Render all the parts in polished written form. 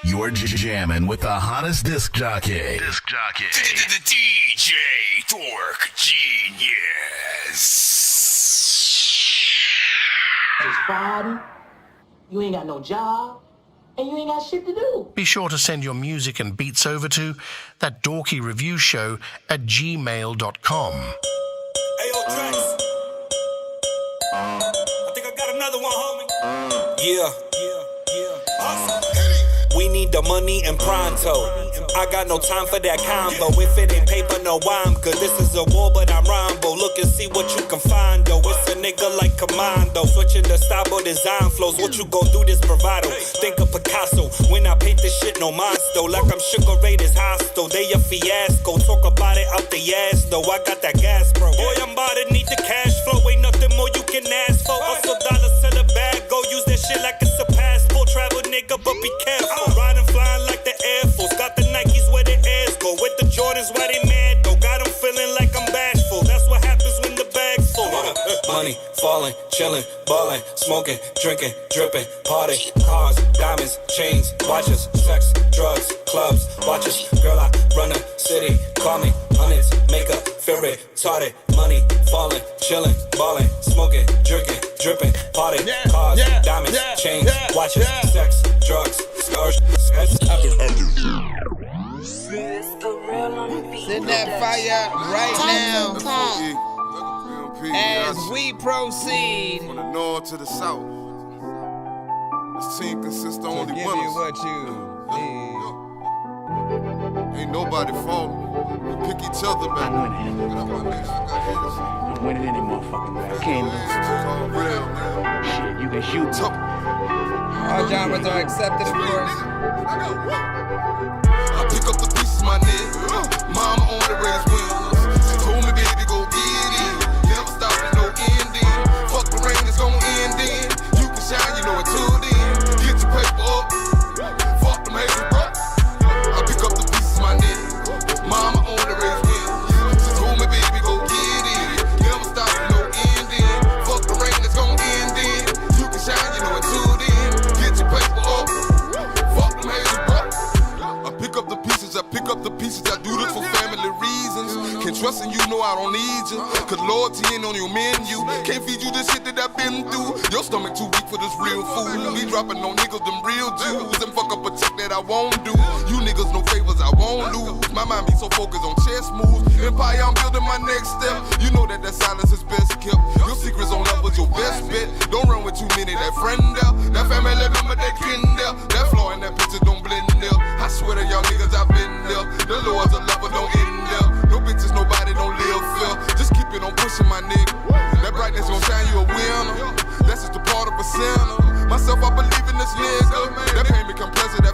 You're jamming with the hottest disc jockey. Disc jockey. The DJ Dork Genius. It's Friday, you ain't got no job, and you ain't got shit to do. Be sure to send your music and beats over to ThatDorkyReviewShow at gmail.com. Hey, yo, Trax. I think I got another one, homie. Yeah. Awesome. We need the money and pronto. I got no time for that combo. If it ain't paper, no I'm good. This is a war, but I'm Rambo. Look and see what you can find, though. It's a nigga like Commando. Switching the style, design flows. What you gon' do this bravado? Think of Picasso. When I paint this shit, no monster. Like I'm Sugar Ray, this hostile. They a fiasco. Talk about it out the ass, though. I got that gas, bro. Boy, I'm about to need the cash flow. Ain't nothing more you can ask for. Also, dollars to the bag. Go use that shit like it's a passport. Travel, nigga, but be careful. Riding, flying like the Air Force. Got the Nikes where the airs go. With the Jordans, why they mad though? Got them feeling like I'm bashful. That's what happens when the bag's full. Money, falling, chilling, balling, smoking, drinking, dripping, party, cars, diamonds, chains, watches, sex, drugs, clubs, watches. Girl, I run a city. Call me hundreds, makeup, feel retarded. Money, falling, chilling, balling, smoking, drinking, dripping, party, cars, diamonds, chains, watches, sex, drugs, scars. Send that fire right now as we proceed. From the north to the south, this team consists of only Give winners. you what you need. Ain't nobody falling. We pick each other back. I'm winning any motherfucking way. I can't lose. It's all real, man. Shit, you can shoot. All genres are accepted, of course. I pick up the pieces, my nigga. Mama on the race winners. She told me, baby, go get it. Never stop at no ending. Fuck the rain, it's gon' end in. You can shine, you know it till then. Get your paper up. Fuck them haters, bro. I pick up the pieces, my nigga. Mama on the race winners. She told me, baby, go get it. Never stop at no ending. Fuck the rain, it's gon' end in. You can shine, you know it till then. Get your paper up. Fuck them haters, bro. I pick up the pieces, I pick up the pieces. I do this for family reasons. Can't trust in you, know I don't need you. Cause loyalty ain't on your menu. Can't feed you the shit that I've been through. Your stomach too weak for this real food. We dropping on niggas, them real Jews. And fuck up a check that I won't do. You niggas no favors, I won't lose. My mind be so focused on chess moves. Empire, I'm building my next step. You know that silence is best kept. Your secrets on love was your best bet. Don't run with too many, that friend there. That family member, that kin there. That floor and that picture don't blend there. I swear to y'all niggas, I've been there. The Lord's a lover, don't end there. No bitches, nobody, don't live fair. Just keep it on pushing, my nigga. That brightness gon' shine you a winner. That's just a part of a sinner. Myself, I believe in this nigga. That pain become pleasure, that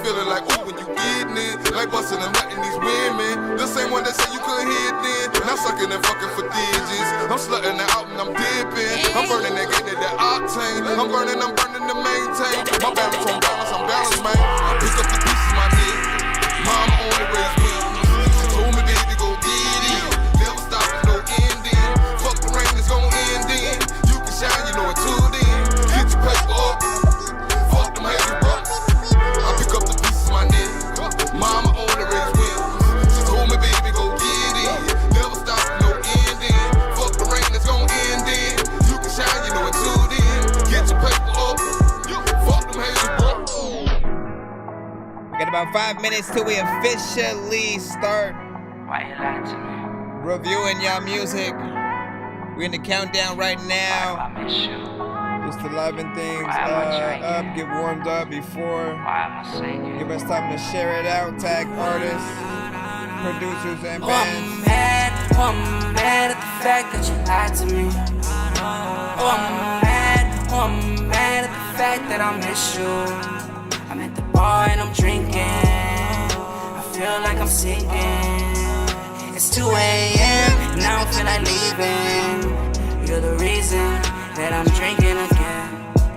feeling like ooh when you getting it. Like busting a nut in these women. The same one that said you couldn't hit then. Now sucking and fucking for digits. I'm slutting it out and I'm dipping. I'm burning that gate, that octane. I'm burning to maintain. My balance on balance, I'm balanced, man. I pick up the pieces, my nigga. Mama on the race winners. She told me, baby, go get it. Never stop at no ending. Fuck the rain, it's gon' end in. You can shine, you know it till then. Get your paper up. Fuck them haters, bro. I pick up the pieces, my nigga. Mama on the race winners. She told me, baby, go get it. Never stop at no ending. Fuck the rain, it's gon' end in. You can shine, you know it till then. Get your paper up. Fuck them haters, bro. We got about 5 minutes till we officially start Why you lie to me? reviewing y'all music. We're in the countdown right now. I miss you. Just to liven things Why am I drinking? up, get warmed up before. Why am I singing? Give us time to share it out, tag artists, producers, and bands. I'm mad at the fact that you lied to me. I'm mad at the fact that I miss you. I'm at the bar and I'm drinking. I feel like I'm sinking. It's 2 a.m. and I don't feel like leaving. You're the reason that I'm drinking again.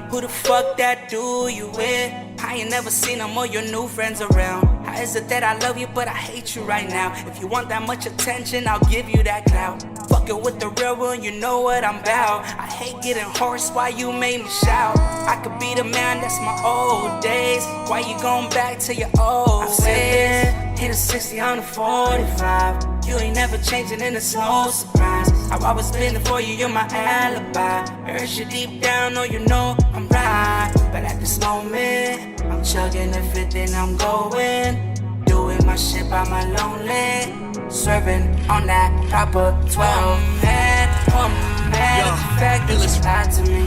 Who the fuck that dude you with? I ain't never seen them or your new friends around. How is it that I love you but I hate you right now? If you want that much attention, I'll give you that clout. Fuck fucking with the real one, you know what I'm about. I hate getting hoarse, why you made me shout? I could be the man, that's my old days. Why you going back to your old ways? Hit a 60 on a 45. You ain't never changing and it's no surprise. I've always been there for you, you're my alibi. Heard you deep down, know you know I'm right. But at this moment, I'm chugging the fifth and I'm going. Doing my shit by my lonely. Swerving on that proper 12 man. Oh, I'm mad at the fact that you lied to me.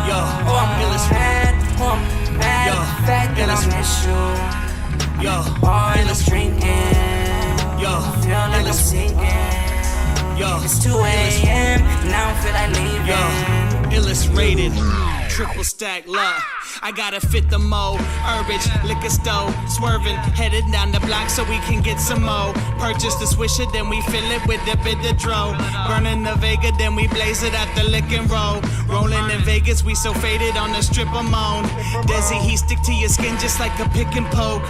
Oh, I'm mad. Oh, I'm mad at the fact that I miss you. Bar and I'm drinking. I feel like I'm sinking. It's 2 a.m. and I don't feel like leaving. Illustrated, triple stack luck. I gotta fit the mo. Herbage, liquor store, swerving, headed down the block so we can get some mo. Purchase the swisher, then we fill it with the bit of dro. Burning the Vega, then we blaze it at the lick and roll. Rolling in Vegas, we so faded on the strip of moan. Desi, he stick to your skin just like a pick and poke.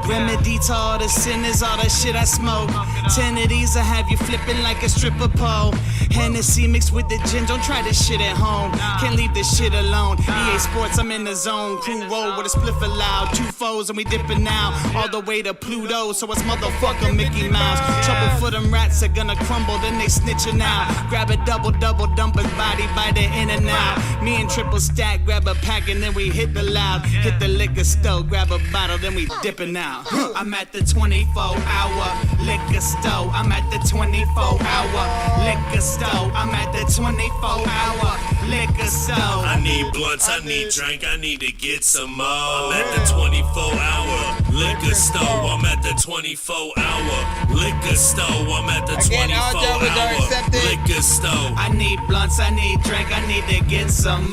Remedy to all the sinners, all the shit I smoke. 10 of these, I have you flipping like a stripper pole. Hennessy mixed with the gin, don't try this shit at home. Can't leave this shit alone. EA Sports, I'm in the zone. Crew roll with a spliff allowed. 2 foes and we dipping now. All the way to Pluto, so it's motherfucker Mickey Mouse. Trouble for them rats are gonna crumble, then they snitching out. Grab a double, dump his body by the in and out. Me and triple stack, grab a pack and then we hit the loud. Hit the liquor store, grab a bottle, then we dipping out. I'm at the 24-hour liquor store. I'm at the 24-hour liquor store. I'm at the 24-hour liquor store. I need blunts, I need drink, I need to get some more. I'm at the 24-hour liquor store. I'm at the 24-hour liquor store. I'm at the 24-hour liquor store. I need blunts, I need drink, I need to get some.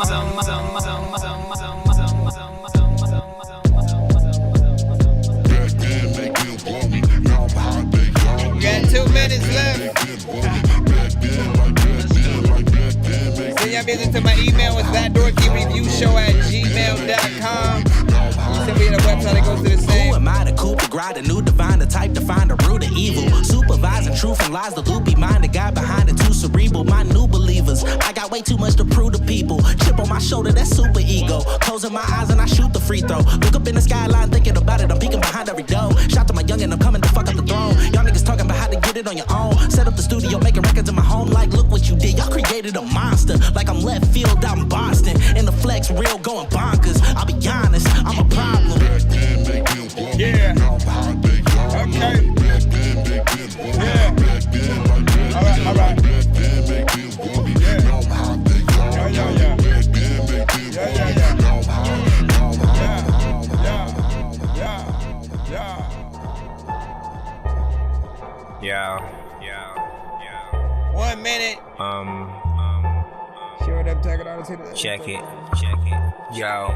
Got 2 minutes left. Send your music to my email. It's ThatDorkyReviewShow@gmail.com. Send me to the website that goes to the same. Who am I to coop, to grind, a new divine, the type to find the root of evil? Supervising truth and lies, the loopy mind, the guy behind it, too cerebral. My new believers, I got way too much to prove to people. Chip on my shoulder, that's super ego. Closing my eyes and I shoot the free throw. Look up in the skyline, thinking about it, I'm peeking behind every door. Shout to my youngin', I'm coming to fuck up the throne. Y'all niggas talking about how to get it on your own. Set up the studio, making records in my home. Like, look what you did, y'all created a monster. Like I'm left field out in Boston. In the flex, real going bonkers. I'll be honest, I'm a problem. Yeah. Okay. Yeah. All right. Yeah. 1 minute. Showed up, tagging on the Check it. Yo.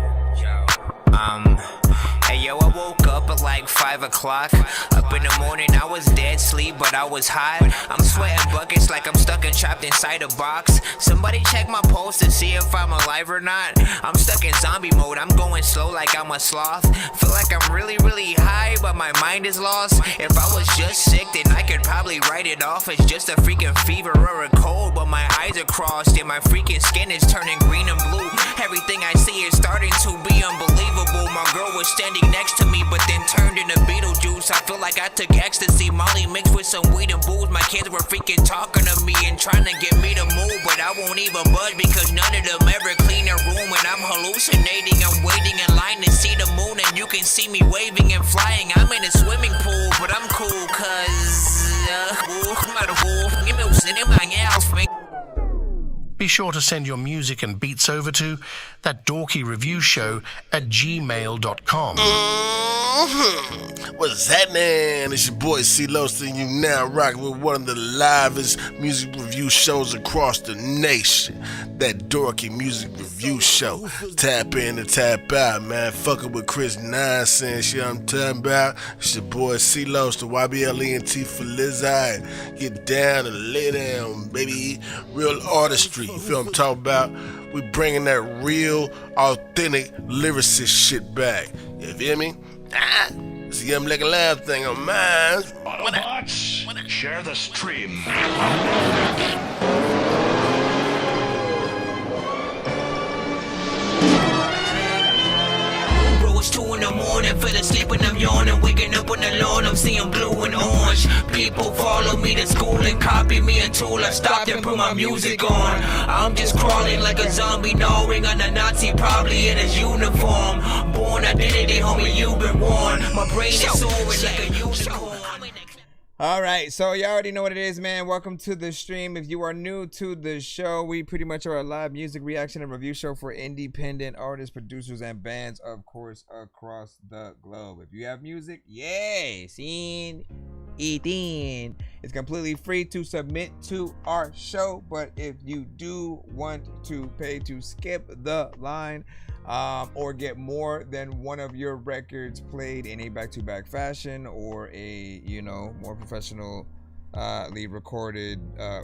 Hey yo, I woke up at like 5 o'clock. Up in the morning, I was dead sleep, but I was hot. I'm sweating buckets like I'm stuck and trapped inside a box. Somebody check my pulse to see if I'm alive or not. I'm stuck in zombie mode, I'm going slow like I'm a sloth. Feel like I'm really, really high, but my mind is lost. If I was just sick, then I could probably write it off as just a freaking fever or a cold. But my eyes are crossed and my freaking skin is turning green and blue. Everything I see is starting to be unbelievable. My girl was standing next to me, but then turned into Beetlejuice. I feel like I took ecstasy, Molly mixed with some weed and booze. My kids were freaking talking to me and trying to get me to move, but I won't even budge because none of them ever clean their room. And I'm hallucinating, I'm waiting in line to see the moon, and you can see me waving and flying. I'm in a swimming pool, but I'm cool cause I'm not a fool. Give me anything else, man. Be sure to send your music and beats over to ThatDorkyReviewShow@gmail.com. What's happening? It's your boy C-Lo, and you now rocking with one of the livest music review shows across the nation. That Dorky Music Review Show. Tap in and tap out, man. Fucking with Chris nonsense, you know what I'm talking about? It's your boy C-Lo, the YBLENT for Lizard. Get down and lay down, baby. Real artistry, you feel what I'm talking about? We bringing that real, authentic lyricist shit back. You feel me? It's a Young Black and Loud thing on mine. Autobots, share the stream. people follow me to school and copy me until I stopped and put my music on. I'm just crawling like a zombie, gnawing on a Nazi, probably in his uniform. Born identity, homie, you've been warned. My brain is soaring like a unicorn. All right, so you already know what it is, man. Welcome to the stream. If you are new to the show, we pretty much are a live music reaction and review show for independent artists, producers, and bands, of course, across the globe. If you have music, yay, seen it in. It's completely free to submit to our show, but if you do want to pay to skip the line, or get more than one of your records played in a back-to-back fashion, or a, you know, more professionally recorded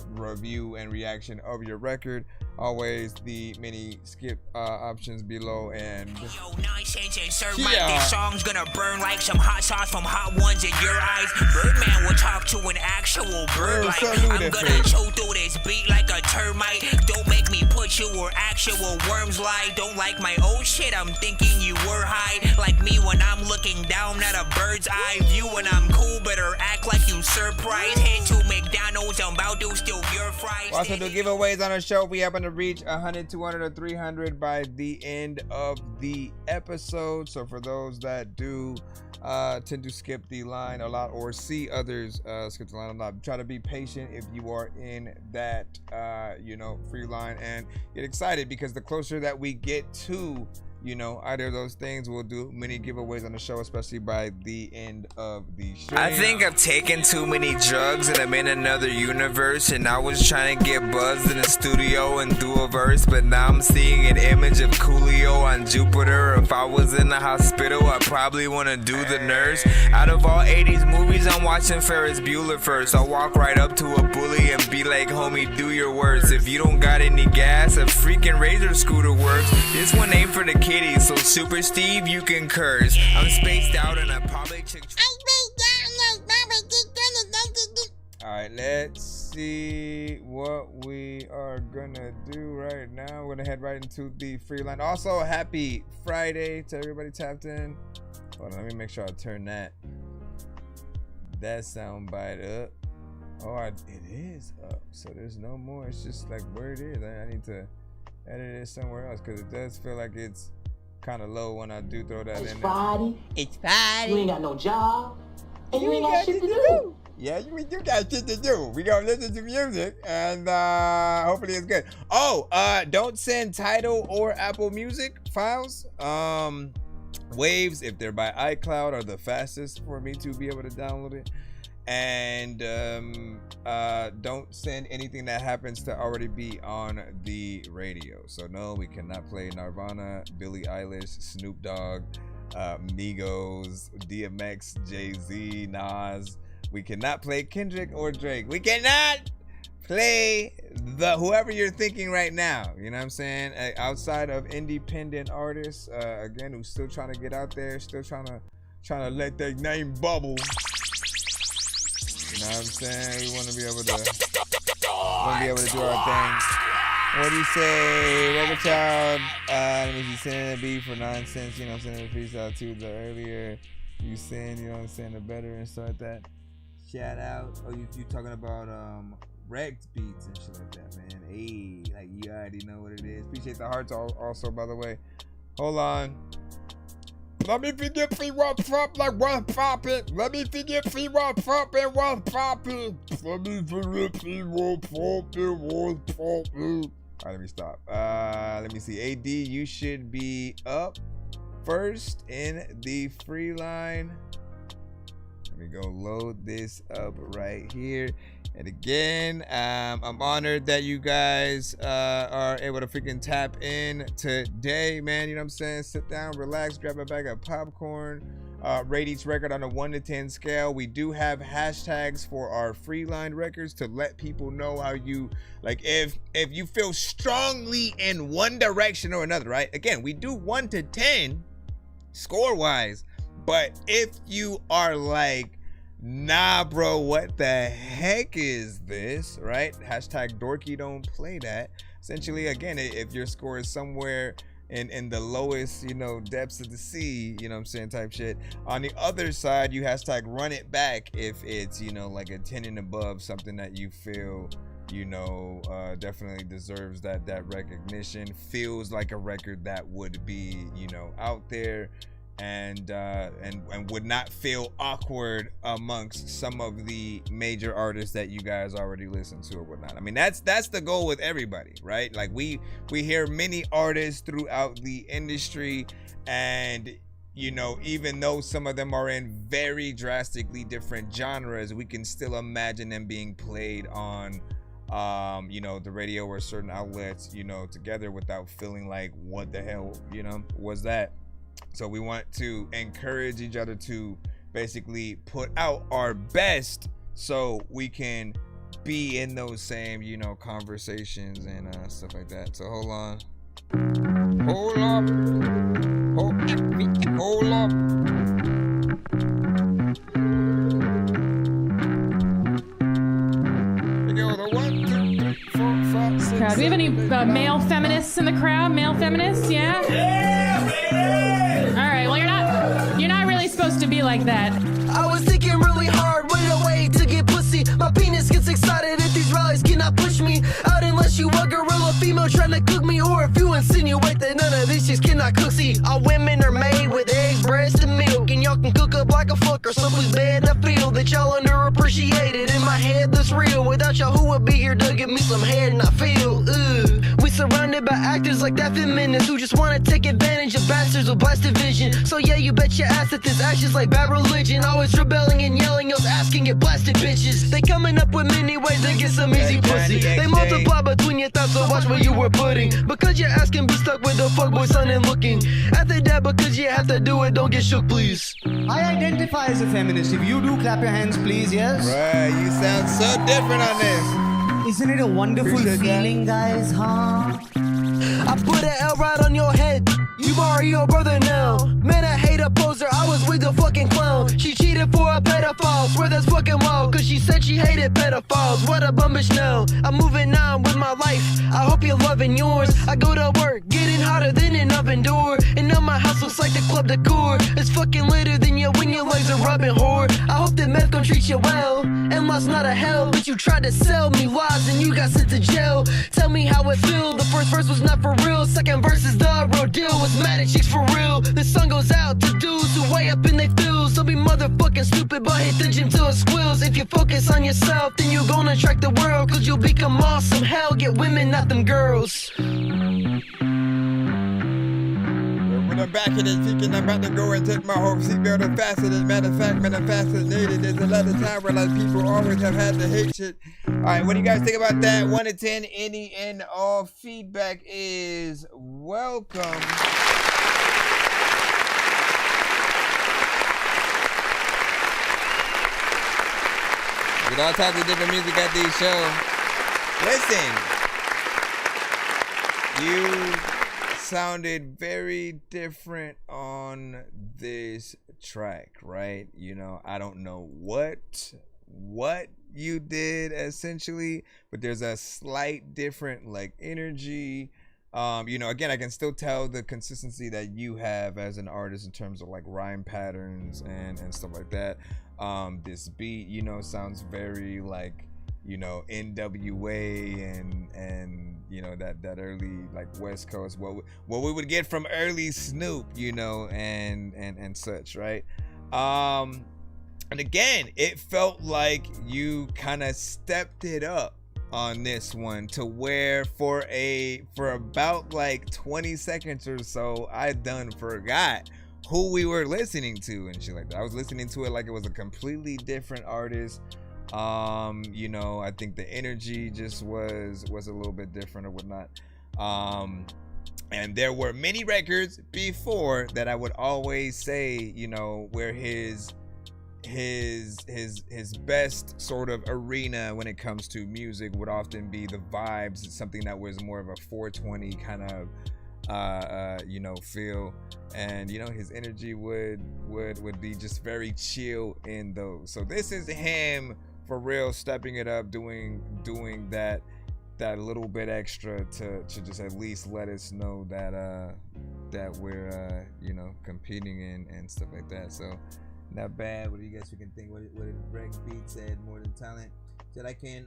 review and reaction of your record, always the mini skip options below. And yo, 9 cents and sir, Mike, this song's gonna burn like some hot sauce from Hot Ones in your eyes. Birdman will talk to an actual bird like I'm gonna chew through this beat like a termite. Don't make me put you where actual worms lie. Don't like my old shit, I'm thinking you were high. Like me when I'm looking down at a bird's eye view. When I'm cool, better act like you surprised. Head to McDonald's, I'm about to steal your fries. We also do giveaways on our show. We happen to reach 100, 200, or 300 by the end of the episode. So for those that do tend to skip the line a lot, or see others skip the line a lot, try to be patient if you are in that you know, free line, and get excited, because the closer that we get to, you know, either of those things, we'll do many giveaways on the show, especially by the end of the show. I think I've taken too many drugs and I'm in another universe, and I was trying to get buzzed in the studio and do a verse, but now I'm seeing an image of Coolio on Jupiter. If I was in the hospital, I probably want to do the nurse. Out of all 80s movies, I'm watching Ferris Bueller first. I'll walk right up to a bully and be like, homie, do your worst. If you don't got any gas, a freaking Razor scooter works. This one ain't for the kitty, so Super Steve, you can curse. I'm spaced out in a public chick. Alright, let's see what we are gonna do right now. We're gonna head right into the free line. Also, happy Friday to everybody tapped in. Hold on, let me make sure I turn that sound bite up. Oh, it is up, so there's no more. It's just like where it is. I need to edit it somewhere else, because it does feel like it's kind of low when I do throw that in there. It's Friday. You ain't got no job, and you ain't got shit to do. Yeah, we do got shit to do. We gonna listen to music, and hopefully it's good. Oh, don't send Tidal or Apple Music files. Waves, if they're by iCloud, are the fastest for me to be able to download it. And don't send anything that happens to already be on the radio. So no, we cannot play Nirvana, Billie Eilish, Snoop Dogg, Migos, DMX, Jay-Z, Nas. We cannot play Kendrick or Drake. We cannot play whoever you're thinking right now. You know what I'm saying? Outside of independent artists, again, who's still trying to get out there, still trying to let their name bubble. You know what I'm saying? We want to be able to do our thing. What do you say, Rebel Child? Let me see, sending a beat for 9 cents. You know what I'm saying? The freestyle too. The earlier you send, you know what I'm saying, the better and stuff like that. Shout out. Oh, you talking about Rex beats and shit like that, man. Hey, like you already know what it is. Appreciate the hearts also, by the way. Hold on. Let me forget free what's up, like what's poppin'. Let me forget free what's up and what's poppin'. Let me forget free what's up and what's poppin'. Alright, let me stop. Let me see. AD, you should be up first in the free line. Let me go load this up right here. And again, I'm honored that you guys are able to freaking tap in today, man. You know what I'm saying? Sit down, relax, grab a bag of popcorn, rate each record on a 1 to 10 scale. We do have hashtags for our Freeline records to let people know how you, like, if you feel strongly in one direction or another, right? Again, we do 1 to 10 score-wise, but if you are like, nah, bro, what the heck is this, right? Hashtag Dorky don't play that. Essentially, again, if your score is somewhere in the lowest, you know, depths of the sea, you know what I'm saying, type shit. On the other side, you hashtag run it back if it's, you know, like a 10 and above, something that you feel, you know, definitely deserves that recognition, feels like a record that would be, you know, out there and would not feel awkward amongst some of the major artists that you guys already listen to or whatnot. I mean, that's the goal with everybody, right? Like we hear many artists throughout the industry, and you know, even though some of them are in very drastically different genres, we can still imagine them being played on you know, the radio or certain outlets, you know, together without feeling like, what the hell, you know, was that? So we want to encourage each other to basically put out our best so we can be in those same, you know, conversations and stuff like that. So hold on. Hold up. Hold up. Crowd. Do we have any male feminists in the crowd? Male feminists, yeah? Yeah, baby! All right, well, you're not really supposed to be like that. I was thinking really hard, wait a way to get pussy. My penis gets excited if these rallies cannot push me out unless you a gorilla female trying to cook me, or if you insinuate that none of these chicks cannot cook. See, all women are made with eggs, breast, and milk, and y'all can cook up like a fucker. So please bad, and I feel that y'all underappreciated. In my head, that's real. Without y'all, who would be here to give me some head? And I feel, we surrounded by actors like that feminists who just want to take advantage of bastards with blasted vision. So yeah, you bet your ass that this action's like bad religion. Always rebelling and yelling, else asking get blasted bitches. They coming up with many ways to get some easy pussy. They multiply between your thoughts, so watch what you were putting. Because your ass can be stuck with the fuckboy son and looking at the dad because you have to do it, don't get shook, please. I identify as a feminist. If you do, clap your hands, please, yes? Right, you sound so different on this. Isn't it a wonderful feeling, guys, huh? I put an L right on your head. You are your brother now. Man, I hate a poser. I was with the fucking clown. She cheated for a pedophile. Swear that's fucking wild. Cause she said she hated pedophiles. What a bumbish now. I'm moving on with my life. I hope you're loving yours. I go to work, getting hotter than an oven door. And now my house looks like the club decor. It's fucking later than you when your legs are rubbing whore. I hope that meth gon' treat you well. And love's not a hell. But you tried to sell me lies and you got sent to jail. Tell me how it feel. The first verse was not for real. Second verse is the real deal. Was mad at chicks for real. This song goes out to dudes who way up in they feels. Don't be motherfucking stupid, but hit the gym till it squeals. If you focus on yourself, then you gonna attract the world. Cause you'll become awesome. Hell, get women, not them girls. When I'm back in it, thinking I'm about to go and take my whole seatbelt and fasten it. Matter of fact, I'm fascinated. There's a lot of time where like people always have had to hate shit. Alright, what do you guys think about that? 1 to 10, any and all feedback is welcome. With all types of different music at these shows. Listen, you sounded very different on this track, right? You know, I don't know what you did essentially, but there's a slight different like energy. You know, again, I can still tell the consistency that you have as an artist in terms of like rhyme patterns and stuff like that. This beat, you know, sounds very like, you know, NWA and you know that early like West Coast, what we would get from early Snoop, you know, and such, right? And again, it felt like you kind of stepped it up on this one to where for about like 20 seconds or so, I done forgot who we were listening to and shit like that. I was listening to it like it was a completely different artist. You know, I think the energy just was a little bit different or whatnot. And there were many records before that I would always say, you know, where his best sort of arena when it comes to music would often be the vibes, something that was more of a 420 kind of you know, feel, and you know, his energy would be just very chill in those. So this is him for real stepping it up, doing that that little bit extra to just at least let us know that that we're you know, competing and stuff like that. So not bad. What do you guys freaking think? What did Greg Beat said? More than talent. Said I can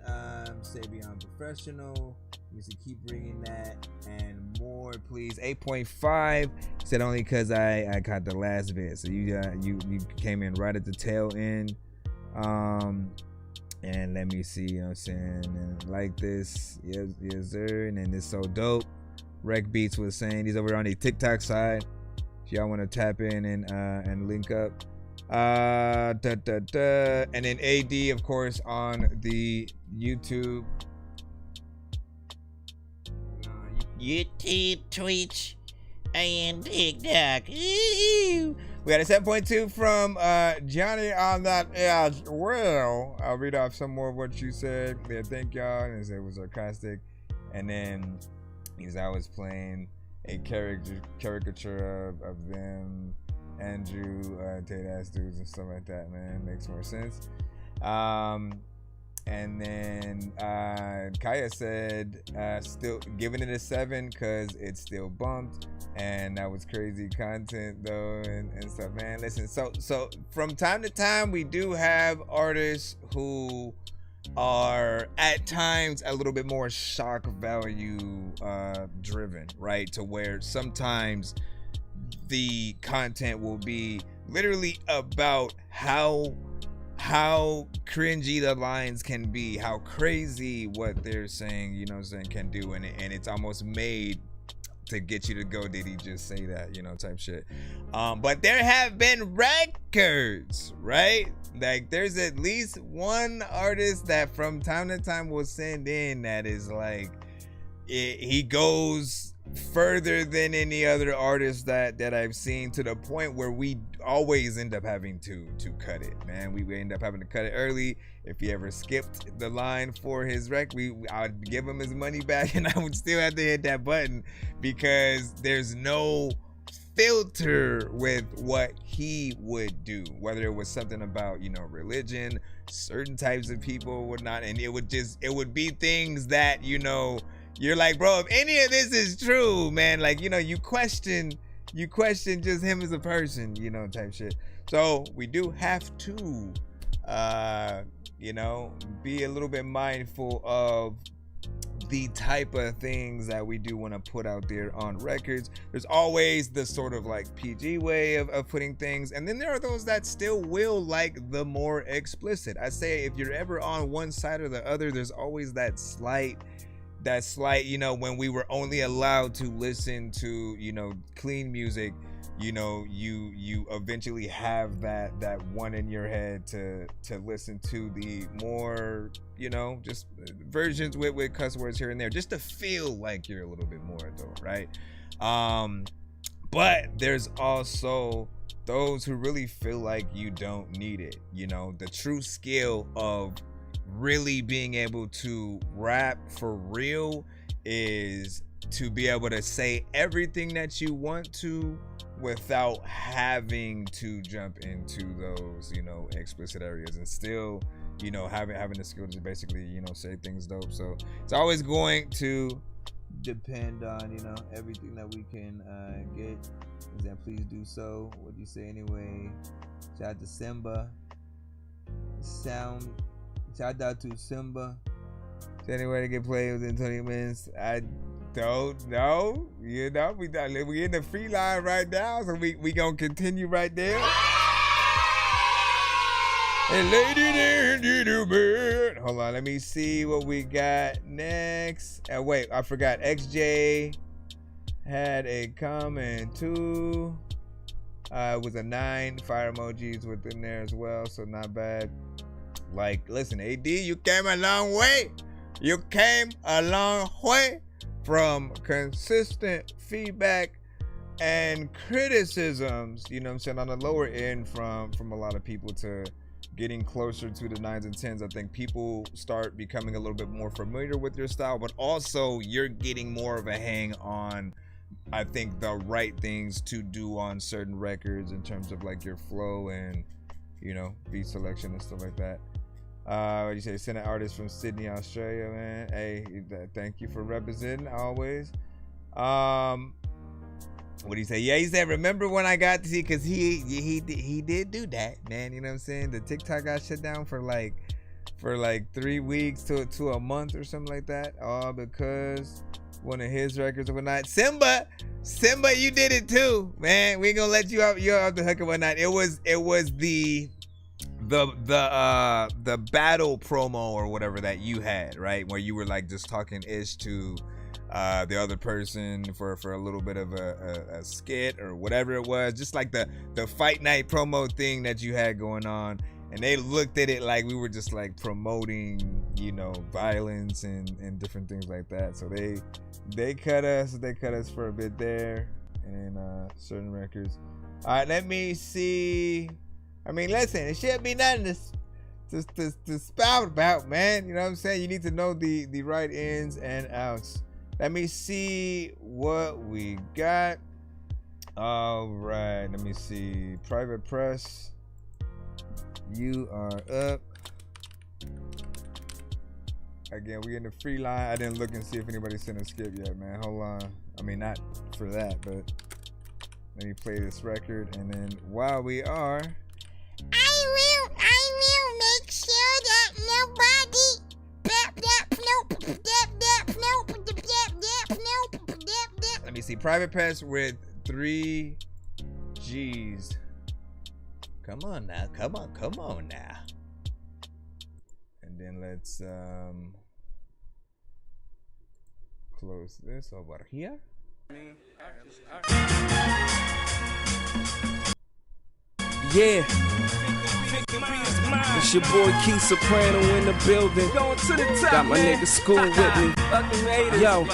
say beyond professional. Let me see, keep bringing that and more, please. 8.5 said only because I caught the last bit. So you came in right at the tail end. And let me see, you know what I'm saying? And like this, yes sir. And then this so dope. Rec Beats was saying he's over on the TikTok side. If y'all want to tap in and link up. And then AD, of course, on the YouTube, Twitch, and TikTok. We got a 7.2 from Johnny on that as well. I'll read off some more of what you said. Yeah, thank y'all. And it was sarcastic. And then because I was playing a caricature of them, Andrew, Tate ass dudes and stuff like that, man. Makes more sense. And then Kaya said still giving it a 7 because it's still bumped, and that was crazy content though and stuff, man. Listen, so from time to time we do have artists who are at times a little bit more shock value driven, right? To where sometimes the content will be literally about how cringy the lines can be, how crazy what they're saying, you know what I'm saying, can do, and it's almost made to get you to go, did he just say that, you know, type shit. But there have been records, right? Like there's at least one artist that from time to time will send in that is like he goes further than any other artist that I've seen, to the point where we always end up having to cut it, man. We end up having to cut it early. If he ever skipped the line for his rec, I would give him his money back, and I would still have to hit that button because there's no filter with what he would do, whether it was something about, you know, religion, certain types of people, whatnot, and it would be things that, you know, you're like, bro, if any of this is true, man, like, you know, you question just him as a person, you know, type shit. So we do have to, you know, be a little bit mindful of the type of things that we do want to put out there on records. There's always the sort of like PG way of putting things, and then there are those that still will like the more explicit. I say if you're ever on one side or the other, there's always that slight, you know, when we were only allowed to listen to, you know, clean music, you know, you eventually have that one in your head to listen to the more, you know, just versions with cuss words here and there, just to feel like you're a little bit more adult, right? But there's also those who really feel like you don't need it. You know, the true skill of really being able to rap for real is to be able to say everything that you want to without having to jump into those, you know, explicit areas, and still, you know, having the skill to basically, you know, say things dope. So it's always going to depend on, you know, everything that we can get. Is that please do so? What do you say anyway? Shout out to Simba. Shout out to Simba. Is there any way to get played within 20 minutes? I don't know. You know, we in the free line right now, so we gonna continue right there. And ladies and gentlemen, hold on, let me see what we got next. Wait, I forgot. XJ had a comment too. It was a 9. Fire emojis within there as well, so not bad. Like, listen, AD, you came a long way. You came a long way from consistent feedback and criticisms, you know what I'm saying, on the lower end from a lot of people, to getting closer to the 9s and 10s. I think people start becoming a little bit more familiar with your style, but also you're getting more of a hang on, I think, the right things to do on certain records in terms of like your flow and, you know, beat selection and stuff like that. What do you say? Send an artist from Sydney, Australia, man. Hey, thank you for representing always. What do you say? Yeah, he said, remember when I got to see, because he did do that, man. You know what I'm saying? The TikTok got shut down for like 3 weeks to a month or something like that. All because one of his records or whatnot. Simba, you did it too, man. We ain't gonna let you out. You're off the hook or whatnot. It was the battle promo or whatever that you had, right? Where you were like just talking ish to the other person for a little bit of a skit or whatever it was, just like the fight night promo thing that you had going on, and they looked at it like we were just like promoting, you know, violence and different things like that. So they cut us for a bit there and certain records. All right, let me see. I mean, listen, it shouldn't be nothing to spout about, man. You know what I'm saying? You need to know the right ins and outs. Let me see what we got. All right, let me see. Private Press, you are up. Again, we in the free line. I didn't look and see if anybody sent a skip yet, man. Hold on. I mean, not for that, but let me play this record, and then while we are, I will make sure that nobody. Let me see. Private Press with 3 G's. Come on now. And then let's close this over here. Yeah. It's your boy Keith Soprano in the building. Got my nigga School with me. Yo.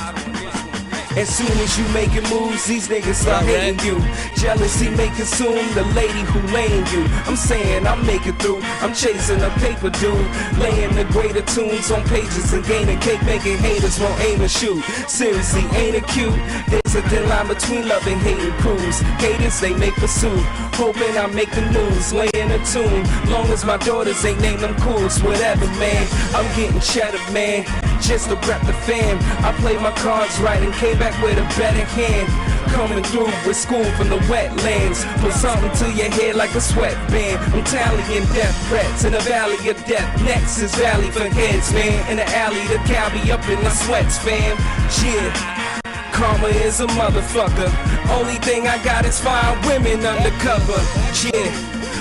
As soon as you making moves, these niggas start hating you. Jealousy may consume the lady who laying you. I'm saying I'm making through. I'm chasing a paper dude, laying the greater tunes on pages and gaining cake, making haters won't aim and shoot. Seriously, ain't it cute? There's a thin line between love and hating crews. Haters, they make pursuit, hoping I make the news, laying a tune. Long as my daughters ain't named them cools, whatever, man. I'm getting cheddar, man, just to rep the fam. I played my cards right and came back with a better hand. Coming through with school from the wetlands. Put something to your head like a sweatband. I'm tallying death threats in the valley of death. Next is valley for heads, man. In the alley, the cow be up in the sweats, fam. Yeah. Karma is a motherfucker. Only thing I got is 5 women undercover. Yeah.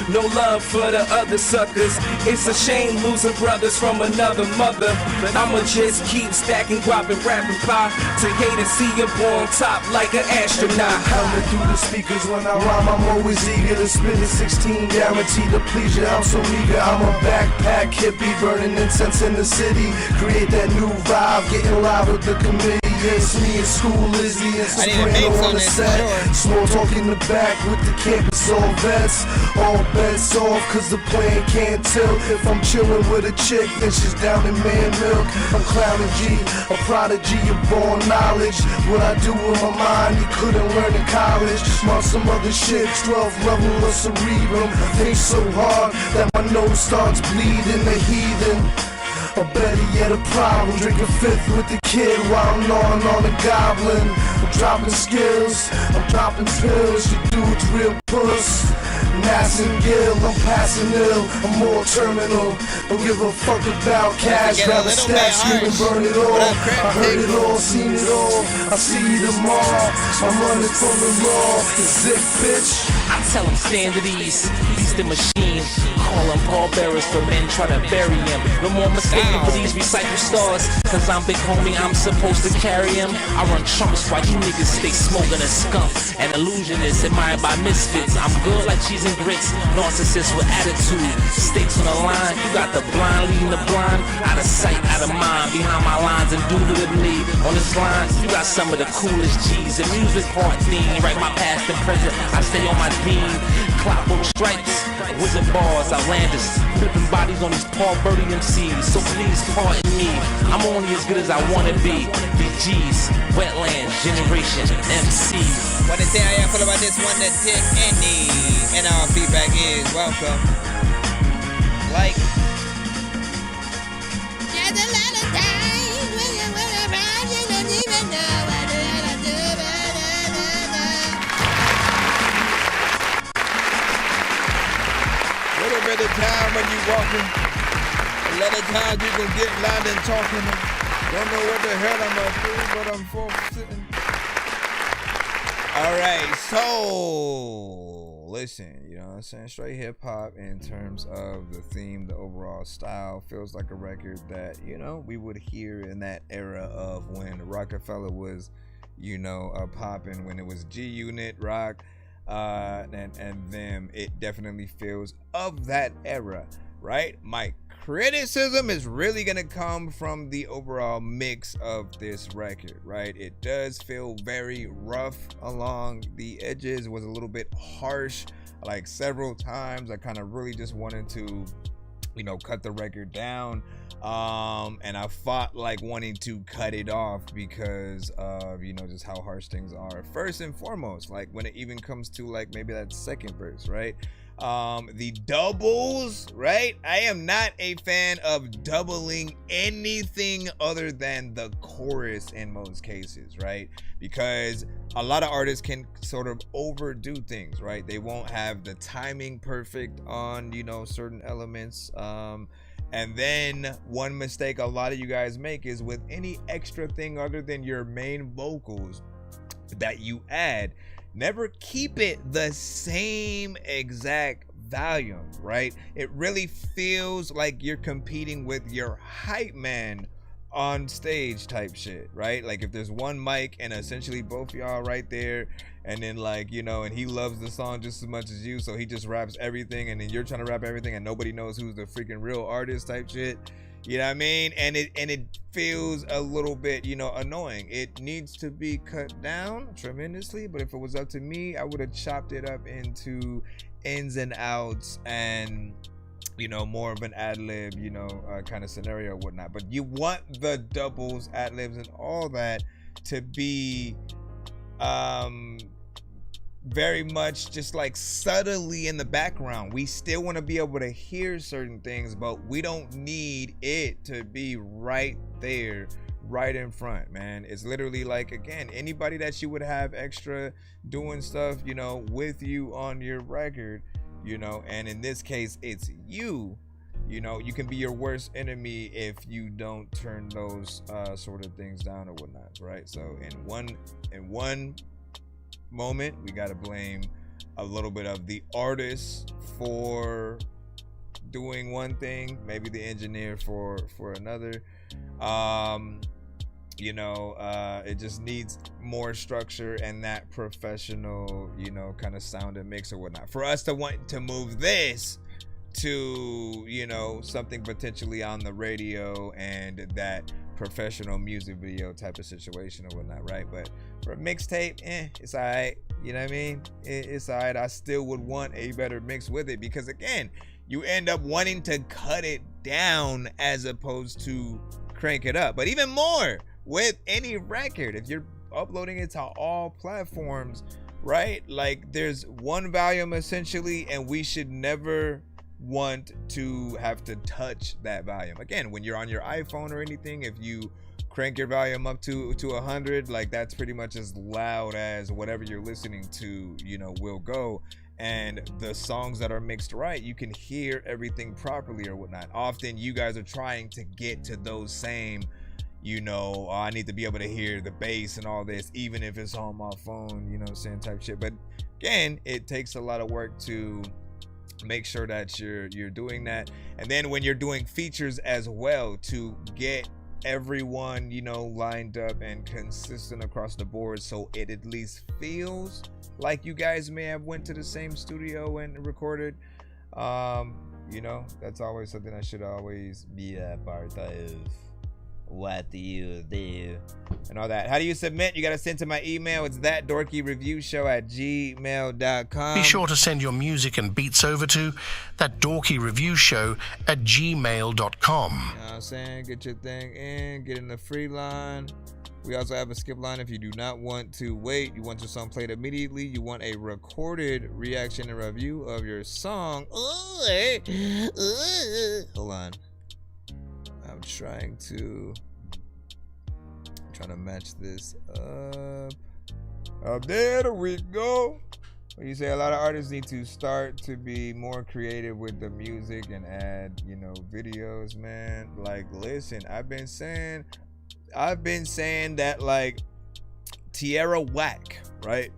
No love for the other suckers. It's a shame losing brothers from another mother. I'ma just keep stacking guap and rapping pie to haters see you born top like an astronaut. Coming through the speakers when I rhyme, I'm always eager to spit a 16, guaranteed to please you. I'm so eager. I'm a backpack hippie, burning incense in the city. Create that new vibe, getting live with the committee. It's me and School Lizzie and Soprano on the set. Small talk in the back with the campus all vets. All bets off cause the plan can't tilt. If I'm chilling with a chick, then she's down in man milk. I'm clowning G, a prodigy of born knowledge. What I do with my mind, you couldn't learn in college. On some other shit, 12th level of cerebrum. Think so hard that my nose starts bleeding. The heathen. Or better yet, a problem. Drink a fifth with the kid while I'm gnawing on the goblin. I'm dropping skills, I'm dropping pills. You dudes real puss. Nass and Gill, I'm passing ill. I'm more terminal. Don't give a fuck about cash. Rather stack, scream and burn it all. I heard it all, seen it all. I see you tomorrow. I'm running from the law. Zick bitch. I tell them stand at ease. He's the machine. Call them pallbearers for men try to bury him. No more mistaken for these recycle stars. Cause I'm big homie, I'm supposed to carry him. I run trumps while you niggas stay smoking a skunk. An illusionist admired by misfits. I'm good like cheese and grits. Narcissist with attitude. Stakes on the line. You got the blind leading the blind. Out of sight, out of mind. Behind my lines, indubitably. On this line, you got some of the coolest G's. The music part theme. Right, my past and present. I stay on my beam. Clockwork stripes. Wizard bars, outlanders. Flipping bodies on these Paul Birdie MCs. So please pardon me. I'm only as good as I wanna be. These G's, wetlands, generation, MC. What to say how y'all feel about this one, the Dick Andy. And our feedback is welcome. Like, time when you walking. A lot of times you can get loud and talking. Don't know what the hell I'm gonna do, but I'm focusing. All right, so listen, you know what I'm saying? Straight hip hop in terms of the theme, the overall style feels like a record that, you know, we would hear in that era of when Rockefeller was, you know, popping, when it was G-Unit, Rock, and them. It definitely feels of that era, right? My criticism is really gonna come from the overall mix of this record, right? It does feel very rough along the edges, was a little bit harsh, like several times. I kind of really just wanted to, you know, cut the record down, and I fought like wanting to cut it off because of, you know, just how harsh things are. First and foremost, like when it even comes to like maybe that second verse, right? The doubles, right? I am not a fan of doubling anything other than the chorus in most cases, right? Because a lot of artists can sort of overdo things, right? They won't have the timing perfect on, you know, certain elements. And then one mistake a lot of you guys make is with any extra thing other than your main vocals that you add, never keep it the same exact volume, right? It really feels like you're competing with your hype man on stage type shit, right? Like if there's one mic and essentially both y'all right there, and then like, you know, and he loves the song just as much as you, so he just raps everything, and then you're trying to rap everything and nobody knows who's the freaking real artist type shit. You know what I mean? And it feels a little bit, you know, annoying. It needs to be cut down tremendously, but if it was up to me, I would have chopped it up into ins and outs and, you know, more of an ad-lib, you know, kind of scenario or whatnot. But you want the doubles, ad-libs, and all that to be very much just like subtly in the background. We still want to be able to hear certain things, but we don't need it to be right there, right in front, man. It's literally like, again, anybody that you would have extra doing stuff, you know, with you on your record, you know, and in this case it's you, you know, you can be your worst enemy if you don't turn those sort of things down or whatnot, right? So in one moment we got to blame a little bit of the artist for doing one thing, maybe the engineer for another. You know, it just needs more structure and that professional, you know, kind of sound and mix or whatnot for us to want to move this to, you know, something potentially on the radio and that professional music video type of situation or whatnot, right? But for a mixtape, it's all right. You know what I mean? It's all right. I still would want a better mix with it because, again, you end up wanting to cut it down as opposed to crank it up. But even more with any record, if you're uploading it to all platforms, right? Like there's one volume essentially, and we should never want to have to touch that volume. Again, when you're on your iPhone or anything, if you crank your volume up to 100, like that's pretty much as loud as whatever you're listening to, you know, will go. And the songs that are mixed right, you can hear everything properly or whatnot. Often you guys are trying to get to those same, you know, I need to be able to hear the bass and all this, even if it's on my phone, you know what I'm saying, type shit. But again, it takes a lot of work to make sure that you're doing that. And then when you're doing features as well, to get everyone, you know, lined up and consistent across the board, so it at least feels like you guys may have went to the same studio and recorded. You know, that's always something that should always be a part of what do you do and all that. How do you submit? You got to send to my email. It's thatdorkyreviewshow@gmail.com. Be sure to send your music and beats over to thatdorkyreviewshow@gmail.com. You know what I'm saying? Get your thing in, get in the free line. We also have a skip line if you do not want to wait. You want your song played immediately. You want a recorded reaction and review of your song. Hold on. I'm trying to match this up. There we go. Well, you say a lot of artists need to start to be more creative with the music and add, you know, videos, man. Like, listen, I've been saying that, like, Tierra Whack, right?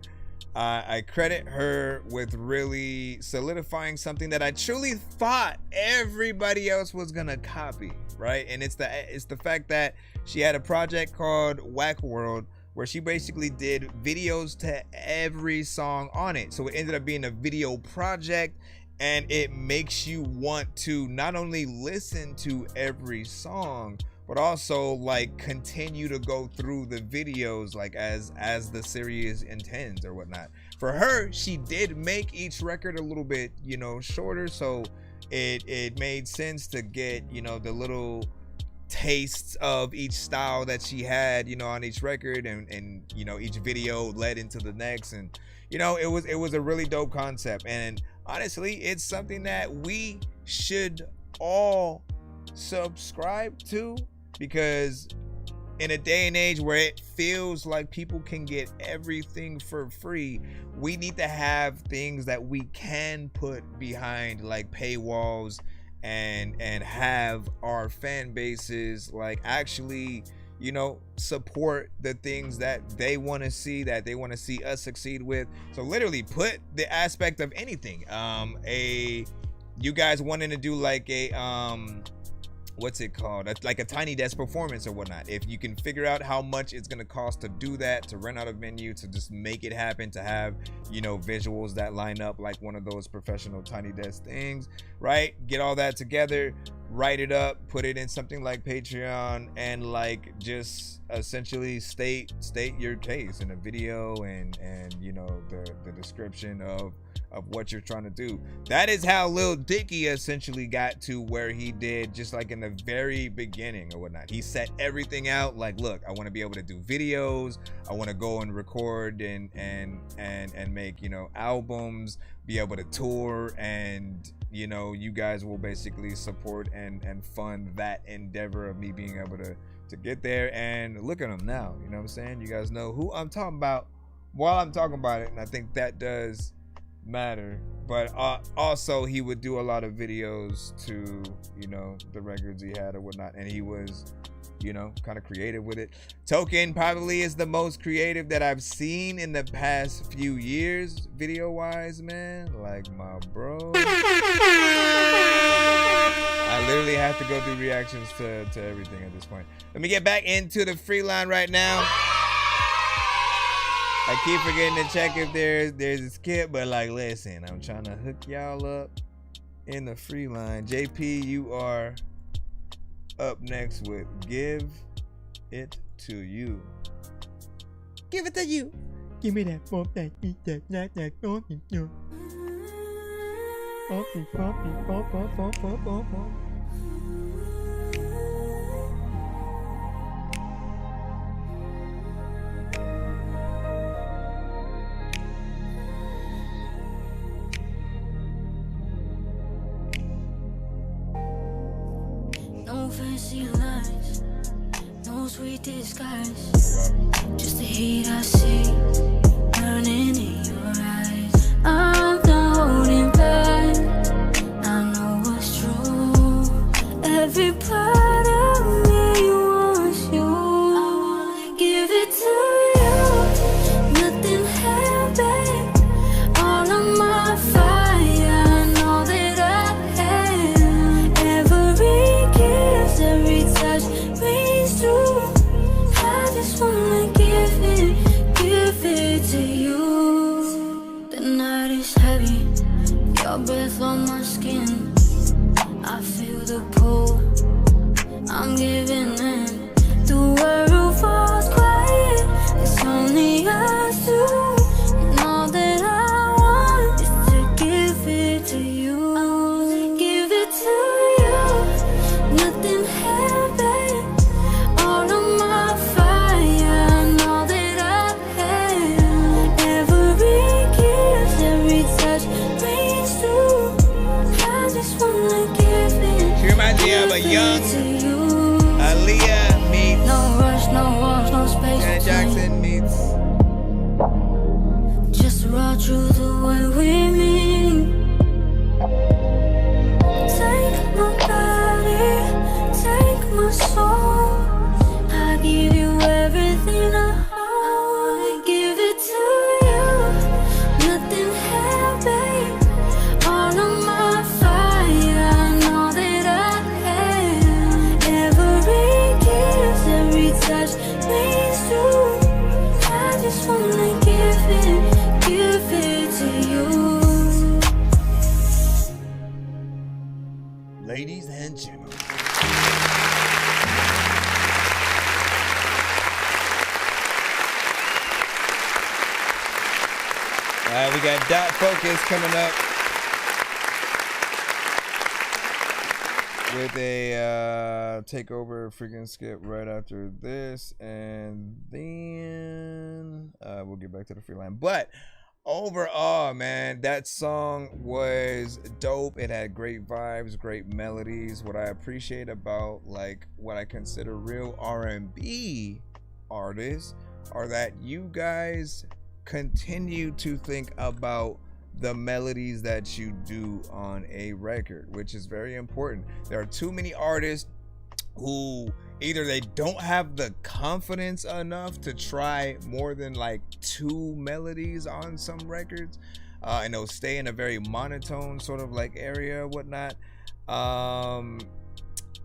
I credit her with really solidifying something that I truly thought everybody else was gonna copy, right? And it's the fact that she had a project called Whack World, where she basically did videos to every song on it. So it ended up being a video project, and it makes you want to not only listen to every song, but also like continue to go through the videos like as the series intends or whatnot. For her, she did make each record a little bit, you know, shorter, so it made sense to get, you know, the little tastes of each style that she had, you know, on each record, and you know, each video led into the next, and you know, it was a really dope concept. And honestly, it's something that we should all subscribe to, because in a day and age where it feels like people can get everything for free, we need to have things that we can put behind like paywalls and have our fan bases like actually, you know, support the things that they want to see, that they want to see us succeed with. So literally put the aspect of anything, you guys wanting to do like a what's it called, like a Tiny Desk performance or whatnot. If you can figure out how much it's gonna cost to do that, to rent out a venue, to just make it happen, to have, you know, visuals that line up like one of those professional Tiny Desk things, right? Get all that together, write it up, put it in something like Patreon, and like just essentially state your case in a video and you know, the description of what you're trying to do. That is how Lil Dicky essentially got to where he did, just like in the very beginning or whatnot. He set everything out like, look, I want to be able to do videos, I want to go and record and make, you know, albums, be able to tour, and you know, you guys will basically support and fund that endeavor of me being able to get there. And look at him now, you know what I'm saying? You guys know who I'm talking about while I'm talking about it, and I think that does matter. But also he would do a lot of videos to, you know, the records he had or whatnot, and he was, you know, kind of creative with it. Token probably is the most creative that I've seen in the past few years video wise, man. Like, my bro, I literally have to go through reactions to everything at this point. Let me get back into the free line right now. I keep forgetting to check if there's a skip, but like, listen, I'm trying to hook y'all up in the free line. JP, you are up next with Give It To You. Give it to you. Give me that bump that eat that not that bump you. No fancy lines, no sweet disguise. Just the heat I see burning in your eyes. I'm not holding back, I know what's true. Every part of me wants you. I wanna give it to you, nothing held back. All of my fire, I know that I have. Every kiss, every touch rings through. I just wanna give We got Dot Focus coming up with a takeover freaking skip right after this, and then we'll get back to the free line. But overall, man, that song was dope. It had great vibes, great melodies. What I appreciate about like what I consider real R&B artists are that you guys continue to think about the melodies that you do on a record, which is very important. There are too many artists who either they don't have the confidence enough to try more than like 2 melodies on some records, and they'll stay in a very monotone sort of like area, whatnot,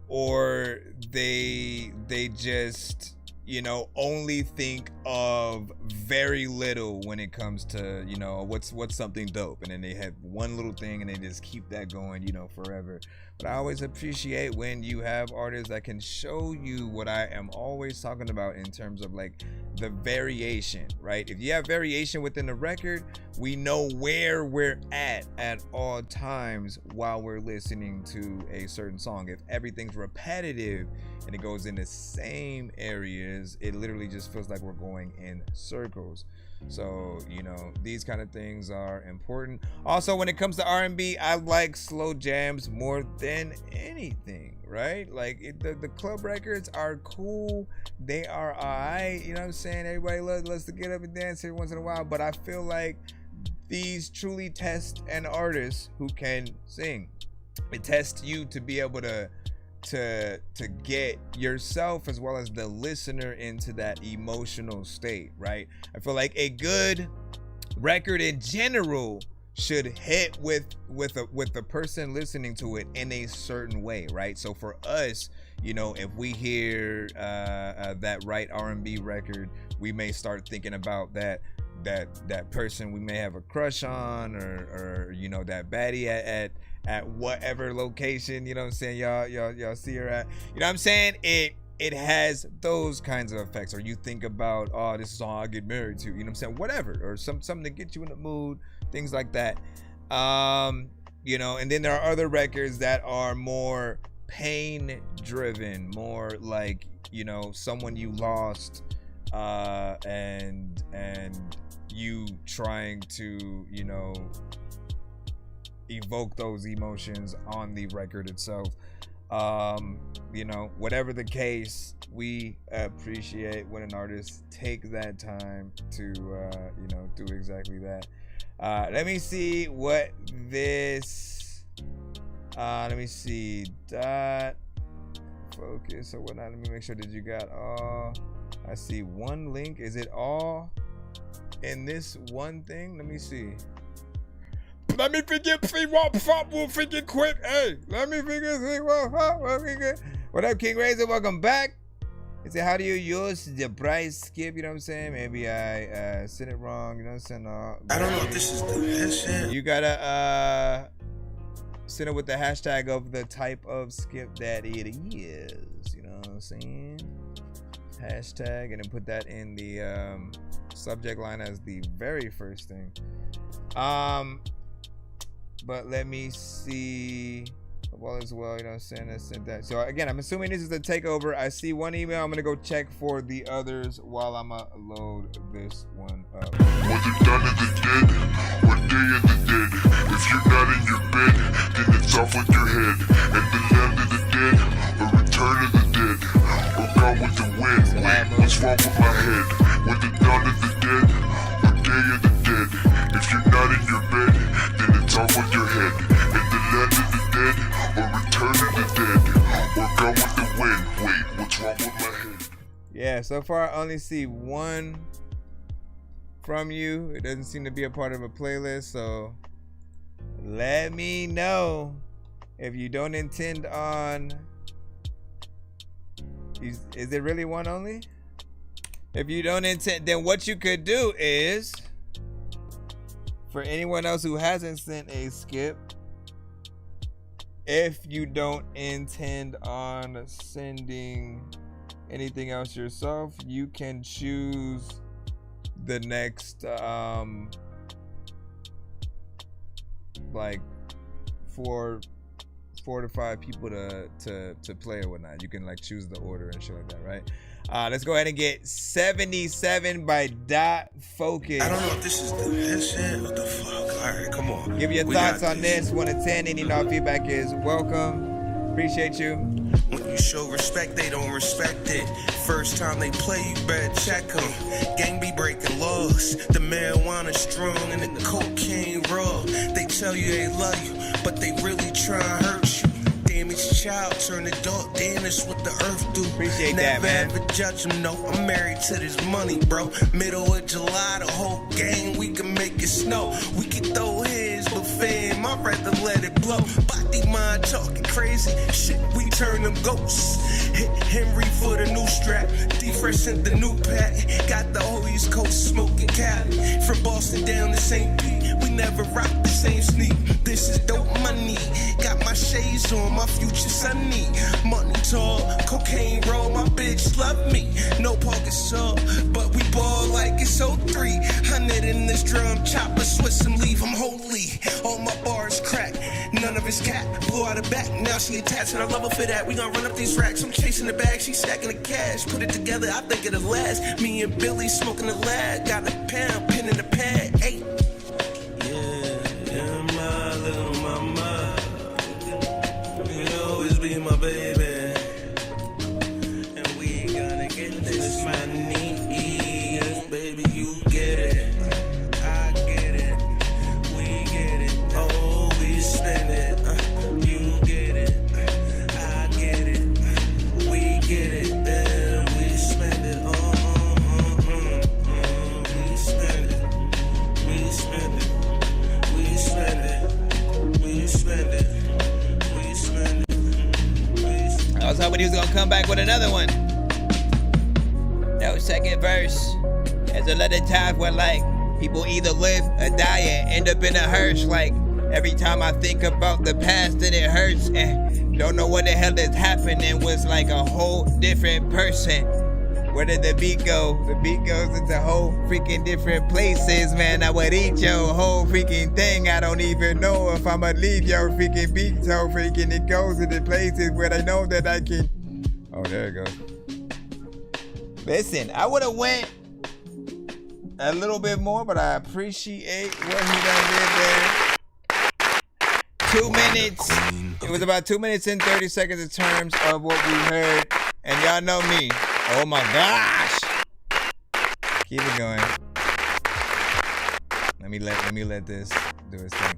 or they just, you know, only think of very little when it comes to, you know, what's something dope, and then they have one little thing and they just keep that going, you know, forever. But I always appreciate when you have artists that can show you what I am always talking about in terms of like the variation, right? If you have variation within the record, we know where we're at all times while we're listening to a certain song. If everything's repetitive and it goes in the same areas, it literally just feels like we're going in circles. So, you know, these kind of things are important. Also, when it comes to R&B, I like slow jams more than anything, right? Like the club records are cool. They are alright, you know what I'm saying? Everybody loves to get up and dance every once in a while, but I feel like these truly test an artist who can sing. It tests you to be able to get yourself as well as the listener into that emotional state, right? I feel like a good record in general should hit with the person listening to it in a certain way, right? So for us, you know, if we hear that right R&B record, we may start thinking about that person we may have a crush on, or you know, that baddie at whatever location, you know what I'm saying, y'all see her at, you know what I'm saying? It has those kinds of effects. Or you think about, oh, this is all I'll get married to, you know what I'm saying, whatever, or something to get you in the mood, things like that. You know, and then there are other records that are more pain driven, more like, you know, someone you lost, and you trying to, you know, evoke those emotions on the record itself. You know, whatever the case, we appreciate when an artist take that time to you know, do exactly that. Let me see what this let me see, Dot Focus or whatnot. Let me make sure that you got all. I see one link. Is it all in this one thing? Let me see. Let me figure 3-1-5 will figure quick. Hey, let me figure 3-1-5. What up, King Razor? Welcome back. Is it how do you use the price skip? You know what I'm saying? Maybe I said it wrong. You know what I'm saying? I don't know if this is the hashtag. You gotta send it with the hashtag of the type of skip that it is. You know what I'm saying? Hashtag, and then put that in the subject line as the very first thing. But let me see. Well, as well, you know what I'm saying? I sent that. So again, I'm assuming this is the takeover. I see one email. I'm gonna go check for the others while I'm gonna load this one up. Was it done of the dead? What day of the dead? If you're not in your bed, then it's off with your head. And the land of the dead, or return of the dead, or gone with the wind. Wait, what's wrong with my head? Was it done of the dead? What day of the dead? If you're not in your bed, then it's off with your head. And the land of the dead, or return of the dead, or gone with the wind. Wait, what's wrong with my head? Yeah, so far I only see one from you. It doesn't seem to be a part of a playlist, so let me know if you don't intend on. Is it really one only? If you don't intend, then what you could do is, for anyone else who hasn't sent a skip, if you don't intend on sending anything else yourself, you can choose the next like 4 to 5 people to play or whatnot. You can like choose the order and shit like that, right? Let's go ahead and get 77 by Dot Focus. I don't know if this is the headset. What the fuck? All right, come on. Give your thoughts on this. 1 to 10. Any and all feedback is welcome. Appreciate you. When you show respect, they don't respect it. First time they play, you better check them. Gang be breaking laws. The marijuana strong and the cocaine raw. They tell you they love you, but they really try to hurt you. Damaged child turn the dark, damn, that's what the earth do. Appreciate Never that, man. ever judge them, no. I'm married to this money, bro. Middle of July, the whole gang, we can make it snow. We can throw hands, but fam, I'd rather let it blow. Body mind talking crazy, shit, we turn them ghosts. Hit Henry for the new strap, D-Fresh in the new pack. Got the whole East Coast smoking Cali. From Boston down to St. Pete, we never rock the same sneak. This is dope money, got my shades on, my future sunny. Money tall, cocaine roll, my bitch love me. No pockets tall, but we ball like it's 03. 100 in this drum, chopper, Swiss and leave them holy. All my bars crack, none of his cat. Blew out her back, now she attached and I love her for that. We gon' run up these racks, I'm chasing the bag, she stacking the cash. Put it together, I think it'll last. Me and Billy smoking the lad, got a pound, pen in the pad, hey. Yeah, my little mama, you'll always be my baby. And we gonna get this money, yes, baby, you get it. I get it, we get it, oh, we spend it. You get it, I get it, we get it, then we spend it. We spend it, we spend it, we spend it, we spend it, we spend it. I was hoping he was gonna come back with another one. No second verse. There's a lot of times where like people either live or die and end up in a hearse. Like every time I think about the past, then it hurts and don't know what the hell is happening. Was like a whole different person. Where did the beat go? The beat goes into whole freaking different places, man. I would eat your whole freaking thing. I don't even know if I'ma leave your freaking beat so freaking it goes into places where I know that I can. Oh, there it goes. Listen, I would have went a little bit more, but I appreciate what he done did there. 2 minutes. It was about 2 minutes and 30 seconds in terms of what we heard. And y'all know me. Oh my gosh. Keep it going. Let me let this do its thing.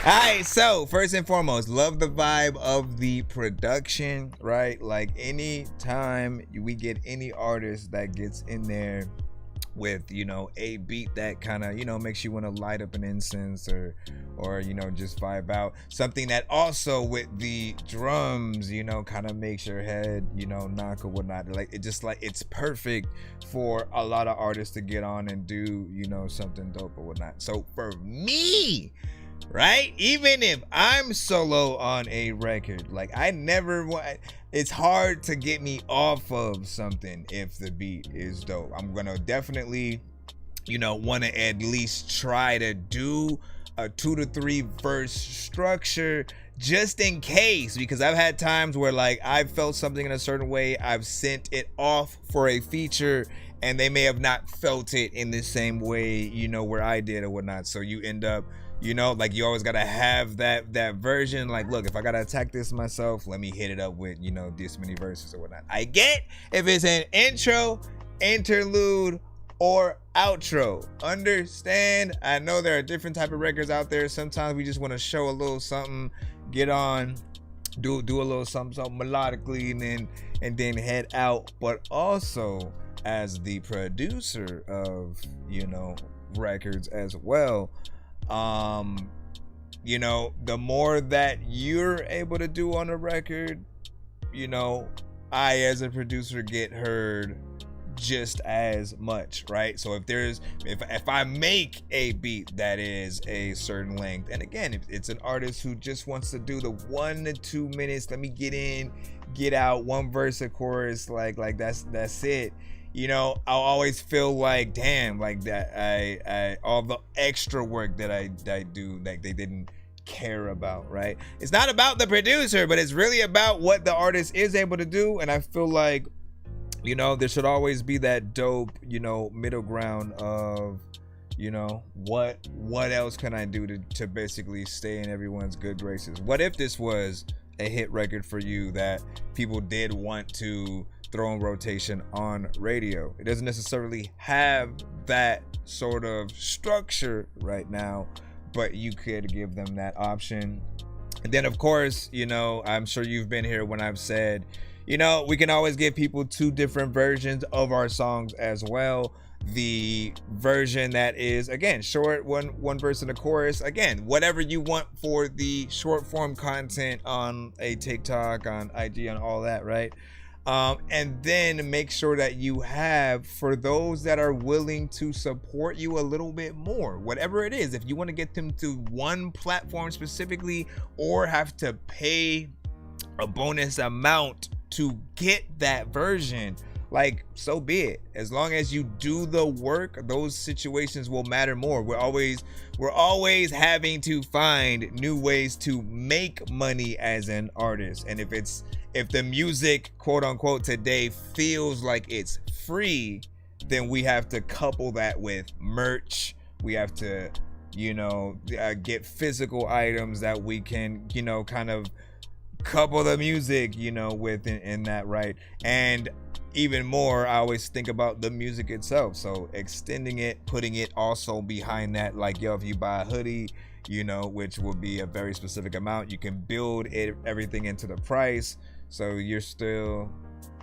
Alright, so first and foremost, love the vibe of the production, right? Like any time we get any artist that gets in there with, you know, a beat that kind of, you know, makes you want to light up an incense or you know, just vibe out. Something that also with the drums, you know, kind of makes your head, you know, knock or whatnot. Like it just like it's perfect for a lot of artists to get on and do, you know, something dope or whatnot. So for me, right, even if I'm solo on a record, like I never want, it's hard to get me off of something if the beat is dope. I'm gonna definitely, you know, want to at least try to do a 2 to 3 verse structure just in case, because I've had times where like I've felt something in a certain way, I've sent it off for a feature and they may have not felt it in the same way, you know, where I did or whatnot. So you end up, you know, like you always gotta have that version. Like, look, if I gotta attack this myself, let me hit it up with, you know, this many verses or whatnot. I get if it's an intro, interlude, or outro. Understand? I know there are different type of records out there. Sometimes we just want to show a little something, get on, do a little something melodically, and then head out. But also as the producer of, you know, records as well, you know, the more that you're able to do on a record, you know, I as a producer get heard just as much, right? So if I make a beat that is a certain length, and again, if it's an artist who just wants to do the 1 to 2 minutes, let me get in, get out, one verse, a chorus, like that's it. you know, I'll always feel like, damn, like that I all the extra work that I do, like they didn't care about, right? It's not about the producer, but it's really about what the artist is able to do. And I feel like, you know, there should always be that dope, you know, middle ground of, you know, what else can I do to basically stay in everyone's good graces? What if this was a hit record for you that people did want to throw in rotation on radio? It doesn't necessarily have that sort of structure right now, but you could give them that option. And then of course, you know, I'm sure you've been here when I've said, you know, we can always give people 2 different versions of our songs as well. The version that is, again, short, one verse and a chorus, again, whatever you want for the short form content on a TikTok, on IG, on all that, right? And then make sure that you have, for those that are willing to support you a little bit more, whatever it is, if you want to get them to one platform specifically or have to pay a bonus amount to get that version, like, so be it. As long as you do the work, those situations will matter more. We're always having to find new ways to make money as an artist. And if the music, quote unquote, today feels like it's free, then we have to couple that with merch. We have to, you know, get physical items that we can, you know, kind of couple the music, you know, with in that, right? And even more, I always think about the music itself. So extending it, putting it also behind that, like, yo, if you buy a hoodie, you know, which will be a very specific amount, you can build everything into the price, so you're still,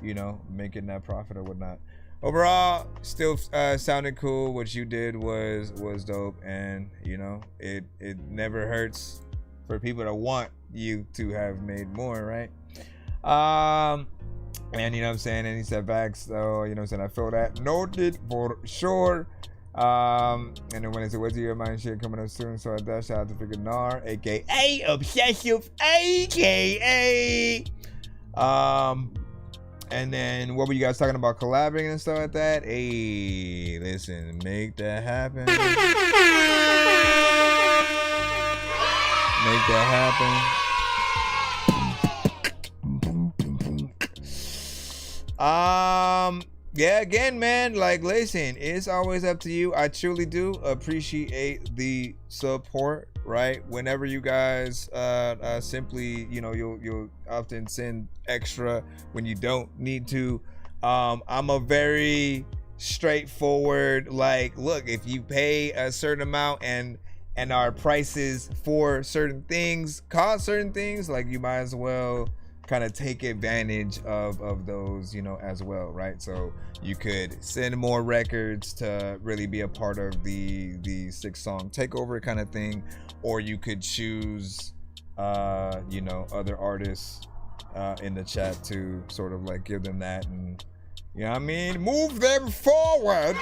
you know, making that profit or whatnot. Overall, still sounded cool. What you did was dope, and you know, it never hurts for people to want you to have made more, right? And you know what I'm saying, and he said facts, so you know what I'm saying, I feel that. Noted for sure. And then when I said, what's your mind shit coming up soon? So I dash out to figure Nar, aka Obsessive, aka and then what were you guys talking about, collaborating and stuff like that? Hey, listen, make that happen. Make that happen. Yeah, again, man, like, listen, it's always up to you. I truly do appreciate the support, right? Whenever you guys simply, you know, you'll often send extra when you don't need to. I'm a very straightforward, like, look, if you pay a certain amount and our prices for certain things cost certain things, like, you might as well kind of take advantage of those, you know, as well, right? So you could send more records to really be a part of the 6-song takeover kind of thing, or you could choose you know, other artists in the chat to sort of like give them that, and you know what I mean, move them forward.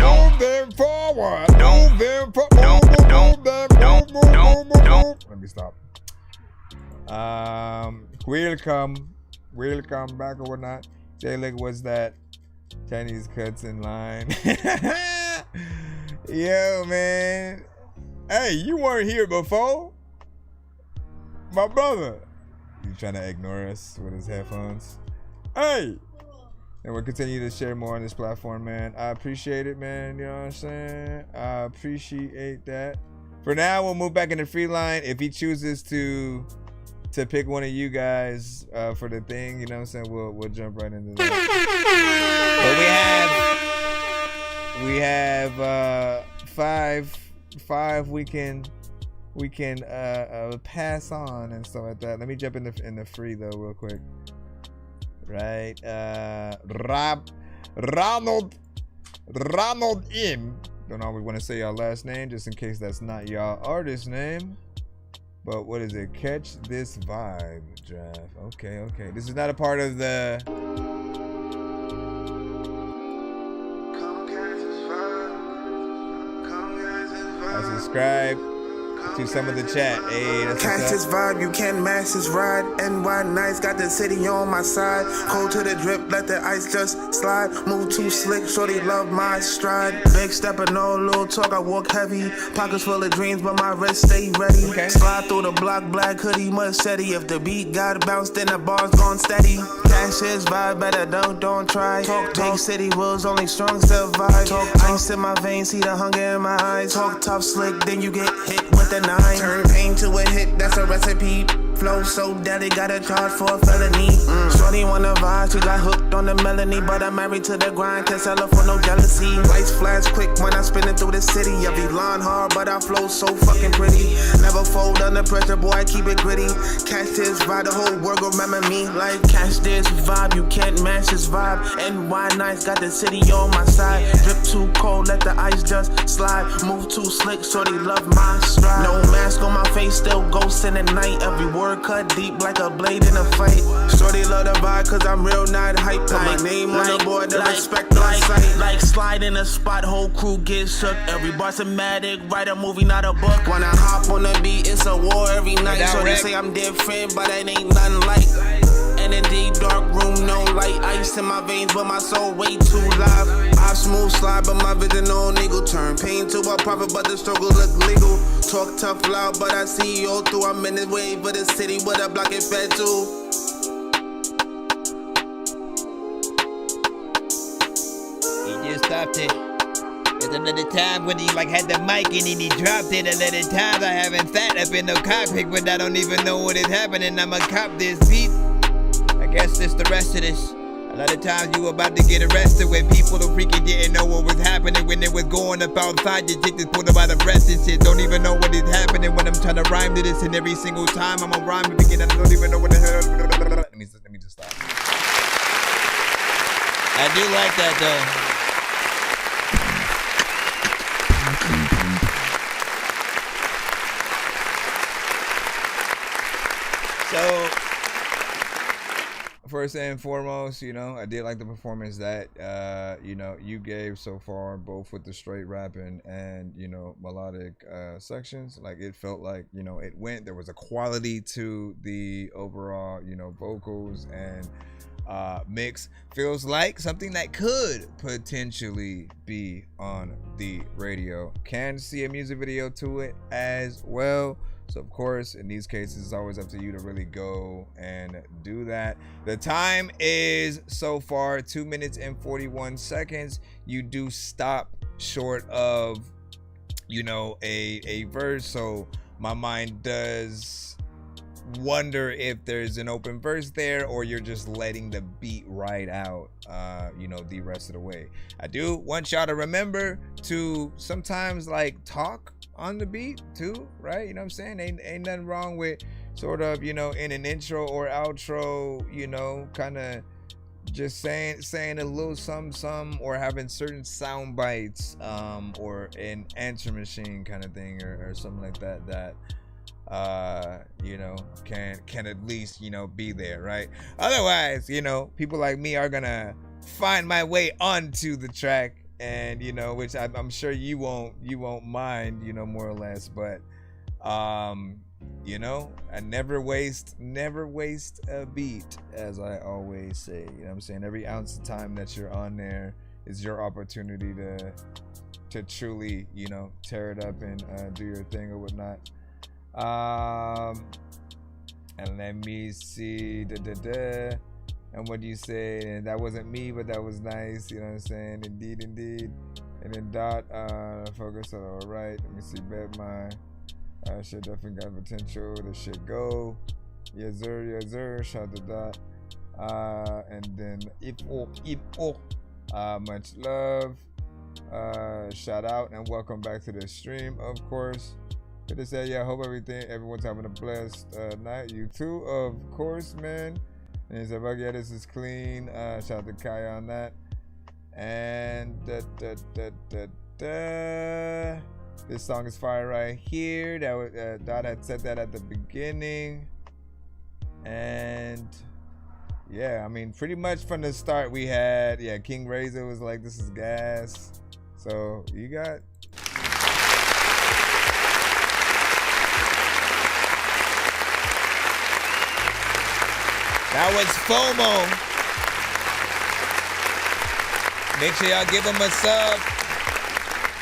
Move them forward. Move them forward. Let me stop. Welcome back or whatnot. J-Leg was that Chinese cuts in line. Yo, man. Hey, you weren't here before, my brother. He's trying to ignore us with his headphones. Hey. And we'll continue to share more on this platform, man. I appreciate it, man. You know what I'm saying? I appreciate that. For now, we'll move back into free line. If he chooses to pick one of you guys for the thing, you know what I'm saying, we'll jump right into that. But we have five we can pass on and stuff like that. Let me jump in the free though real quick. Right, Ronald M. Don't always want to say y'all last name just in case that's not y'all artist name. But what is it? Catch this vibe draft. Okay. This is not a part of the. I subscribe. to some of the chat. Hey, that's Catch what's his up. vibe, you can't match his ride. NY nights, got the city on my side. Cold to the drip, let the ice just slide. Move too slick, shorty love my stride. Big stepper, no little talk, I walk heavy. Pockets full of dreams, but my wrist stay ready. Slide through the block, black hoodie, machete. If the beat got bounced, then the bar's gone steady. Catch his vibe, better don't try. Talk, big city rules, only strong survive. Talk, ice in my veins, see the hunger in my eyes. Talk tough, slick, then you get hit with the 9. Turn pain to a hit, that's a recipe. Flow so deadly, gotta charge for a felony. Shorty wanna vibe, she got hooked on the melody. But I'm married to the grind, can't sell her for no jealousy. Lights flash quick when I spinning through the city. I be line hard, but I flow so fucking pretty. Never fold under pressure, boy, I keep it gritty. Catch this vibe, the whole world gon' remember me. Like, catch this vibe, you can't match this vibe. NY nights, got the city on my side. Drip too cold, let the ice just slide. Move too slick, shorty love my stride. No mask on my face, still ghost in the night. Every word cut deep like a blade in a fight. Shorty love the vibe, cause I'm real, not hype. Put my name on the board, the respect on sight. Like slide in a spot, whole crew get shook. Every bar's somatic, write a movie, not a book. When I hop on the beat, it's a war every night. Shorty say I'm different, but it ain't nothing like. And in the dark room, no light. Ice in my veins, but my soul way too live. I smooth slide, but my vision on eagle. Turn pain to a profit, but the struggle look legal. Talk tough, loud, but I see you all through. I'm in the way for the city with a block and fed too. He just stopped it. There's another time when he like had the mic and then he dropped it. Another times I haven't sat up in no cockpit, but I don't even know what is happening. I'ma cop this beat. I guess this the rest of this. A lot of times you about to get arrested when people don't freaking didn't know what was happening. When it was going up outside, your chick just pulled up by the breast and shit. Don't even know what is happening when I'm trying to rhyme to this. And every single time I'm gonna rhyme to begin, I don't even know what the hell. Let me just stop. I do like that though. So, first and foremost, you know, I did like the performance that, you know, you gave so far, both with the straight rapping and, you know, melodic sections. Like, it felt like, you know, it went, there was a quality to the overall, you know, vocals and mix. Feels like something that could potentially be on the radio. Can see a music video to it as well. So of course, in these cases, it's always up to you to really go and do that. The time is so far 2 minutes and 41 seconds. You do stop short of, you know, a verse. So my mind does wonder if there's an open verse there or you're just letting the beat ride out, you know, the rest of the way. I do want y'all to remember to sometimes like talk on the beat too, right? You know what I'm saying? Ain't nothing wrong with sort of, you know, in an intro or outro, you know, kind of just saying a little some or having certain sound bites, or an answer machine kind of thing or something like that you know, can at least, you know, be there, right? Otherwise, you know, people like me are gonna find my way onto the track, and you know, which I'm sure you won't mind, you know, more or less. But you know, I never waste a beat, as I always say. You know what I'm saying? Every ounce of time that you're on there is your opportunity to truly, you know, tear it up and do your thing or whatnot. And let me see. And what do you say? And that wasn't me, but that was nice. You know what I'm saying? Indeed. And then Dot, focus on all right. Let me see. Bet my shit definitely got potential. This shit go. Yes sir. Shout to Dot. And then much love. Shout out and welcome back to the stream, of course. Good to say, yeah, I hope everyone's having a blessed night. You too, of course, man. And he said, yeah, this is clean. Shout out to Kaya on that. And this song is fire right here. That was, Dot had said that at the beginning. And yeah, I mean, pretty much from the start we had, yeah, King Razor was like, this is gas. So you got That was FOMO. Make sure y'all give him a sub.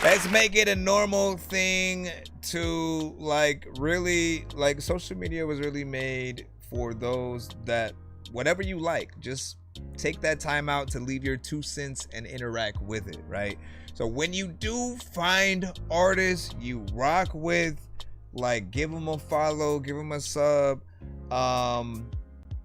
Let's make it a normal thing to like really, like social media was really made for those that whatever you like, just take that time out to leave your 2 cents and interact with it, right? So when you do find artists you rock with, like give them a follow, give them a sub,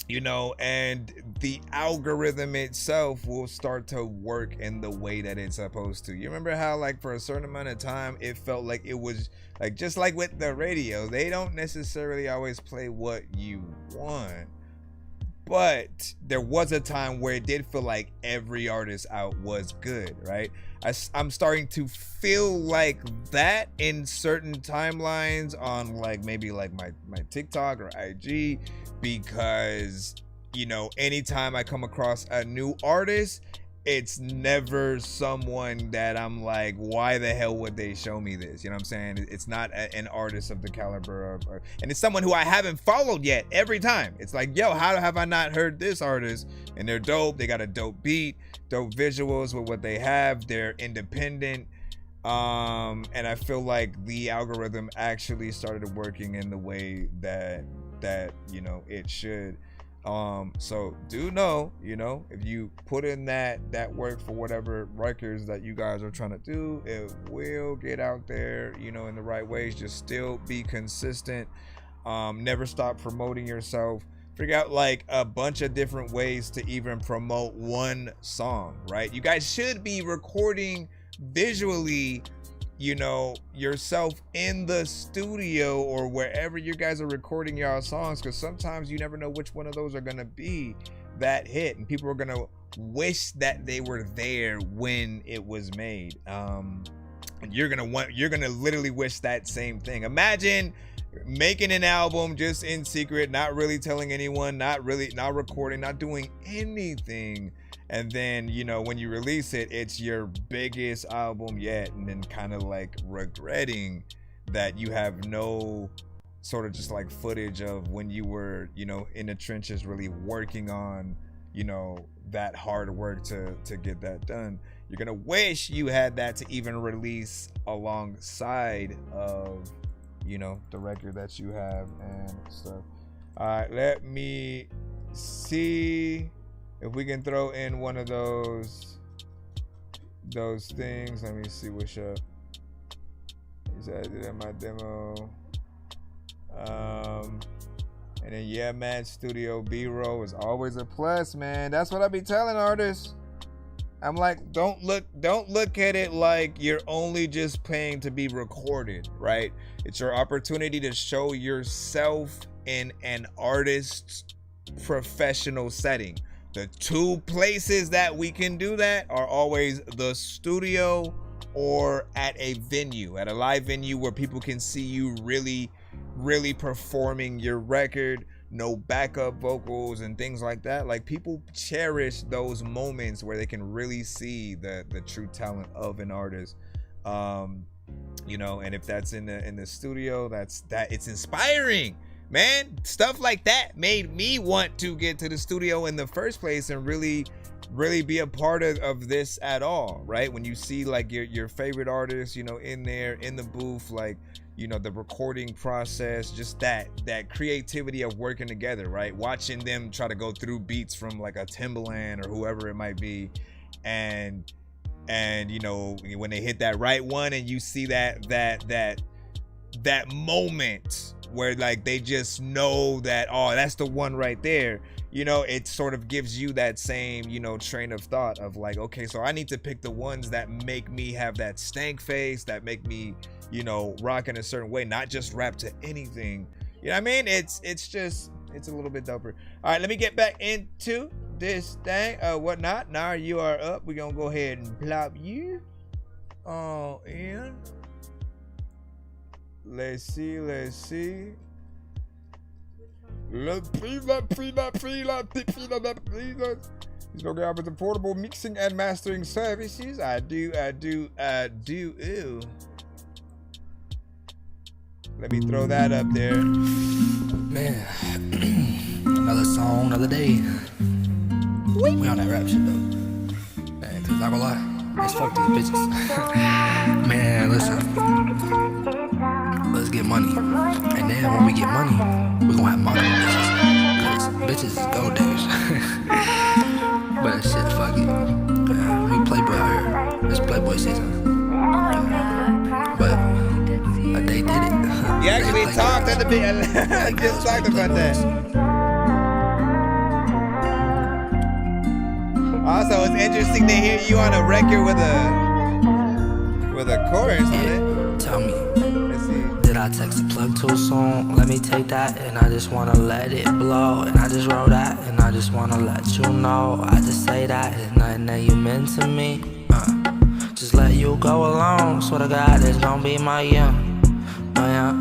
you know, and the algorithm itself will start to work in the way that it's supposed to. You remember how like for a certain amount of time it felt like it was like, just like with the radio, they don't necessarily always play what you want, but there was a time where it did feel like every artist out was good, right? I'm starting to feel like that in certain timelines on like maybe like my TikTok or IG, because you know, anytime I come across a new artist, it's never someone that I'm like, why the hell would they show me this? You know what I'm saying? It's not an artist of the caliber of, and it's someone who I haven't followed yet. Every time it's like, yo, how have I not heard this artist? And they're dope. They got a dope beat, dope visuals with what they have. They're independent. And I feel like the algorithm actually started working in the way that you know it should. So do know, you know, if you put in that work for whatever records that you guys are trying to do, it will get out there, you know, in the right ways. Just still be consistent. Never stop promoting yourself. Figure out like a bunch of different ways to even promote one song, right? You guys should be recording visually, you know, yourself in the studio or wherever you guys are recording y'all songs, because sometimes you never know which one of those are gonna be that hit, and people are gonna wish that they were there when it was made. And you're gonna literally wish that same thing. Imagine making an album just in secret, not really telling anyone, not recording, not doing anything. And then, you know, when you release it, it's your biggest album yet. And then kind of like regretting that you have no sort of just like footage of when you were, you know, in the trenches really working on, you know, that hard work to get that done. You're going to wish you had that to even release alongside of, you know, the record that you have and stuff. All right, let me see if we can throw in one of those things. Let me see what's up. Is that in my demo? And then yeah, man, studio B-roll is always a plus, man. That's what I be telling artists. I'm like, don't look at it like you're only just paying to be recorded, right? It's your opportunity to show yourself in an artist's professional setting. The two places that we can do that are always the studio or at a venue, at a live venue where people can see you really performing your record, no backup vocals and things like that. Like, people cherish those moments where they can really see the true talent of an artist. You know, and if that's in the studio, it's inspiring. Man, stuff like that made me want to get to the studio in the first place and really be a part of this at all, right? When you see like your favorite artists, you know, in there in the booth, like, you know, the recording process, just that creativity of working together, right? Watching them try to go through beats from like a Timbaland or whoever it might be, and you know, when they hit that right one and you see that moment where like they just know that, oh, that's the one right there, you know, it sort of gives you that same, you know, train of thought of like, okay, so I need to pick the ones that make me have that stank face, that make me, you know, rock in a certain way, not just rap to anything. You know what I mean? It's a little bit doper. All right, let me get back into this thing. Whatnot. Now you are up. We're gonna go ahead and plop you in. Let's see. Let's please. He's gonna get out with the portable mixing and mastering services. I do. Ew. Let me throw that up there. Man, Another song, another day. We on that rap shit though. Man, cause not gonna lie, let's fuck these bitches. Man, listen. Let's get money. And then when we get money, we gonna have money bitches. Cause bitches is gold diggers. But shit, fuck it. We Playboy out here. It's Playboy season. But they did it. You actually talked at the beginning. I just talked about that. Also, it's interesting to hear you on a record with a chorus on it. Tell me, did I text a plug too soon? Let me take that, and I just wanna let it blow. And I just wrote that, and I just wanna let you know. I just say that, and nothing that you meant to me. Just let you go alone. Swear to God, it's gonna be my year. Oh yeah.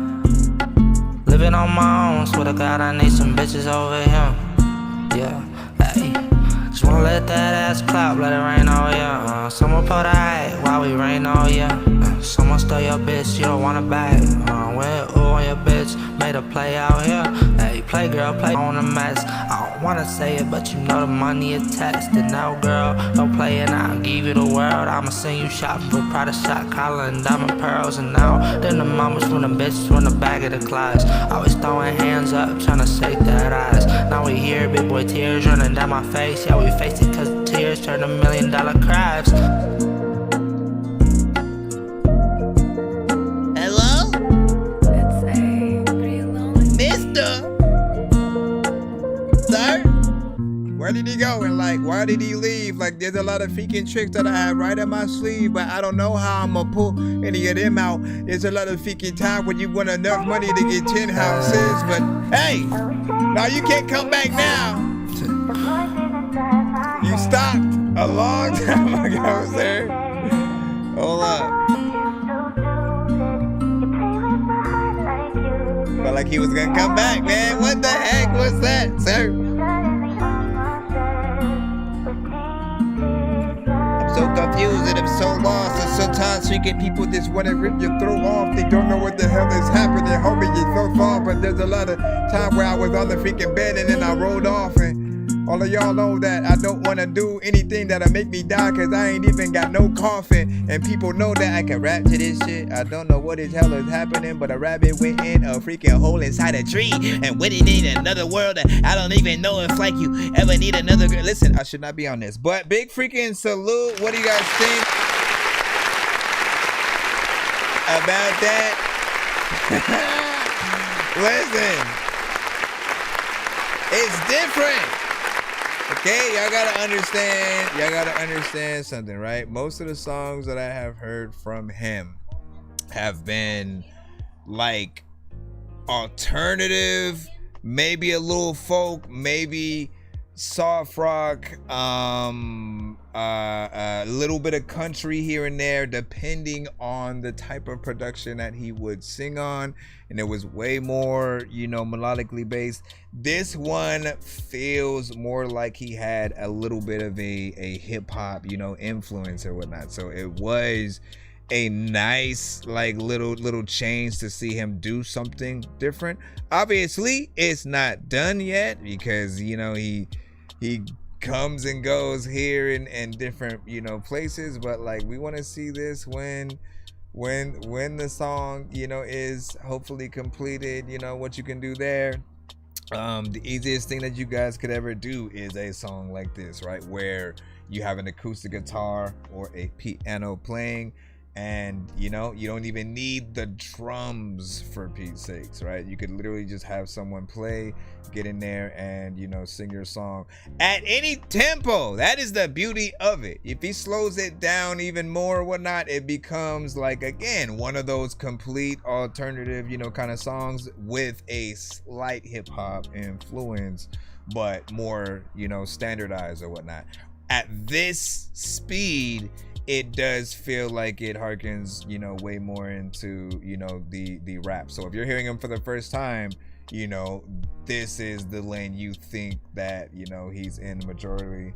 Living on my own. Swear to God, I need some bitches over here. Yeah, hey. Just wanna let that ass clap, let it rain all year. Someone put a eye while we rain all year. Someone stole your bitch, you don't want it back. Went ooh on your bitch, made a play out here. Hey, play girl, play on a mess. I don't wanna say it, but you know the money attached. And now girl, don't play it, I'll give you the world. I'ma send you shopping for Prada shot collar and diamond pearls. And now, then the mamas from the bitches from the back of the class. Always throwing hands up, tryna shake that ass. Now we here, big boy tears running down my face. Yeah, we face it cause the tears turn to $1 million crabs. Hello? Mister? Sir? Where did he go? And like, why did he leave? Like, there's a lot of freaking tricks that I have right up my sleeve, but I don't know how I'm gonna pull any of them out. There's a lot of freaking time when you want enough money to get 10 houses, but hey, now you can't come back now. You stopped a long time ago, sir. Hold up. Felt like he was gonna come back, man. What the heck was that, sir? I'm so confused and I'm so lost. And sometimes freaking people just wanna rip your throat off. They don't know what the hell is happening. Homie, you're so far, but there's a lot of time where I was on the freaking bed and then I rolled off. And all of y'all know that I don't want to do anything that'll make me die, cause I ain't even got no coffin. And people know that I can rap to this shit. I don't know what the hell is happening, but a rabbit went in a freaking hole inside a tree and went in another world that I don't even know if like you ever need another girl. Listen, I should not be on this, but big freaking salute. What do you guys think about that? Listen, it's different. Okay, y'all gotta understand something, right? Most of the songs that I have heard from him have been like alternative, maybe a little folk, maybe soft rock, a little bit of country here and there, depending on the type of production that he would sing on. And it was way more, you know, melodically based. This one feels more like he had a little bit of a hip hop, you know, influence or whatnot. So it was a nice like little change to see him do something different. Obviously, it's not done yet because, you know, he comes and goes here and different, you know, places, but like we want to see this when the song, you know, is hopefully completed. You know what you can do there. The easiest thing that you guys could ever do is a song like this, right, where you have an acoustic guitar or a piano playing, and you know, you don't even need the drums for Pete's sakes, right? You could literally just have someone play, get in there, and you know, sing your song at any tempo. That is the beauty of it. If he slows it down even more or whatnot, it becomes like, again, one of those complete alternative, you know, kind of songs with a slight hip-hop influence, but more, you know, standardized or whatnot. At this speed, it does feel like it harkens, you know, way more into, you know, the rap. So if you're hearing him for the first time, you know, this is the lane you think that, you know, he's in majority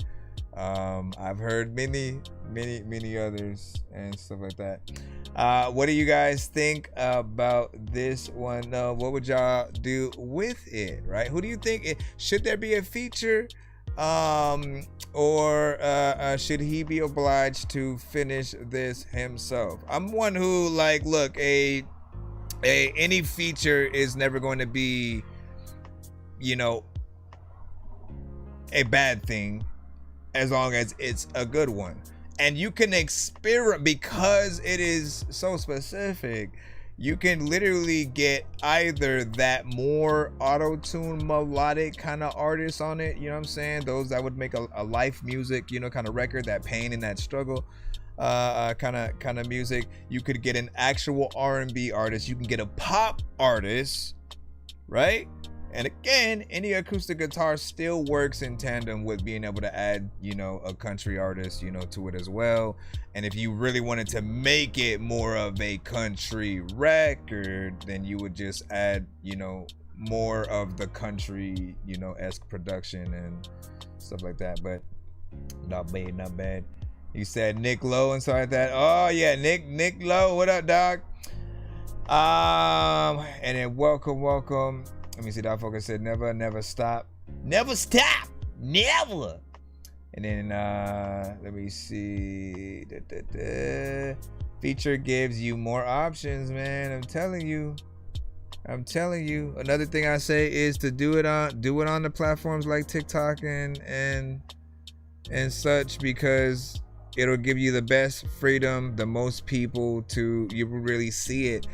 I've heard many others and stuff like that. What do you guys think about this one? What would y'all do with it, right? Who do you think should there be a feature, or should he be obliged to finish this himself? I'm one who, like, look, any feature is never going to be, you know, a bad thing as long as it's a good one. And you can experiment, because it is so specific. You can literally get either that more auto-tune melodic kind of artist on it, you know what I'm saying? Those that would make a life music, you know, kind of record, that pain and that struggle kind of music. You could get an actual R&B artist. You can get a pop artist, right? And again, any acoustic guitar still works in tandem with being able to add, you know, a country artist, you know, to it as well. And if you really wanted to make it more of a country record, then you would just add, you know, more of the country, you know, esque production and stuff like that. But not bad. You said Nick Lowe and stuff like that. Oh yeah, Nick Lowe. What up, dog? And then welcome. Let me see. That focus said never stop. Never stop. Never. And then let me see. Feature gives you more options, man. I'm telling you. Another thing I say is to do it on the platforms like TikTok and such, because it'll give you the best freedom, the most people you will really see it.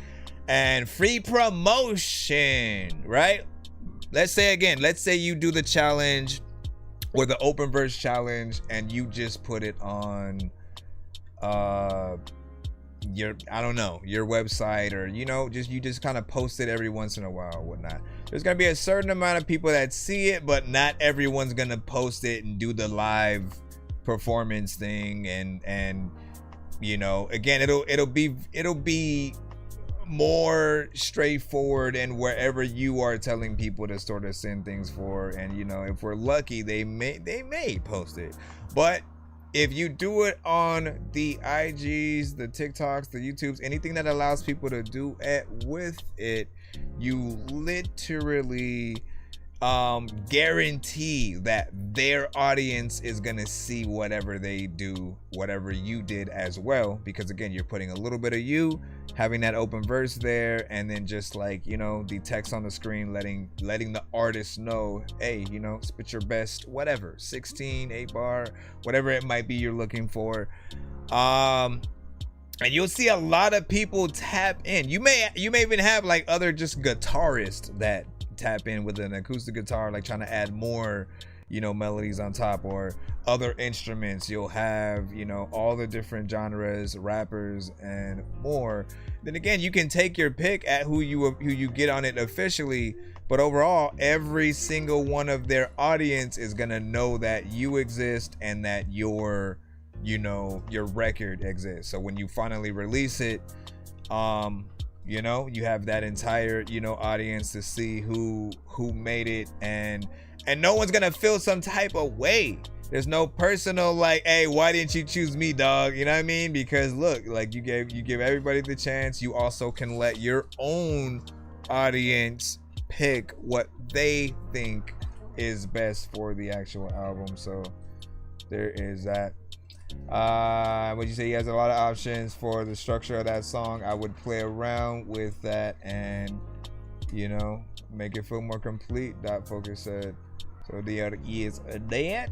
And free promotion, right? Let's say you do the challenge or the open verse challenge, and you just put it on your website, or you just kind of post it every once in a while or whatnot. There's gonna be a certain amount of people that see it, but not everyone's gonna post it and do the live performance thing. And you know, again, it'll be more straightforward, and wherever you are telling people to sort of send things for, and you know, if we're lucky, they may post it. But if you do it on the IGs, the TikToks, the YouTubes, anything that allows people to do it with it, you literally guarantee that their audience is gonna see whatever they do, whatever you did as well, because again, you're putting a little bit of you, having that open verse there, and then just like, you know, the text on the screen letting the artist know, hey, you know, spit your best, whatever, 16, 8-bar, whatever it might be you're looking for. And you'll see a lot of people tap in. You may even have like other just guitarists that tap in with an acoustic guitar, like trying to add more, you know, melodies on top, or other instruments. You'll have, you know, all the different genres, rappers and more. Then again, you can take your pick at who you get on it officially, but overall, every single one of their audience is gonna know that you exist and that your record exists. So when you finally release it, you know, you have that entire, you know, audience to see who made it, and no one's gonna feel some type of way. There's no personal like, hey, why didn't you choose me, dog? You know what I mean? Because look, like you give everybody the chance. You also can let your own audience pick what they think is best for the actual album. So there is that. Would you say he has a lot of options for the structure of that song? I would play around with that and, you know, make it feel more complete. Dot Focus said. So there is a that.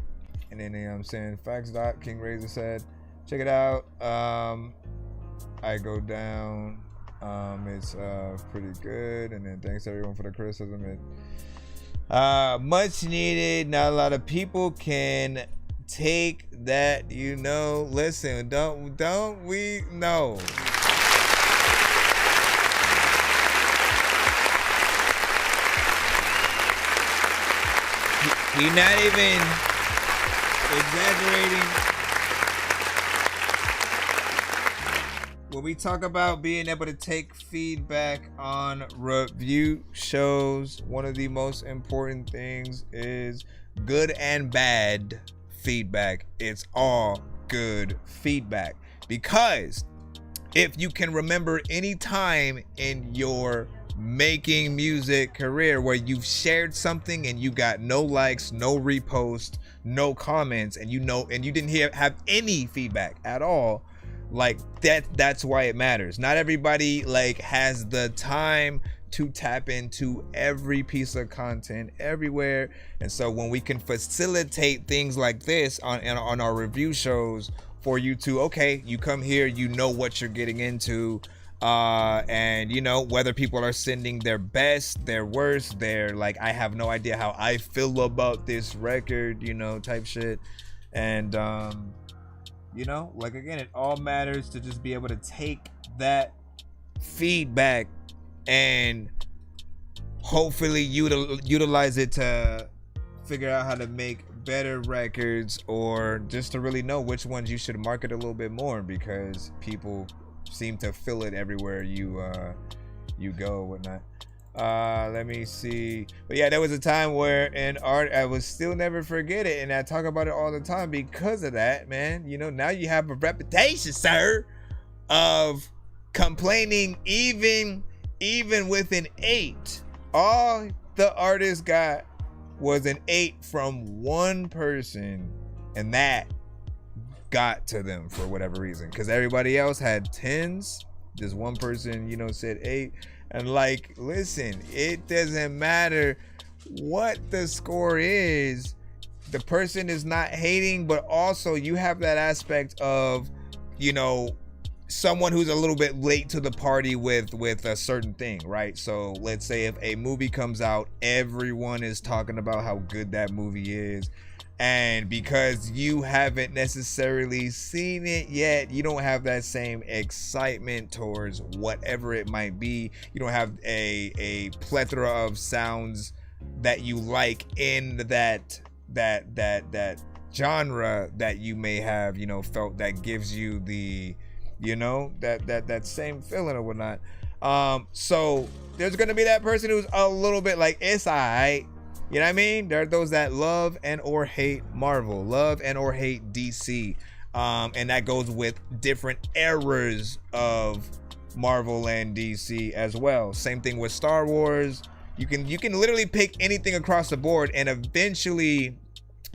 And then, you know what I'm saying, Facts Dot King Razor said, check it out. I Go Down. It's pretty good. And then thanks everyone for the criticism. Much needed. Not a lot of people can take that, you know. Listen, don't we know? He's not even exaggerating. When we talk about being able to take feedback on review shows, one of the most important things is good and bad feedback. It's all good feedback. Because if you can remember any time in your making music career where you've shared something and you got no likes, no repost, no comments, and you didn't have any feedback at all, like that's why it matters. Not everybody like has the time to tap into every piece of content everywhere, and so when we can facilitate things like this on our review shows for you to, okay, you come here, you know what you're getting into, and you know whether people are sending their best, their worst, their like, I have no idea how I feel about this record, you know, type shit. And you know, like, again, it all matters to just be able to take that feedback and hopefully utilize it to figure out how to make better records, or just to really know which ones you should market a little bit more, because people seem to feel it everywhere you go, whatnot. Let me see. But yeah, there was a time where in art, I would still never forget it, and I talk about it all the time because of that, man. You know, now you have a reputation, sir, of complaining even with an 8. All the artist got was an 8 from one person, and that got to them for whatever reason, because everybody else had 10s. This one person, you know, said 8. And like, listen, it doesn't matter what the score is. The person is not hating, but also you have that aspect of, you know, someone who's a little bit late to the party with a certain thing, right? So let's say if a movie comes out, everyone is talking about how good that movie is. And because you haven't necessarily seen it yet, you don't have that same excitement towards whatever it might be. You don't have a plethora of sounds that you like in that genre that you may have, you know, felt that gives you the, you know, that same feeling or whatnot. So there's gonna be that person who's a little bit like, it's alright. You know what I mean? There are those that love and or hate Marvel, love and or hate DC, and that goes with different eras of Marvel and DC as well. Same thing with Star Wars. You can literally pick anything across the board, and eventually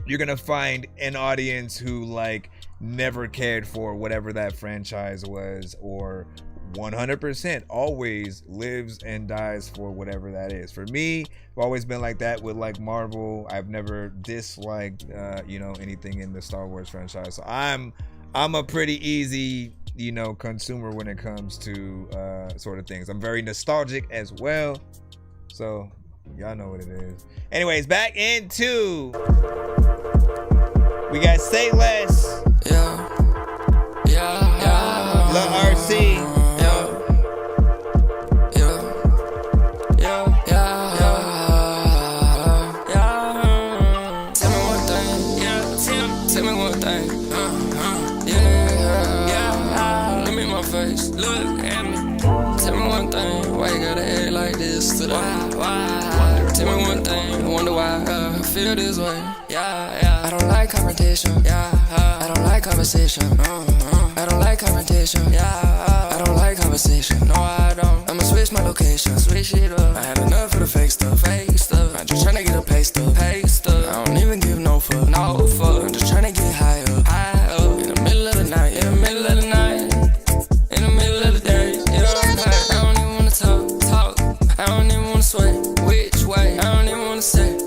you're gonna find an audience who like never cared for whatever that franchise was, or 100% always lives and dies for whatever that is. For me, I've always been like that with like Marvel. I've never disliked you know, anything in the Star Wars franchise. So I'm a pretty easy, you know, consumer when it comes to sort of things. I'm very nostalgic as well, so y'all know what it is. Anyways, back into, we got Say Less, Lil RC, Tell me one thing, I wonder why I feel this way. I don't like confrontation. I don't like conversation. I don't like confrontation. I don't like conversation. No, I don't. I'ma switch my location. Switch it up. I had enough of the fake stuff. I'm just tryna get a pay stuff. I don't even give no fuck. I'm just tryna get high up. In the middle of the night. In the middle of the night. In the middle of the day. I don't even wanna talk. I don't even wanna sweat. Which way? I don't even wanna say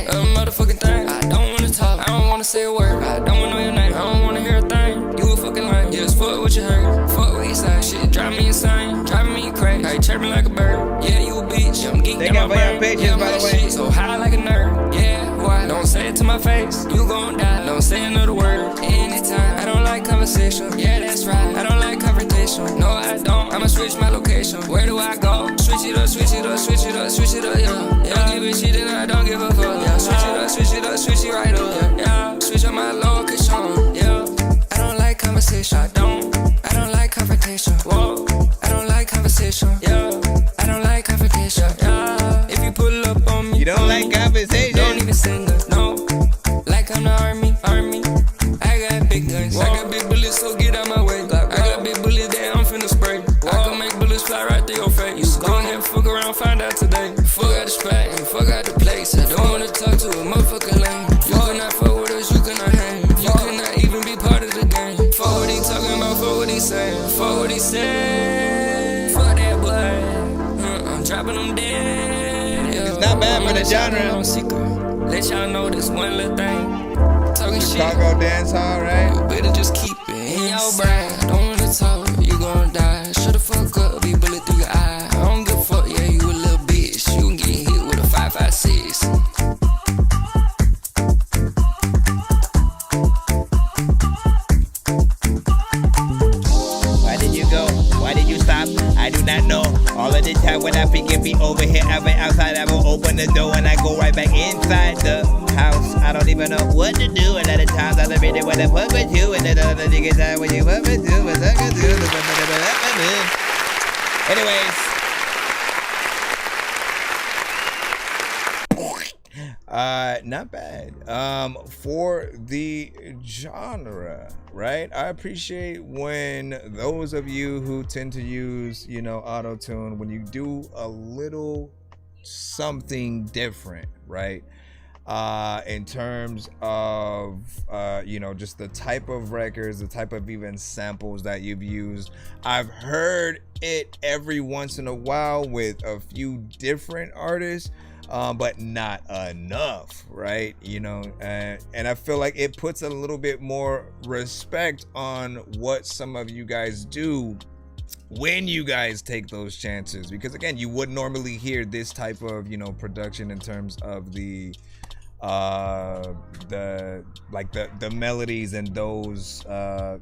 a motherfucking thing. I don't wanna talk. I don't wanna say a word. I don't wanna know your name. I don't wanna hear a thing. You a fucking lie. Yeah, just fuck what you heard. Fuck what you say. Shit drive me insane. Driving me crazy. How you chirping like a bird. Yeah, you a bitch. I'm geeked out my brain. Pages, yeah, by the way. Shit so high like a nerd. Yeah, why? Don't say it to my face. You gon' die. Don't say another word. Anytime. I don't like conversation. Yeah, that's right. I don't like confrontation. No, I don't. I'ma switch my location. Where do I go? Switch it up, switch it up, switch it up, switch it up, yeah. Don't give a shit and I don't give a fuck. Yeah, switch it up, switch it up, switch it right up. Yeah, switch up my location. Yeah, I don't like conversation. I don't like confrontation. Whoa, I don't like conversation. Yeah, I don't like confrontation. Yeah, if you pull up on me, you don't like conversation. Don't even send no. Like I'm the army. the genre. Let y'all know this one little thing. Talking shit. Chicago dance hall, right? You better just keep it in your brain. Don't wanna talk, you gon' die. Shut the fuck up, be bullet through your eye. I don't give a fuck, yeah, you a little bitch. You can get hit with a 5.56. Why did you go? Why did you stop? I do not know. All of the time when I freaking be over here, I've been outside, I will open the door and I go right back inside the house. I don't even know what to do. A lot of times I really want to fuck with you, and then other niggas time when you fuck with you, what's I gonna do? Anyways, not bad. For the genre, right? I appreciate when those of you who tend to use, you know, auto-tune, when you do a little something different, right? In terms of, you know, just the type of records, the type of even samples that you've used. I've heard it every once in a while with a few different artists, but not enough, right? You know, and I feel like it puts a little bit more respect on what some of you guys do when you guys take those chances, because again, you wouldn't normally hear this type of, you know, production in terms of the melodies and those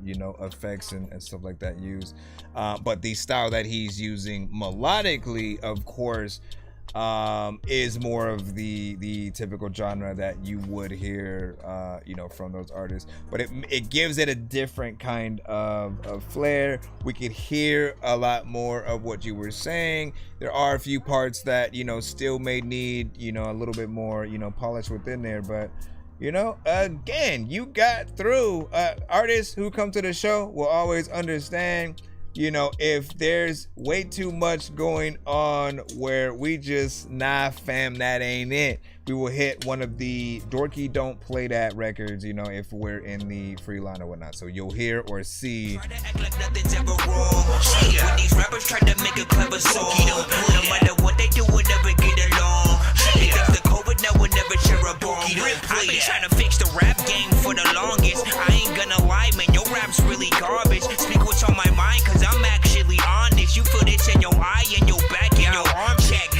you know, effects and stuff like that used, but the style that he's using melodically, of course, is more of the typical genre that you would hear, you know, from those artists. But it gives it a different kind of flair. We could hear a lot more of what you were saying. There are a few parts that, you know, still may need, you know, a little bit more, you know, polish within there. But, you know, again, you got through. Artists who come to the show will always understand, you know, if there's way too much going on where we just, nah fam, that ain't it, we will hit one of the Dorky Don't Play That records, you know, if we're in the free line or whatnot. So you'll hear or see. When these rappers try to make a clever song, no matter what they do, we'll never get along. They fix the COVID, now we'll never share a bomb. I've been trying to fix the rap game for the longest. I ain't gonna lie, man, your rap's really garbage. Speak what's on my mind, cause I'm actually honest. You feel this in your eye, in your back, in your arm check.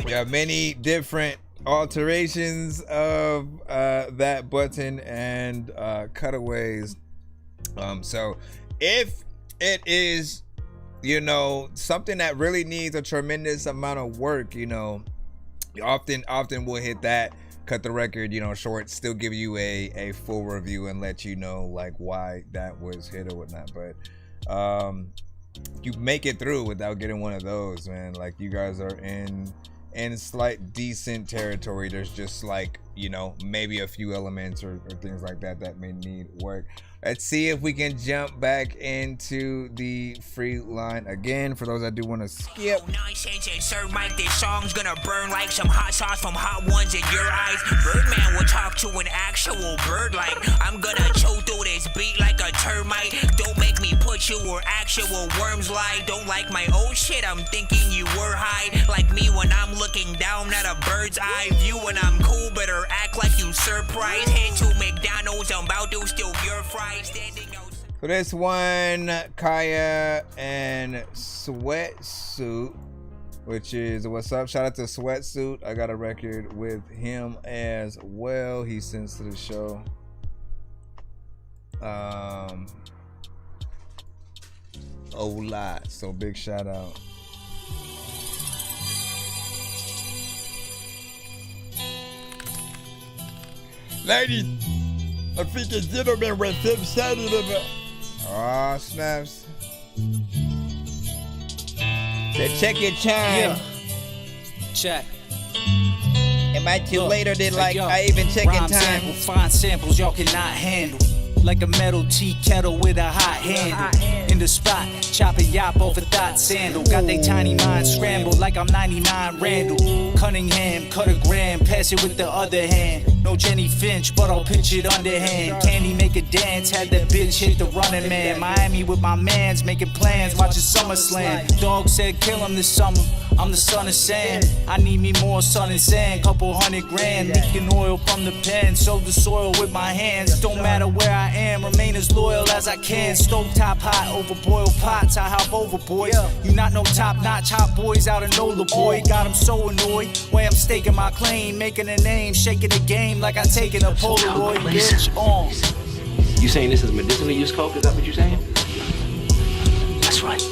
We have many different alterations of that button and cutaways. So if it is, you know, something that really needs a tremendous amount of work, you know, often we'll hit that, cut the record, you know, short, still give you a full review and let you know like why that was hit or whatnot. But you make it through without getting one of those, man. Like, you guys are in slight decent territory. There's just like, you know, maybe a few elements or things like that that may need work. Let's see if we can jump back into the free line again for those that do want to skip. Nonsense and Sir Mike, this song's gonna burn like some hot sauce from hot ones in your eyes. Birdman will talk to an actual bird like I'm gonna chew through this beat like a termite. Don't make me put you where actual worms lie. Don't like my old shit, I'm thinking you were high. Like me when I'm looking down at a bird's eye view. When I'm cool, better act like you surprised. Head to McDonald's, I'm about to steal your fries. So this one, Kaya and Sweatsuit, which is what's up. Shout out to Sweatsuit. I got a record with him as well. He sends to the show. A lot. So big shout out. Ladies, I think a gentleman with him shining in the... Aw, snaps. Then check your time. Yeah. Check. Am I too late or did like I even check in time? Sample, fine samples y'all cannot handle. Like a metal tea kettle with a hot handle. In the spot, chopping yop off a dot sandal. Got they tiny mind scrambled like I'm 99 Randall. Cunningham, cut a gram, pass it with the other hand. No Jenny Finch, but I'll pitch it underhand. Candy make a dance, had that bitch hit the running man. Miami with my mans, making plans, watching SummerSlam. Dog said kill him this summer. I'm the son of Sam. I need me more sun and sand. Couple $100 grand, leaking oil from the pen. Sow the soil with my hands. Don't matter where I am, remain as loyal as I can. Stove top hot over boiled pots. I hop over boys. You not no top notch hot boys out of NOLA boy. Got 'em so annoyed. Way I'm staking my claim, making a name, shaking the game like I taking a Polaroid. Bitch on. You saying this is medicinally used coke? Is that what you're saying? That's right.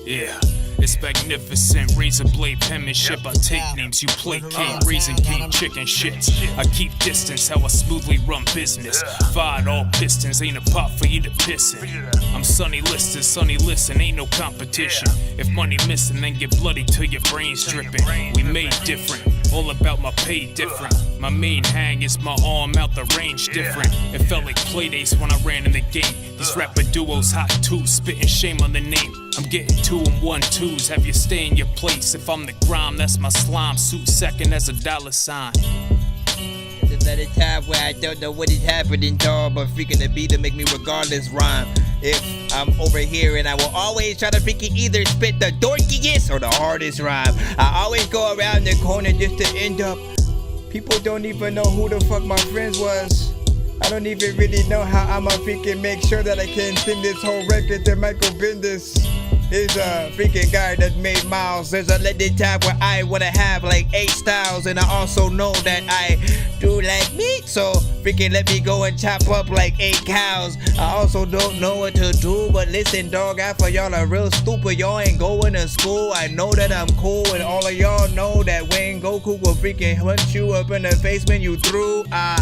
Yeah, it's magnificent. Razor blade penmanship. I take names, you placate. Raising king chicken shits. I keep distance, how I smoothly run business. Fired all pistons, ain't a pot for you to piss in. I'm Sonny Liston, Sonny listen, ain't no competition. If money missing, then get bloody till your brain's dripping. We made different, all about my pay different. My main hang is my arm out the range different. It felt like playdates when I ran in the game. These rapper duos hot too, spitting shame on the name. I'm getting 2 and 1 2s, have you stay in your place. If I'm the grime, that's my slime. Suit second as a $sign. There's another time where I don't know what is happening, dog, but freaking the beat to make me regardless rhyme. If I'm over here and I will always try to freaking either spit the dorkiest or the hardest rhyme. I always go around the corner just to end up. People don't even know who the fuck my friends was. I don't even really know how I'ma freaking make sure that I can send this whole record to Michael Bendis. He's a freaking guy that made miles. There's a limited time where I wanna have like 8 styles, and I also know that I do like meat, so freaking let me go and chop up like 8 cows. I also don't know what to do, but listen, dog, half of y'all are real stupid. Y'all ain't going to school. I know that I'm cool, and all of y'all know that when Goku will freaking punch you up in the face when you through. I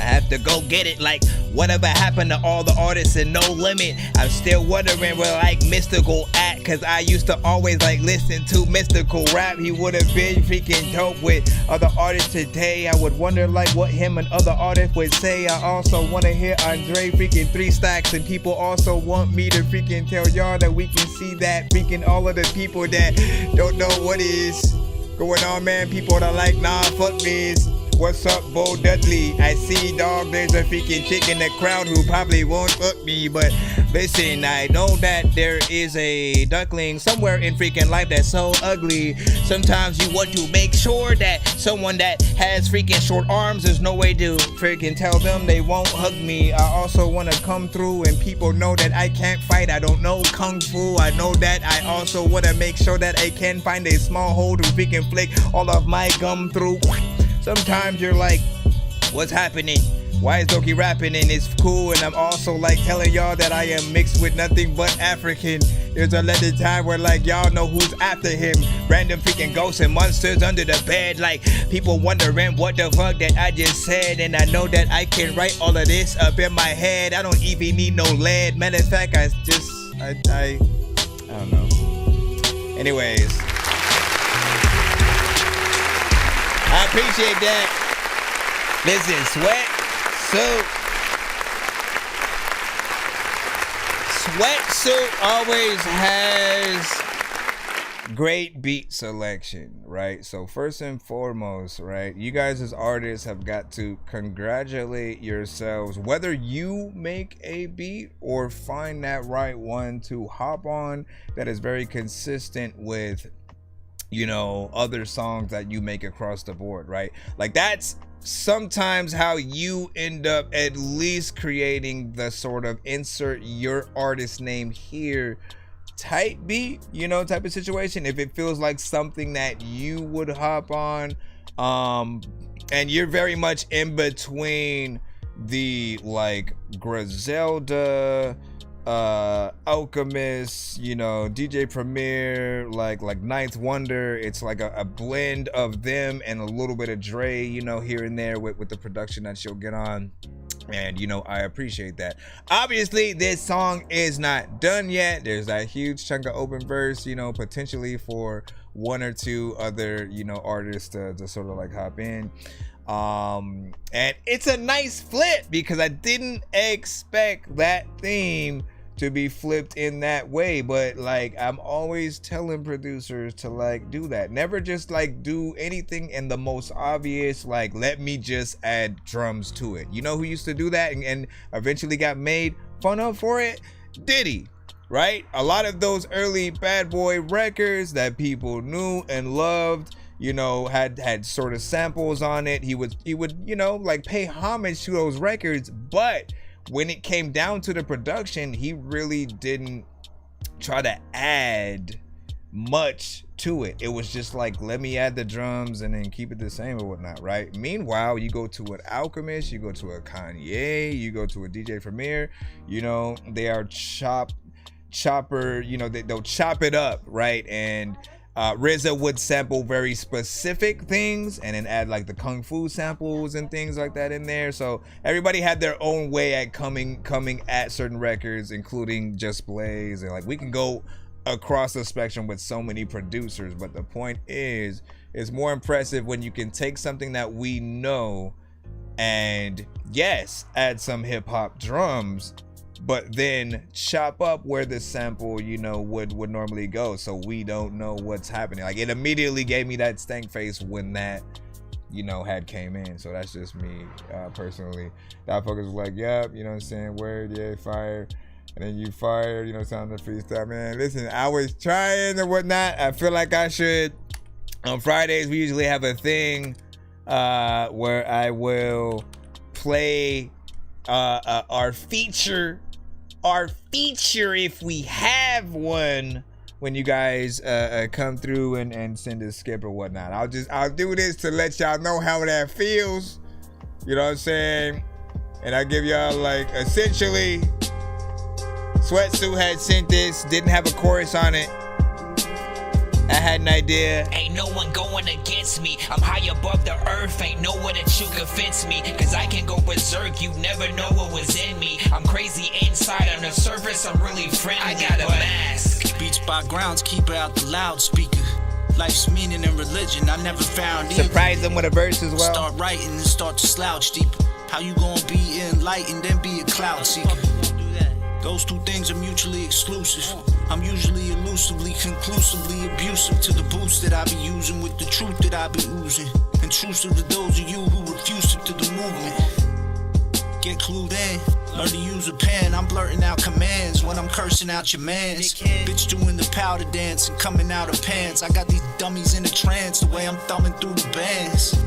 have to go get it. Like, whatever happened to all the artists in No Limit? I'm still wondering where like Mystical at, cause I used to always like listen to Mystical rap. He would have been freaking dope with other artists today. I would wonder like what him and other artists would say. I also want to hear Andre freaking 3 stacks, and people also want me to freaking tell y'all that we can see that freaking all of the people that don't know what is going on, man. People that like, nah, fuck this. What's up, Bo Dudley? I see, dog, there's a freaking chick in the crowd who probably won't fuck me, but listen, I know that there is a duckling somewhere in freaking life that's so ugly. Sometimes you want to make sure that someone that has freaking short arms, there's no way to freaking tell them they won't hug me. I also want to come through and people know that I can't fight. I don't know Kung Fu. I know that. I also want to make sure that I can find a small hole to freaking flick all of my gum through. Sometimes you're like, what's happening? Why is Dorky rapping? And it's cool, and I'm also like telling y'all that I am mixed with nothing but African. There's a little time where like y'all know who's after him. Random freaking ghosts and monsters under the bed. Like people wondering what the fuck that I just said. And I know that I can write all of this up in my head. I don't even need no lead. Matter of fact, I don't know. Anyways. I appreciate that. Listen, Sweatsuit always has great beat selection, right? So first and foremost, right, you guys as artists have got to congratulate yourselves, whether you make a beat or find that right one to hop on that is very consistent with, you know, other songs that you make across the board, right? Like that's sometimes how you end up at least creating the sort of insert your artist name here type beat, you know, type of situation. If it feels like something that you would hop on, and you're very much in between the like Griselda, Alchemist, you know, DJ Premier, like Ninth Wonder. It's like a blend of them and a little bit of Dre, you know, here and there with the production that she'll get on. And, you know, I appreciate that. Obviously, this song is not done yet. There's that huge chunk of open verse, you know, potentially for 1 or 2 other, you know, artists to sort of like hop in. And it's a nice flip because I didn't expect that theme to be flipped in that way. But like, I'm always telling producers to like do that. Never just like do anything in the most obvious, like, let me just add drums to it. You know who used to do that and eventually got made fun of for it? Diddy. Right? A lot of those early Bad Boy records that people knew and loved, you know, had sort of samples on it. He would, you know, like pay homage to those records, but when it came down to the production, he really didn't try to add much to it. It was just like, let me add the drums and then keep it the same or whatnot, right? Meanwhile, you go to an Alchemist, you go to a Kanye, you go to a DJ Premier, you know, they are chopper, you know, they'll chop it up, right? And RZA would sample very specific things and then add like the kung fu samples and things like that in there. So everybody had their own way at coming at certain records, including Just Blaze, and like we can go across the spectrum with so many producers. But the point is, it's more impressive when you can take something that we know and yes, add some hip hop drums, but then chop up where the sample, you know, would normally go, so we don't know what's happening. Like, it immediately gave me that stank face when that, you know, had came in. So that's just me personally. That fuckers was like, yep, you know what I'm saying, word, yeah, fire. And then you fire, you know, sound the freestyle. Man, listen, I was trying and whatnot. I feel like I should. On Fridays, we usually have a thing where I will play our feature if we have one, when you guys come through and send a skip or whatnot. I'll do this to let y'all know how that feels, you know what I'm saying? And I give y'all, like, essentially, Sweatsuit had sent this, didn't have a chorus on it. I had an idea. Ain't no one going against me. I'm high above the earth. Ain't nowhere that you can fence me. Cause I can go berserk. You never know what was in me. I'm crazy inside. On the surface, I'm really friendly. I got a mask. Beats by grounds, keep it out the loudspeaker. Life's meaning and religion, I never found either. Surprise them with a verse as well. Start writing and start to slouch deeper. How you gonna be enlightened and be a cloud seeker? Those two things are mutually exclusive. I'm usually elusively, conclusively abusive to the boost that I be using with the truth that I be oozing. Intrusive to those of you who refuse to the movement. Get clued in, learn to use a pen. I'm blurting out commands when I'm cursing out your mans. Bitch doing the powder dance and coming out of pants. I got these dummies in a trance the way I'm thumbing through the bands.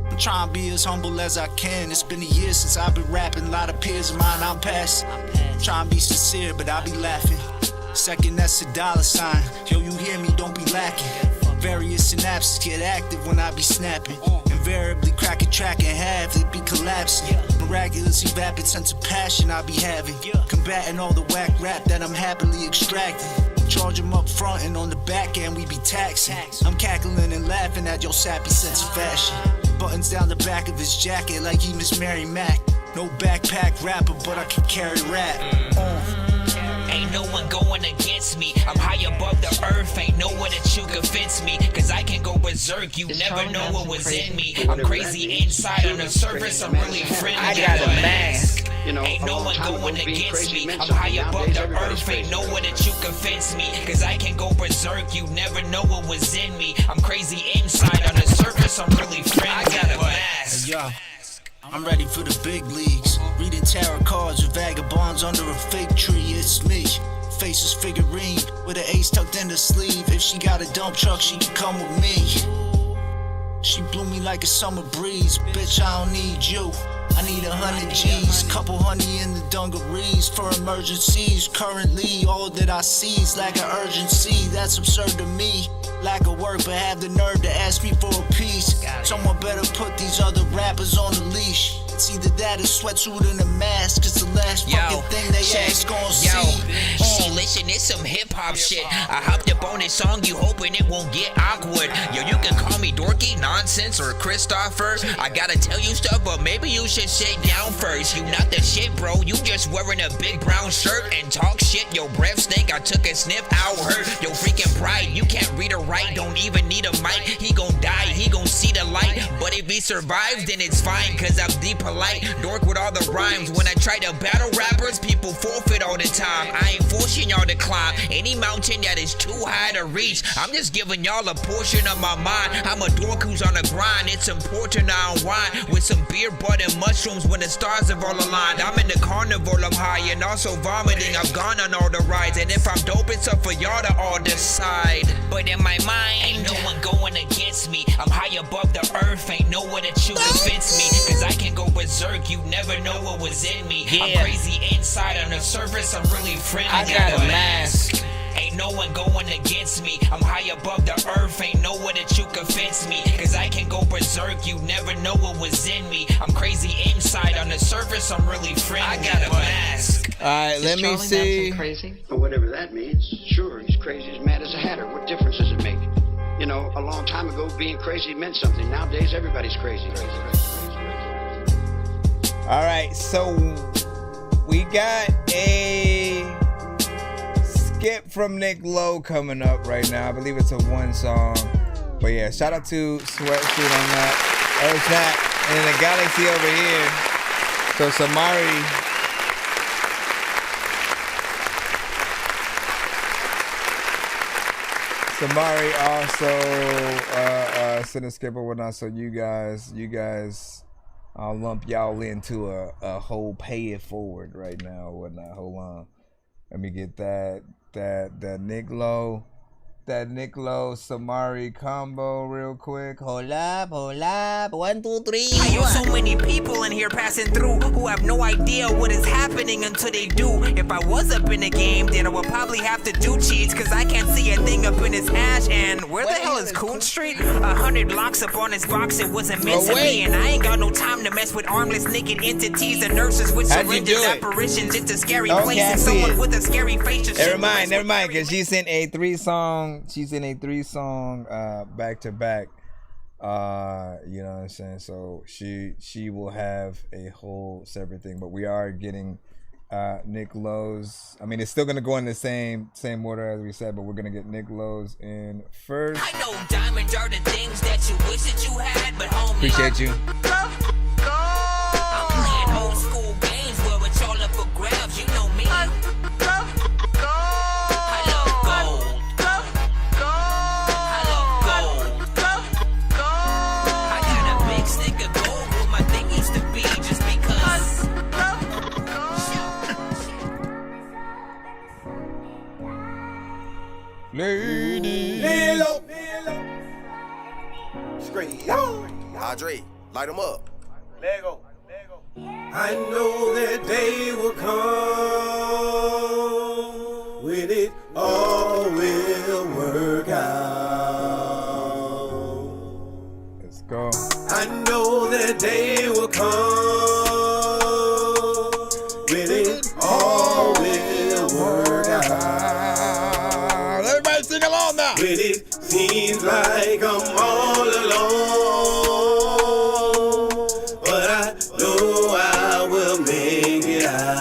I'm trying to be as humble as I can. It's been a year since I've been rapping. A lot of peers of mine I'm past. Trying to be sincere, but I be laughing. Second, that's a dollar sign. Yo, you hear me, don't be lacking. Various synapses get active when I be snapping. Invariably crack a track in half, they be collapsing. Miraculously vapid sense of passion I be having. Combating all the whack rap that I'm happily extracting. Charge them up front and on the back end we be taxing. I'm cackling and laughing at your sappy sense of fashion. Buttons down the back of his jacket like he Miss Mary Mac. No backpack rapper, but I can carry rap. Ain't no one going against me. I'm high above the earth. Ain't nowhere that you can fence me. Cause I can go berserk. You never know what was in me. I'm crazy inside. On the surface, I'm really friendly. I got a mask. Ain't no one going against me. I'm high above the earth. Ain't nowhere that you can fence me. Cause I can go berserk. You never know what was in me. I'm crazy inside. On the surface, I'm really friendly. I got a mask. Yo, I'm ready for the big leagues. Reading tarot cards with vagabonds under a fake tree. It's me. Face is figurine with an ace tucked in the sleeve. If she got a dump truck, she can come with me. She blew me like a summer breeze. Bitch, I don't need you. I need 100 G's, couple honey in the dungarees for emergencies. Currently, all that I see is lack of urgency. That's absurd to me. Lack of work, but have the nerve to ask me for a piece. Someone better put these other rappers on the leash. It's either that or Sweatsuit and a mask. It's the last fucking thing they ass gon' see. See, listen, it's some hip-hop shit. I hopped up on this song, you hoping it won't get awkward. Yo, you can call me Dorky, nonsense or Christopher. I gotta tell you stuff, but maybe you should sit down first. You not the shit, bro. You just wearing a big brown shirt and talk shit. Your breath stink. I took a sniff. Ow hurt. Your freaking pride. You can't read or write. Don't even need a mic. He gon' die. He gon' see the light. But if he survives, then it's fine. Cause I'm deep polite. Dork with all the rhymes. When I try to battle rappers, people forfeit all the time. I ain't forcing y'all to climb any mountain that is too high to reach. I'm just giving y'all a portion of my mind. I'm a dork who's on the grind. It's important I unwind with some beer, bud, and mushrooms when the stars have all aligned. I'm in the carnival, I'm high and also vomiting. I've gone on all the rides, and if I'm dope, it's up for y'all to all decide. But in my mind, ain't no one going against me. I'm high above the earth, ain't no one that you defense me. Cause I can go berserk, you never know what was in me. I'm crazy inside, on the surface, I'm really friendly. I got a mask. Ain't no one going against me. I'm high above the earth, ain't no one that you can fence me. Cause I can go berserk, you never know what was in me. I'm crazy inside, on the surface, I'm really friendly. I got a mask. Alright, let me see. Crazy? Or whatever that means. Sure, he's crazy as mad as a hatter. What difference does it make? You know, a long time ago, being crazy meant something. Nowadays, everybody's crazy. Alright, so we got a skip from Nick Lowe coming up right now. I believe it's a one song. But yeah, shout out to Sweatsuit on that. There's that. And then the Galaxy over here. So Samari also sent a skip or whatnot. So you guys, I'll lump y'all into a whole pay it forward right now or whatnot. Hold on. Let me get that Nick Lowe Samari combo real quick. Hold up. 1, 2, 3. I know so many people in here passing through who have no idea what is happening until they do. If I was up in the game, then I would probably have to do cheats, cause I can't see a thing up in his hash. And where the hell is Coon Street? 100 blocks up on his box, it wasn't meant to be. And I ain't got no time to mess with armless naked entities and nurses with syringes, apparitions into scary places. Someone with a scary face just never mind, cause she sent a 3-song back to back. You know what I'm saying? So she will have a whole separate thing, but we are getting Nick Lowe's. I mean, it's still gonna go in the same order as we said, but we're gonna get Nick Lowe's in first. I know diamonds are the things that you wish that you had, but homie, appreciate you. I'm playing old school games where it's all up for grabs. You know me. Lady. Lilo. Straight on. Andre, light them up. Lego. I know that day will come when it all will work out. Let's go. I know that day will come when it all will work out. Everybody sing along now. When it seems like I'm all alone, but I know I will make it out.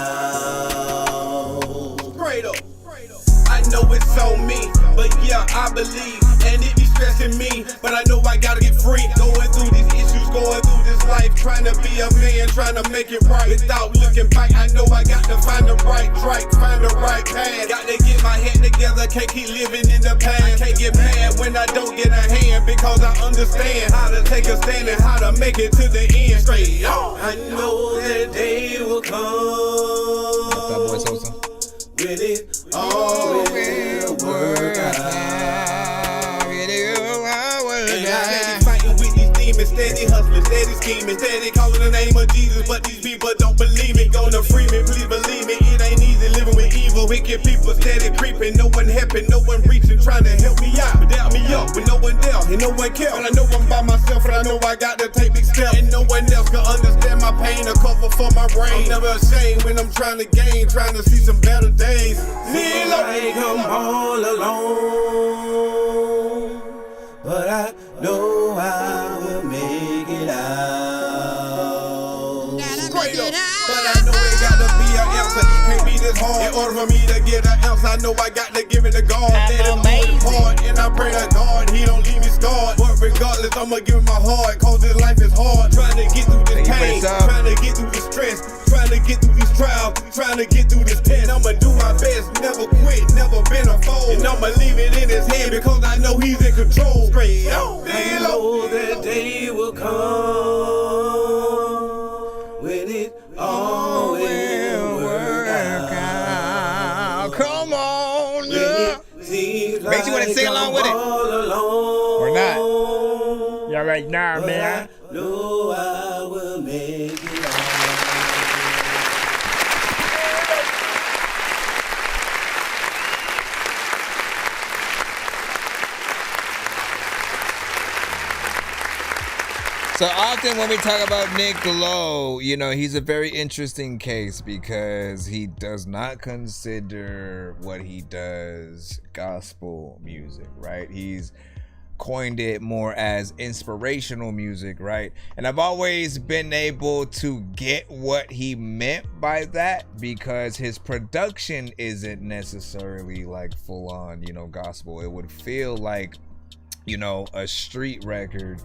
I know it's on me, but yeah, I believe. And it be stressing me, but I know I gotta get free. Going through these issues, going through this life, trying to be a man, trying to make it right. Without looking back, I know I got to find the right track, find the right path. Got to get my head together, can't keep living in the past. Can't get mad when I don't get a hand, because I understand how to take a stand and how to make it to the end. Straight on. I know that day will come. That boy Sosa. When it all will work out. Steady fighting with these demons, steady hustling, steady scheming, steady calling the name of Jesus, but these people don't believe me. Gonna free me, please believe me. It ain't easy living with evil, wicked people steady creeping. No one helping, no one reaching, trying to help me out, but doubt me up with no one there and no one care. But I know I'm by myself, and I know I got to take big steps, and no one else can understand my pain or cover for my brain. I'm never ashamed when I'm trying to gain, trying to see some better days. Feel like I'm all alone, but I know I will for me to get an ounce, I know I got to give it to God. Let him do his part, and I pray to God he don't leave me scarred. But regardless, I'ma give him my heart, cause this life is hard. Trying to get through this pain, trying to get through this stress, trying to get through these trials, trying to get through this test. I'ma do my best, never quit, never been a foe. And I'ma leave it in his hand because I know he's in control. Straight up, I know that day will come when it all will work out. Come on, yeah. Makes you want to sing along with it. Or not. Y'all right now, man. No, I will make it all. So often when we talk about Nick Bolow, you know, he's a very interesting case because he does not consider what he does gospel music, right? He's coined it more as inspirational music, right? And I've always been able to get what he meant by that because his production isn't necessarily like full on, you know, gospel. It would feel like, you know, a street record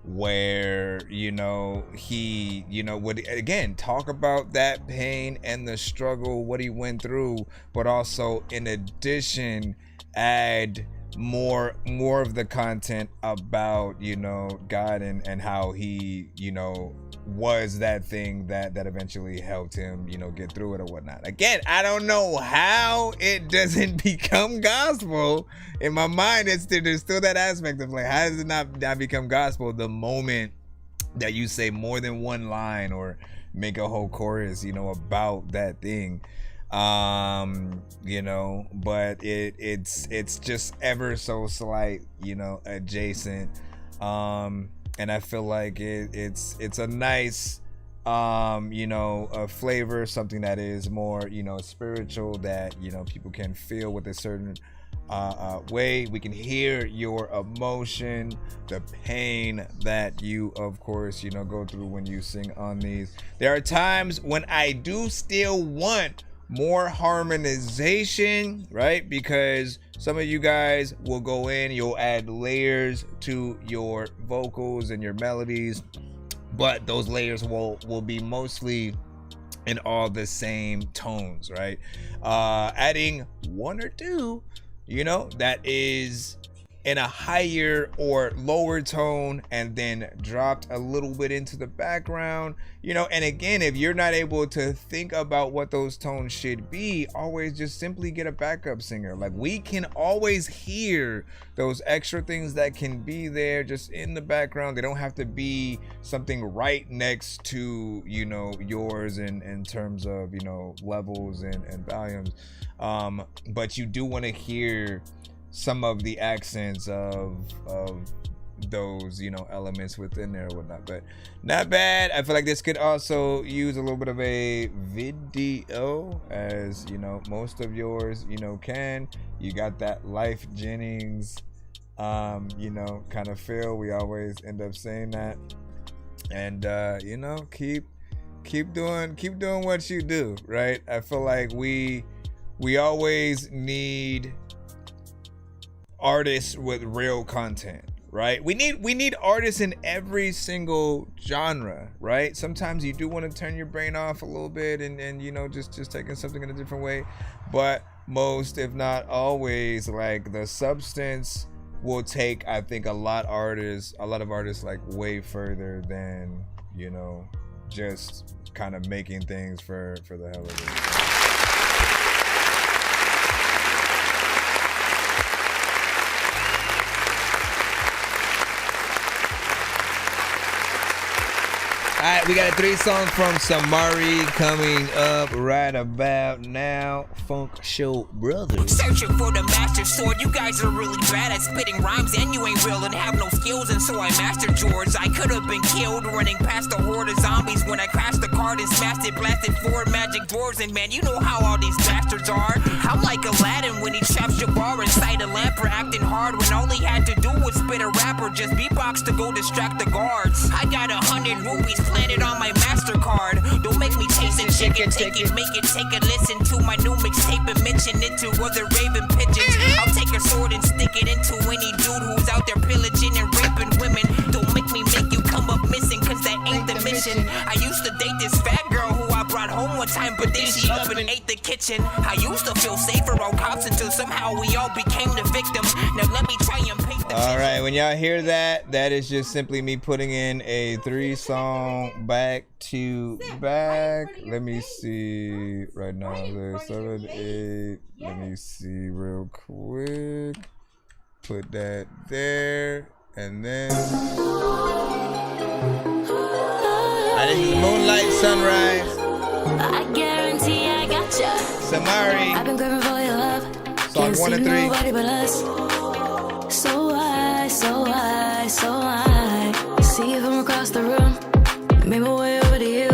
where, you know, he, you know, would again talk about that pain and the struggle, what he went through, but also in addition add more of the content about, you know, God and how he, you know, was that thing that eventually helped him, you know, get through it or whatnot. Again, I don't know how it doesn't become gospel. In my mind, there's still that aspect of like, how does it not become gospel the moment that you say more than one line or make a whole chorus, you know, about that thing. You know, but it's just ever so slight, you know, adjacent. And I feel like it's a nice, you know, a flavor, something that is more, you know, spiritual, that, you know, people can feel with a certain way. We can hear your emotion, the pain that you, of course, you know, go through when you sing on these. There are times when I do still want more harmonization, right? Because some of you guys will go in, you'll add layers to your vocals and your melodies, but those layers will be mostly in all the same tones, right? Adding one or two, you know, that is in a higher or lower tone and then dropped a little bit into the background, you know. And again, if you're not able to think about what those tones should be, always just simply get a backup singer. Like, we can always hear those extra things that can be there just in the background. They don't have to be something right next to, you know, yours in terms of, you know, levels and volumes. But you do want to hear some of the accents of those, you know, elements within there or whatnot. But not bad. I feel like this could also use a little bit of a video, as you know, most of yours, you know, can. You got that Life Jennings, you know, kind of feel. We always end up saying that. And you know, keep doing what you do, right? I feel like we always need artists with real content, right? We need artists in every single genre, right? Sometimes you do want to turn your brain off a little bit and you know, just taking something in a different way, but most, if not always, like, the substance will take, I think, a lot of artists like way further than, you know, just kind of making things for the hell of it. All right, we got a 3 song from Samari coming up right about now. Funk Show Brothers. Searching for the master sword. You guys are really bad at spitting rhymes, and you ain't real and have no skills, and so I mastered yours. I could have been killed running past a horde of zombies when I crashed the card and smashed it, blasted 4 magic doors, and man, you know how all these bastards are. I'm like Aladdin when he traps Jabbar inside a lamp for acting hard when all he had to do was spit a rap or just beatbox to go distract the guards. I got 100 rupees planted on my MasterCard. Don't make me chase a chick Take it, make it, take a listen to my new mixtape and mention it to other raving pigeons. I'll take a sword and stick it into any dude who's out there pillaging and raping women. Don't make me make you come up missing, cause that ain't the mission. I used to date this fat girl who I brought home one time, but then she up and ate the kitchen. I used to feel safer on cops until somehow we all became the victims. Now let me try and paint the All right, when y'all hear that, that is just simply me putting in a 3-song back to back. Let me see right now. There's 7, 8. Let me see real quick. Put that there, and then this is Moonlight Sunrise. I guarantee I gotcha. Samari. I've been craving for your love. Song 1 and 3. Nobody but us. So I see you from across the room. Made my way over to you.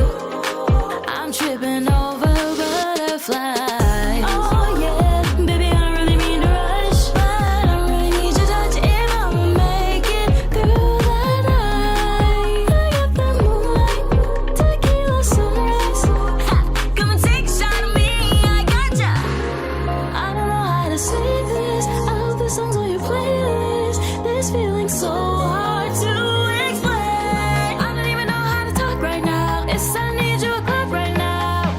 I'm tripping over butterflies. Oh yeah, baby, I don't really mean to rush, but I really need your touch if I'ma make it through the night. I got that moonlight, tequila sunrise. Ha, come and take a shot of me, I gotcha. I don't know how to say this. I hope the songs on your playlist. This feeling so hard to explain. I don't even know how to talk right now. It's I need you a club right now.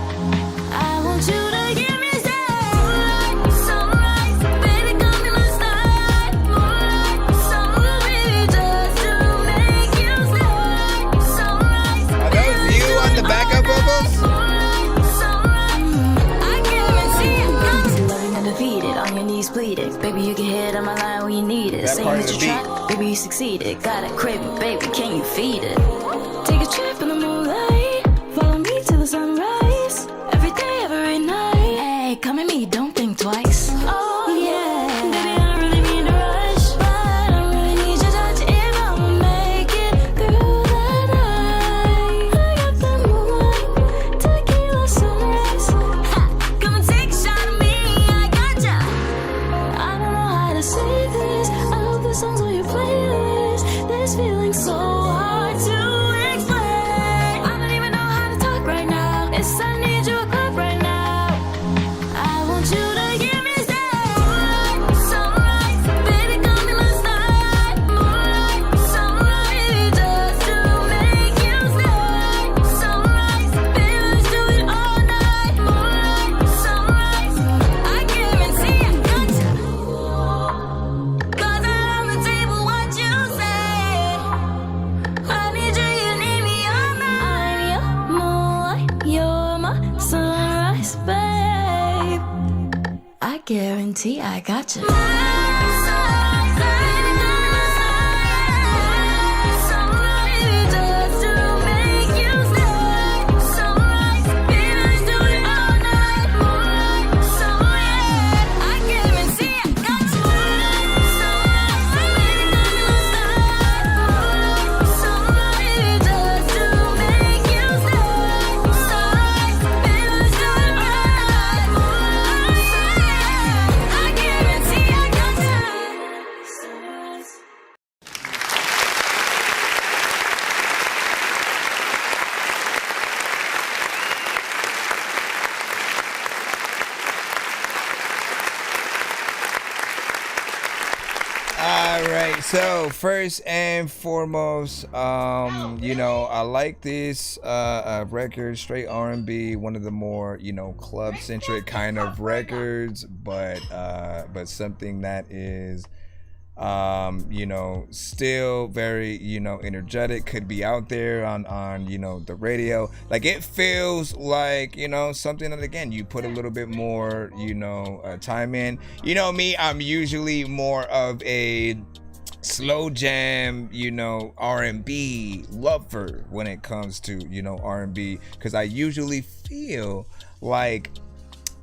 I want you to give me moonlight, sunrise, baby, come in my style. Moonlight, sunrise, just to make you stay. Sunrise, Are those you on the backup vocals? I guarantee it. Loving undefeated, on your knees pleading. Baby, you can hit on my line when you need it. That Saying part that of you the beat. tried, baby, you succeeded. Got a craving, baby, can you feed it? Take a trip in the moonlight, follow me to the sunrise. Every day, every night. Hey, come at me, don't think twice. Oh yeah, baby, I don't really mean to rush, but I really need your touch if I'ma make it through the night. I got that moonlight, tequila sunrise. Ha, come and take a shot of me, I gotcha. I don't know how to say this. I hope the songs on your playlist. This feeling so hard to explain. I don't even know how to talk right now. It's I need you a club right now. I want you to give me moonlight, sunrise, baby, come in my style. Moonlight, sunrise, just to make you stay. Sunrise, baby, let's do it all night. Moonlight, sunrise, I guarantee I gotcha. Cause out on the table what you say. I need you, you need me all night. I'm your moonlight, you're my sunrise, babe. I guarantee I gotcha. All right, so first and foremost, you know, I like this record, straight R&B, one of the more, you know, club centric kind of records, but something that is you know, still very, you know, energetic, could be out there on you know, the radio. Like, it feels like, you know, something that, again, you put a little bit more, you know, time in. You know me, I'm usually more of a slow jam, you know, R&B lover when it comes to, you know, R&B, because I usually feel like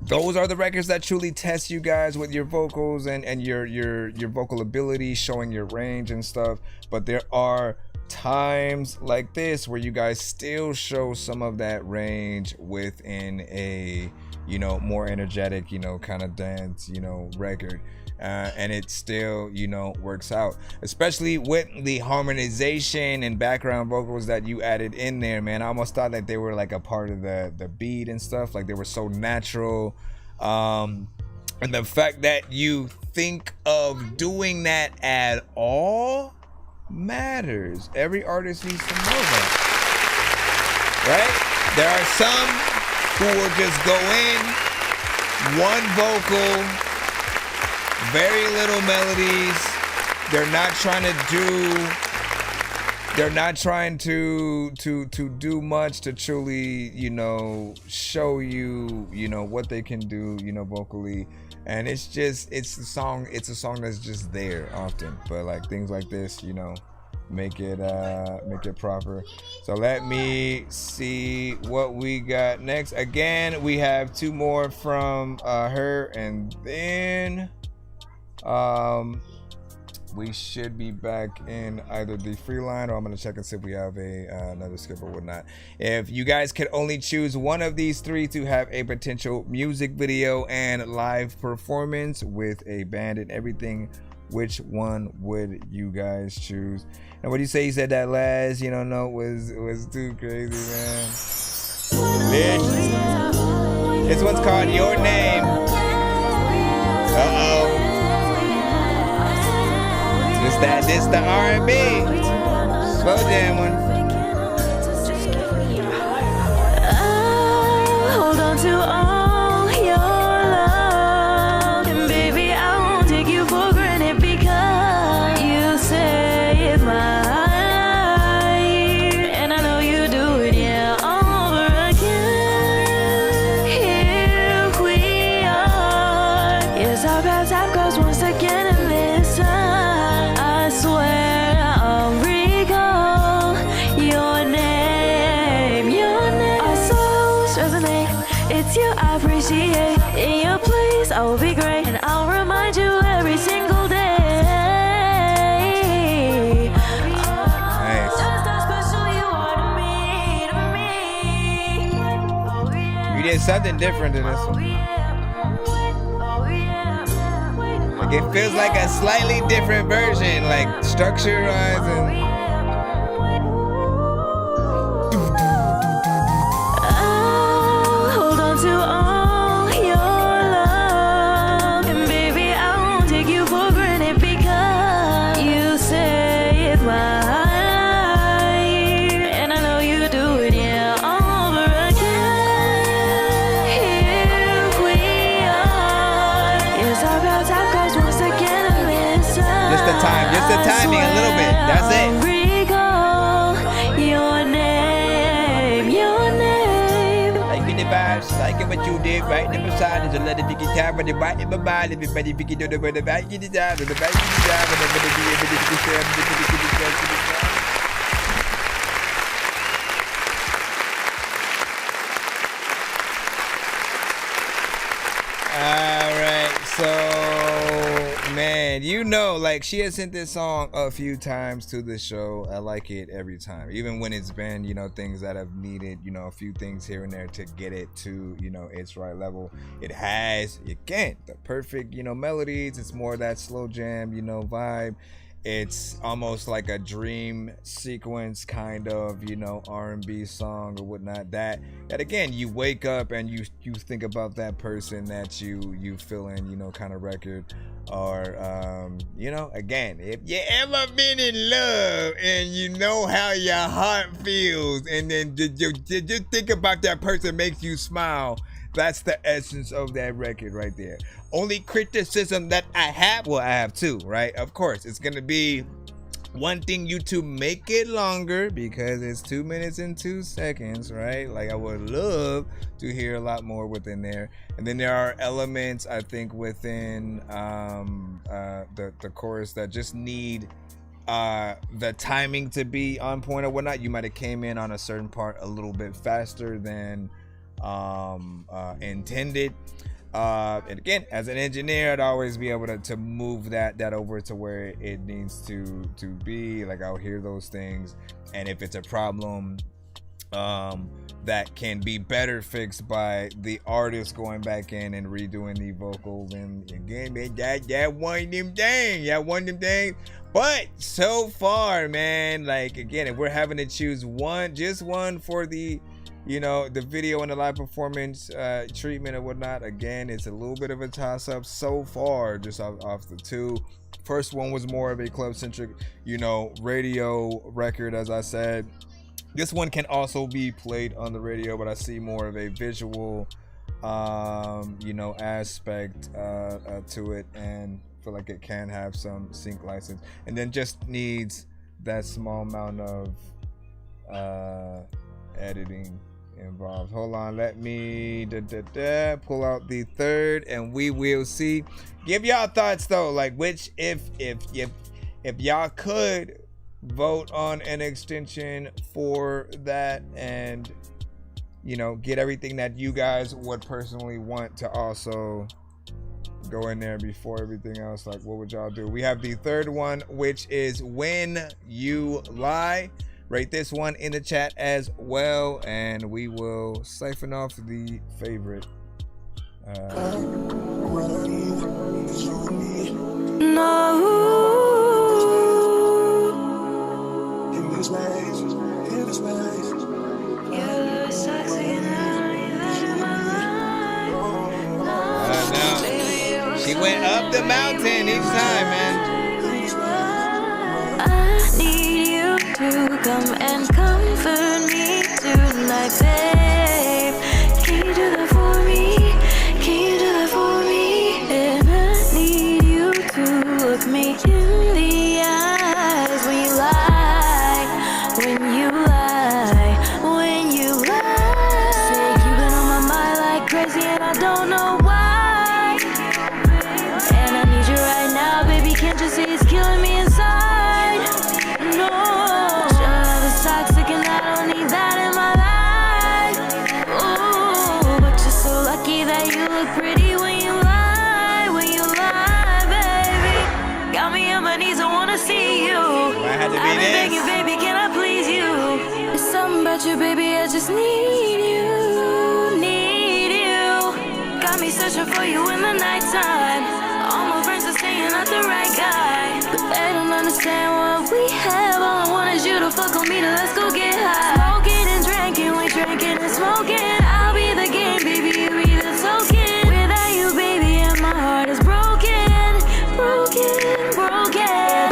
those are the records that truly test you guys with your vocals and your vocal ability, showing your range and stuff. But there are times like this where you guys still show some of that range within a, you know, more energetic, you know, kind of dance, you know, record. and it still, you know, works out, especially with the harmonization and background vocals that you added in there, man. I almost thought that they were like a part of the beat and stuff, like they were so natural. And the fact that you think of doing that at all matters. Every artist needs to know that, right? There are some who will just go in, one vocal, very little melodies. They're not trying to do much to truly, you know, show you, you know, what they can do, you know, vocally. And it's a song that's just there often. But like things like this, you know, make it proper. So let me see what we got next. Again, we have 2 more from her, and then we should be back in either the free line, or I'm gonna check and see if we have another skip or whatnot. If you guys could only choose one of these 3 to have a potential music video and live performance with a band and everything, which one would you guys choose? And what do you say? He said that last, you know, note was too crazy, man. This one's called Your Name. This the R&B. Slow jam one. Hold on to all your love, and baby, I won't take you for granted because you saved my life, and I know you do it, yeah, all over again. Here we are. Yes, our paths have crossed once again, and this time I swear I'll recall your name. Our souls resonate. It's you I appreciate. In your place I will be great, and I'll remind you every single day. Just how special you are to me. You did something different in this one. Like it feels like a slightly different version, like structure-wise and. Hold on to all your love, and baby, I won't take you for granted because you saved my life, and I know you do it, yeah, all over again. Here we are. Yes, our paths have crossed once again, and this time Just the timing a little bit. That's it. recall your name, your name. Like the vibes, like what you did right in the side is a little bit time, but the right in my mind, everybody pick it up the back in the time, the back in the time, and everybody be able to share the Alright, so man, you know, like she has sent this song a few times to the show. I like it every time, even when it's been, you know, things that have needed, you know, a few things here and there to get it to, you know, its right level. It has, again, the perfect, you know, melodies. It's more that slow jam, you know, vibe. It's almost like a dream sequence kind of, you know, R&B song or whatnot. That again, you wake up and you think about that person that you feeling, you know, kind of record. Or you know, again, if you ever been in love and you know how your heart feels, and then just think about that person makes you smile. That's the essence of that record right there. Only criticism that I have, well, I have 2, right? Of course, it's gonna be one thing, you to make it longer because it's 2 minutes and 2 seconds, right? Like I would love to hear a lot more within there. And then there are elements, I think, within the chorus that just need the timing to be on point or whatnot. You might have came in on a certain part a little bit faster than intended. And again, as an engineer, I'd always be able to move that over to where it needs to be. Like I'll hear those things, and if it's a problem, that can be better fixed by the artist going back in and redoing the vocals. And again, that one of them things. But so far, man, like, again, if we're having to choose just one for the, you know, the video and the live performance treatment and whatnot, again, it's a little bit of a toss-up so far, just off the two. First one was more of a club-centric, you know, radio record, as I said. This one can also be played on the radio, but I see more of a visual, you know, aspect to it, and feel like it can have some sync license, and then just needs that small amount of editing involved. Hold on, let me pull out the third, and we will see. Give y'all thoughts though, like which if y'all could vote on an extension for that, and you know, get everything that you guys would personally want to also go in there before everything else, like what would y'all do? We have the third one, which is When You Lie. Rate this one in the chat as well, and we will siphon off the favorite. She went up the mountain each time, man. I need you to come and comfort me tonight, babe. Can you do that for me? Can you do that for me? And I need you to look me in the eyes when you lie, when you lie, when you lie. Say you've been on my mind like crazy and I don't know why. And I need you right now, baby, can't you see it's killing me inside? No, your love is toxic and I don't need that in my life. Ooh, but you're so lucky that you look pretty when you lie, baby. Got me on my knees, I wanna see you. I've been begging, baby, can I please you? There's something about you, baby, I just need you. Got me searching for you in the nighttime. All my friends are saying not the right guy, but they don't understand what we have. All I want is you to fuck on me, then let's go get high. Smoking and drinking, we drinking and smoking. I'll be the game, baby, you be the token. Without you, baby, and my heart is broken.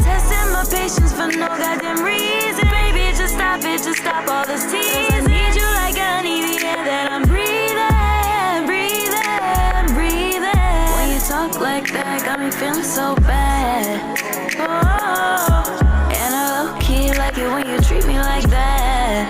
Testing my patience for no goddamn reason. Baby, just stop all this teasing. I need you like I need the air that I'm breathing. When you talk like that, got me feeling so bad. Oh, and I low-key like it when you treat me like that,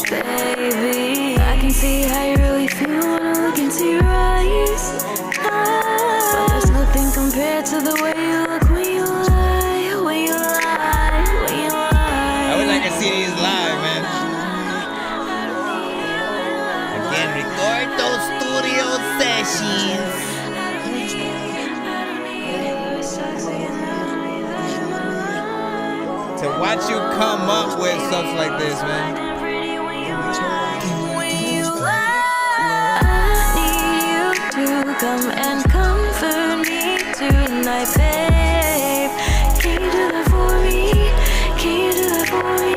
baby. I can see how you really feel when I look into your eyes. But there's nothing compared to the way you look when you lie, when you lie, when you lie. I would like to see these live, man. Again, record those studio sessions. To watch you come up with stuff like this, man. I need you to come and comfort me tonight, babe. Can you do that for me? Can you do that for me?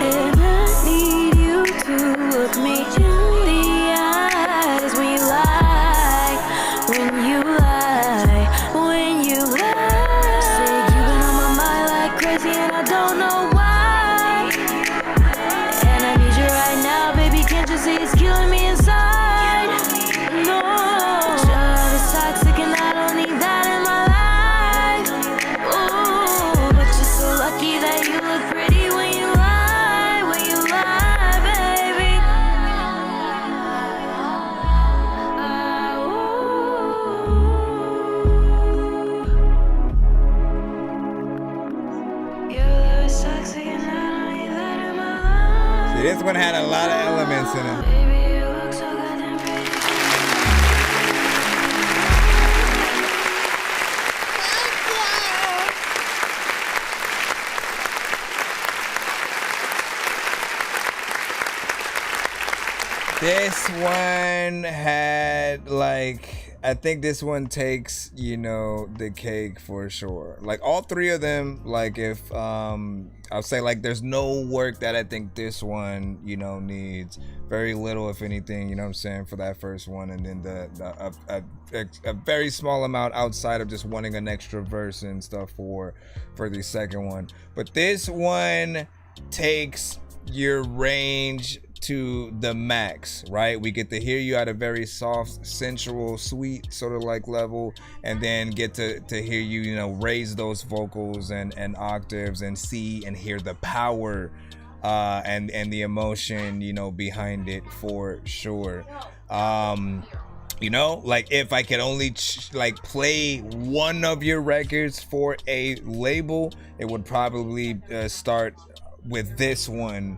And I need you to look me in the eyes when you lie, when you lie, when you lie. Say you've been on my mind like crazy and I don't know why. And I need you right now, baby, can't you see it's killing me inside? No, your love is toxic and I don't need that in my life. Ooh, but you're so lucky that you look pretty when you lie, baby. Your love is toxic and I don't need that in my life. See, this one had a lot of elements in it. Baby, you look so goddamn pretty. This one had like, I think this one takes, you know, the cake for sure. Like all three of them, like if I'll say like there's no work that I think this one, you know, needs. Very little, if anything, you know what I'm saying, for that first one, and then a very small amount outside of just wanting an extra verse and stuff for the second one. But this one takes your range to the max, right? We get to hear you at a very soft, sensual, sweet sort of like level, and then get to hear you, you know, raise those vocals and octaves and see and hear the power and the emotion, you know, behind it for sure. You know, like if I could only like play one of your records for a label, it would probably start with this one,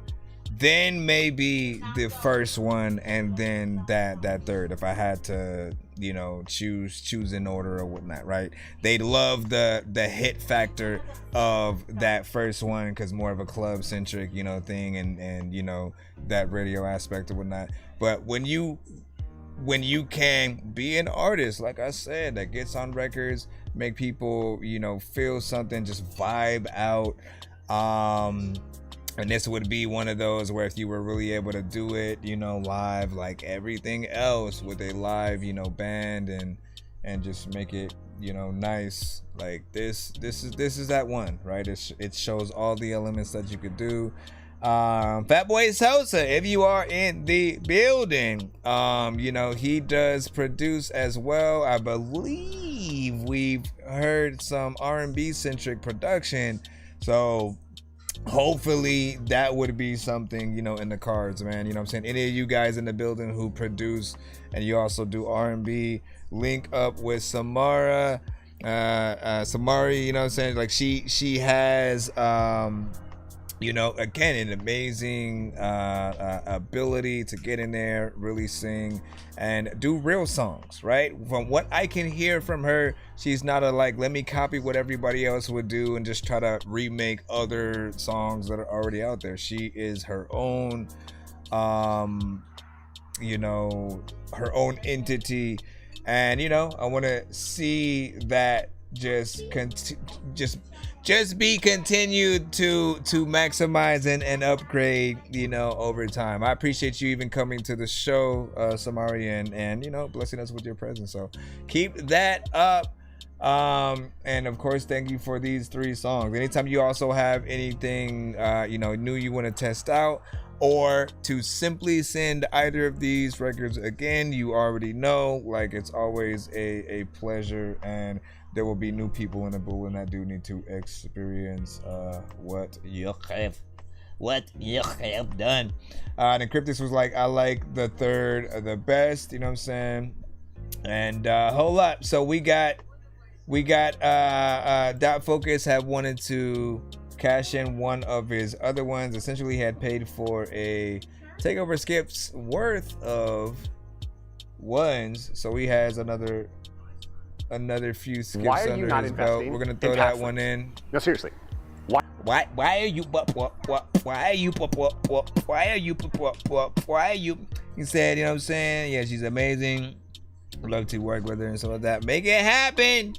then maybe the first one, and then that third, if I had to, you know, choose in order or whatnot, right? They love the hit factor of that first one because more of a club centric, you know, thing, and you know, that radio aspect or whatnot. But when you can be an artist, like I said, that gets on records, make people, you know, feel something, just vibe out, and this would be one of those where if you were really able to do it, you know, live, like everything else with a live, you know, band, and just make it, you know, nice. Like this is that one, right? It shows all the elements that you could do. Fatboy Sosa, if you are in the building, you know, he does produce as well. I believe we've heard some R&B centric production, so hopefully that would be something, you know, in the cards, man. You know what I'm saying? Any of you guys in the building who produce and you also do R&B, link up with Samara. Samari, you know what I'm saying? Like she has you know, again, an amazing ability to get in there, really sing and do real songs, right? From what I can hear from her, she's not a like, let me copy what everybody else would do and just try to remake other songs that are already out there. She is her own, you know, her own entity. And, you know, I want to see that just be continued to maximize and upgrade, you know, over time. I appreciate you even coming to the show, Samari, and you know, blessing us with your presence. So keep that up. And of course, thank you for these 3 songs. Anytime you also have anything, you know, new you want to test out, or to simply send either of these records again, you already know, like, it's always a pleasure, and there will be new people in the building that do need to experience what you have done. And Cryptis was like, I like the third the best, you know what I'm saying? And hold up, so we got Dot Focus had wanted to cash in one of his other ones. Essentially, he had paid for a Takeover Skip's worth of ones, so he has another few skips under his belt. We're gonna throw that one in. No, seriously. Why are you? He said, you know what I'm saying? Yeah, she's amazing. Love to work with her and stuff like that. Make it happen.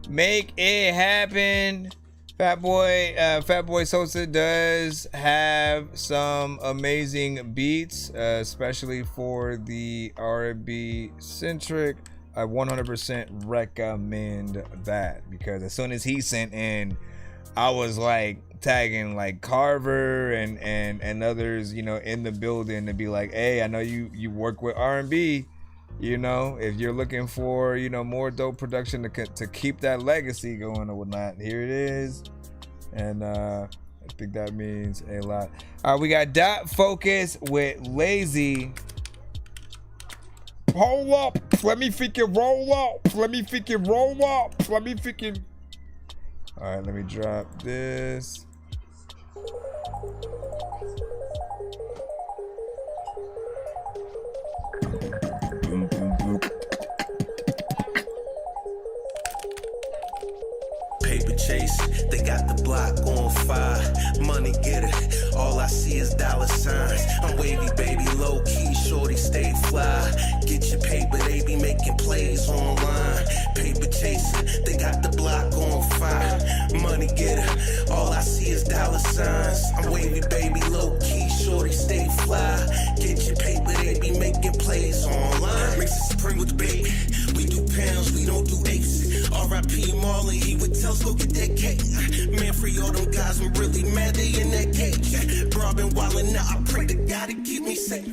Make it happen. Fatboy Sosa does have some amazing beats, especially for the R&B centric. I 100% recommend that, because as soon as he sent in, I was like tagging like Carver and others, you know, in the building to be like, hey, I know you work with R&B, you know, if you're looking for, you know, more dope production to keep that legacy going or whatnot, here it is. And I think that means a lot. All right, we got Dot Focus with Lazy. Hold up, let me freaking roll up. Let me freaking roll up. Let me freaking. All right, let me drop this. Paper chase, they got the block on fire. Money getter, all I see is dollar signs. I'm wavy, baby, low key, shorty, stay fly. Get your paper, they be making plays online. Paper chasing, they got the block on fire. Money getter, all I see is dollar signs. I'm wavy, baby, low key, shorty, stay fly. Get your paper, they be making plays online. Mix it supreme with the baby. We do pounds, we don't do eights. R.I.P. Marley, he would tell us go get that cake. Man, free all them guys, I'm really mad they in that cage. Bro, I been wildin' now, I pray to God to keep me safe.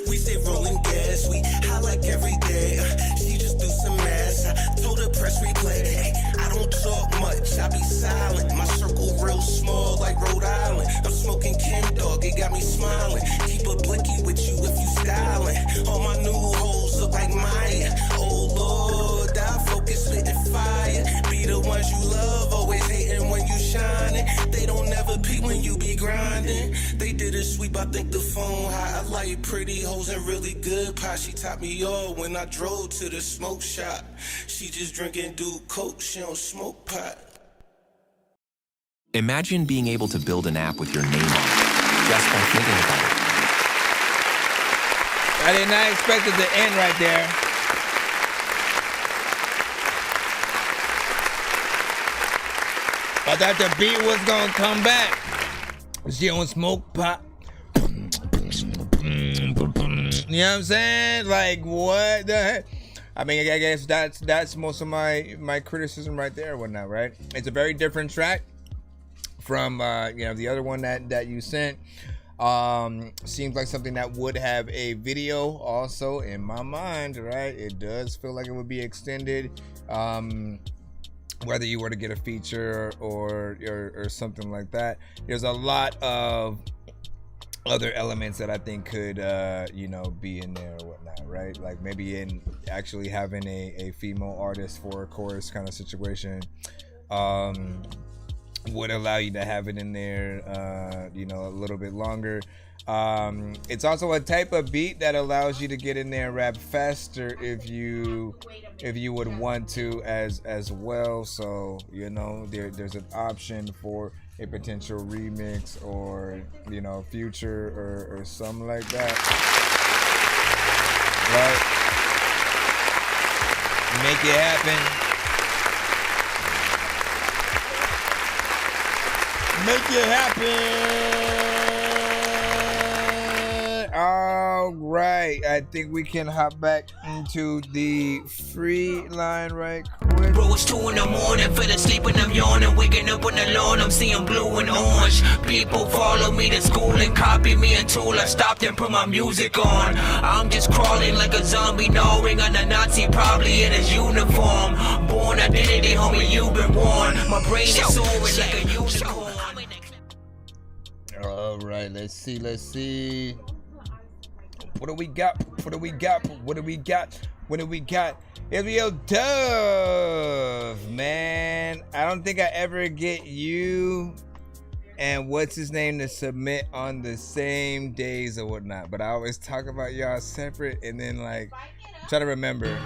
We say rolling gas, we high like every day. She just do some ass, I told her press replay. Hey, I don't talk much, I be silent. My circle real small like Rhode Island. I'm smoking Kim Dog, it got me smiling. Keep a blicky with you if you styling. All my new hoes look like Maya. Oh Lord, I focus spitting fire. Be the ones you love, always hating when you shining. They don't never peep when you be grinding. They did a sweep, I think the phone high. I like pretty hoes and really good pie. She topped me off when I drove to the smoke shop. She just drinking do coke, she don't smoke pot. Imagine being able to build an app with your name on it, just by thinking about it. I did not expect it to end right there. I thought the beat was gonna come back. She don't smoke pot. You know what I'm saying? Like, what the heck? I mean, I guess that's most of my criticism right there and whatnot, right? It's a very different track from the other one that you sent. Seems like something that would have a video also in my mind, right? It does feel like it would be extended. Whether you were to get a feature or something like that, there's a lot of other elements that I think could be in there or whatnot, right? Like maybe in actually having a female artist for a chorus kind of situation would allow you to have it in there a little bit longer. It's also a type of beat that allows you to get in there and rap faster if you would want to as well. So there's an option for a potential remix or future or something like that, right? Make it happen. Make it happen. All right, I think we can hop back into the free line right quick. Bro, it's 2 in the morning, fell asleep and I'm yawning. Waking up on the lawn, I'm seeing blue and orange. People follow me to school and copy me until I stopped and put my music on. I'm just crawling like a zombie, gnawing on a Nazi, probably in his uniform. Born identity, homie, you've been warned. My brain is soaring like a unicorn. All right, let's see. What do we got? Here we go, Dove, man. I don't think I ever get you and what's his name to submit on the same days or whatnot. But I always talk about y'all separate and then like try to remember.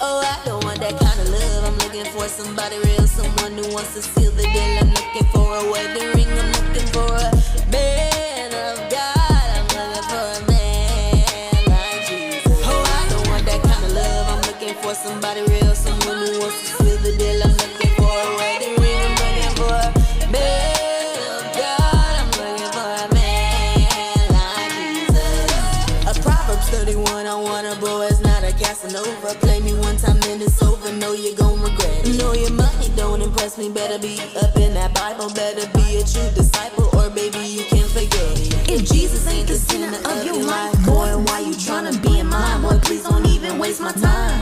Oh, I don't want that kind of love. I'm looking for somebody real, someone who wants to seal the deal. I'm looking for a wedding ring. I'm looking for a man of God. I'm looking for a man like Jesus. Oh, I don't want that kind of love. I'm looking for somebody real, someone who wants to seal the deal. I'm looking for a wedding ring. I'm looking for a man of God. I'm looking for a man like Jesus. A Proverbs 31, I want a boy, it's not a Casanova. Play me one time and it's over, know you gon' regret it. Know your money don't impress me, better be up in that Bible. Better be a true disciple or baby you can forget it. If Jesus ain't the center of your life, boy, why you tryna be in mine? Boy, please don't even waste my time.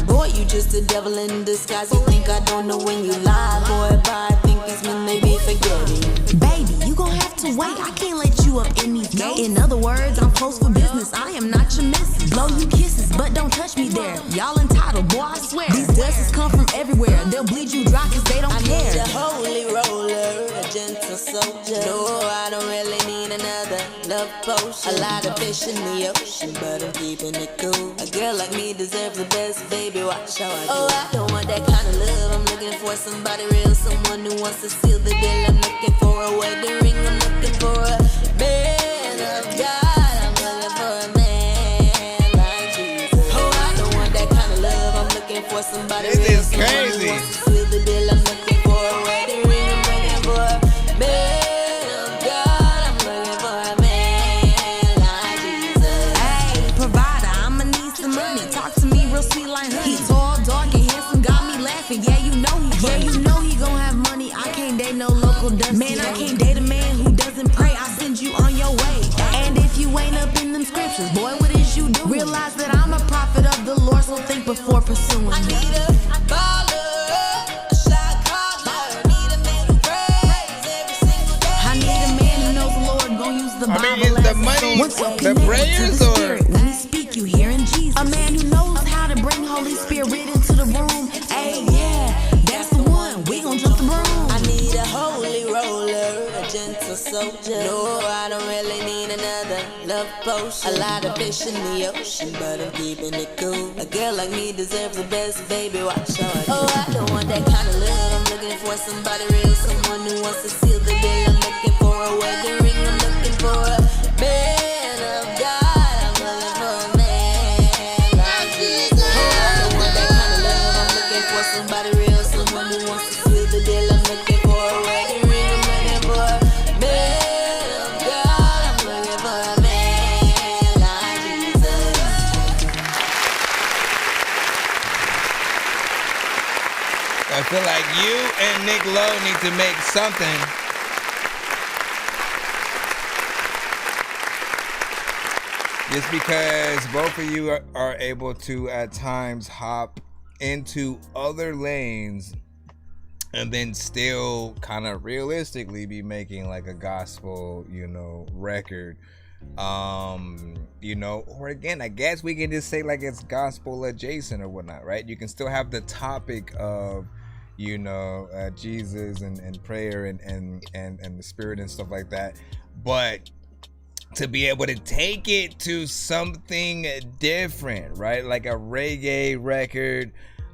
Boy, you just a devil in disguise. You think I don't know when you lie. Boy, but I think it's when they be forgetting. Baby, you gon' have to wait. I can't let you up in these gates. In other words, I'm closed for business. I am not your missus. Blow you kisses, but don't touch me there. Y'all entitled, boy, I swear. These dusters come from everywhere. They'll bleed you dry cause they don't care. I need a holy roller, a gentle soldier. No, I don't really need another love potion. post. A lot of fish in the ocean, but I'm keeping it cool. A girl like me deserves the best, baby, watch how I do. Oh, I don't want that kind of love. I'm looking for somebody real, someone who wants to seal the deal. I'm looking for a wedding ring, I'm looking for a man of God. I'm looking for a man like Jesus. Oh, I don't want that kind of love. I'm looking for somebody real, This is someone crazy. who wants to seal the deal. I'm looking for a wedding ring, I'm looking for a man of God. I'm looking for a man like Jesus. Hey, provider, I'ma need some money. Talk to me real sweet like honey. He tall, dark, and handsome, got me laughing. Yeah, you know he funny. Yeah, you know he gon' have money. I can't date no local dusty. Man, I can't date a man who doesn't pray. I send you on your way. And if you ain't up in them scriptures, boy, what is you doing? Realize that I'm a prophet of the Lord, so think before pursuing. I need a baller, a shot caller. Need a man who prays every single day. I need a man who knows the Lord, gon' use the Bible. I mean, is the money the prayers or? When you speak, you hearing Jesus. A man who knows how to bring Holy Spirit into the room. Hey, yeah, that's the one. We gon' jump the broom. I need a holy roller, a gentle soldier. No, I don't really need another love potion. A lot of fish in the ocean, but I'm keeping it cool. A girl like me deserves the best, baby, watch how I do. Oh, I don't want that kind of love. I'm looking for somebody real, someone who wants to seal the deal. I'm looking for a wedding ring, I'm looking for a man of God. I'm looking for a man like Jesus. Oh, I don't want that kind of love. I'm looking for somebody real, someone who wants to seal the deal. I'm looking for a wedding ring, I'm looking for a man of God. I'm looking for a man like Jesus. I feel like you and Nick Lowe need to make something. Just because both of you are able to at times hop into other lanes and then still kind of realistically be making like a gospel, record. Or again, I guess we can just say like it's gospel adjacent or whatnot, right? You can still have the topic of Jesus and prayer and the spirit and stuff like that, but to be able to take it to something different, right? Like a reggae record,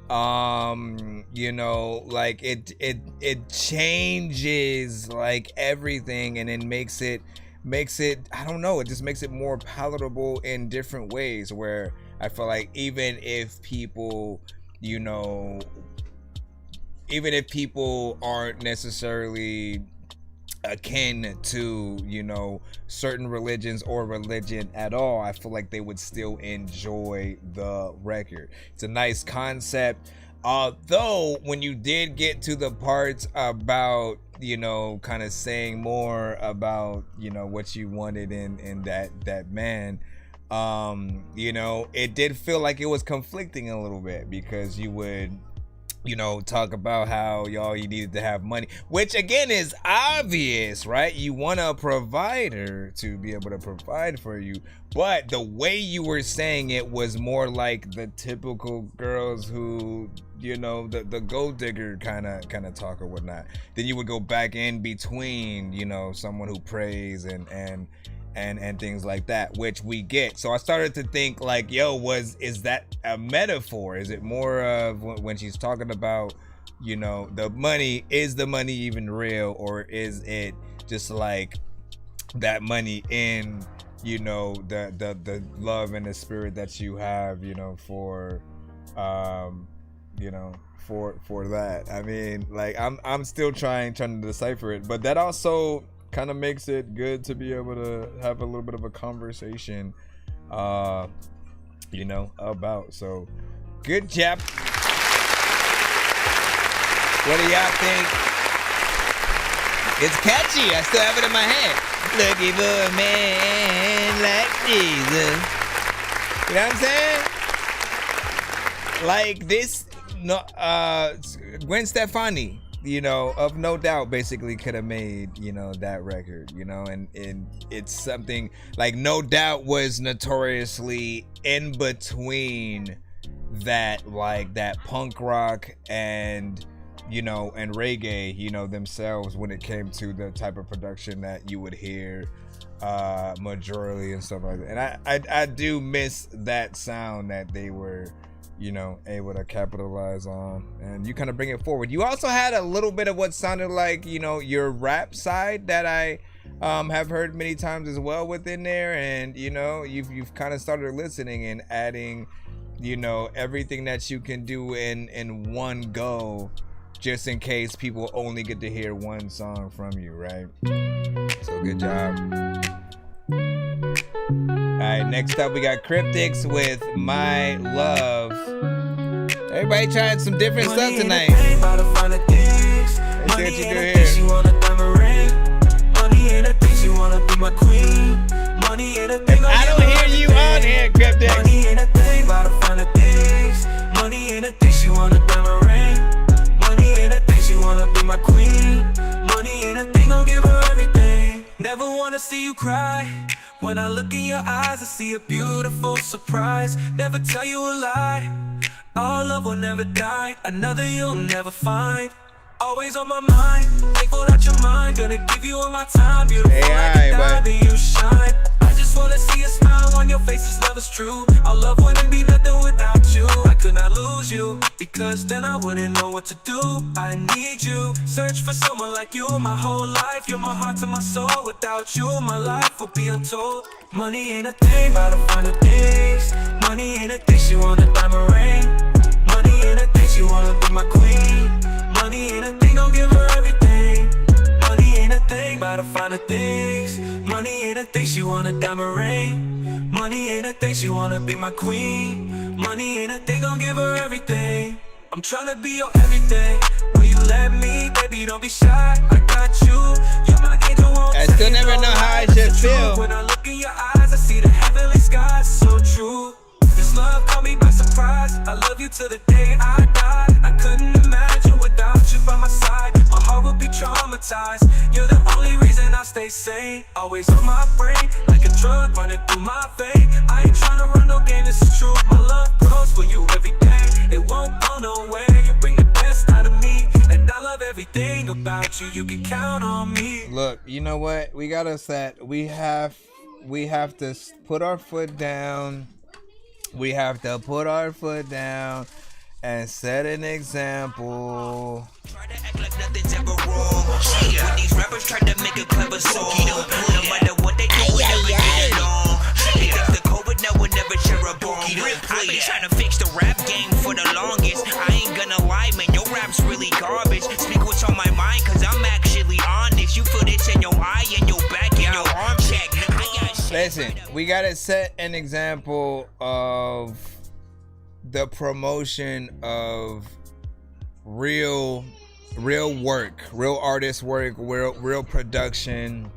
like it changes like everything, and then makes it I don't know, it just makes it more palatable in different ways, where I feel like even if people aren't necessarily akin to certain religions or religion at all, I feel like they would still enjoy the record. It's a nice concept, although when you did get to the parts about kind of saying more about what you wanted in that man, it did feel like it was conflicting a little bit, because you would talk about how you needed to have money, which again is obvious, right? You want a provider to be able to provide for you, but the way you were saying it was more like the typical girls who the gold digger kind of talk or whatnot. Then you would go back in between someone who prays and things like that, which we get. So I started to think like, is that a metaphor? Is it more of when she's talking about, the money, is the money even real, or is it just like that money in, the love and the spirit that you have, for that. I mean, like I'm still trying to decipher it, but that also kind of makes it good to be able to have a little bit of a conversation about. So good job. What do y'all think? It's catchy. I still have it in my head. Looking for a man like Jesus. You know what I'm saying? Like this, Gwen Stefani, of No Doubt, basically could have made, that record, and it's something like No Doubt was notoriously in between that, like that punk rock and reggae, themselves, when it came to the type of production that you would hear majorly and stuff like that. And I do miss that sound that they were, you know, able to capitalize on, and you kind of bring it forward. You also had a little bit of what sounded like, you know, your rap side that I have heard many times as well within there, and you know, you've kind of started listening and adding, you know, everything that you can do in one go, just in case people only get to hear one song from you, right? So good job. Alright, next up we got Cryptics with My Love. Everybody trying some different stuff tonight. Let's see what you do here. If I don't hear you on here, Cryptics. Money ain't a thing, but I find the things. Money ain't a thing, she want a diamond ring. Money ain't a thing, she wanna be my queen. Money ain't a thing, I'll give her everything. Never wanna see you cry. When I look in your eyes, I see a beautiful surprise. Never tell you a lie. Our love will never die. Another you'll never find. Always on my mind. Thankful that you're mine. Gonna give you all my time. Beautiful like a diamond, you shine. I just wanna see a smile on your face. This love is true. Our love wouldn't be nothing without you. I could not lose you, because then I wouldn't know what to do. I need you. Search for someone like you my whole life. You're my heart to my soul. Without you, my life would be untold. Money ain't a thing, but I find the things. Money ain't a thing, she want a diamond ring. Money ain't a thing, she wanna be my queen. Money ain't a thing, I'll give her everything. Money ain't a thing, but I find the things. Money ain't a thing, she want a diamond ring. Money ain't a thing, she wanna be my queen. Money ain't a thing, I'll give her everything. I'm tryna be your everything. Will you let me, baby, don't be shy. I got you, you're my angel. I still never know how I should feel. When I look in your eyes, I see the heavenly skies, so true. This love caught me by surprise. I love you till the day I die. I couldn't imagine without you by my side. My heart would be traumatized. You're the only reason I stay sane. Always on my brain, like a drug running through my vein. I ain't tryna run no game, this is true. My love grows for you every day. It won't go nowhere. You bring the best out of me, and I love everything about you. You can count on me. Look, you know what? We gotta set. We have to put our foot down. We have to put our foot down and set an example. Try to act like nothing's ever wrong. When these rappers try to make a clever song, no matter what they do, we never get along. They think the COVID now will never share a bone. I've been trying to fix the rap game for the longest. I ain't gonna lie, man, your rap's really garbage. Speak what's on my mind, cause I'm actually honest. You feel this in your eye and your back and your arm check. Listen, we gotta set an example of the promotion of real work, real artist work, real production,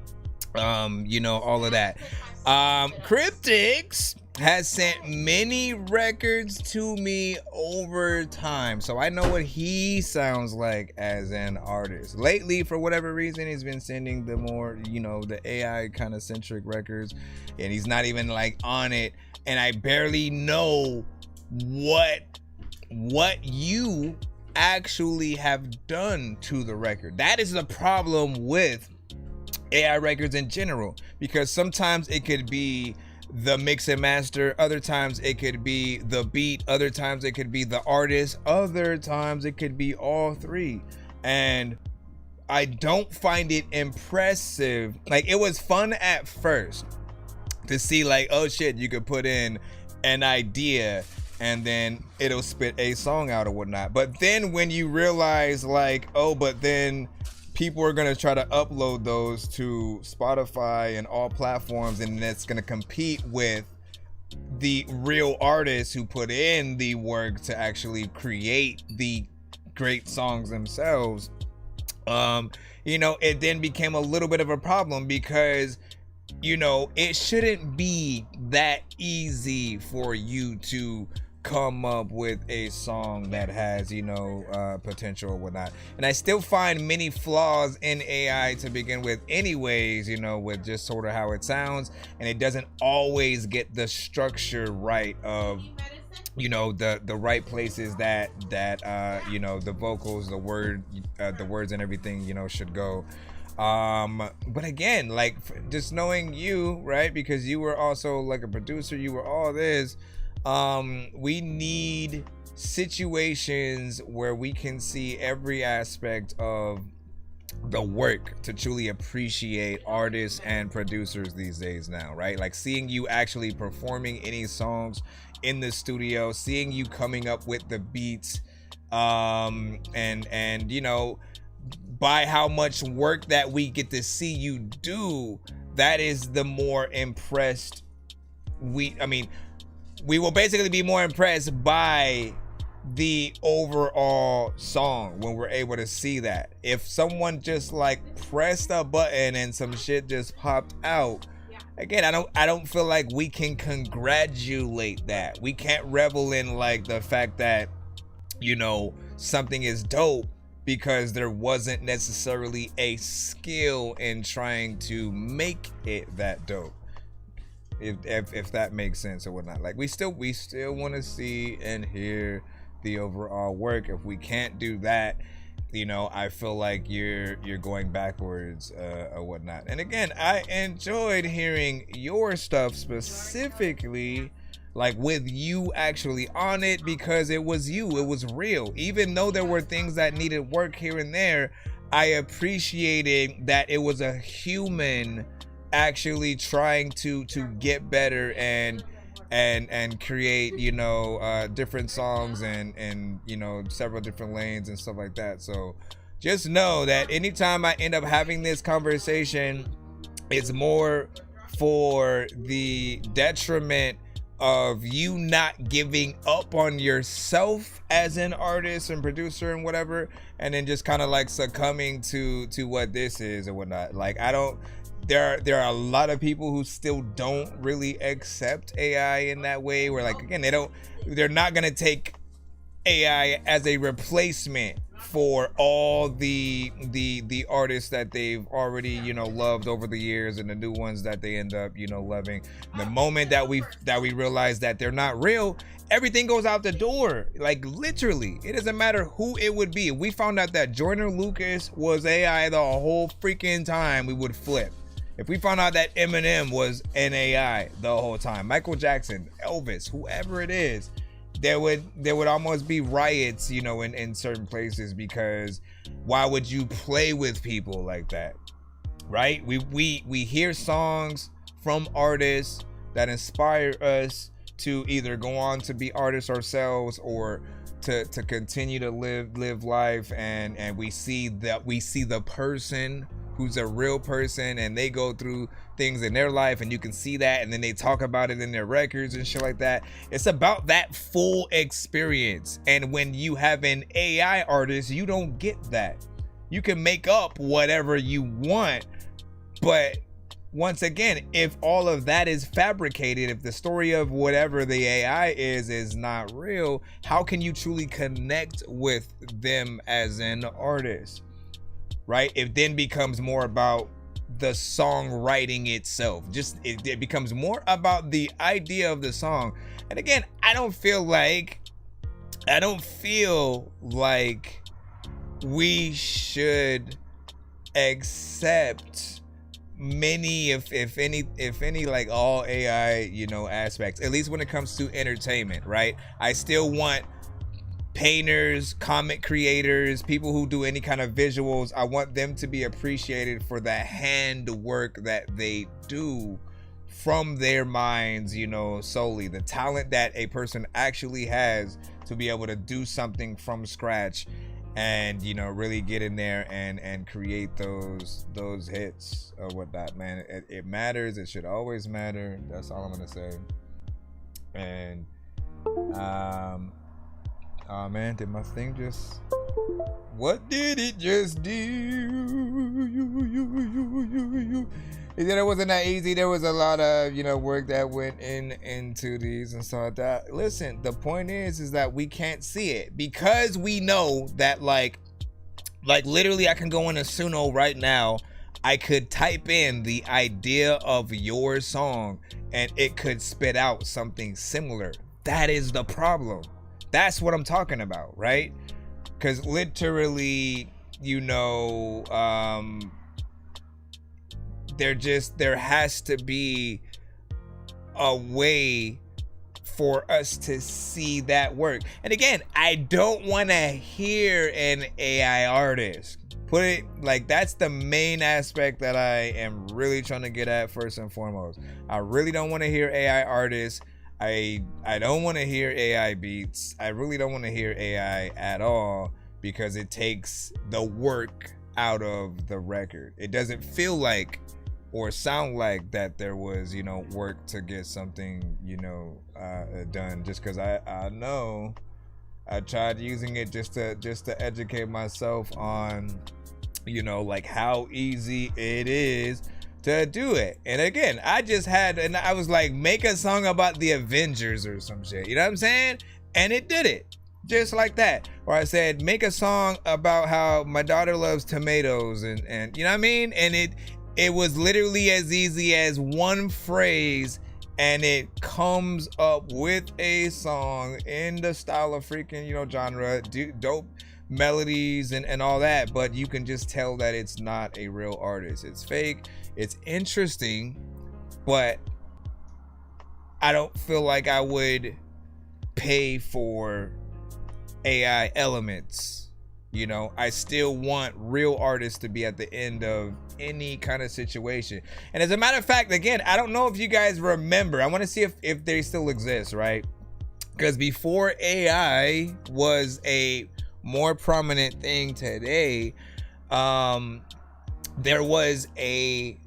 you know, all of that. Cryptics has sent many records to me over time, so I know what he sounds like as an artist. Lately, for whatever reason, he's been sending the more, you know, the AI kind of centric records, and he's not even like on it, and I barely know what you actually have done to the record. That is the problem with AI records in general, because sometimes it could be the mix and master, other times it could be the beat, other times it could be the artist, other times it could be all three, and I don't find it impressive. Like, it was fun at first to see like, oh shit, you could put in an idea and then it'll spit a song out or whatnot, but then when you realize like, oh, but then people are gonna try to upload those to Spotify and all platforms, and that's gonna compete with the real artists who put in the work to actually create the great songs themselves. You know, it then became a little bit of a problem, because, you know, it shouldn't be that easy for you to come up with a song that has, you know, potential or whatnot. And I still find many flaws in AI to begin with anyways, you know, with just sort of how it sounds, and it doesn't always get the structure right of, you know, the right places that you know, the vocals, the words and everything, you know, should go. But again, like just knowing you, right? Because you were also like a producer, you were all this. We need situations where we can see every aspect of the work to truly appreciate artists and producers these days now, right? Like seeing you actually performing any songs in the studio, seeing you coming up with the beats, and you know, by how much work that we get to see you do, that is the more impressed we will basically be more impressed by the overall song when we're able to see that. If someone just like pressed a button and some shit just popped out, again, I don't feel like we can congratulate that. We can't revel in like the fact that, you know, something is dope because there wasn't necessarily a skill in trying to make it that dope. If that makes sense or whatnot. Like we still want to see and hear the overall work. If we can't do that, you know, I feel like you're going backwards or whatnot. And again, I enjoyed hearing your stuff specifically, like with you actually on it, because it was you, it was real. Even though there were things that needed work here and there, I appreciated that it was a human actually trying to get better and create, you know, different songs and you know, several different lanes and stuff like that. So just know that anytime I end up having this conversation, it's more for the detriment of you not giving up on yourself as an artist and producer and whatever, and then just kind of like succumbing to what this is or whatnot. Like there are a lot of people who still don't really accept AI in that way, where like, again, they're not gonna take AI as a replacement for all the artists that they've already, you know, loved over the years and the new ones that they end up, you know, loving. The moment that we realize that they're not real, everything goes out the door. Like literally, it doesn't matter who it would be. If we found out that Joyner Lucas was AI the whole freaking time, we would flip. If we found out that Eminem was an AI the whole time, Michael Jackson, Elvis, whoever it is, there would almost be riots, you know, in certain places, because why would you play with people like that, right? We hear songs from artists that inspire us to either go on to be artists ourselves or to continue to live life, and we see the person who's a real person, and they go through things in their life, and you can see that, and then they talk about it in their records and shit like that. It's about that full experience. And when you have an AI artist, you don't get that. You can make up whatever you want, but once again, if all of that is fabricated, if the story of whatever the AI is not real, how can you truly connect with them as an artist? Right? It then becomes more about the songwriting itself. Just it becomes more about the idea of the song. And again, I don't feel like we should accept many, if any like all AI, you know, aspects, at least when it comes to entertainment, right? I still want painters, comic creators, people who do any kind of visuals. I want them to be appreciated for the handwork that they do from their minds, you know, solely. The talent that a person actually has to be able to do something from scratch and, you know, really get in there and create those hits or whatnot, man. It matters. It should always matter. That's all I'm gonna say. And oh man, did my thing just... What did it just do? He said it wasn't that easy. There was a lot of, you know, work that went into these and stuff like that. Listen, the point is that we can't see it because we know that like literally I can go into Suno right now. I could type in the idea of your song and it could spit out something similar. That is the problem. That's what I'm talking about, right? Because literally, you know, there has to be a way for us to see that work. And again, I don't want to hear an AI artist. Put it like, that's the main aspect that I am really trying to get at first and foremost. I really don't want to hear AI artists. I don't want to hear AI beats. I really don't want to hear AI at all, because it takes the work out of the record. It doesn't feel like or sound like that there was, you know, work to get something, you know, done. Just because I know I tried using it just to educate myself on, you know, like how easy it is to do it. And again, I was like, make a song about the Avengers or some shit, you know what I'm saying? And it did it just like that. Or I said, make a song about how my daughter loves tomatoes, and you know what I mean? And it was literally as easy as one phrase, and it comes up with a song in the style of freaking, you know, genre, dope melodies and all that. But you can just tell that it's not a real artist. It's fake. It's interesting, but I don't feel like I would pay for AI elements. You know, I still want real artists to be at the end of any kind of situation. And as a matter of fact, again, I don't know if you guys remember, I want to see if they still exist, right? Because before AI was a more prominent thing today, there was a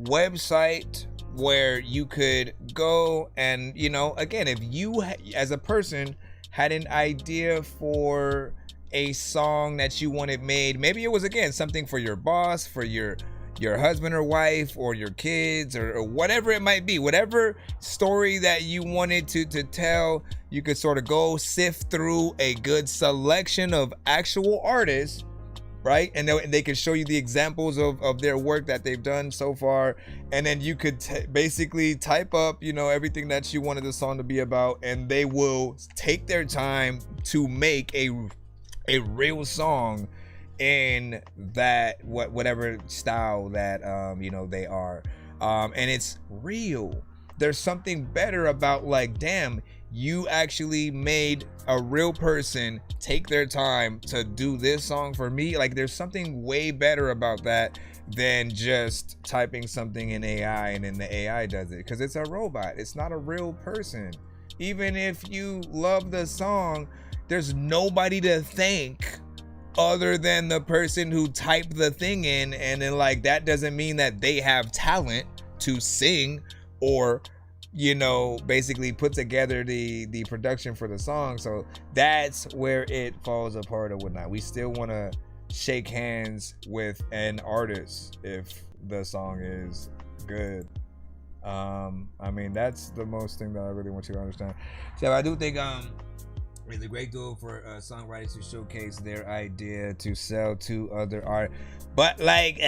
website where you could go and, you know, again, if you as a person had an idea for a song that you wanted made, maybe it was, again, something for your boss, for your husband or wife, or your kids, or whatever it might be, whatever story that you wanted to tell, you could sort of go sift through a good selection of actual artists, right? And they could show you the examples of their work that they've done so far, and then you could basically type up, you know, everything that you wanted the song to be about, and they will take their time to make a real song in that whatever style that you know they are, and it's real. There's something better about, like, damn, you actually made a real person take their time to do this song for me. Like, there's something way better about that than just typing something in AI and then the AI does it, because it's a robot. It's not a real person. Even if you love the song, there's nobody to thank other than the person who typed the thing in, and then, like, that doesn't mean that they have talent to sing or, you know, basically put together the production for the song. So that's where it falls apart or whatnot. We still want to shake hands with an artist if the song is good. I mean, that's the most thing that I really want you to understand. So I do think it's a great tool for songwriters to showcase their idea to sell to other artists. But, like,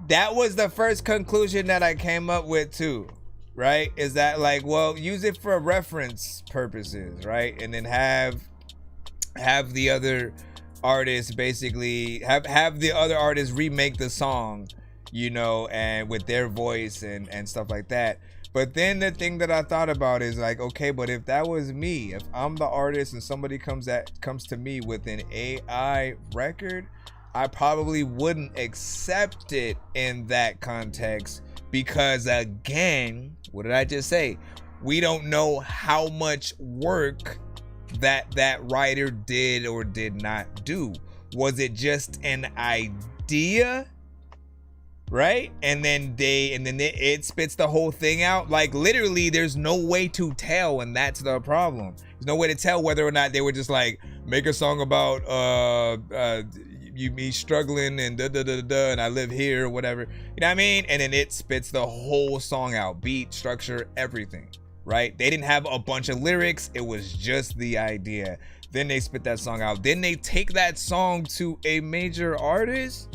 that was the first conclusion that I came up with too, right? Is that, like, well, use it for reference purposes, right? And then have the other artists basically have the other artists remake the song, you know, and with their voice and stuff like that. But then the thing that I thought about is, like, okay, but if that was me, if I'm the artist and somebody comes to me with an AI record, I probably wouldn't accept it in that context, because, again, what did I just say? We don't know how much work that writer did or did not do. Was it just an idea? Right? And then it spits the whole thing out. Like, literally, there's no way to tell, and that's the problem. There's no way to tell whether or not they were just like, make a song about me struggling and and I live here or whatever. You know what I mean? And then it spits the whole song out, beat, structure, everything. Right? They didn't have a bunch of lyrics. It was just the idea. Then they spit that song out. Then they take that song to a major artist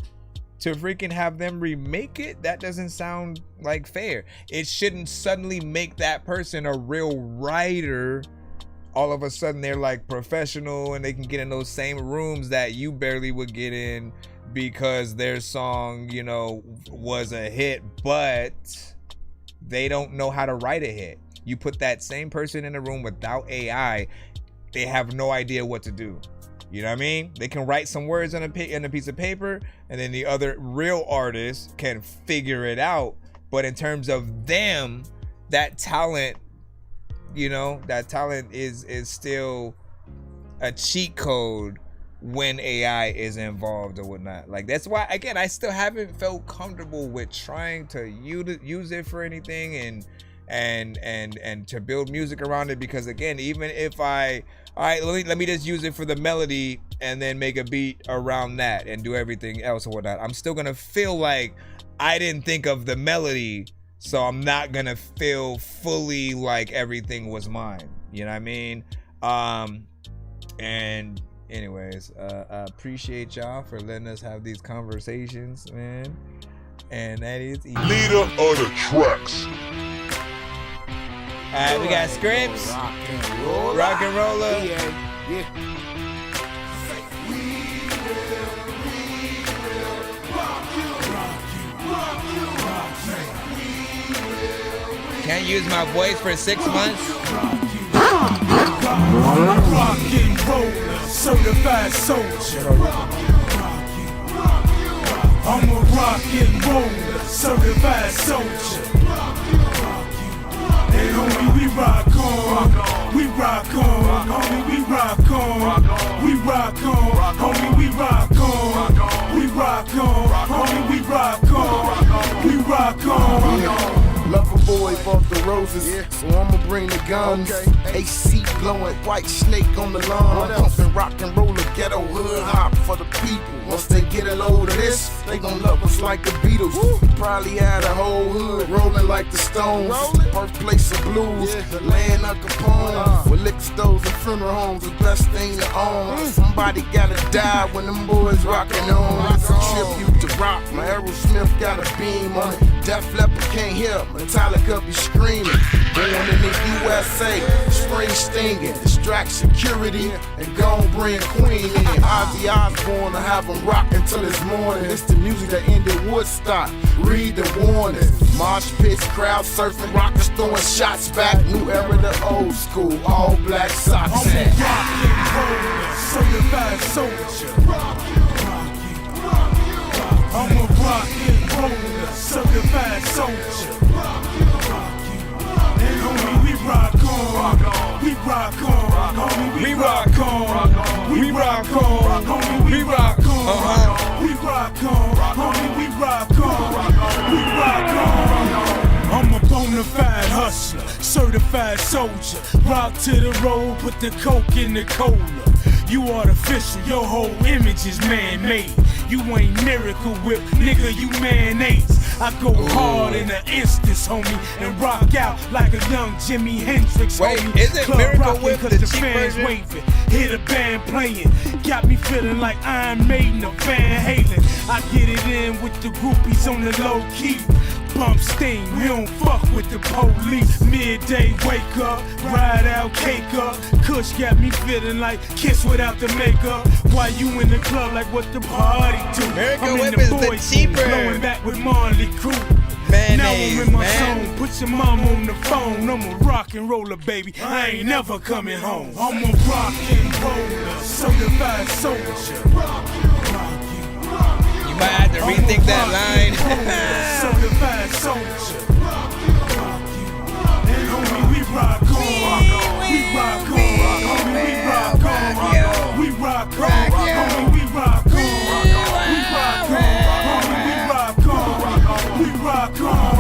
to freaking have them remake it. That doesn't sound like fair. It shouldn't suddenly make that person a real writer. All of a sudden they're like professional and they can get in those same rooms that you barely would get in. because their song, you know, was a hit, but they don't know how to write a hit. You put that same person in a room without AI, they have no idea what to do. You know what I mean? They can write some words on a piece of paper, and then the other real artists can figure it out. But in terms of them, that talent, you know, that talent is still a cheat code when AI is involved or whatnot. Like, that's why, again, I still haven't felt comfortable with trying to use it for anything and to build music around it, because again, even if all right, let me just use it for the melody and then make a beat around that and do everything else or whatnot, I'm still gonna feel like I didn't think of the melody, so I'm not gonna feel fully like everything was mine. You know what I mean? And anyways, I appreciate y'all for letting us have these conversations, man. And that is easy. Leader of the tracks. All right, we got Scripps, Rock and Roller. Yeah. Can't use my voice for 6 months. Rock and roller, certified soldier. I'm a rock and roller, certified soldier. And homie, we rock on, we rock on, homie, we rock on, we rock on, homie, we rock on, we rock on, homie, we rock on, we rock on. Lover boy bought the roses, so I'ma bring the guns. AC blowing, white snake on the lawn. I'm pumping rock and roll, a ghetto hood hop for the people. Once they get a load of this, they gon' love us like the Beatles. Probably had a whole hood rolling like the Stones. Birthplace of blues, the land of Capone. With liquor stores and funeral homes, the best thing to own. Somebody gotta die when them boys rockin' on. It's a tribute to rock, my Aerosmith got a beam on it. Def Leppard can't hear, Metallica be screaming. Born in the USA, spring stinging. Distract security and gon' bring Queen in. Ozzy Osbourne to have them rockin' till this morning. It's the music that ended Woodstock. Read the warning. Mosh pits, crowd surfing, rockers throwing shots back. New era to old school, all black socks. I'm a rock and roller, certified soldier. I'm a rock and roller, certified soldier. And homie, we rock on, we rock on, homie, we rock on, we rock on, homie, we rock on, we rock on, homie, we rock on, we rock on. I'm a bona fide hustler, certified soldier. Rock to the road, put the coke in the cola. You artificial, your whole image is man-made. You ain't Miracle Whip, nigga, you mayonnaise. I go hard in an instance, homie, and rock out like a young Jimi Hendrix, homie. Is it Club Miracle rockin' Whip, 'cause the the cheap fans version? waving. Hear the band playing, got me feeling like Iron Maiden or Van Halen. I get it in with the groupies on the low key. Bump sting, we don't fuck with the police. Midday wake up, ride out, cake up. Kush got me feeling like Kiss without the makeup. Why you in the club like what the party do? Miracle I'm in Whip the is the boys' cheaper. room, blowing back with Marley Crew. Mayonnaise, now I'm in my man. zone, put your mom on the phone. I'm a rock and roller, baby, I ain't never coming home. I'm a rock and roller, certified soldier. You might have to rethink that line. Certified soldier. And homie, we rock on. We rock on. Homie, we rock on. We rock on. Homie, we rock on. We rock on. Homie, we rock on. We rock on.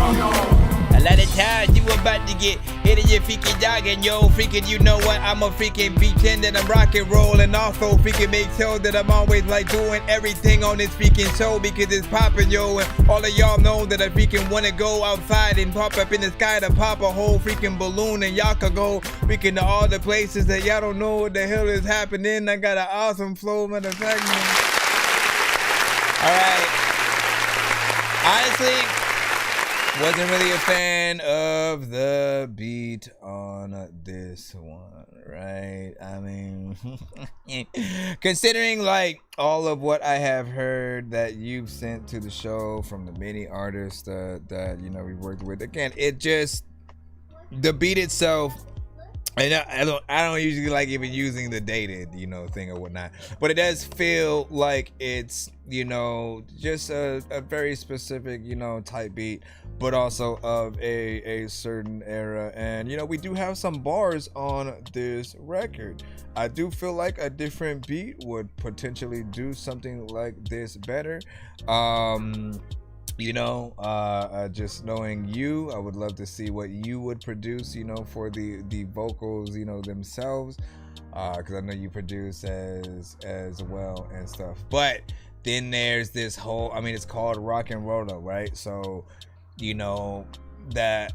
A lot of times you about to get hit in your freaking dog and yo freaking, you know what, I'm a freaking pretend that I'm rock and roll and also freaking make sure that I'm always like doing everything on this freaking show because it's popping, yo, and all of y'all know that I freaking want to go outside and pop up in the sky to pop a whole freaking balloon and y'all could go freaking to all the places that y'all don't know what the hell is happening. I got an awesome flow, motherfucker. Alright. Honestly, Wasn't really a fan of the beat on this one, right? I mean, considering like all of what I have heard that you've sent to the show from the many artists that you know we worked with, again, it just, the beat itself. And I don't usually like even using the dated, you know, thing or whatnot, but it does feel like it's, you know, just a very specific, you know, type beat, but also of a certain era. And, you know, we do have some bars on this record. I do feel like a different beat would potentially do something like this better. You know, just knowing you, I would love to see what you would produce, you know, for the vocals, you know, themselves, because I know you produce as well and stuff. But then there's this whole, I mean, it's called rock and roll, right? So, you know, that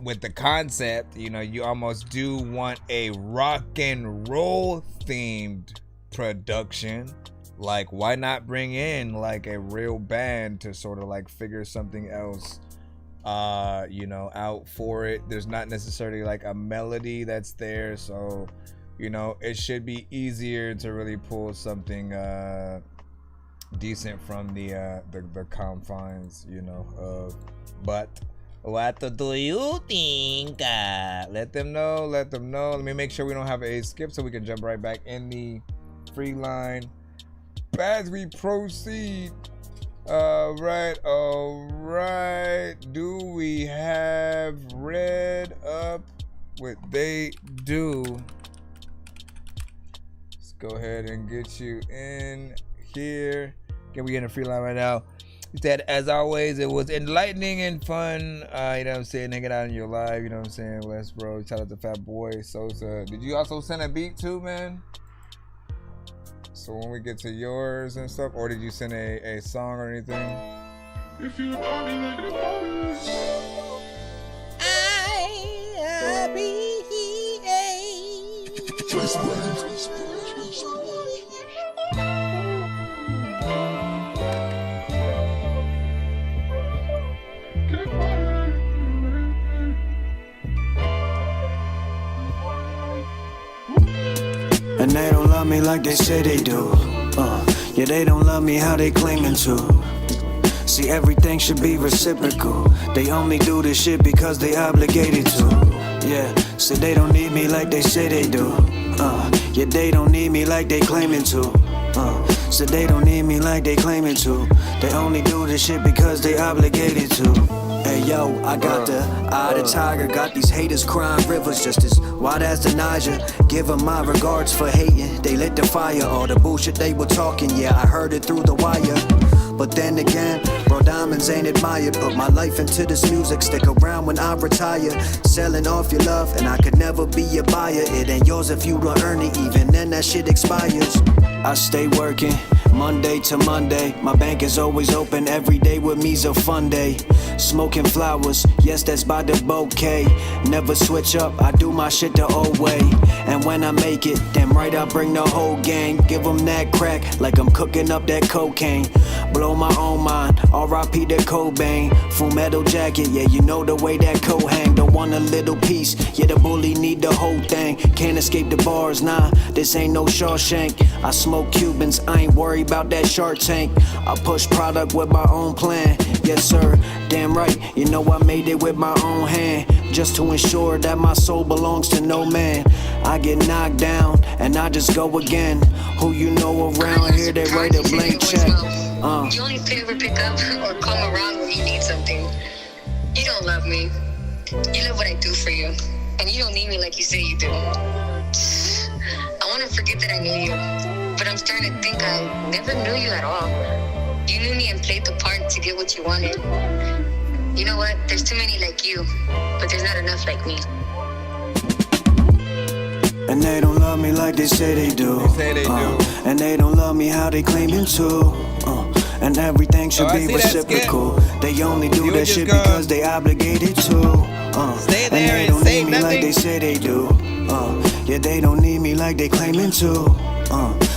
with the concept, you know, you almost do want a rock and roll themed production. Like, why not bring in like a real band to sort of like figure something else, you know, out for it? There's not necessarily like a melody that's there, so, you know, it should be easier to really pull something decent from the confines, you know, of. But what do you think? Let them know. Let me make sure we don't have a skip so we can jump right back in the free line as we proceed. All right. Do we have Red Up what they do? Let's go ahead and get you in here. Can we get in a free line right now? He said, as always, it was enlightening and fun. You know what I'm saying? Hanging out in your live. You know what I'm saying? Wes, bro. Shout out to Fat Boy Sosa. Did you also send a beat too, man? So when we get to yours and stuff, or did you send a song or anything? If you And they don't love me like they say they do. Yeah, they don't love me how they claiming to. See, everything should be reciprocal. They only do this shit because they obligated to. Yeah, so they don't need me like they say they do. Yeah, they don't need me like they claiming to. So they don't need me like they claiming to. They only do this shit because they obligated to. Hey yo, I got the eye of the tiger. Got these haters crying rivers just as wide as the Niger. Give them my regards for hating. They lit the fire. All the bullshit they were talking, yeah, I heard it through the wire. But then again, bro, diamonds ain't admired. Put my life into this music, stick around when I retire. Selling off your love, and I could never be a buyer. It ain't yours if you don't earn it, even then that shit expires. I stay working, Monday to Monday. My bank is always open, every day with me's a fun day. Smoking flowers, yes, that's by the bouquet. Never switch up, I do my shit the old way. And when I make it, damn right I bring the whole gang. Give them that crack, like I'm cooking up that cocaine. Blow my own mind, R.I.P. the Cobain. Full metal jacket, yeah, you know the way that coat hang. Don't want a little piece, yeah, the bully need the whole thing. Can't escape the bars, nah, this ain't no Shawshank. I smoke Cubans, I ain't worried about that Shark Tank. I push product with my own plan, yes sir, damn right. You know I made it with my own hand, just to ensure that my soul belongs to no man. I get knocked down, and I just go again. Who you know around here, they write a blank check. You only ever pick up or come around when you need something. You don't love me. You love what I do for you. And you don't need me like you say you do. I want to forget that I knew you. But I'm starting to think I never knew you at all. You knew me and played the part to get what you wanted. You know what? There's too many like you. But there's not enough like me. And they don't love me like they say they do. And they don't love me how they claiming to. And everything should be reciprocal. They only do that shit because they obligated to. And they don't need me like they say they do. Yeah, they don't need me like they claiming to.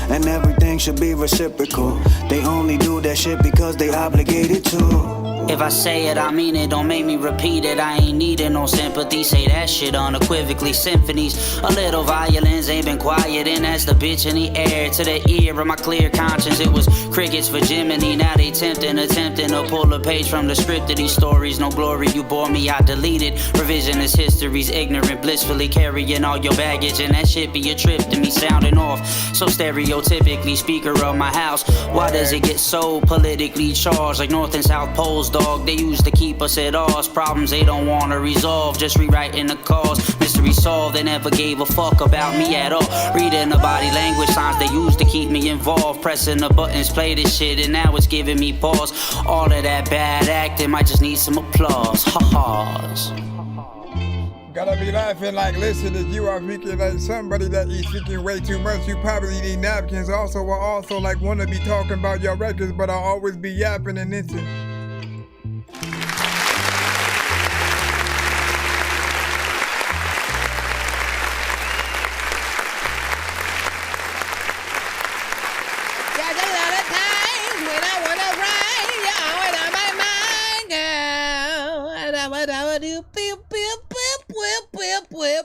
And everything should be reciprocal. They only do that shit because they obligated to. If I say it, I mean it, don't make me repeat it. I ain't needing no sympathy, say that shit unequivocally. Symphonies, a little violins ain't been quiet, and that's the bitch in the air. To the ear of my clear conscience, it was crickets for Jiminy. Now they attempting to pull a page from the script of these stories. No glory, you bore me, I deleted. Revisionist histories, ignorant, blissfully carrying all your baggage, and that shit be a trip to me, sounding off. So stereotypically, speaker of my house, why does it get so politically charged? Like North and South Poles, dog, they used to keep us at odds. Problems they don't want to resolve, just rewriting the cause. Mystery solved, they never gave a fuck about me at all. Reading the body language signs they used to keep me involved. Pressing the buttons, play this shit, and now it's giving me pause. All of that bad acting might just need some applause. Ha-ha's. Gotta be laughing like, listen, if you are speaking like somebody that is speaking way too much, you probably need napkins. Also, I also like want to be talking about your records, but I'll always be yapping and it's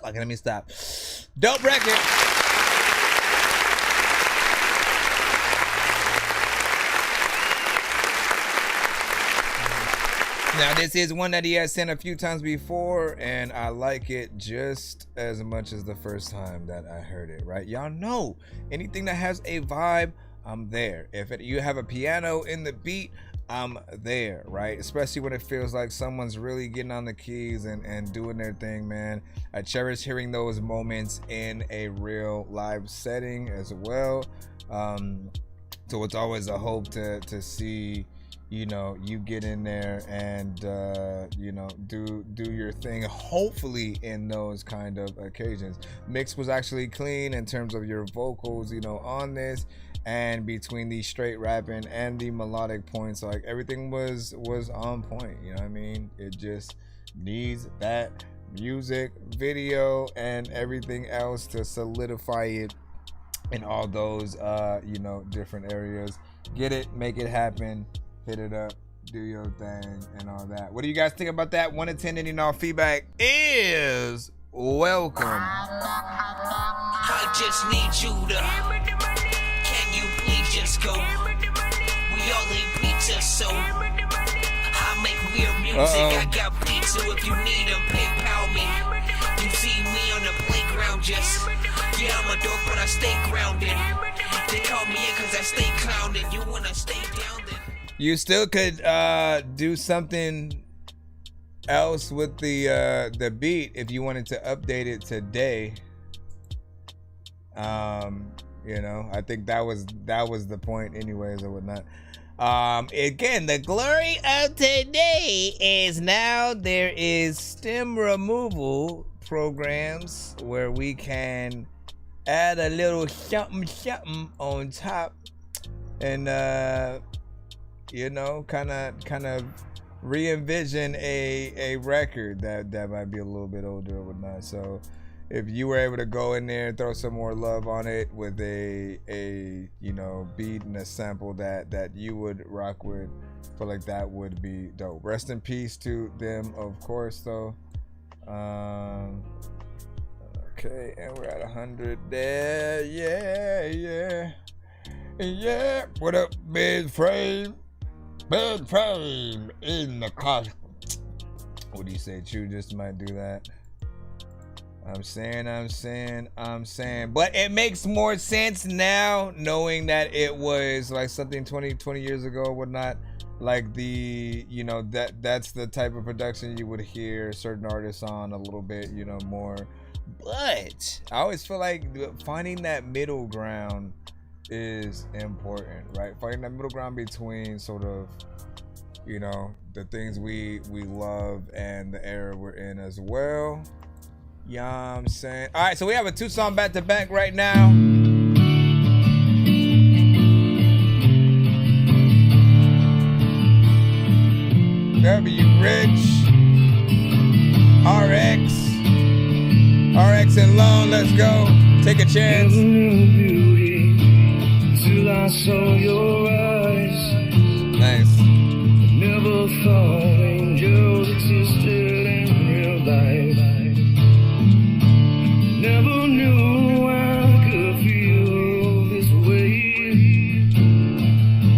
Okay, let me stop. Dope record. Now, this is one that he has sent a few times before, and I like it just as much as the first time that I heard it, right? Y'all know, anything that has a vibe, I'm there. If you have a piano in the beat, I'm there, right? Especially when it feels like someone's really getting on the keys and doing their thing, man. I cherish hearing those moments in a real live setting as well. So it's always a hope to see, you know, you get in there and you know, do your thing, hopefully in those kind of occasions. Mix was actually clean in terms of your vocals, you know, on this, and between the straight rapping and the melodic points, like everything was on point, you know what I mean? It just needs that music video and everything else to solidify it in all those you know, different areas. Get it, make it happen, hit it up, do your thing and all that. What do you guys think about that? 1 to 10, any and all feedback is welcome. I just need you to, can you please just go? We all eat pizza, so I make weird music. I got pizza if you need them, PayPal me. You see me on the playground, just, yeah, I'm a dork, but I stay grounded. They call me in cause I stay clowning. You wanna stay down then? You still could do something else with the beat if you wanted to update it today. You know, I think that was the point anyways or whatnot. Again, the glory of today is now there is stem removal programs where we can add a little something on top and you know, kind of re-envision a record that might be a little bit older or whatnot. So if you were able to go in there and throw some more love on it with a you know, beat and a sample that you would rock with, I feel like that would be dope. Rest in peace to them, of course, though. Okay, and we're at 100 there. Yeah. What up, Big Frame? Big Frame in the car. What do you say? Chew just might do that. I'm saying. But it makes more sense now, knowing that it was like something 20 years ago or whatnot. Like the, you know, that's the type of production you would hear certain artists on a little bit, you know, more. But I always feel like finding that middle ground is important, right? Finding that middle ground between sort of, you know, the things we love and the era we're in as well. Yeah, I'm saying. All right, so we have a 2-song back-to-back right now. W Rich, RX and Lone, let's go. Take a chance. Till I saw your eyes. Nice. Never thought angels existed in real life. Never knew I could feel this way.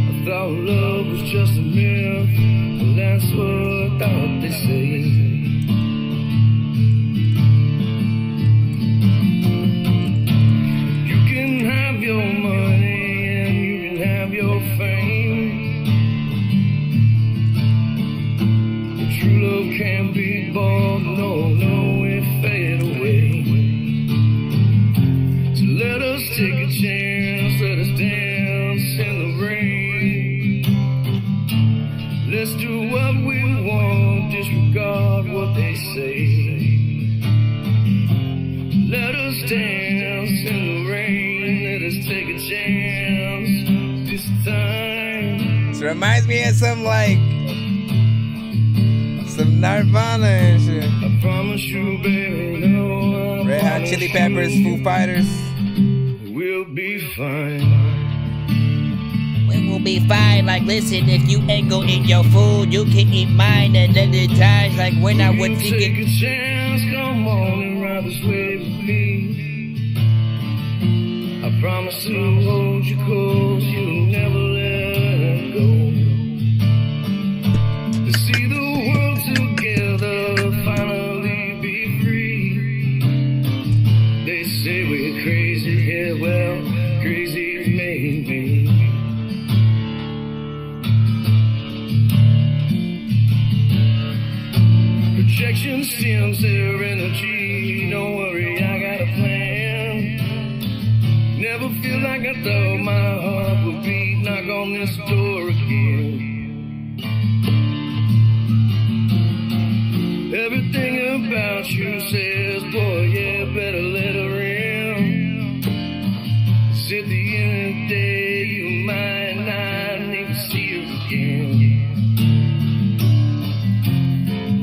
I thought love was just a myth, but that's what I thought they say. You can have your money and you can have your fame. But true love can't be bought, no, it fade away. So let us take a chance, let us dance in the rain. Let's do what we want, disregard what they say. Let us dance in the rain, let us take a chance this time. This reminds me of some Nirvana and shit. I promise you, baby, no, Red Hot Chili Peppers, Foo Fighters. We'll be fine. We will be fine. Like, listen, if you ain't gon' eat your food, you can eat mine at other times. Like when I would think Take a chance, come on and ride this wave with me. I promise to hold you close, you'll never let go. To see the world together, finally be free. They say we're crazy, yeah, well, crazy as made me. Projection steals their energy. Don't worry, I got a plan. Never feel like I thought my heart would beat. Knock on this door again. Everything about you says, boy, yeah, better let her in. 'Cause at the end of the day, you might not even see her again.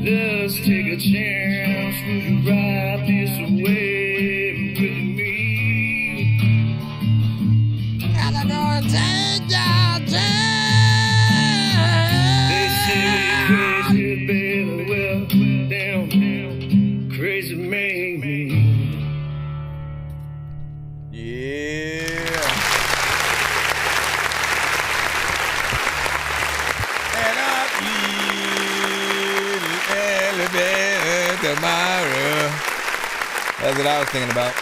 Let's take a chance, would you ride this wave with me? I'm gonna take your They say we're crazy, baby, well, damn, crazy made me. Yeah. And I'll be elevated tomorrow. That's what I was thinking about.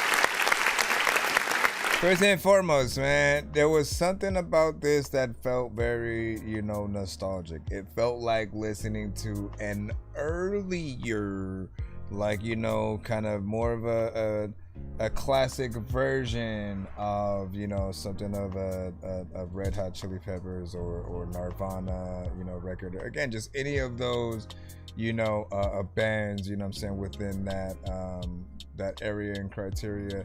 First and foremost, man, there was something about this that felt very, nostalgic. It felt like listening to an earlier, kind of more of a classic version of, something of a Red Hot Chili Peppers or Nirvana, record. Again, just any of those, bands, within that area and criteria.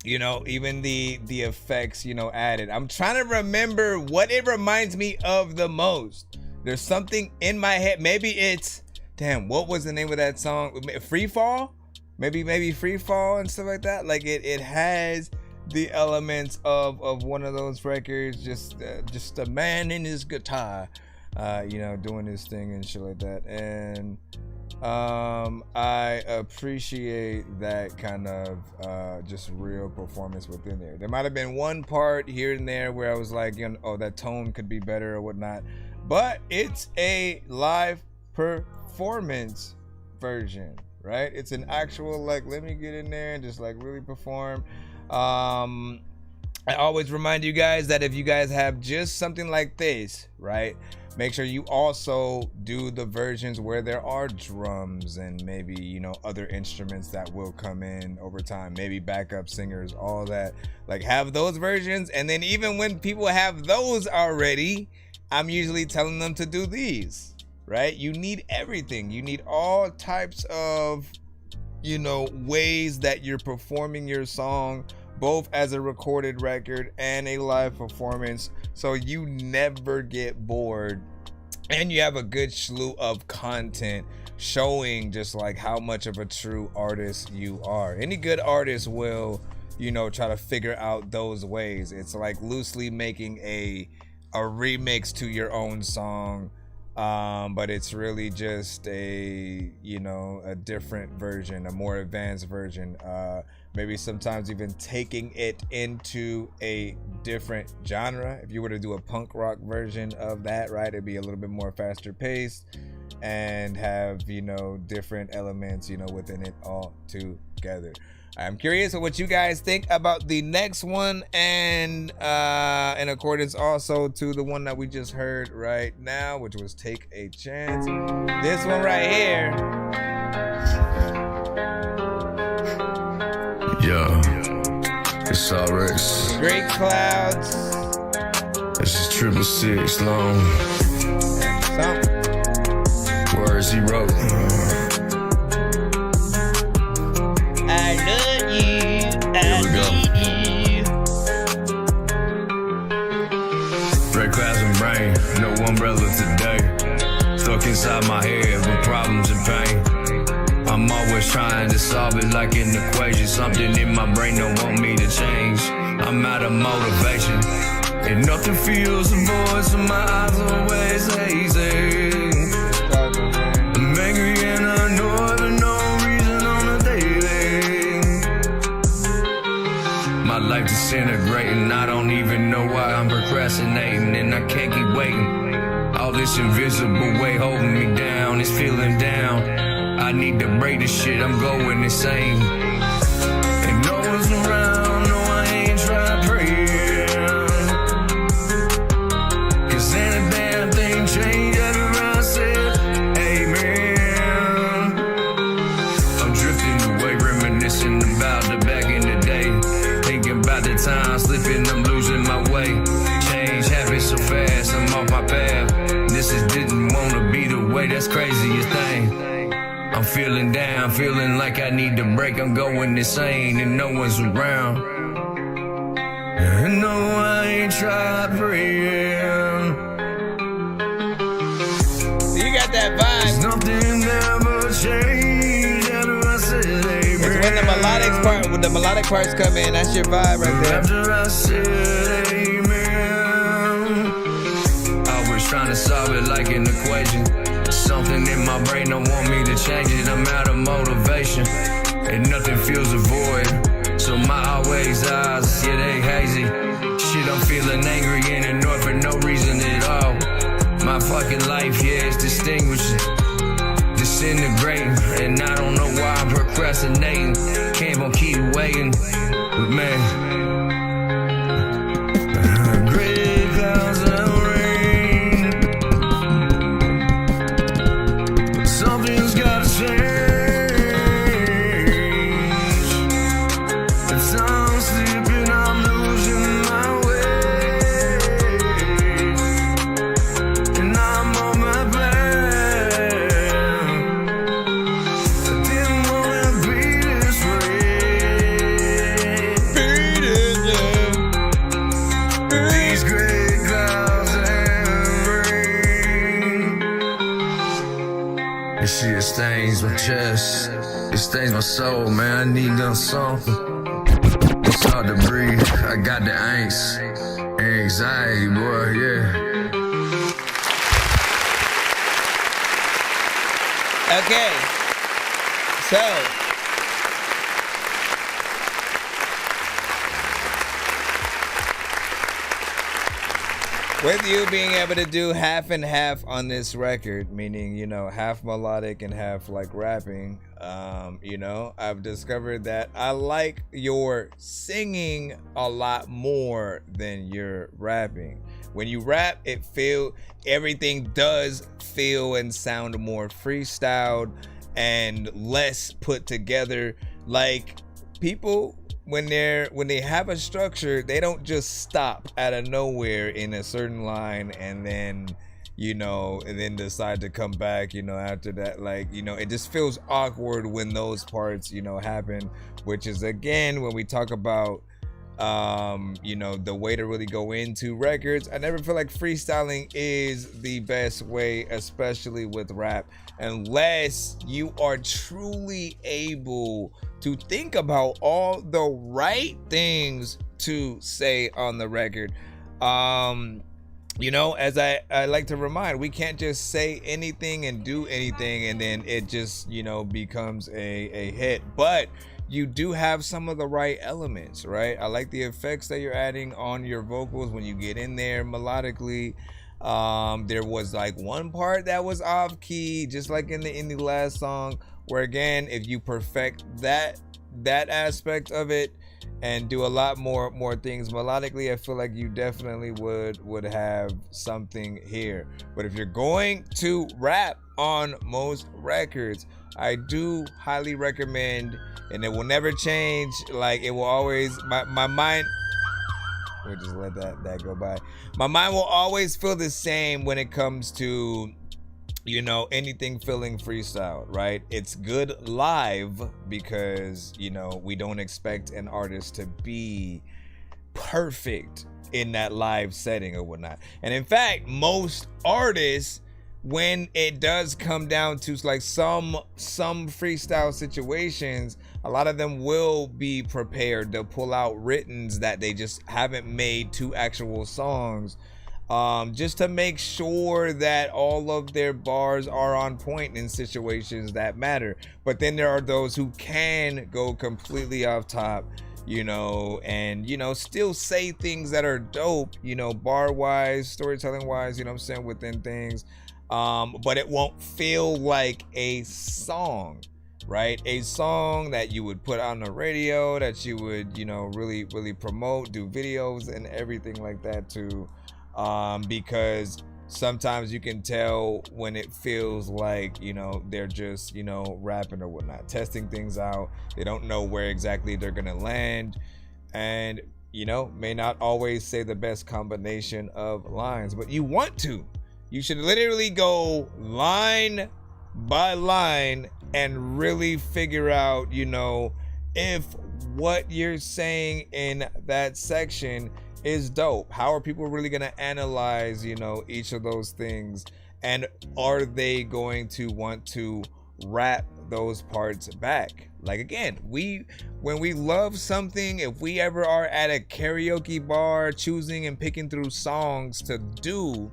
Even the effects, added. I'm trying to remember what it reminds me of the most. There's something in my head. Maybe it's, what was the name of that song? Free Fall? Maybe Free Fall and stuff like that. Like it has the elements of one of those records. Just a man in his guitar, doing his thing and shit like that. And I appreciate that kind of just real performance within there. There might have been one part here and there where I was like, that tone could be better or whatnot, but it's a live performance version, right? It's an actual, let me get in there and just really perform. I always remind you guys that if you guys have just something like this, right, make sure you also do the versions where there are drums and maybe, other instruments that will come in over time, maybe backup singers, all that. Have those versions. And then even when people have those already, I'm usually telling them to do these, right? You need everything. You need all types of, ways that you're performing your song, both as a recorded record and a live performance, so you never get bored and you have a good slew of content showing just how much of a true artist you are. Any good artist will, try to figure out those ways. It's like loosely making a remix to your own song, but it's really just a, you know, a different version, a more advanced version. Maybe sometimes even taking it into a different genre. If you were to do a punk rock version of that, right, it'd be a little bit more faster paced and have, you know, different elements, you know, within it all together. I'm curious of what you guys think about the next one, and in accordance also to the one that we just heard right now, which was Take a Chance. This one right here. Yeah, it's RX. Great Clouds. This is 666 long. Words he wrote. I love you. I need you. Red clouds and rain, no umbrella today. Stuck inside my head with problems and pain. I'm always trying to solve it like an equation. Something in my brain don't want me to change. I'm out of motivation, and nothing fills the void, so my eyes always hazy. I'm angry and annoyed for no reason on a daily. My life disintegrating, I don't even know why I'm procrastinating, and I can't keep waiting. All this invisible weight holding me down, it's feeling down. I need to break this shit, I'm going insane. And no one's around, no I ain't trying praying. Cause any damn thing change after I said amen. I'm drifting away, reminiscing about the back in the day. Thinking about the time slipping, I'm losing my way. Change happens so fast, I'm off my path. This is didn't wanna be the way, that's craziest thing. I'm feeling down, feeling like I need to break. I'm going insane and no one's around. And no, I ain't tried praying. You got that vibe. Nothing ever changed after I said amen. It's when the melodic parts come in, that's your vibe right there. After I said amen. Always trying to solve it like an equation. Something in my brain don't want me to change it. I'm out of motivation, and nothing fills the void. So my always eyes, yeah, they hazy. Shit, I'm feeling angry and annoyed for no reason at all. My fucking life, yeah, it's distinguishing, disintegrating, and I don't know why I'm procrastinating. Can't keep waiting, but man. Gray clouds and rain. Something's gotta change. As I'm sleeping, I'm losing my way, and I'm on my back. I didn't wanna be this way. These gray clouds and rain. This shit stains my chest. It stains my soul, man. I need done something. It's hard to breathe. I got the angst, anxiety, boy, yeah. Okay, so with you being able to do half and half on this record, meaning, you know, half melodic and half like rapping, you know, I've discovered that I like your singing a lot more than your rapping. When you rap, everything does feel and sound more freestyled and less put together. Like, people, when they have a structure, they don't just stop out of nowhere in a certain line and then, you know, and then decide to come back, you know, after that. Like, you know, it just feels awkward when those parts, you know, happen, which is, again, when we talk about you know, the way to really go into records. I never feel like freestyling is the best way, especially with rap, unless you are truly able to think about all the right things to say on the record. you know, as I like to remind, we can't just say anything and do anything and then it just, you know, becomes a hit. But you do have some of the right elements, right? I like the effects that you're adding on your vocals when you get in there melodically. There was like one part that was off key, just like in the last song, where again, if you perfect that aspect of it and do a lot more things melodically, I feel like you definitely would have something here. But if you're going to rap on most records, I do highly recommend, and it will never change, like it will always, my mind, we'll just let that go by. My mind will always feel the same when it comes to, you know, anything feeling freestyle, right? It's good live because, you know, we don't expect an artist to be perfect in that live setting or whatnot. And in fact, most artists, when it does come down to like some freestyle situations, a lot of them will be prepared to pull out writtens that they just haven't made to actual songs, just to make sure that all of their bars are on point in situations that matter. But then there are those who can go completely off top, you know, and, you know, still say things that are dope, you know, bar wise, storytelling wise, you know what I'm saying, within things. But it won't feel like a song, right? A song that you would put on the radio, that you would, you know, really promote, do videos and everything like that too. Because sometimes you can tell when it feels like, you know, they're just, you know, rapping or whatnot, testing things out. They don't know where exactly they're gonna land, and, you know, may not always say the best combination of lines, but you want to. You should literally go line by line and really figure out, you know, if what you're saying in that section is dope. How are people really going to analyze, you know, each of those things? And are they going to want to rap those parts back? Like, again, when we love something, if we ever are at a karaoke bar choosing and picking through songs to do,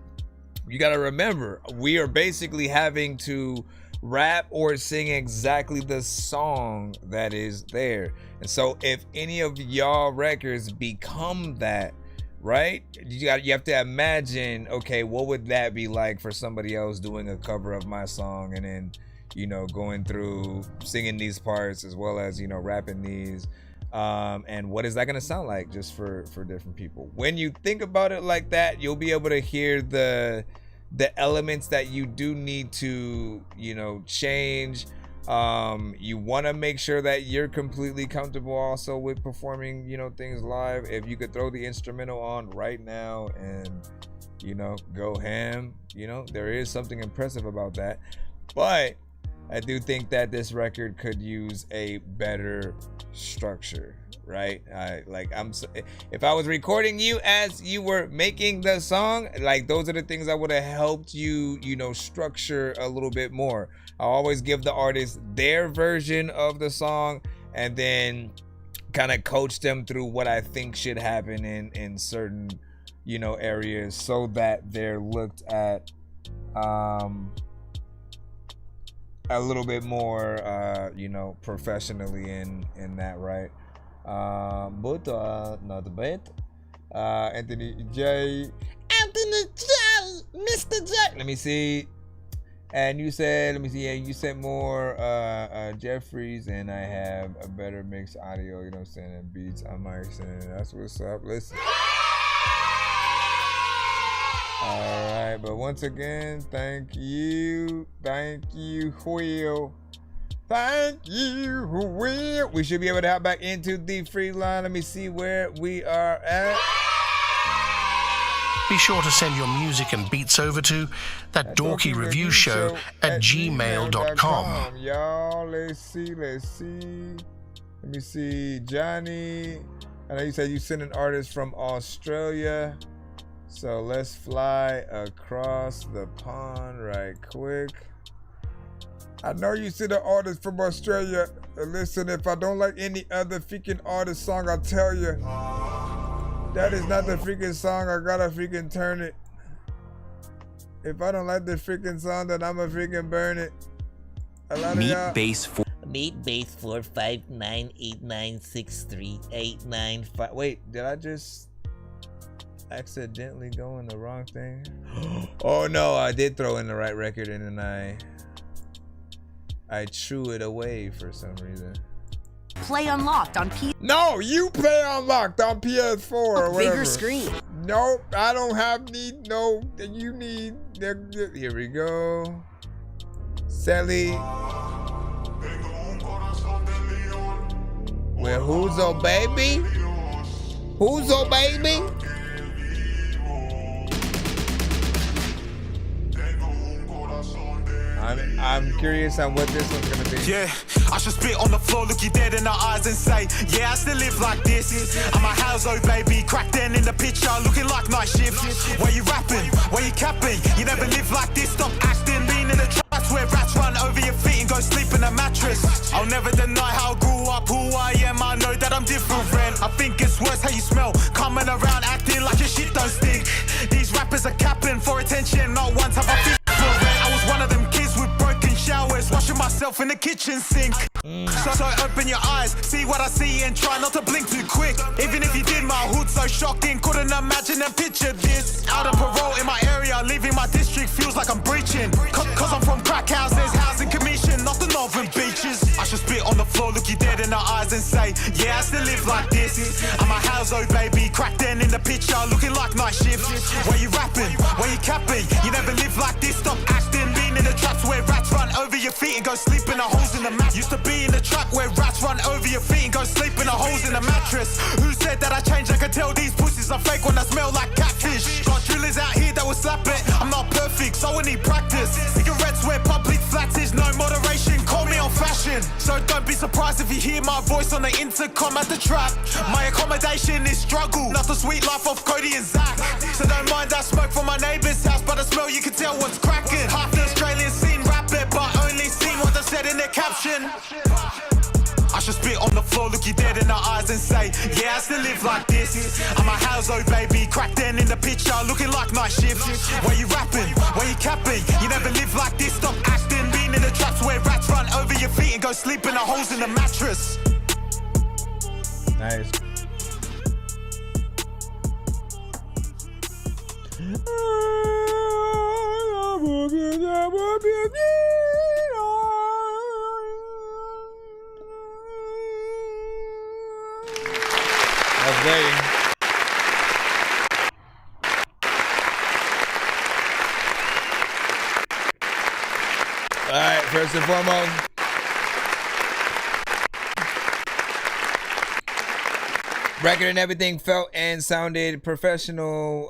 you got to remember, we are basically having to rap or sing exactly the song that is there. And so if any of y'all records become that, right, you have to imagine, okay, what would that be like for somebody else doing a cover of my song, and then, you know, going through singing these parts as well as, you know, rapping these, and what is that going to sound like just for different people? When you think about it like that, you'll be able to hear the elements that you do need to, you know, change. You want to make sure that you're completely comfortable also with performing, you know, things live. If you could throw the instrumental on right now and, you know, go ham, you know, there is something impressive about that. But I do think that this record could use a better structure, right? If I was recording you as you were making the song, like, those are the things that would have helped you, you know, structure a little bit more. I always give the artist their version of the song and then kind of coach them through what I think should happen in certain, you know, areas, so that they're looked at a little bit more, you know, professionally in that, right? But not bad. Anthony J, Mr. J. Let me see. And you said, let me see. Yeah, you said more Jeffries, and I have a better mixed audio. You know what I'm saying? And beats on my saying. That's what's up. Listen. All right, but once again, thank you, Will. Thank you, Will. We should be able to hop back into the free line. Let me see where we are at. Be sure to send your music and beats over to ThatDorkyReviewShow at gmail.com. Y'all, let's see. Let me see, Johnny. I know you said you sent an artist from Australia. So let's fly across the pond right quick. I know you see the artist from Australia. Listen, if I don't like any other freaking artist song, I'll tell you. That is not the freaking song. I gotta freaking turn it. If I don't like the freaking song, then I'ma freaking burn it. A lot of Meet y'all. base 4. Meet base 459896389. Wait, did I just accidentally go in the wrong thing? Oh no, I did throw in the right record and then I threw it away for some reason. Play Unlocked on P. No, you play Unlocked on PS4 or whatever. Bigger screen. Nope, I don't have no. You need. Here we go. Sally. Well, who's a baby? Who's a baby? I'm curious on what this one's gonna be. Yeah, I should spit on the floor, look you dead in the eyes and say, yeah, I still live like this. I'm a household baby, cracked in the picture, looking like night shift. Where you rapping? Where you capping? You never live like this, stop acting. Being in the traps where rats run over your feet and go sleep in a mattress. I'll never deny how I grew up, who I am, I know that I'm different. I think it's worse how you smell, coming around acting like your shit don't stink. These rappers are capping for attention, not once have I feel for rent. I was one of them kids with broken showers, washing myself in the kitchen sink. So open your eyes, see what I see and try not to blink too quick. Even if you did, my hood so shocking, couldn't imagine and picture this. Out of parole in my area, leaving my district feels like I'm breaching. Cause I'm from crack houses, housing commission, not the northern beaches. I should spit on the floor, look you dead in the eyes and say, yeah, I still live like this. I'm a household baby, cracked in the picture, looking like night shift. Where you rapping? Where you capping? You never live like this, stop acting. Being in the traps where rats run over your feet and go sleep in the holes in the mat. Used to be in the trap where rats run over your feet and go sleep in the holes in the mattress. Who said that I changed? I could tell these pussies are fake when I smell like catfish. Got drillers out here that will slap it. I'm not perfect, so I need practice. Cigarettes where public flats is no moderation. Call me on fashion. So don't be surprised if you hear my voice on the intercom at the trap. My accommodation is struggle, not the sweet life of Cody and Zach. So don't mind that smoke from my neighbor's house, but the smell you can tell what's cracking. Half the Australian scene rap it, but only seen what they said in their caption. I should spit on the floor, look you dead in the eyes and say, yeah, I still live like this. I'm a household baby, cracked in the picture, looking like night shift. Where you rapping? Where you capping? You never live like this, stop acting. Being in the traps where rats run over your feet and go sleep in the holes in the mattress. Nice. That's great. All right, first and foremost, record and everything felt and sounded professional.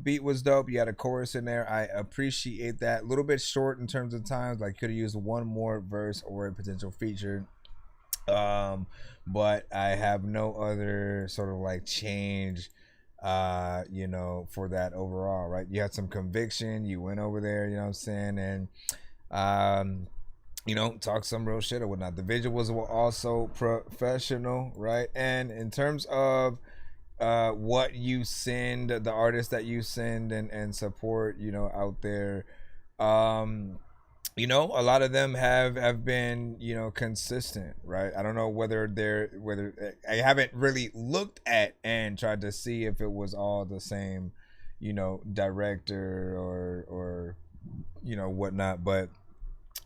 Beat was dope. You had a chorus in there. I appreciate that. A little bit short in terms of times. Like, could have used one more verse or a potential feature. But I have no other sort of like change, for that overall, right? You had some conviction. You went over there, you know what I'm saying? And, talk some real shit or whatnot. The visuals were also professional, right? And in terms of what you send, the artists that you send and support, out there, a lot of them have been, consistent, right? I don't know whether I haven't really looked at and tried to see if it was all the same, director or whatnot, but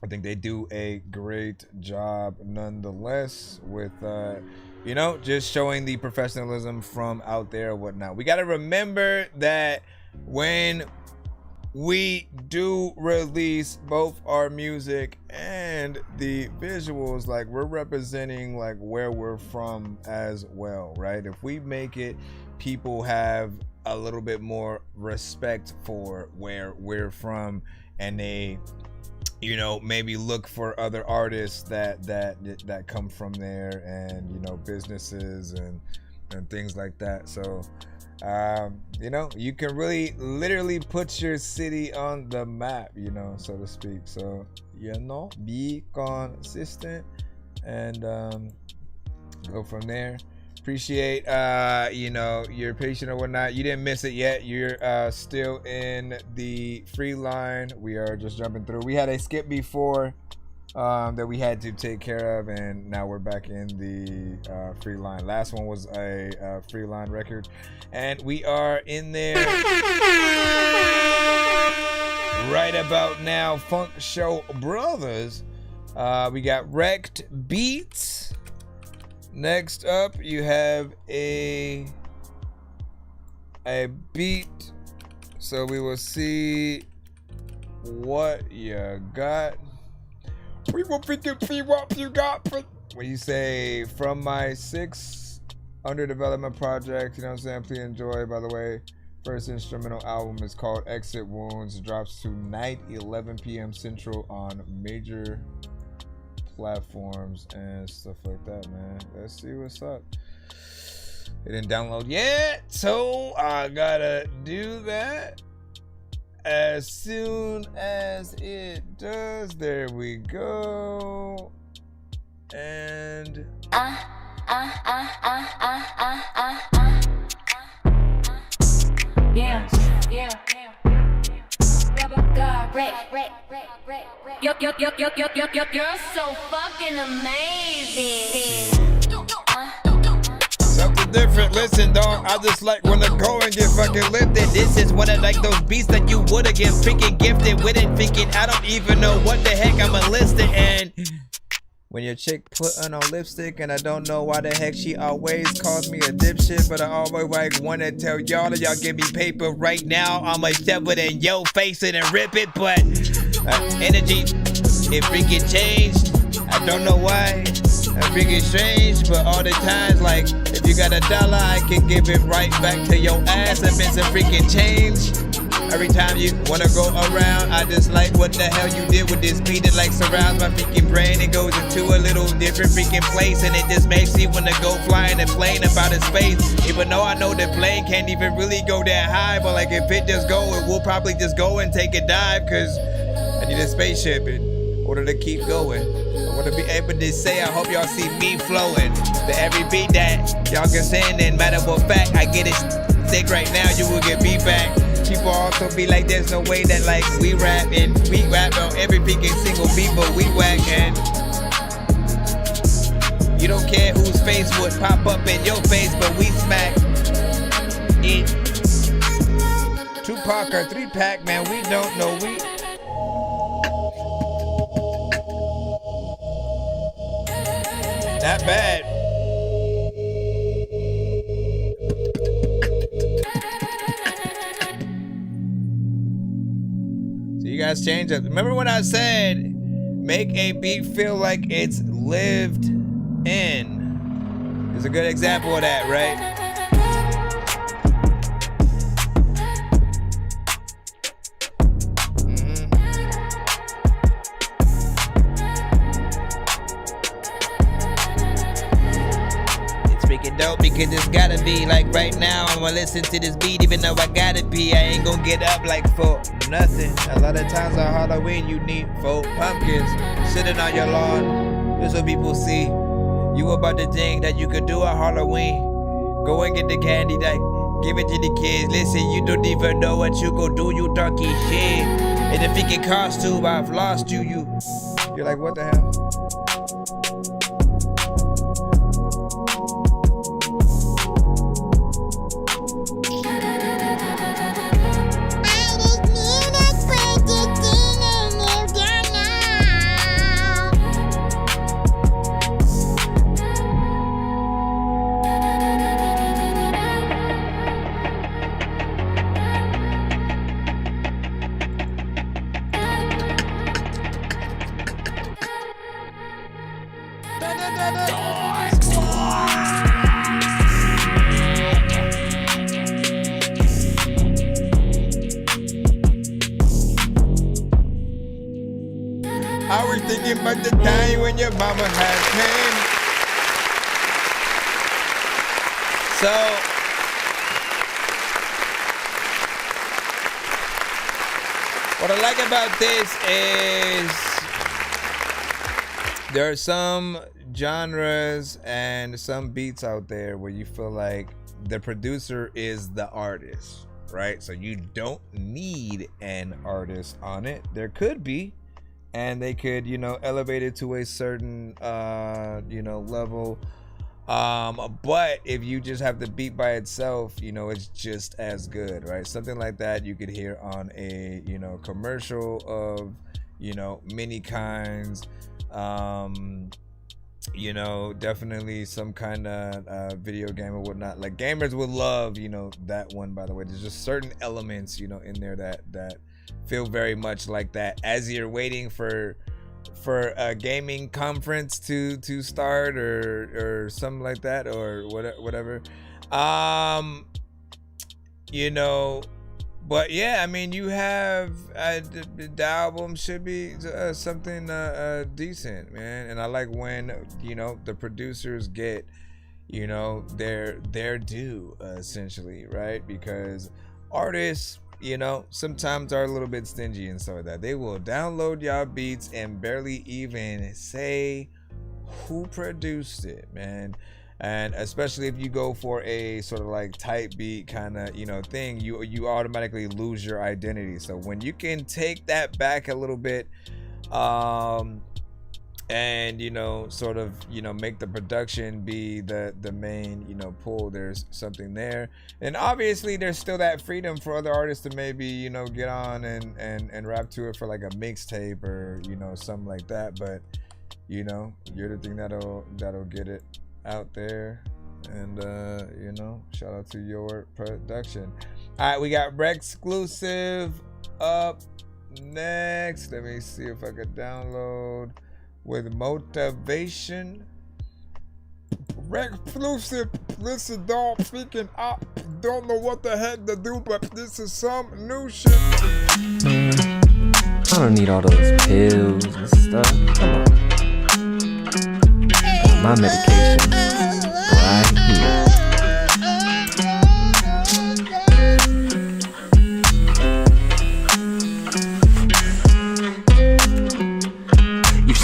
I think they do a great job nonetheless with, just showing the professionalism from out there or whatnot. We got to remember that when we do release both our music and the visuals, like, we're representing like where we're from as well, right? If we make it, people have a little bit more respect for where we're from, and they maybe look for other artists that come from there, and businesses and things like that. So you can really literally put your city on the map, so to speak. So be consistent and go from there. Appreciate you know, your patient or whatnot. You didn't miss it yet. You're still in the free line. We are just jumping through. We had a skip before that we had to take care of, and now we're back in the free line. Last one was a free line record, and we are in there right about now. Funk Show Brothers. We got Wrecked Beats. Next up, you have a beat. So we will see what you got. We will freaking see what you got. When you say from my 6 under development project, you know what I'm saying? Please enjoy. By the way, first instrumental album is called Exit Wounds. Drops tonight, 11 p.m. Central on major platforms and stuff like that, man. Let's see what's up. It didn't download yet, so I gotta do that as soon as it does. There we go. And yeah. You're so fucking amazing. Something different. Listen, dog, I just like when I go and get fucking lifted. This is one of like those beats that you woulda get freaking gifted with it. Thinking I don't even know what the heck I'm enlisted. And when your chick put on lipstick, and I don't know why the heck she always calls me a dipshit, but I always like wanna tell y'all that y'all give me paper right now. I'ma shove it in your face and rip it, but energy, it freaking changed. I don't know why. I freaking strange, but all the times, like, if you got $1, I can give it right back to your ass if it's a freaking change. Every time you wanna go around, I just like what the hell you did with this beat. It like surrounds my freaking brain. It goes into a little different freaking place, and it just makes me wanna go flying a plane about a space. Even though I know the plane can't even really go that high, but like if it just go, it will probably just go and take a dive, cause I need a spaceship in order to keep going. I wanna be able to say, I hope y'all see me flowing to every beat that y'all can send. And matter of fact, I get it sick right now, you will get beat back. People also be like, there's no way that like we rap, and we rap on every freaking single beat, but we whack. And you don't care whose face would pop up in your face, but we smack it. 2-pack or 3-pack, man, we don't know. We not bad. So you guys change up. Remember when I said make a beat feel like it's lived in? There's a good example of that, right? Dope, because it's gotta be like right now. I'ma listen to this beat even though I gotta be. I ain't gonna get up like for nothing. A lot of times on Halloween you need 4 pumpkins sitting on your lawn just so people see you about to think that you could do a Halloween. Go and get the candy, like give it to the kids. Listen, you don't even know what you gon' do, you donkey shit. In the freaking costume, I've lost you. You're like, what the hell? I was thinking about the time when your mama had pain. So, what I like about this is there are some genres and some beats out there where you feel like the producer is the artist, right? So you don't need an artist on it. There could be, and they could, you know, elevate it to a certain, you know, level. But if you just have the beat by itself, you know, it's just as good, right? Something like that you could hear on a, you know, commercial of, you know, many kinds. You know, definitely some kind of video game or whatnot. Like, gamers would love, you know, that one, by the way. There's just certain elements, you know, in there that feel very much like that as you're waiting for a gaming conference to start or something like that, or whatever. You know, but yeah, I mean, you have the album should be something decent, man. And I like when, you know, the producers get, you know, their due, essentially, right? Because artists, you know, sometimes are a little bit stingy and stuff like that. They will download y'all beats and barely even say who produced it, man. And especially if you go for a sort of like type beat kind of, you know, thing, you automatically lose your identity. So when you can take that back a little bit, and, you know, sort of, you know, make the production be the main, you know, pull, there's something there. And obviously there's still that freedom for other artists to maybe, you know, get on and rap to it for like a mixtape or, you know, something like that. But, you know, you're the thing that'll get it out there. And you know, shout out to your production. All right, we got Rexclusive up next. Let me see if I could download with Motivation. Rexclusive, listen, dog, speaking up. Don't know what the heck to do, but this is some new shit. I don't need all those pills and stuff. Come on. My medication right here.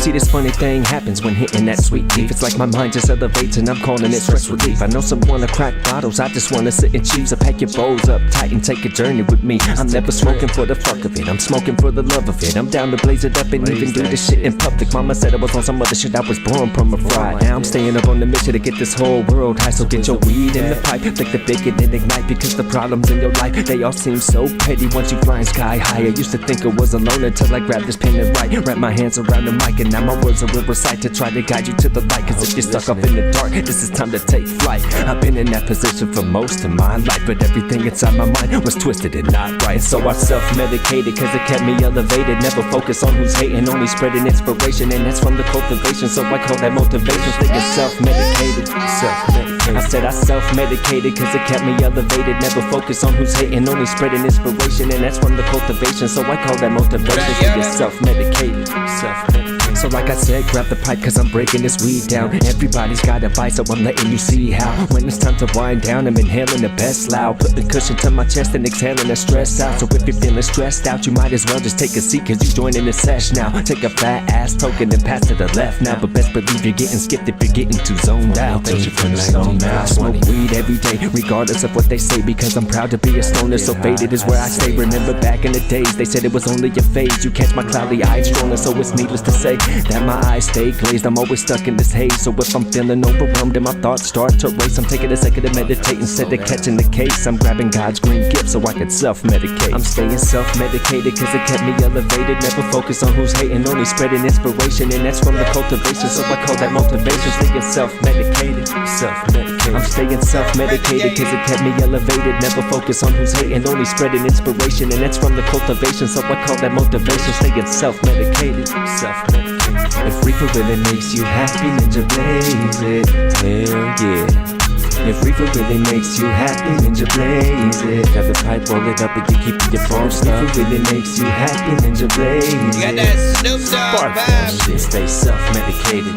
See, this funny thing happens when hitting that sweet beef. It's like my mind just elevates and I'm calling it stress relief. I know some wanna crack bottles, I just wanna sit and cheese. I pack your bowls up tight and take a journey with me. I'm never smoking for the fuck of it, I'm smoking for the love of it. I'm down to blaze it up and even do this shit in public. Mama said I was on some other shit, I was born from a fry. Now I'm staying up on the mission to get this whole world high. So get your weed in the pipe, lick the bacon and ignite. Because the problems in your life, they all seem so petty once you flying sky high. I used to think I was alone until I grabbed this pen and write. Wrap my hands around the mic and now my words are a recite to try to guide you to the light. Cause if you're stuck up in the dark, this is time to take flight. I've been in that position for most of my life, but everything inside my mind was twisted and not right. So I self-medicated cause it kept me elevated. Never focus on who's hating, only spreading inspiration. And that's from the cultivation, so I call that motivation. Thinking self-medicated, self-medicated. I said I self-medicated cause it kept me elevated. Never focus on who's hating, only spreading inspiration. And that's from the cultivation, so I call that motivation. Thinking self-medicated, self-medicated. So like I said, grab the pipe cause I'm breaking this weed down. Everybody's got a vice, so I'm letting you see how. When it's time to wind down, I'm inhaling the best loud. Put the cushion to my chest and exhaling the stress out. So if you're feeling stressed out, you might as well just take a seat cause you joining the sesh now. Take a fat ass token and pass to the left now. But best believe you're getting skipped if you're getting too zoned out. Thank you for the zone out. I smoke weed every day, regardless of what they say. Because I'm proud to be a stoner, so faded is where I stay. Remember back in the days, they said it was only a phase. You catch my cloudy eyes strolling, so it's needless to say that my eyes stay glazed. I'm always stuck in this haze. So if I'm feeling overwhelmed and my thoughts start to race, I'm taking a second to meditate instead of catching the case. I'm grabbing God's green gift so I can self-medicate. I'm staying self-medicated cause it kept me elevated. Never focus on who's hating, only spreading inspiration. And that's from the cultivation, so I call that motivation. Staying self-medicated, self-medicated. I'm staying self-medicated cause it kept me elevated. Never focus on who's hating, only spreading inspiration. And that's from the cultivation, so I call that motivation. Staying self-medicated, self-medicated. If reefer really makes you happy, ninja blaze it. Hell yeah. If reefer really makes you happy, ninja blaze it. Grab the pipe, roll it up, and you keep your phone stuff. If it really makes you happy, ninja blaze it. You got that Snoop Dogg vibe. That shit, stay self-medicated.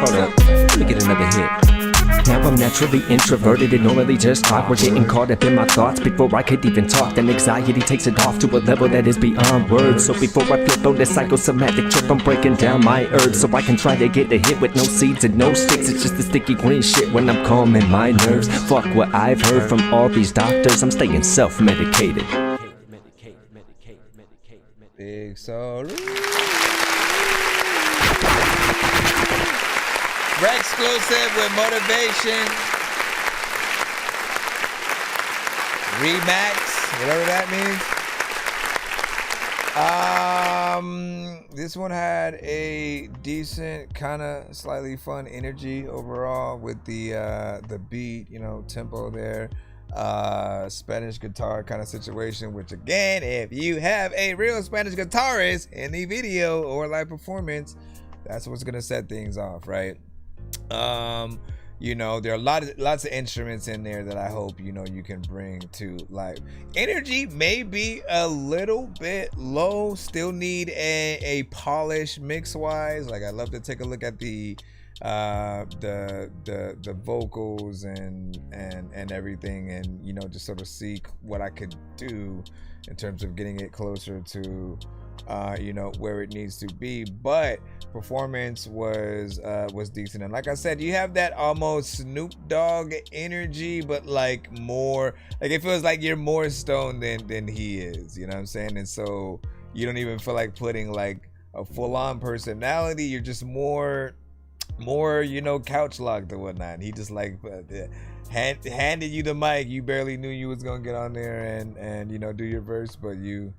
Hold up, let me get another hit. Now I'm naturally introverted and normally just awkward, getting caught up in my thoughts before I could even talk. Then anxiety takes it off to a level that is beyond words. So before I flip on this psychosomatic trip, I'm breaking down my herbs so I can try to get a hit with no seeds and no sticks. It's just the sticky green shit when I'm calming my nerves. Fuck what I've heard from all these doctors, I'm staying self-medicated. Big sorry. Red exclusive with motivation. Remax, whatever that means. This one had a decent, kind of slightly fun energy overall with the beat, you know, tempo there. Spanish guitar kind of situation, which again, if you have a real Spanish guitarist in the video or live performance, that's what's gonna set things off, right? You know, there are lots of instruments in there that I hope, you know, you can bring to life. Energy may be a little bit low, still need a polish mix wise. Like, I'd love to take a look at the vocals and everything, and you know, just sort of see what I could do in terms of getting it closer to you know, where it needs to be. But performance was decent, and like I said, you have that almost Snoop Dogg energy, but like more like it feels like you're more stoned than he is, you know what I'm saying? And so you don't even feel like putting like a full-on personality, you're just more, you know, couch locked and whatnot. He just like handed you the mic. You barely knew you was gonna get on there and you know, do your verse, but you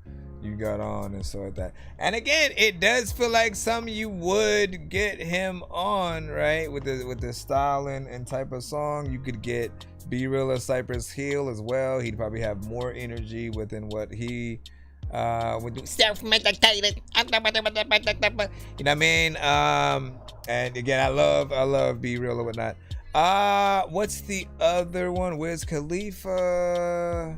got on and so like that. And again, it does feel like you would get him on, right, with the style and type of song. You could get Be Real or Cypress Hill as well. He'd probably have more energy within what he would do. Self-medicated. You know what I mean? And again, I love Be Real or whatnot. What's the other one? Wiz Khalifa.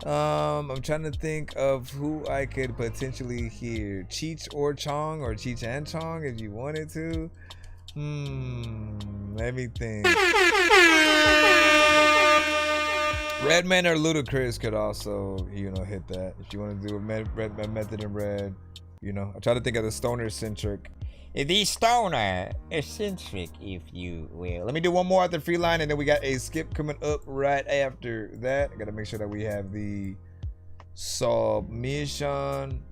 I'm trying to think of who I could potentially hear. Cheech or Chong, or Cheech and Chong if you wanted to. Let me think. Redman or Ludacris could also, you know, hit that. If you want to do a Method in Red, you know. I try to think of the stoner centric. The stoner eccentric, if you will. Let me do one more at the free line, and then we got a skip coming up right after that. I gotta make sure that we have the submission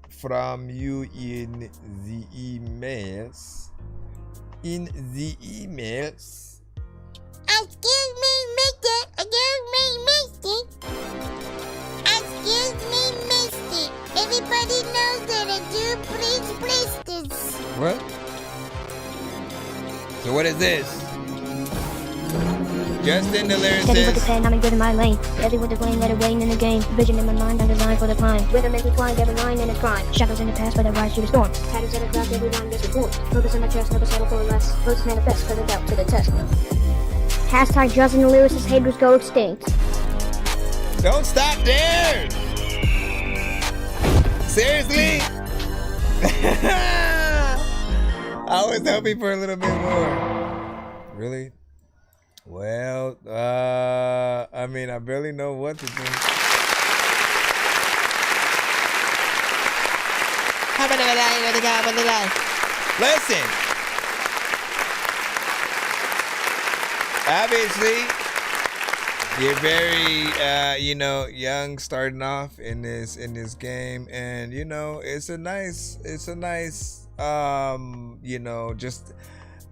from you in the emails. Excuse me, mister. Excuse me, mister. Excuse me, mister. Everybody knows that I do bleach blisters. What? So what is this? Justin the Steady with the lyricist. pen, I'm good in my lane. Steady with the blame, let it wane in the game. Vision in my mind, I'm designed for the climb. Rhythm intertwined, every line in its prime. Shadows in the past, but I rise to the storm. Patterns in the cloud, every line gets reformed. Focus in my chest, never settle for less. Votes manifest, for the doubt to the test. Hashtag Justin the lyricist, haters go extinct. Don't stop there. Seriously? I was hoping for a little bit more. Really? Well, I mean, I barely know what to think. Listen. Obviously, you're very, you know, young, starting off in this game, and you know, it's a nice, you know, just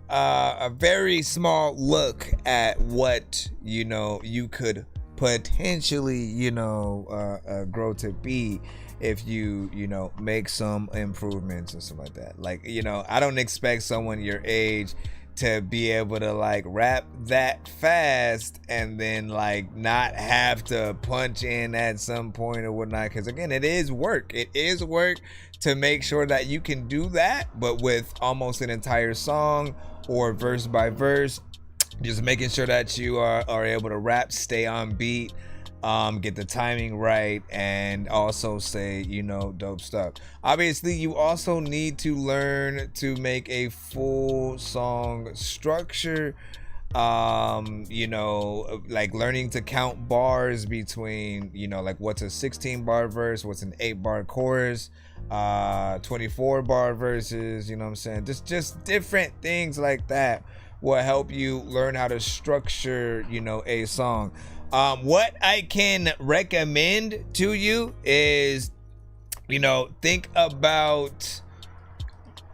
a very small look at what, you know, you could potentially, you know, grow to be if you know, make some improvements and stuff like that. Like, you know, I don't expect someone your age to be able to like rap that fast and then like not have to punch in at some point or whatnot, because again, it is work to make sure that you can do that, but with almost an entire song or verse by verse, just making sure that you are able to rap, stay on beat, get the timing right, and also say, you know, dope stuff. Obviously, you also need to learn to make a full song structure. You know, like learning to count bars between, you know, like what's a 16 bar verse, what's an 8 bar chorus, 24 bar verses, you know what I'm saying? Just different things like that will help you learn how to structure, you know, a song. What I can recommend to you is, you know, think about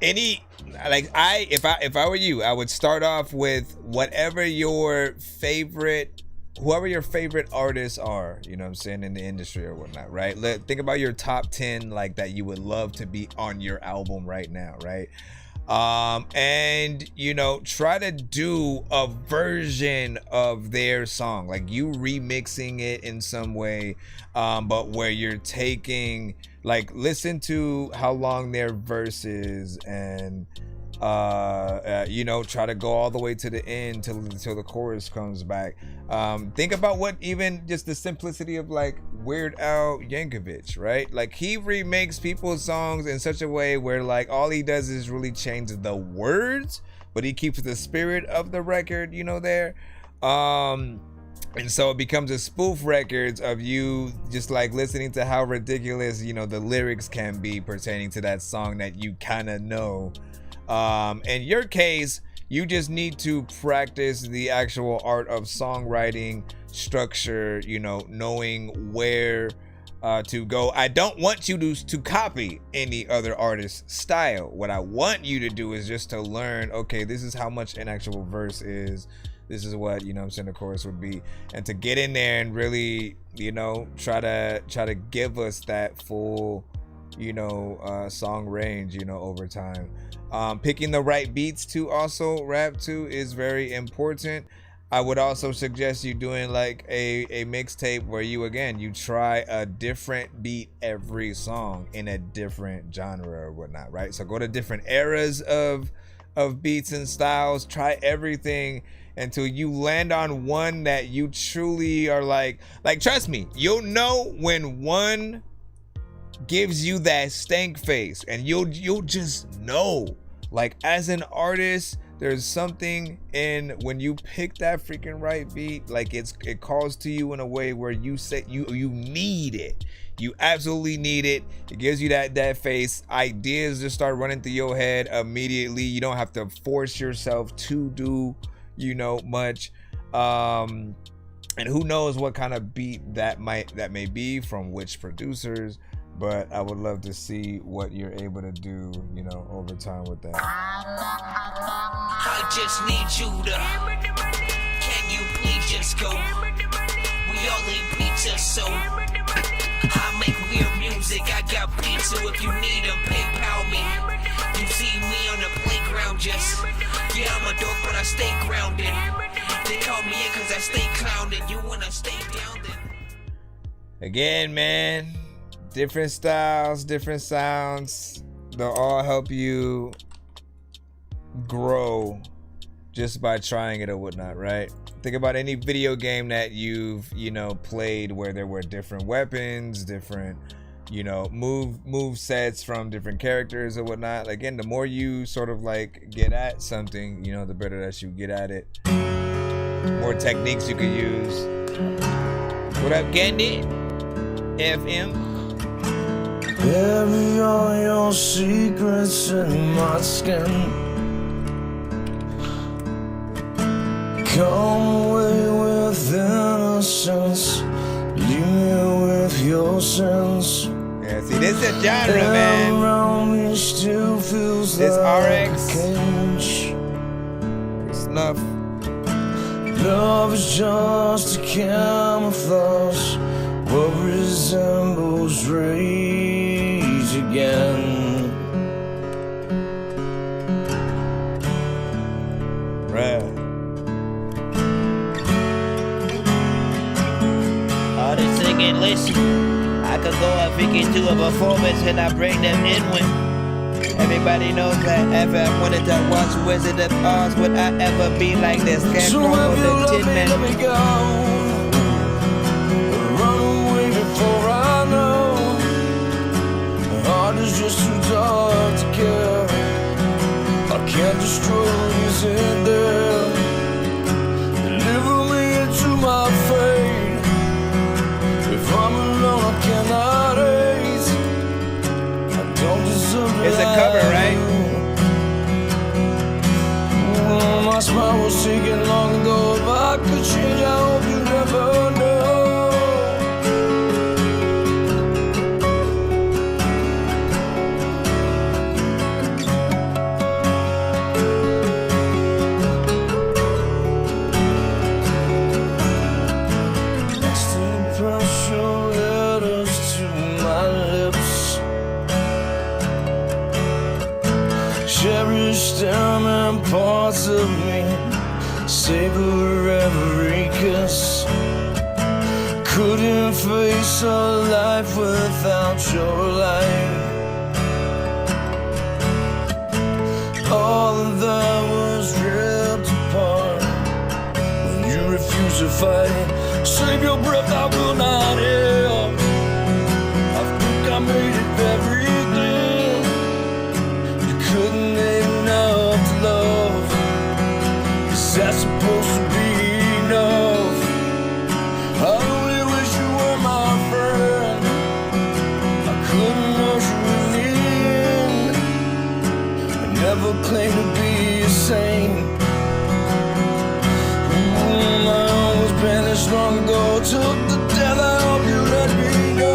any, like if I were you, I would start off with whoever your favorite artists are, you know what I'm saying, in the industry or whatnot, right? Think about your top 10 like that you would love to be on your album right now, right? And you know, try to do a version of their song, like you remixing it in some way, but where you're taking, like, listen to how long their verse is, and you know, try to go all the way to the end till the chorus comes back. Think about what even just the simplicity of like Weird Al Yankovic, right? Like he remakes people's songs in such a way where like all he does is really change the words, but he keeps the spirit of the record, you know, there. And so it becomes a spoof records of you just like listening to how ridiculous, you know, the lyrics can be pertaining to that song that you kind of know. In your case, you just need to practice the actual art of songwriting, structure, you know, knowing where to go. I don't want you to copy any other artist's style. What I want you to do is just to learn, okay, this is how much an actual verse is. This is what, you know what I'm saying, the chorus would be. And to get in there and really, you know, try to give us that full, you know, song range, you know, over time. Picking the right beats to also rap to is very important. I would also suggest you doing like a mixtape where you try a different beat every song in a different genre or whatnot, right? So go to different eras of beats and styles, try everything until you land on one that you truly are like trust me, you'll know when one gives you that stank face, and you'll just know. Like as an artist, there's something in when you pick that freaking right beat, like it calls to you in a way where you say you need it. You absolutely need it. It gives you that face. Ideas just start running through your head immediately. You don't have to force yourself to do, you know, much. And who knows what kind of beat that may be from which producers. But I would love to see what you're able to do, you know, over time with that. I just need you to. Can you please just go? We all eat pizza, so I make weird music. I got pizza if you need them. PayPal me. You see me on the playground, just yeah, I'm a dork, but I stay grounded. They call me in 'cause I stay clowned, and you wanna stay down then. Again, man. Different styles, different sounds, they'll all help you grow just by trying it or whatnot, right? Think about any video game that you've, you know, played where there were different weapons, different, you know, move sets from different characters or whatnot. Again, the more you sort of like get at something, you know, the better that you get at it. More techniques you could use. What up, Candy? FM? Bury all your secrets in my skin. Come away with innocence. Leave me with your sins. Yeah, see, this is a genre, man. Me still feels this like RX. Snuff. Love is just a camouflage. What resembles rage again. Right. All this singing, listen. I could go up and do a performance and I bring them in when everybody knows that if I wanted to watch Wizard of Oz, would I ever be like this? Can't So grow if you the love Tin me, Man. let me go. Run away before I know. My heart is just too dark to care. I can't destroy, is it there? my smile was taken long ago. If I could change, I hope you never know. Cherish them and parts of me, savor every kiss. Couldn't face a life without your light. All of that was ripped apart when you refused to fight. Save your breath, I will not help. I think I made it very clear. Couldn't enough to love. Is that supposed to be enough? I only wish you were my friend. I couldn't hurt you in the end. I never claimed to be a saint. My own was banished long ago. Took the death, I hope you let me know.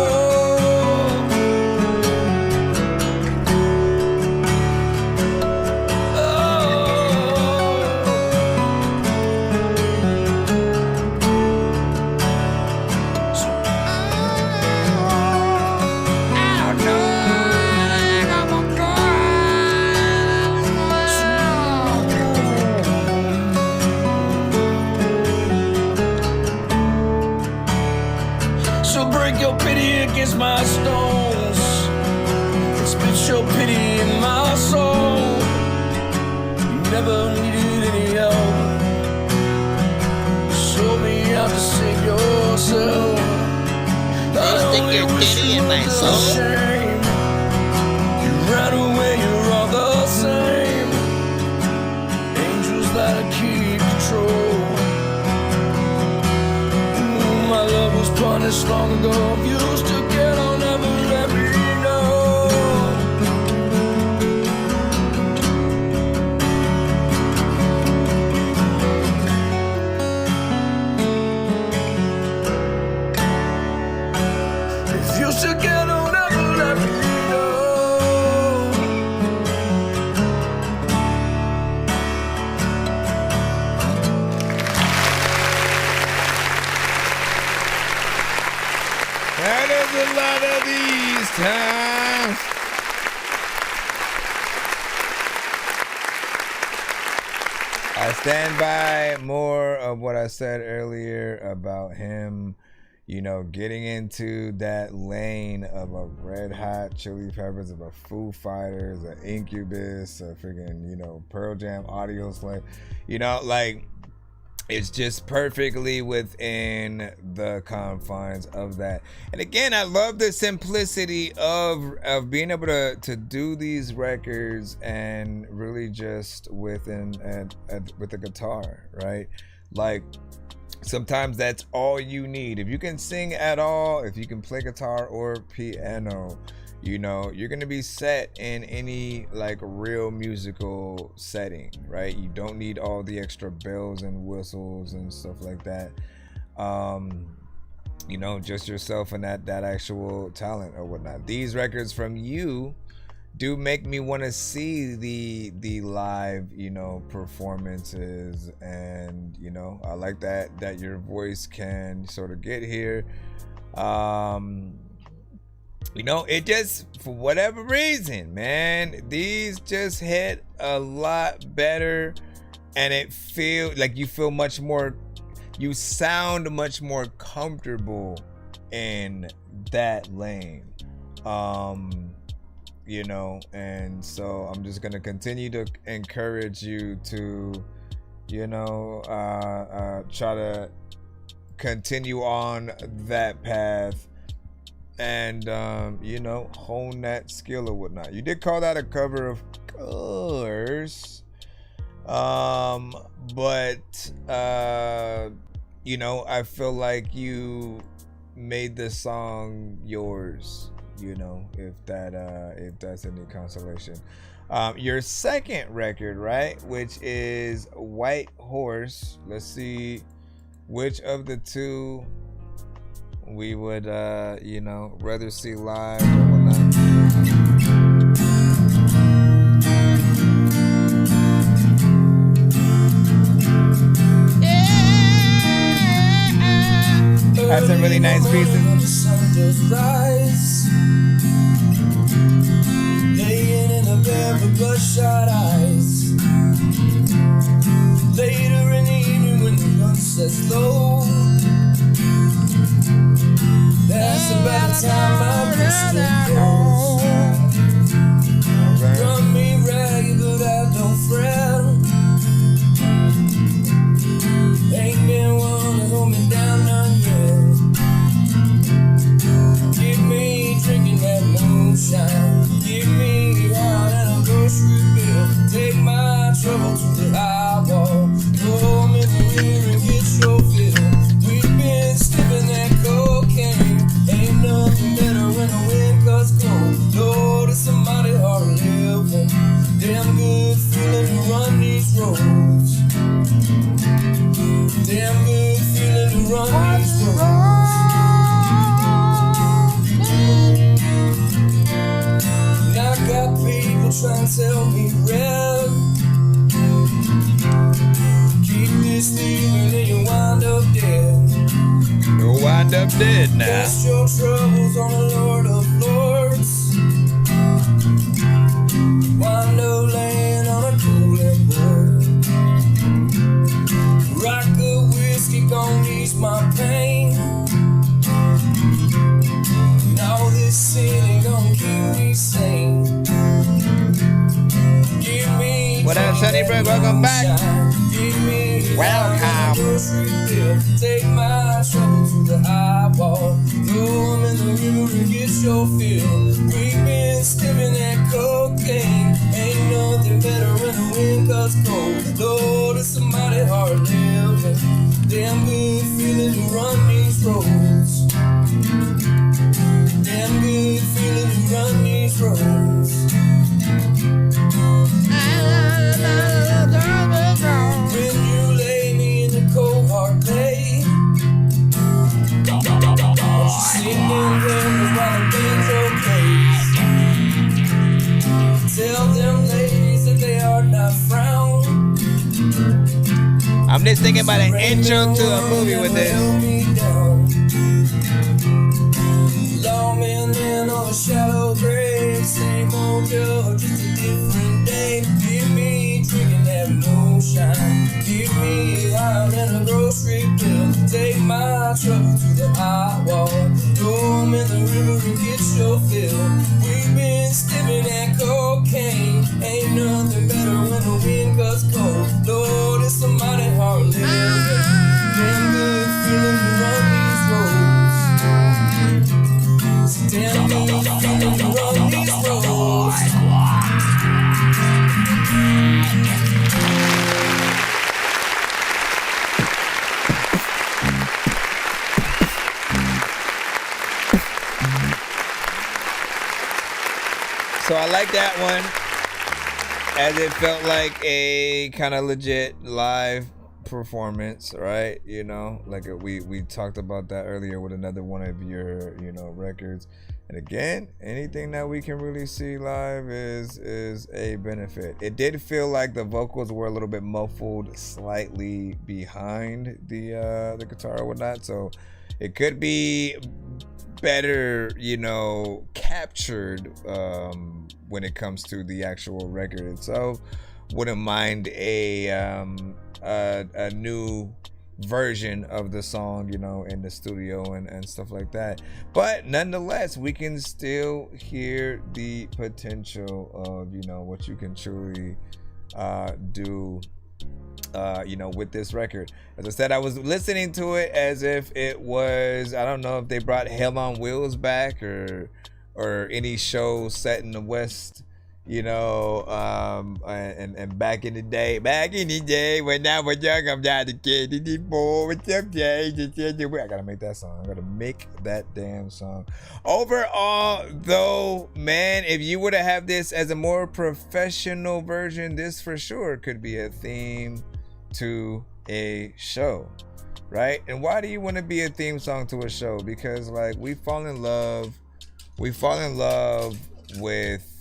Against my stones and spit your pity in my soul. You never needed any help. You showed me how to save yourself. I stick your pity in my soul. You ran away, you're all the same. Angels that keep control. My love was punished long ago. Used to get on, never let me know. If you should get on, never let me know. That is a lot of these times. I stand by more of what I said earlier about him, you know, getting into that lane of a Red Hot Chili Peppers, of a Foo Fighters, an Incubus, a freaking, you know, Pearl Jam, Audio Slave, you know, like, it's just perfectly within the confines of that. And again, I love the simplicity of being able to do these records and really just with the guitar, right? Like, sometimes that's all you need. If you can sing at all, if you can play guitar or piano, you know, you're gonna be set in any like real musical setting, right? You don't need all the extra bells and whistles and stuff like that. You know, just yourself and that actual talent or whatnot. These records from you do make me want to see the live, you know, performances, and you know, I like that your voice can sort of get here. You know, it just, for whatever reason, man, these just hit a lot better, and it feel like you sound much more comfortable in that lane. You know, and so I'm just gonna continue to encourage you to, you know, try to continue on that path and you know, hone that skill or whatnot. You did call that a cover, of course, but you know, I feel like you made this song yours, you know, if that's any consolation. Your second record, right, which is White Horse. Let's see which of the two we would, you know, rather see live or whatnot. That's some really nice pieces. Laying in a bed with bloodshot eyes. Later in the evening when the sun sets low, that's about the time my wrist goes. Run me ragged, but I don't fret. Ain't been one to hold me down none yet. Give me drinking that moonshine. Give me wine and a grocery bill. Take my trouble to the high wall. Throw 'em in the river and get your fill. We've been sniffing that cocaine. Ain't nothing better when the wind cuts cold. Lord, it's a mighty hard living. Damn good feeling to run these roads. Damn good feeling to run these roads. And I got people trying to tell me red. Keep this leaving and you wind up dead. You'll wind up dead now. Cast your troubles on the Lord of Lords. Wind up laying on a cooling board. Rock good whiskey gon' ease my pain. And all this sin ain't gon' keep me sane. Give me what up, Sonny Brook? Welcome back. Give me welcome. Take my trouble to the high wall. Throw 'em in the river and get your fill. We've been sniffing that cocaine. Ain't nothing better when the wind cuts cold. Lord, it's a mighty hard living. Damn good feeling to run these roads. Damn good feeling to run these roads. When you lay me in the cold hard clay, won't you sing them hymns while the banjo plays? Tell them ladies that they are not frowned. I'm just thinking about an intro to a movie with this. Lawmen in on a shallow grave, same old judge, just a different day. Give me drinking that moonshine. Give me wine and a grocery bill. Take my trouble to the high wall. Throw 'em in the river and get your fill. We've been sniffing that cocaine. Ain't nothing better when the wind cuts cold. Lord, it's a mighty hard living. Damn good feeling to run these roads. Damn good feeling to run these roads. So I like that one, as it felt like a kind of legit live performance, right? You know, like we talked about that earlier with another one of your, you know, records. And again, anything that we can really see live is a benefit. It did feel like the vocals were a little bit muffled, slightly behind the guitar or whatnot. So it could be better, you know, captured when it comes to the actual record itself. Wouldn't mind a new version of the song, you know, in the studio and stuff like that. But nonetheless, we can still hear the potential of, you know, what you can truly do, you know, with this record. As I said, I was listening to it as if it was, I don't know if they brought Hell on Wheels back or any show set in the West, you know, and back in the day when I was young, I'm not a kid anymore. What's up, Jay? I gotta make that song. I gotta make that damn song. Overall, though, man, if you were to have this as a more professional version, this for sure could be a theme to a show, right? And why do you want to be a theme song to a show? Because like we fall in love with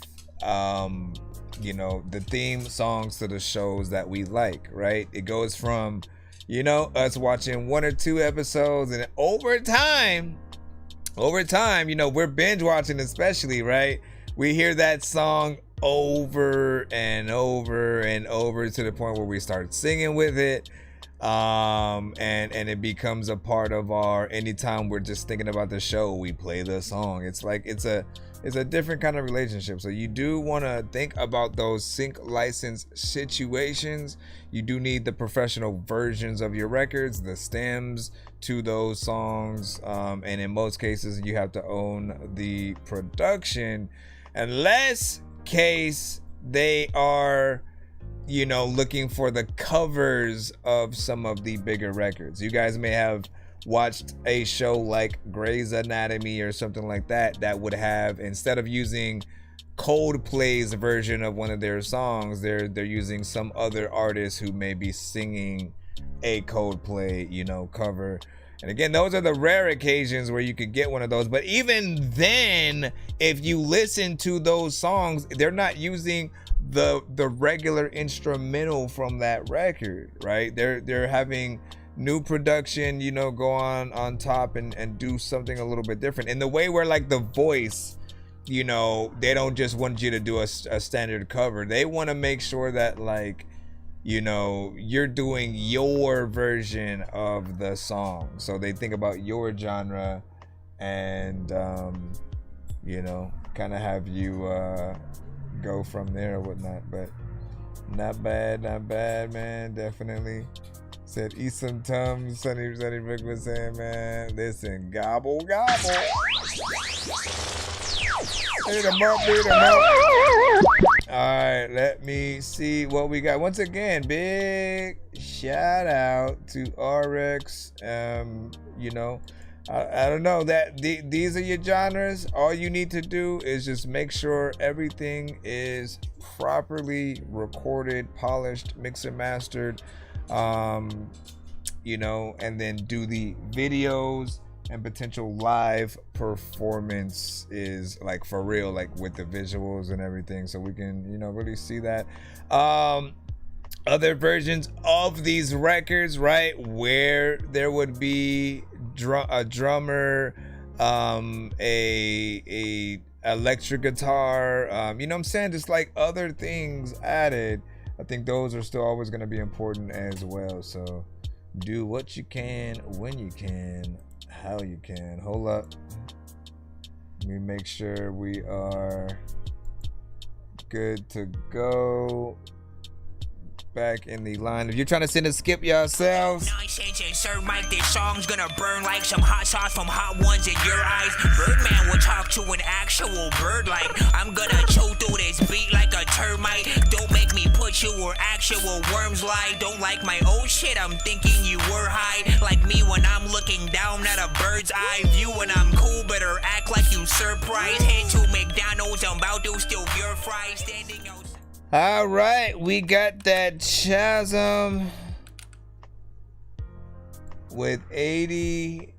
you know, the theme songs to the shows that we like, right? It goes from, you know, us watching 1 or 2 episodes, and over time, you know, we're binge watching, especially, right? We hear that song over and over and over to the point where we start singing with it. And it becomes a part of our, anytime we're just thinking about the show, we play the song. It's like it's a different kind of relationship. So you do want to think about those sync license situations. You do need the professional versions of your records, the stems to those songs, and in most cases you have to own the production, unless case they are, you know, looking for the covers of some of the bigger records. You guys may have watched a show like Grey's Anatomy or something like that, that would have, instead of using Coldplay's version of one of their songs, they're using some other artist who may be singing a Coldplay, you know, cover. And again, those are the rare occasions where you could get one of those. But even then, if you listen to those songs, they're not using the regular instrumental from that record, right? They're having new production, you know, go on top and do something a little bit different, in the way where like the voice, you know, they don't just want you to do a standard cover. They want to make sure that, like, you know, you're doing your version of the song. So they think about your genre and you know, kind of have you go from there or whatnot. But not bad, man. Definitely. Said eat some Tums. Sonny Rick was saying, man, listen, gobble. Beat 'em up. Alright, let me see what we got. Once again, big shout out to RX. You know, I don't know, that these are your genres. All you need to do is just make sure everything is properly recorded, polished, mixed and mastered. You know, and then do the videos and potential live performance is like for real, like with the visuals and everything, so we can, you know, really see that. Other versions of these records, right, where there would be a drummer, a electric guitar, you know what I'm saying, just like other things added. I think those are still always going to be important as well. So do what you can, when you can, how you can. Hold up. Let me make sure we are good to go. Back in the line. If you're trying to send a skip yourselves. Nonsense and Sir Mike, this song's gonna burn like some hot sauce from hot ones in your eyes. Birdman will talk to an actual bird like I'm gonna chew through this beat like a termite. Don't make me put you where actual worms lie. Don't like my old shit, I'm thinking you were high. Like me when I'm looking down at a bird's eye view. When I'm cool, better act like you surprised. Head to McDonald's, I'm about to steal your fries. Standing outside. All right, we got that Chasm with 80.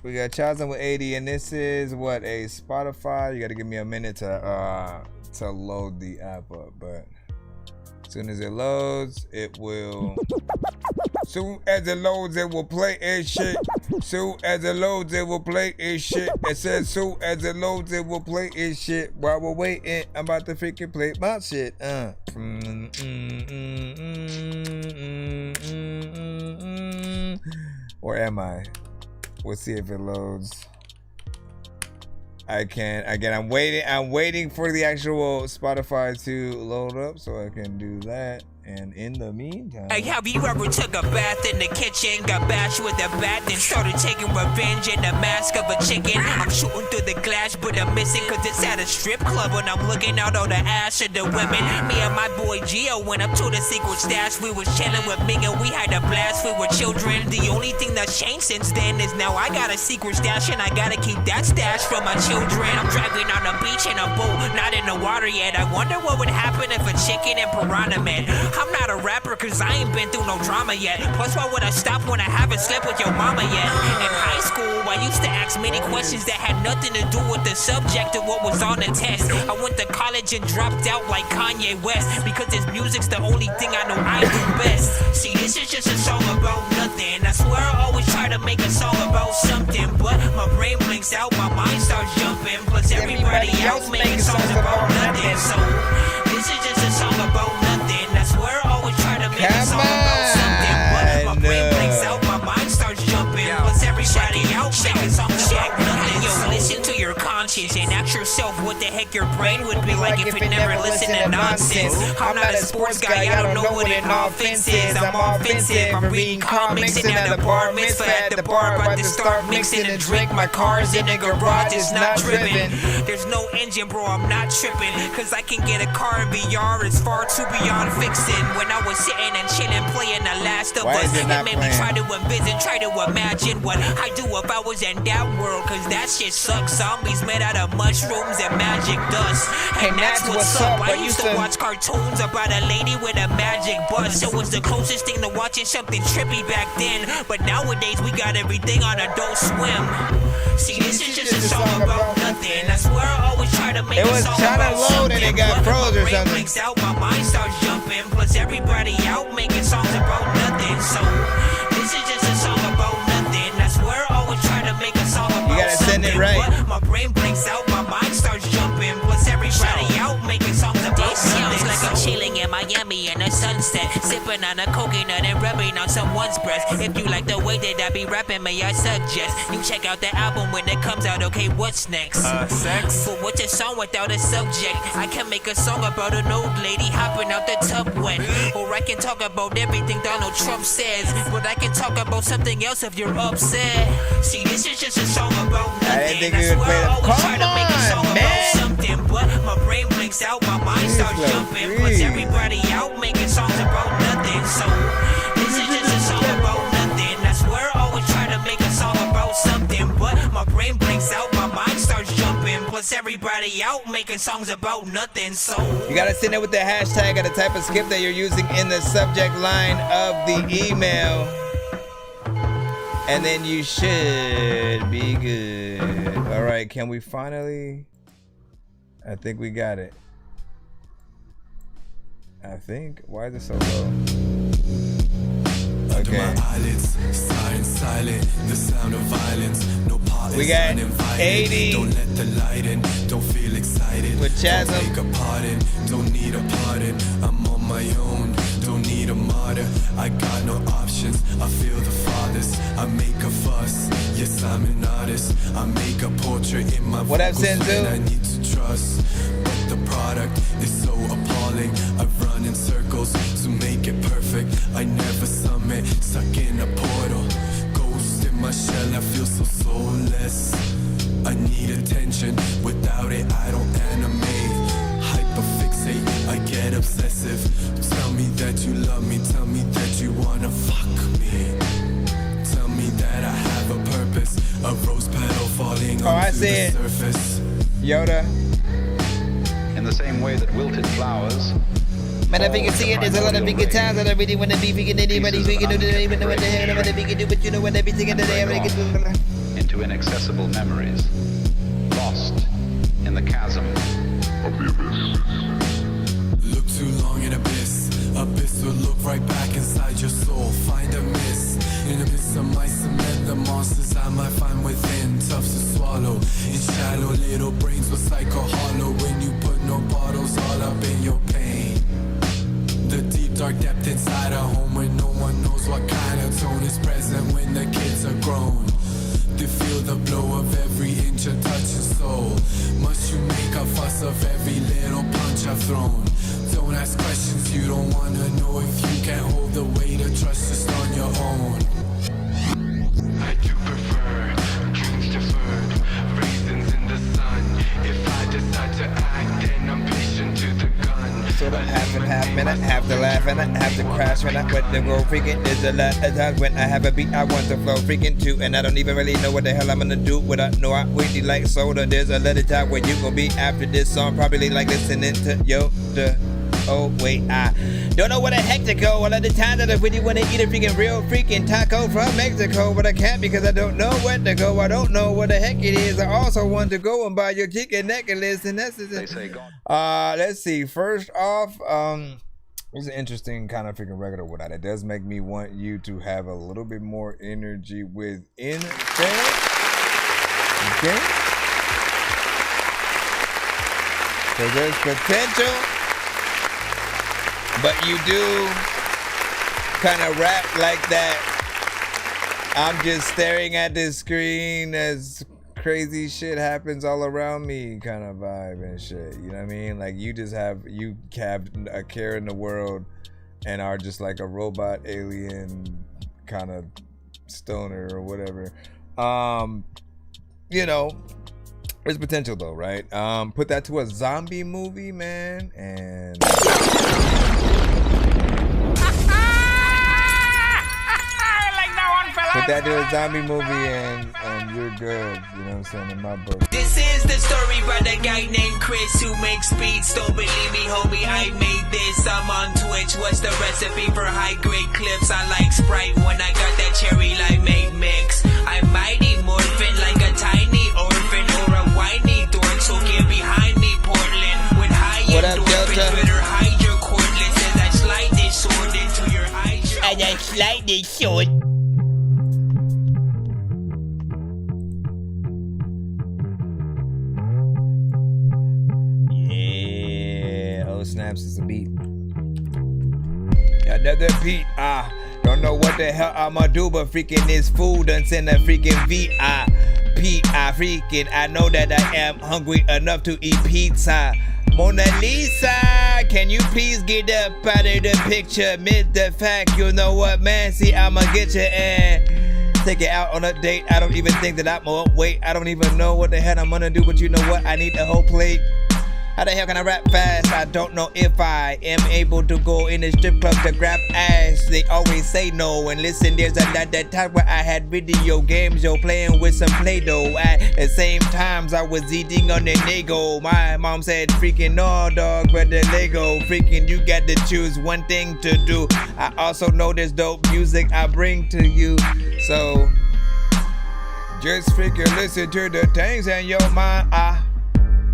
We got Chasm with 80, and this is what, a Spotify. You got to give me a minute to load the app up, but as soon as it loads, it will. Soon as it loads, it will play a shit. Soon as it loads, it will play a shit. It says soon as it loads, it will play a shit. While we're waiting, I'm about to freaking play my shit. Or am I? We'll see if it loads. I can. Again, I'm waiting for the actual Spotify to load up so I can do that. And in the meantime, Hey, have you ever took a bath in the kitchen, got bashed with a bat, then started taking revenge in the mask of a chicken? I'm shooting through the glass, but I'm missing cause it's at a strip club and I'm looking out on the ass of the women. Me and my boy Gio went up to the secret stash. We was chilling with Ming and we had a blast. We were children. The only thing that's changed since then is now I got a secret stash and I gotta keep that stash for my children. I'm driving on the beach in a boat, not in the water yet. I wonder what would happen if a chicken and piranha met. I'm not a rapper cause I ain't been through no drama yet. Plus why would I stop when I haven't slept with your mama yet? In high school I used to ask many questions that had nothing to do with the subject of what was on the test. I went to college and dropped out like Kanye West because his music's the only thing I know I do best. See, this is just a song about nothing. I swear I always try to make a song about something, but my brain blinks out, my mind starts jumping. Plus everybody else making songs about nothing. So this is just a song about nothing. I swear I always try to make a song about something, but my brain blinks out, my mind starts jumping. Plus everybody else making songs about nothing. Yo, listen to your conscience and ask yourself what the heck your brain would be like if it never listened to nonsense. I'm not a sports guy, I don't know what an offense is. I'm offensive, I'm reading comics in an apartment. At the bar, about to start mixing and drink. My car's in the garage, it's not driven. There's no engine, bro, I'm not tripping. Cause I can get a car in VR, it's far too beyond fixing. When I was sitting and chilling, playing The Last of Us, it made me try to envision, try to imagine what I'd do if I was in that world. Cause that shit sucks. Zombies made out of mushrooms and magic dust. And that's what's up. I used to watch cartoons about a lady with a magic bus. It was the closest thing to watching something trippy back then. But nowadays we got everything on Adult Swim. See, this is just a song about nothing. I swear I always try to make a song about something. It got froze or something. Blinks out, my mind starts jumping. Plus everybody out making songs about nothing. So this is just a song about nothing. I swear I always try to make a song about something. You gotta send it right. But my brain blinks out, my mind starts jumping. Plus everybody out making songs about nothing. Sounds like I'm chilling in Miami in the sunset, sipping on a coconut and rubbing on someone's breast. If you like the way that I be rapping, may I suggest you check out the album when it comes out. Okay, what's next? Sex. But what's a song without a subject? I can make a song about an old lady hopping out the tub wet, or I can talk about everything Donald Trump says. But I can talk about something else if you're upset. See, this is just a song about nothing. I swear I always try to make a song about something, but my brain blinks out, my mind starts jumping. Plus everybody out making songs about nothing. So this is just a song about nothing. I swear I always try to make a song about something, but my brain blinks out, my mind starts jumping. Plus everybody out making songs about nothing. So you gotta send it with the hashtag or the type of skip that you're using in the subject line of the email, and then you should be good. All right, can we finally? I think we got it. I think. Why is it so low? Okay. We got 80. Don't let the light in. Don't feel excited. With Chasm. Don't take a pardon. Don't need a pardon. I'm on my own. Don't need a martyr. I got no options. I feel the farthest. I make a fuss. Yes, I'm an artist. I make a portrait in my what up, Senzu? I need to trust. But the product is so appalling. I've run in circles to make it perfect. I never summit. Stuck in a portal. Ghost in my shell. I feel so soulless. I need attention. Without it, I don't animate. Hyperfixate. I get obsessive. Tell me that you love me. Tell me that you wanna fuck me. Tell me that I have a purpose. A rose petal falling onto the surface. Yoda. In the same way that wilted flowers. Man, if you can see it, there's a lot of bigger times that I really want to be vegan. Anybody vegan, don't even know what the hell I'm gonna vegan do, but you know what everything in the day I'm into inaccessible memories, lost in the chasm of the abyss. Look too long in abyss. Abyss will look right back inside your soul. Find a miss in the midst of my cement. The monsters I might find within, tough to swallow. In shallow little brains will psycho hollow when you put no bottles all up in your pain. The deep dark depth inside a home where no one knows what kind of tone is present when the kids are grown. To feel the blow of every inch of touching soul. Must you make a fuss of every little punch I've thrown? Don't ask questions you don't wanna know can't hold the weight of trust just on your own. I do prefer dreams deferred, raisins in the sun. If I decide to act, then I'm patient to the gun. Sort of half and half, man. I have to laugh and I have to crash when I went to go freaking. There's a lot of times when I have a beat I want to flow freaking too, and I don't even really know what the hell I'm gonna do without no I really like soda. There's a lot of time where you gonna be after this song, probably like listening to Yoda. Oh wait, I don't know where the heck to go. All of the times that I really want to eat a freaking real freaking taco from Mexico, but I can't because I don't know where to go. I don't know what the heck it is. I also want to go and buy your chicken necklace, and that's it. Let's see. First off, it's an interesting kind of freaking record or whatnot. It does make me want you to have a little bit more energy within there. Okay. So there's potential. But you do kind of rap like that. I'm just staring at this screen as crazy shit happens all around me kind of vibe and shit. You know what I mean? Like you have a care in the world and are just like a robot alien kind of stoner or whatever. You know, there's potential though, right? Put that to a zombie movie, man, and put that to a zombie movie and you're good. You know what I'm saying? In my book. This is the story about a guy named Chris who makes beats. Don't believe me, homie, I made this. I'm on Twitch. What's the recipe for high-grade clips? I like Sprite when I got that cherry limeade mix. I'm mighty morphin' like a tiny orphan or a whiny dork. So get behind me, Portland. With high endorphins, better hide your cordless as I slide this sword into your eyes. As I slide this sword. Snaps is a beat. Another beat. Don't know what the hell I'ma do, but freaking this food done send a freaking VIP. Freaking I know that I am hungry enough to eat pizza. Mona Lisa, can you please get up out of the picture? Miss the fact, you know what, man? See, I'ma get you and take it out on a date. I don't even think that I'm wait. I don't even know what the hell I'm gonna do, but you know what? I need a whole plate. How the hell can I rap fast? I don't know if I am able to go in a strip club to grab ass. They always say no. And listen, there's a lot that time where I had video games, yo, playing with some Play-Doh. At the same times, I was eating on the Nego. My mom said, freaking no, dog, but the Lego. Freaking, you got to choose one thing to do. I also know there's dope music I bring to you. So, just freaking listen to the things in your mind.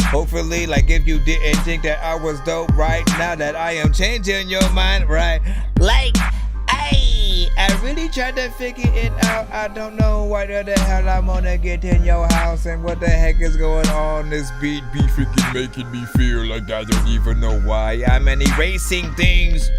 Hopefully, like if you didn't think that I was dope right now that I am changing your mind, right? Like, I really tried to figure it out. I don't know why the hell I'm gonna get in your house and what the heck is going on. This beat be freaking making me feel like I don't even know why. I'm erasing things.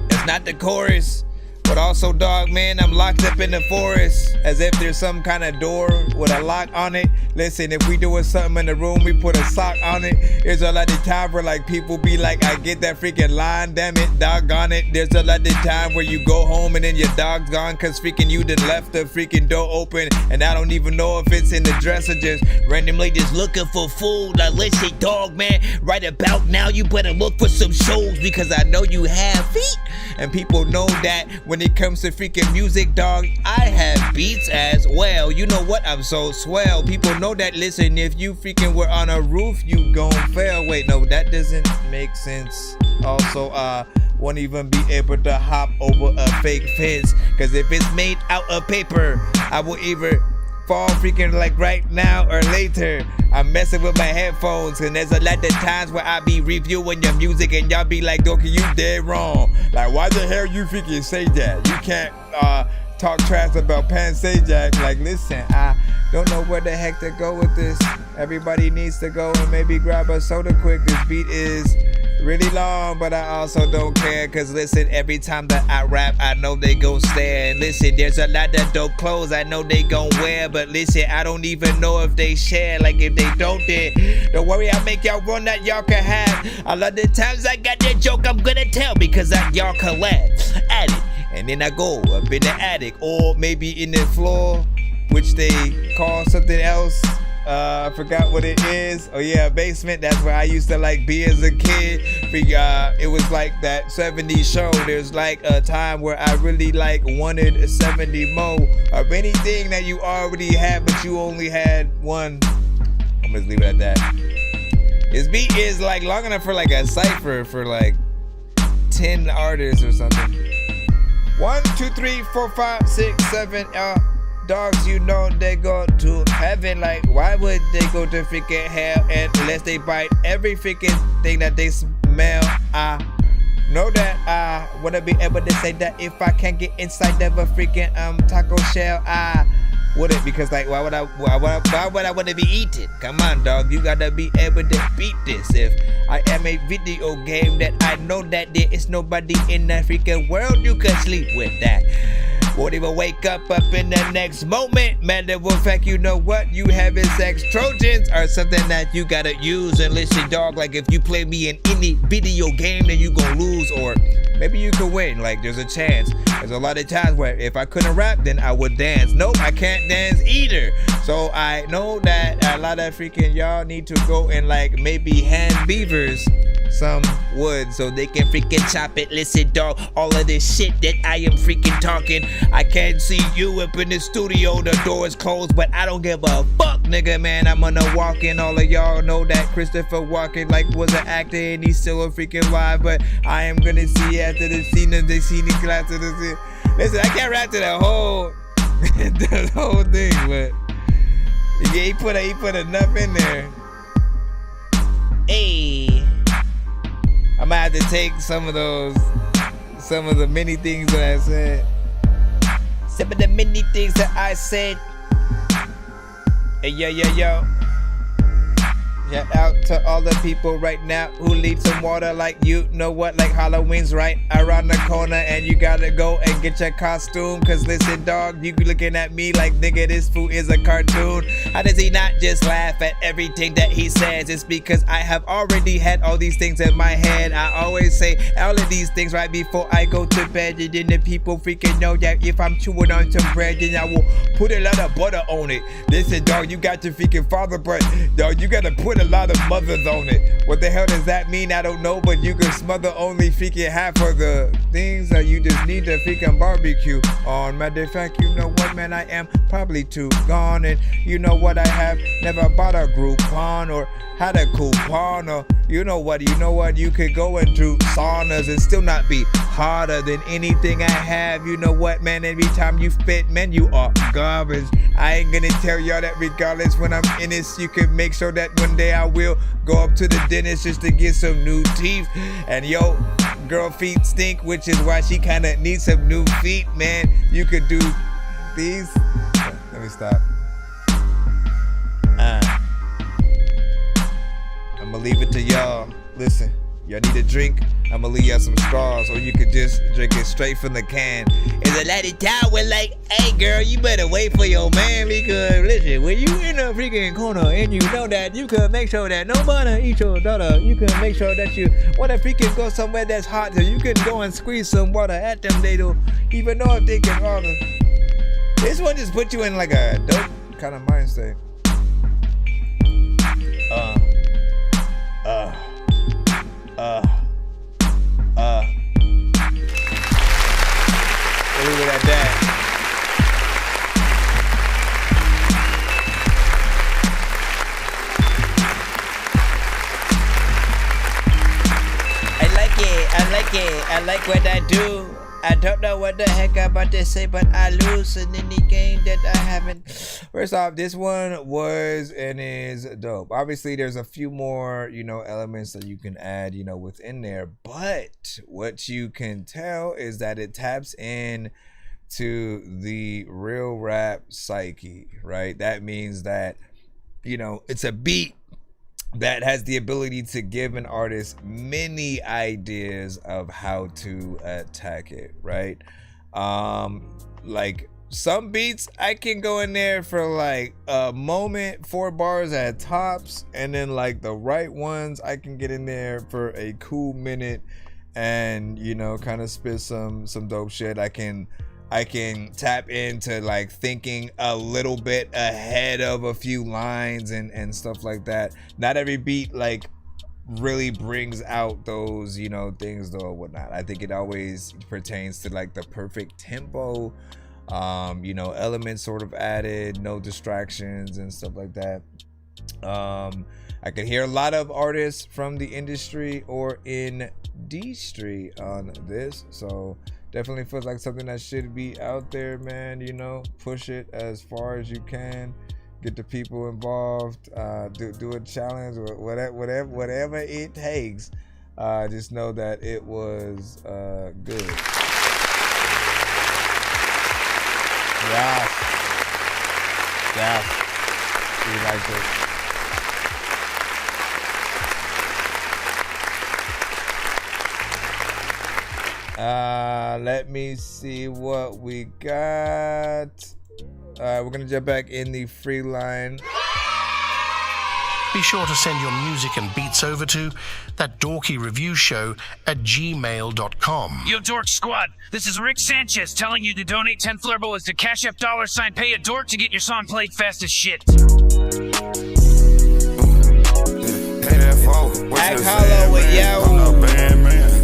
It's not the chorus. But also, dog, man, I'm locked up in the forest as if there's some kind of door with a lock on it. Listen, if we doing something in the room, we put a sock on it. There's a lot of time where like people be like, I get that freaking line, damn it, doggone it. There's a lot of time where you go home and then your dog's gone cause freaking you done left the freaking door open and I don't even know if it's in the dresser, just randomly just looking for food. Like, listen, dog, man, right about now you better look for some shows because I know you have feet and people know that when it comes to freaking music, dog, I have beats as well. You know what? I'm so swell. People know that. Listen, if you freaking were on a roof, you gon' fail. Wait, no, that doesn't make sense. Also, won't even be able to hop over a fake fence. Cause if it's made out of paper, I will either fall freaking like right now or later. I'm messing with my headphones and there's a lot of times where I be reviewing your music and y'all be like, Dorky, you dead wrong. Like, why the hell you freaking say that? You can't talk trash about Pan Sajak. Like, listen, I don't know where the heck to go with this. Everybody needs to go and maybe grab a soda quick. This beat is really long, but I also don't care. Cause listen, every time that I rap, I know they gon' stare. And listen, there's a lot of dope clothes I know they gon' wear. But listen, I don't even know if they share. Like if they don't, then don't worry, I'll make y'all one that y'all can have. A lot of times I got that joke I'm gonna tell because y'all collab at it. And then I go up in the attic or maybe in the floor, which they call something else. I forgot what it is. Oh yeah, basement. That's where I used to like be as a kid. It was like that 70s show. There's like a time where I really like wanted a 70 mo of anything that you already had, but you only had one. I'm gonna leave it at that. This beat is like long enough for like a cipher for like 10 artists or something. 1, 2, 3, 4, 5, 6, 7. Dogs, you know they go to heaven. Like, why would they go to freaking hell unless they bite every freaking thing that they smell? I know that I wanna be able to say that if I can't get inside of a freaking taco shell, I wouldn't, because like why would I want to be eaten? Come on, dog, you gotta be able to beat this. If I am a video game, that I know that there is nobody in the freaking world you can sleep with that. Won't even wake up in the next moment. Matter of fact, you know what? You having sex Trojans are something that you gotta use. And listen, dog, like if you play me in any video game, then you gonna lose, or maybe you could win. Like there's a chance. There's a lot of times where if I couldn't rap, then I would dance. Nope, I can't dance either. So I know that a lot of freaking y'all need to go and like maybe hand beavers some wood so they can freaking chop it. Listen, dog, all of this shit that I am freaking talking, I can't see you up in the studio, the door is closed, but I don't give a fuck, nigga, man. I'm gonna walk in. All of y'all know that Christopher Walken like was an actor and he's still a freaking live, but I am gonna see after the scene of the scene class of the scene. Listen, I can't rap to the whole the whole thing, but yeah, he put enough in there. Hey, I'm gonna have to take some of the many things that I said. Some of the many things that I said. Hey, yo. Shout out to all the people right now who need some water, like you know what, like Halloween's right around the corner and you gotta go and get your costume. Cause listen, dog, you be looking at me like, nigga, this fool is a cartoon. How does he not just laugh at everything that he says? It's because I have already had all these things in my head. I always say all of these things right before I go to bed, and then the people freaking know that if I'm chewing on some bread, then I will put a lot of butter on it. Listen, dog, you got your freaking father, but dog, you gotta put a lot of mothers on it. What the hell does that mean? I don't know, but you can smother only freaking half of the things that you just need to freaking barbecue on. Matter of fact, you know what, man, I am probably too gone, and you know what, I have never bought a Groupon or had a coupon, or you know what, you could go into saunas and still not be harder than anything I have. You know what, man, every time you spit, man, you are garbage. I ain't gonna tell y'all that regardless when I'm in this, you can make sure that one day I will go up to the dentist just to get some new teeth. And yo, girl feet stink, which is why she kinda needs some new feet, man. You could do these. Let me stop. I'm gonna leave it to y'all. Listen, y'all need a drink, I'm gonna leave y'all some straws, or you could just drink it straight from the can. It's a lady town with like, hey girl, you better wait for your man, because listen, when you in a freaking corner and you know that you can make sure that nobody eat your daughter, you can make sure that you wanna freaking go somewhere that's hot, so you can go and squeeze some water at them. They don't even know if they can order. This one just put you in like a dope kind of mind state. Leave it at that. I like what I do. I don't know what the heck I'm about to say, but I lose in any game that I haven't. First off, this one was and is dope. Obviously, there's a few more, elements that you can add, within there. But what you can tell is that it taps in to the real rap psyche, right? That means that, it's a beat that has the ability to give an artist many ideas of how to attack it, right? Like some beats I can go in there for like a moment, 4 bars at tops, and then like the right ones I can get in there for a cool minute and, you know, kind of spit some dope shit. I can tap into like thinking a little bit ahead of a few lines and stuff like that. Not every beat like really brings out those, you know, things though or whatnot. I think it always pertains to like the perfect tempo, you know, elements sort of added, no distractions and stuff like that. I could hear a lot of artists from the industry or in D-Street on this, so definitely feels like something that should be out there, man. You know, push it as far as you can, get the people involved, do a challenge or whatever it takes. Just know that it was good. Yeah, we liked it. Let me see what we got. We're gonna jump back in the free line. Be sure to send your music and beats over to ThatDorkyReviewShow at gmail.com. Yo, Dork Squad, this is Rick Sanchez telling you to donate 10 flurbles to Cash App $ pay a dork to get your song played fast as shit. Act hollow with yo.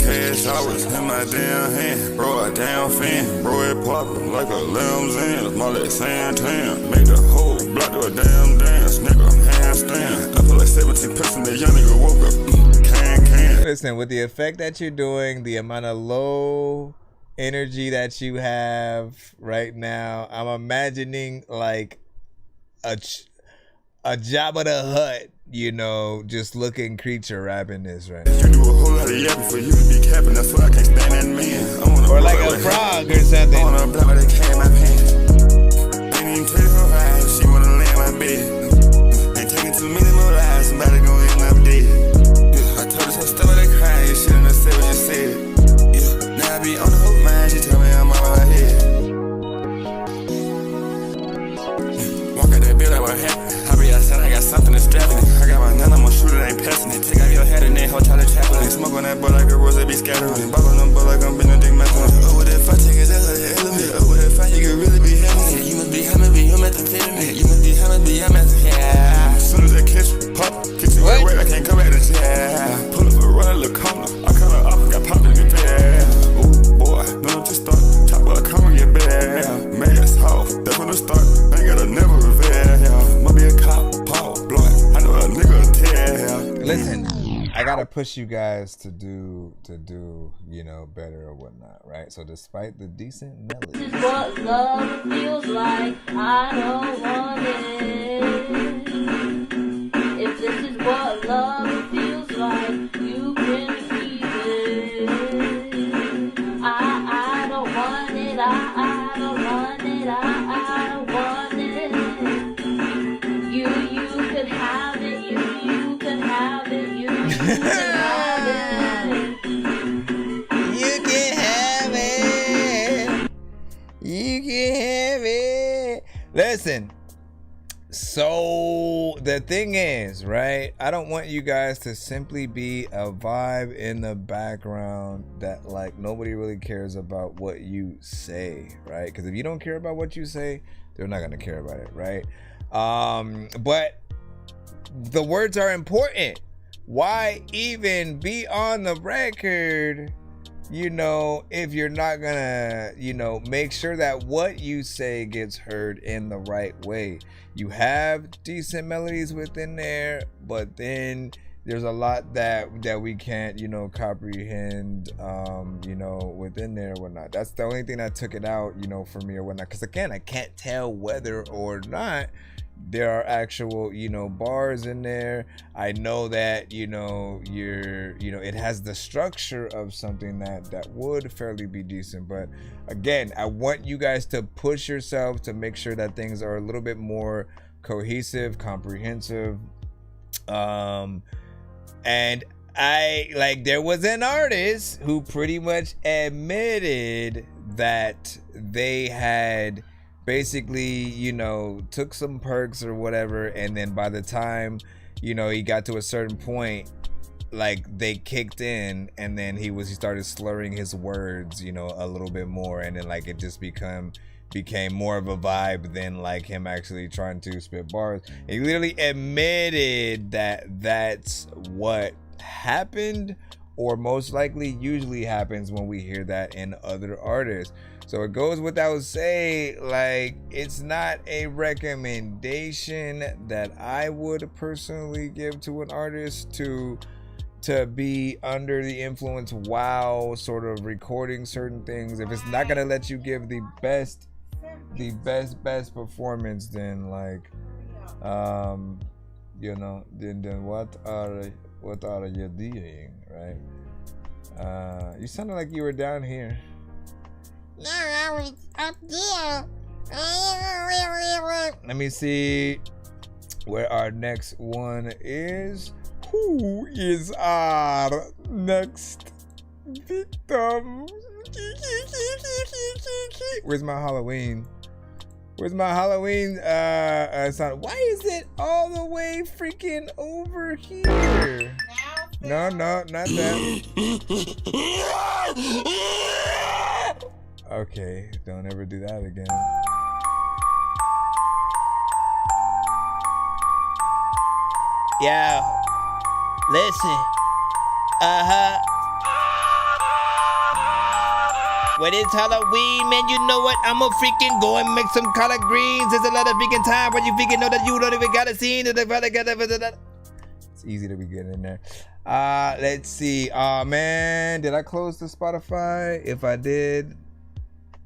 Cash hours in my damn hand, bro, a damn fan, bro, it poppin' like a limousine, my like Santan, make the whole block do a damn dance, nigga, handstand, I feel like 17 person, the young nigga woke up, can. Listen, with the effect that you're doing, the amount of low energy that you have right now, I'm imagining like a Jabba the Hutt, you know, just looking creature rapping this right now. You do a whole lot of yapping for you to be capping, that's why I can't stand that man. Or like a frog or something. I wanna block with a cat in my pants. Ain't even tell her right, she wanna lay in my bed. Ain't taking too many more lives, somebody gon' end up dead. Yeah, I told her some stuff like crying, you shouldn't have said what you said. Yeah, now I be on the whole mind, she tell me I'm all right here. Walk out that bill, that what happened. I be outside, I got something that's strapping it. I got my none, I'm gonna shoot it, ain't passing it. Take out your head and then hotel and chaplain. Smoke on that butt like a rose, they be scattering. Ball on them butt like I'm Benedict Matthews. Oh, what if I take his ass like an element? Oh, what if I, you can really be having it? You must be having me, I'm at the fit. You must be having me, I'm at the yeah. As soon as that catch pop, kick you away, I can't come back to yeah. Pull up a run, look corner. I cut her off and got popped in the bed. Oh, boy, no, just start. Chop up, come and get bad. Mask off, that's when it start. Ain't gotta never reveal. Might be a cop, Paul, blunt. I know a nigga tell. Listen, I gotta push you guys to do, you know, better or whatnot, right? So despite the decent melody. This is what love feels like. I don't want it. If this is what love feels like, you can keep it. I don't want it. I don't want it. I don't want it. You could have it. You could have it. You could have it. You can have it. You can have it. Listen. So the thing is, right? I don't want you guys to simply be a vibe in the background that like nobody really cares about what you say, right? Because if you don't care about what you say, they're not gonna care about it, right? But the words are important. Why even be on the record, you know, if you're not gonna, you know, make sure that what you say gets heard in the right way. You have decent melodies within there, but then there's a lot that we can't, you know, comprehend, you know, within there or whatnot. That's the only thing that took it out, you know, for me or whatnot. Because again, I can't tell whether or not there are actual, you know, bars in there. I know that, you know, it has the structure of something that would fairly be decent. But again, I want you guys to push yourselves to make sure that things are a little bit more cohesive, comprehensive, And there was an artist who pretty much admitted that they had basically, took some perks or whatever, and then by the time, he got to a certain point, they kicked in, and then he started slurring his words, a little bit more, and then it just became more of a vibe than him actually trying to spit bars. He literally admitted that that's what happened, or most likely usually happens when we hear that in other artists. So it goes without saying, it's not a recommendation that I would personally give to an artist to be under the influence while sort of recording certain things. If it's not gonna let you give the best performance, then then what are you doing, right? You sounded like you were down here. No, I was up there. Let me see where our next one is. Who is our next victim? Where's my Halloween? Where's my Halloween sound? Why is it all the way freaking over here? No, not that. Okay, don't ever do that again. Yeah, listen. When it's Halloween, man, you know what? I'ma freaking go and make some collard greens. There's a lot of freaking time where you freaking know that you don't even gotta see it. It's easy to be getting in there. Let's see. Oh man, did I close the Spotify? If I did,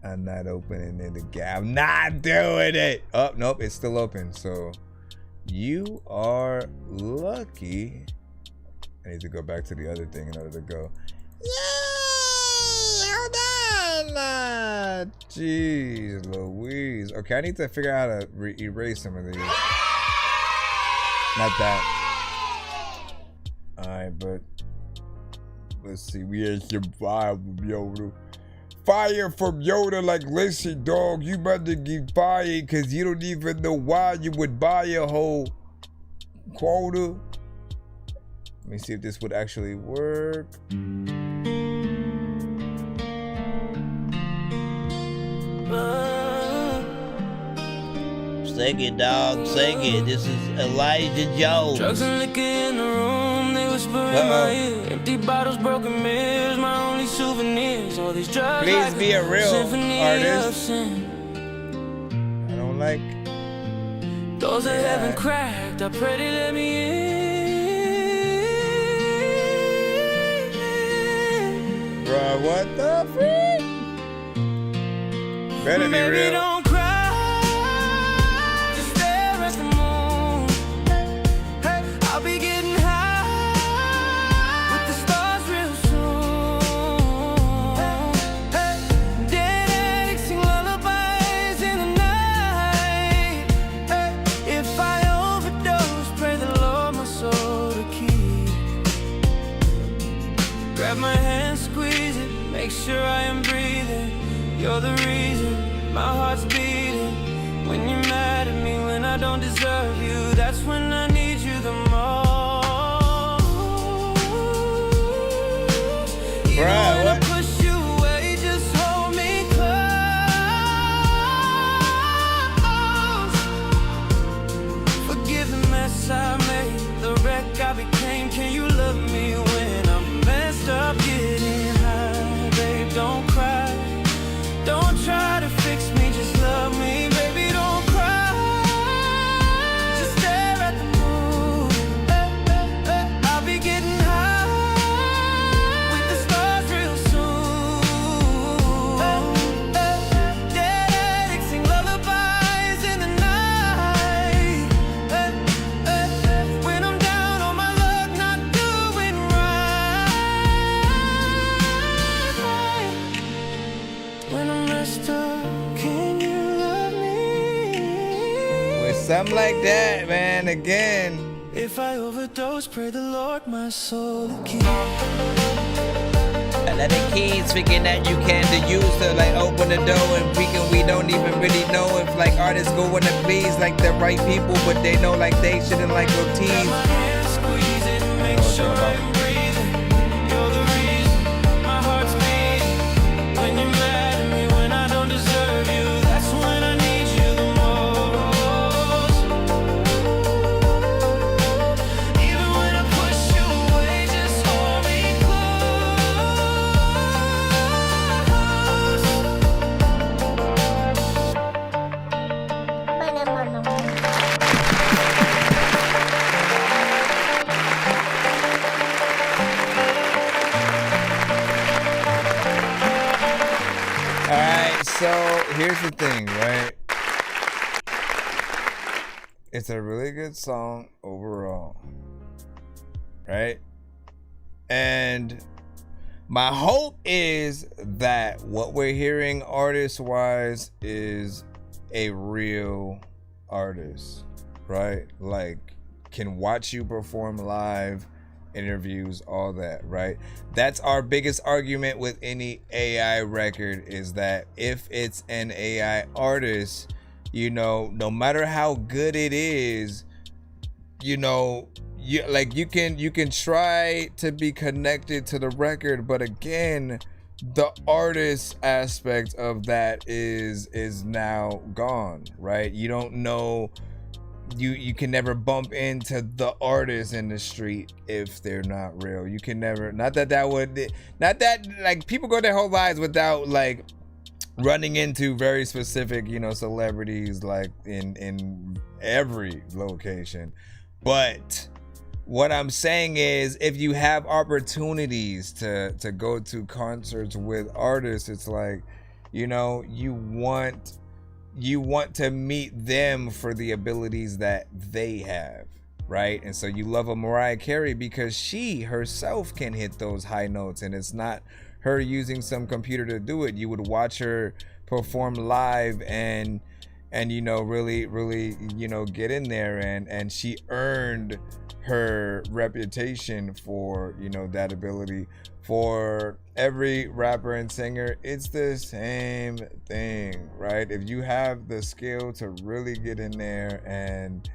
I'm not opening it again. I'm not doing it. Oh, nope, it's still open. So you are lucky. I need to go back to the other thing in order to go. Yay! Hold on. Jeez Louise. Okay, I need to figure out how to erase some of these. Not that. Alright, but let's see. We had some fire from Yoda. Fire from Yoda, listen, dog, you about to get fired because you don't even know why you would buy a whole quota. Let me see if this would actually work. Sing it, dog. Sing it. This is Elijah Jones. Drugs and liquor in the room, they whisper in my ear. Empty bottles, broken mirrors, my only souvenirs. All these drugs. Please be a real artist. I don't like those that haven't cracked. I pray they let me in. Bruh, what the freak? Better be real. Don't cry, just stare at the moon. Hey, I'll be getting high with the stars real soon. Hey, dead addicts sing lullabies in the night. Hey, if I overdose, pray the Lord my soul to keep. Grab my hand, squeeze it, make sure I am breathing. You're the reason my heart's beating. When you're mad at me, when I don't deserve you, that's when I need you the most. Even when I push you away, just hold me close. Forgive the mess I made, the wreck I became. Can you love me when I'm messed up, getting high? Babe, don't cry. Don't try to fix me, just love me, baby, don't cry. Just stare at the moon. I'll be getting high with the stars real soon. Dead addicts sing lullabies in the night. When I'm down on my luck, not doing right. When I'm messed up, can you love me? With something like that, man, again, If I overdose, pray the Lord my soul to keep. A lot of kids thinking that you can use to like open the door and we don't even really know if like artists go wanna please like the right people, but they know like they shouldn't like go tease. So here's the thing, right? It's a really good song overall, right? And my hope is that what we're hearing artist-wise is a real artist, right? Like, can watch you perform live, interviews, all that, right? That's our biggest argument with any AI record, is that if it's an AI artist, you know, no matter how good it is, you know, you can try to be connected to the record, but again, the artist aspect of that is now gone, right? You don't know. You can never bump into the artist in the street if they're not real. You can never, not that like people go their whole lives without like running into very specific, you know, celebrities like in every location. But what I'm saying is, if you have opportunities to go to concerts with artists, it's like, you know, you want to meet them for the abilities that they have, right? And so you love a Mariah Carey because she herself can hit those high notes, and it's not her using some computer to do it. You would watch her perform live and you know, really, you know, get in there, and she earned her reputation for, you know, that ability. For every rapper and singer, it's the same thing, right? If you have the skill to really get in there and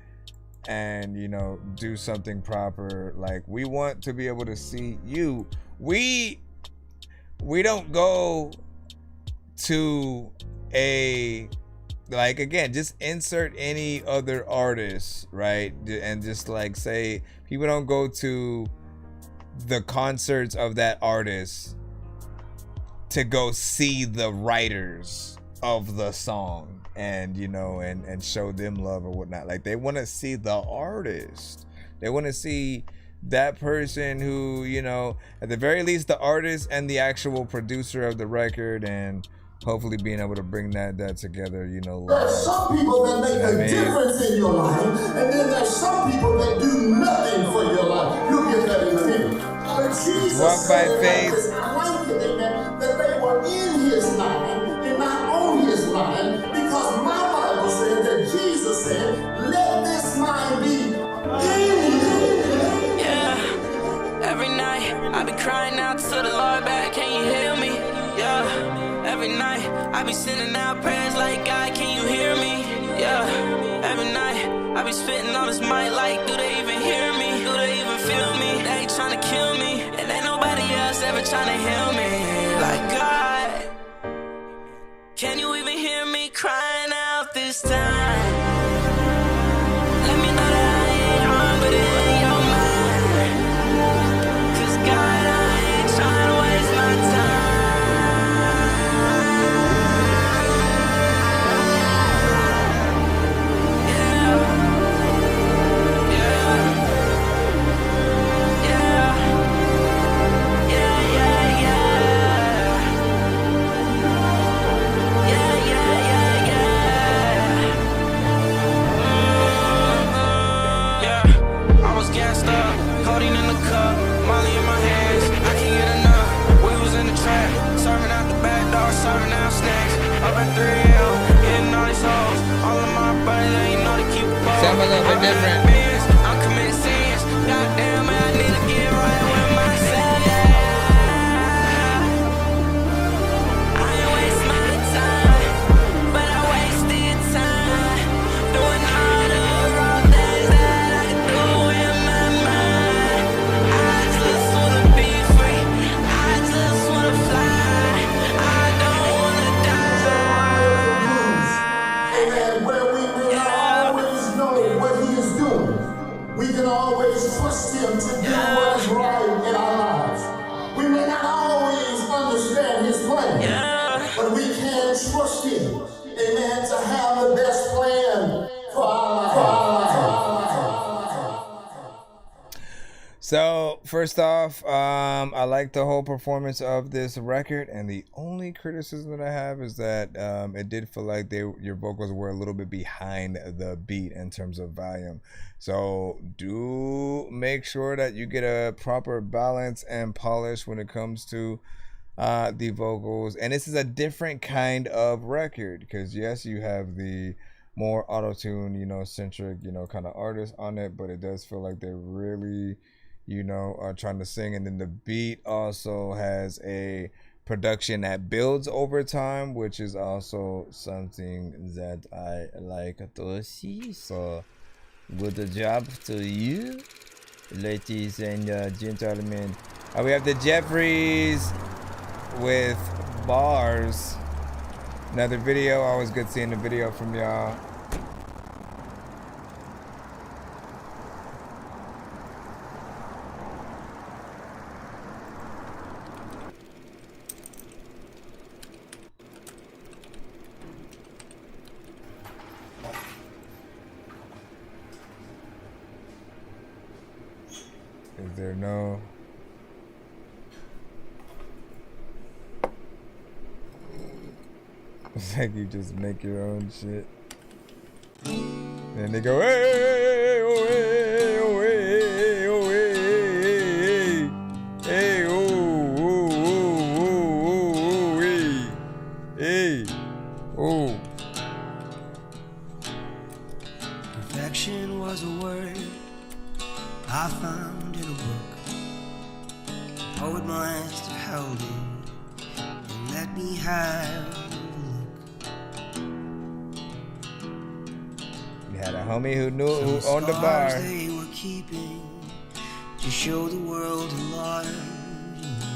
you know, do something proper, like, we want to be able to see you. We don't go to a, like, again, just insert any other artist, right? And just like say, people don't go to the concerts of that artist to go see the writers of the song and, you know, and show them love or whatnot. Like, they want to see the artist. They want to see that person who, you know, at the very least, the artist and the actual producer of the record, and hopefully being able to bring that together, you know. There's some people that make a difference in your life, and then there's some people that do nothing for your life. You'll get that in a minute. But Jesus walk by faith. That they were in his line and not on his line, because my Bible said that Jesus said, let this mind be in you. Yeah, every night I be crying out to the Lord back, can you hear me? Yeah, every night I be sending out prayers like, God, can you hear me? Yeah, every night I be spitting on this mic like, do they even hear me? Do they even feel me? They trying to kill me, and ain't nobody else ever trying to heal me. Like, God, can you even hear me crying out this time? Let me know that I ain't wrong, but in your mind, 'cause God, I ain't trying to waste my time. Serving out snacks, up at 3 a.m., getting all these hoes. All of my buddies, they know to keep a ball. Sound a little bit different. I'm committed first off, I like the whole performance of this record, and the only criticism that I have is that it did feel like your vocals were a little bit behind the beat in terms of volume. So do make sure that you get a proper balance and polish when it comes to the vocals. And this is a different kind of record because yes, you have the more auto-tune, centric, kind of artists on it, but it does feel like they're really, trying to sing. And then the beat also has a production that builds over time, which is also something that I like to see. So good job to you, ladies and gentlemen. We have the Jeffries with bars. Another video. Always good seeing the video from y'all. Is there no... It's like you just make your own shit. And they go, hey, oh, hey, oh, hey, oh, hey, hey, oh, oh, oh, hey, hey, oh. Perfection was a word I found in a book. Poet must have held it and let me have. Had a homie who owned the bar. They were keeping to show the world a large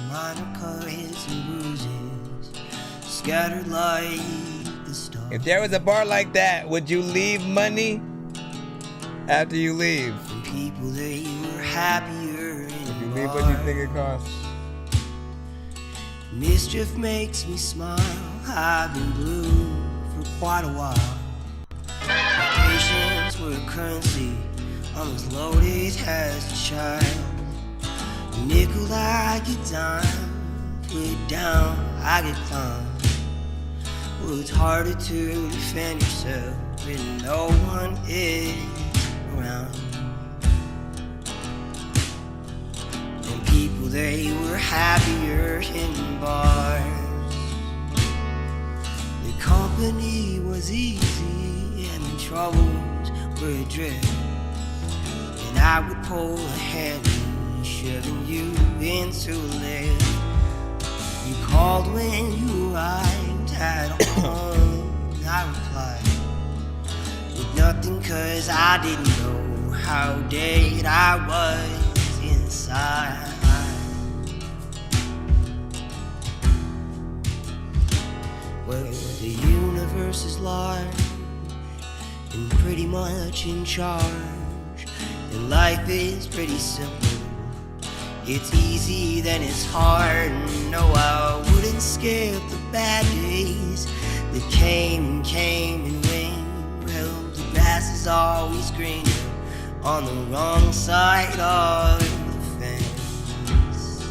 minor cuts and bruises scattered like the stars. If there was a bar like that, would you leave money after you leave? And people, they were happier. If you leave what you think it costs. Mischief makes me smile. I've been blue for quite a while. Patience were a currency, I'm as loaded as a child. Nickel I get dime, put it down, I get climbed. Well, it's harder to defend yourself when no one is around. And people, they were happier in bars. The company was easy, troubles were adrift, and I would pull a hand shoving you into a lift. You called when you arrived at home, and I replied with nothing, cause I didn't know how dead I was inside. Well, the universe is large and pretty much in charge, and life is pretty simple. It's easy, then it's hard. No, I wouldn't skip the bad days that came and went. Well, the grass is always greener on the wrong side of the fence.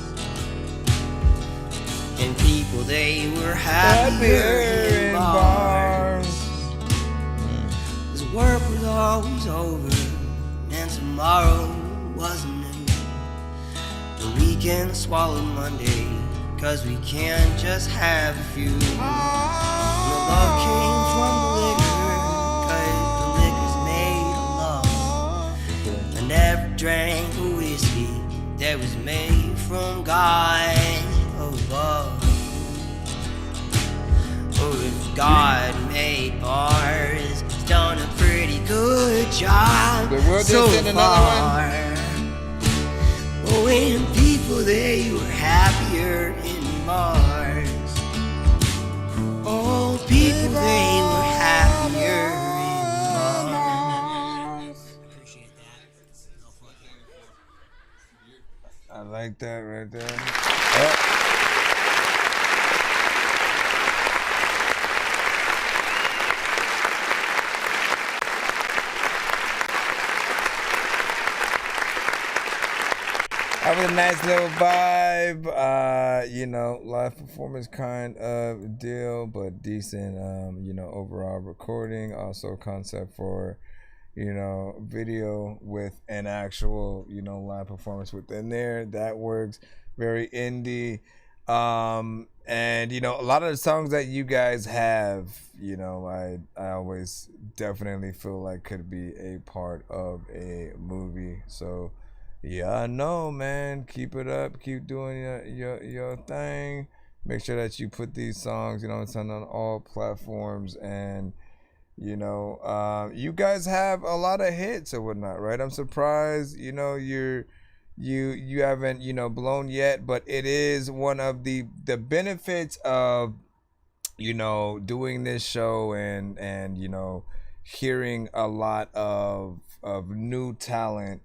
And people, they were happier in bars. Work was always over, and tomorrow wasn't new. The weekend swallowed Monday, cause we can't just have a few. The love came from the liquor, cause the liquor's made of love. I never drank a whiskey that was made from God above. Or if God made bars, done a pretty good job so far. Oh, and people, they were happier in bars. Oh, people, they were happier in bars. I like that right there. Oh. Other than nice little vibe. You know, live performance kind of deal, but decent, you know, overall recording. Also concept for, you know, video with an actual, you know, live performance within there. That works. Very indie. And you know, a lot of the songs that you guys have, you know, I always definitely feel like could be a part of a movie. So yeah, I know, man. Keep it up. Keep doing your thing. Make sure that you put these songs, you know, it's on all platforms. And you know, you guys have a lot of hits or whatnot, right? I'm surprised, you know, you haven't, you know, blown yet, but it is one of the benefits of, you know, doing this show and you know, hearing a lot of new talent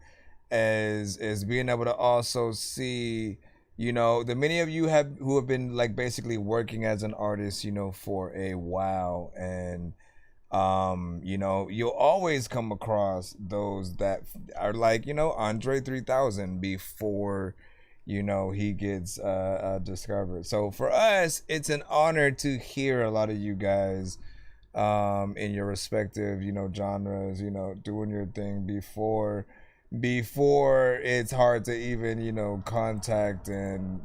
as being able to also see, you know, the many of you who have been like basically working as an artist, you know, for a while. And you know, you'll always come across those that are like, you know, Andre 3000 before, you know, he gets discovered. So for us, it's an honor to hear a lot of you guys in your respective, you know, genres, you know, doing your thing before it's hard to even, you know, contact and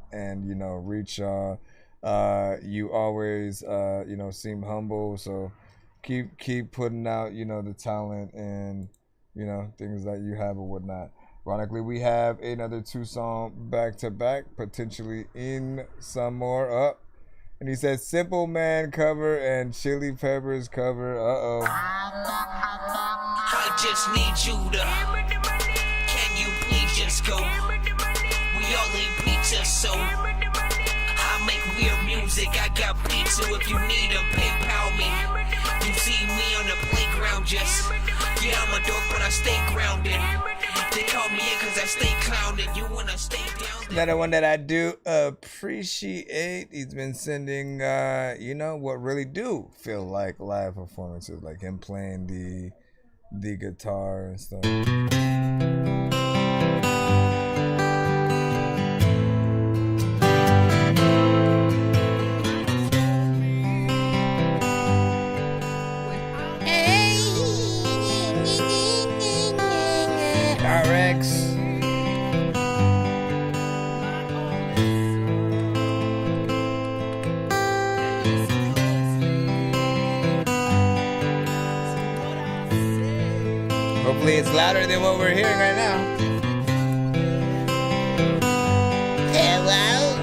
you know, reach y'all. You always you know, seem humble, so keep putting out, you know, the talent and, you know, things that you have or whatnot. Ironically, we have another 2-song back-to-back, potentially in some more up. And he says Simple Man cover and Chili Peppers cover. I just need you to. Can you please just go? We all eat pizza, so I make weird music. I got beats, so if you need them, PayPal me. You see me on the playground, just yeah, I'm a dork, but I stay grounded. They call me in cause I stay clowning. You wanna stay down? Another one that I do appreciate. He's been sending, you know, what really do feel like live performances, like him playing the guitar and stuff. RX. Hopefully it's louder than what we're hearing right now. Hello?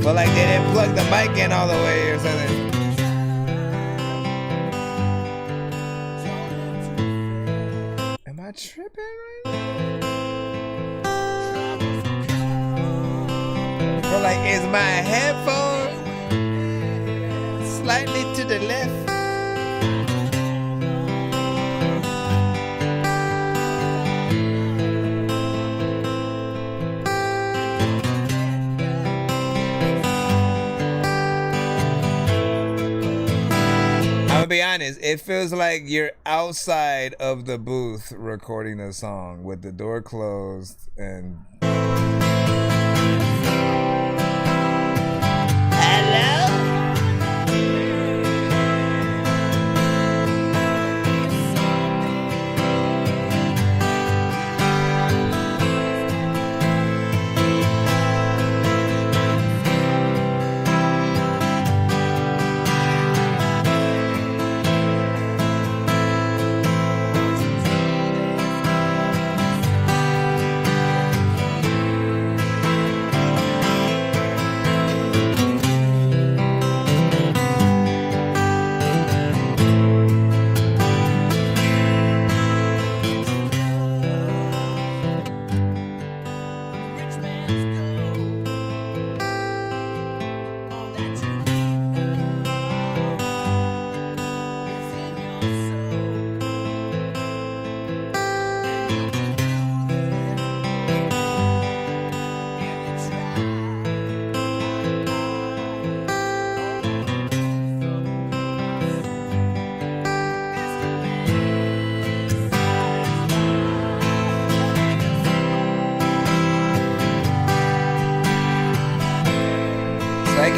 Feel like they didn't plug the mic in all the way or something. Am I tripping right now? Feel like, is my headphone slightly to the left? I'm gonna be honest, it feels like you're outside of the booth recording a song with the door closed and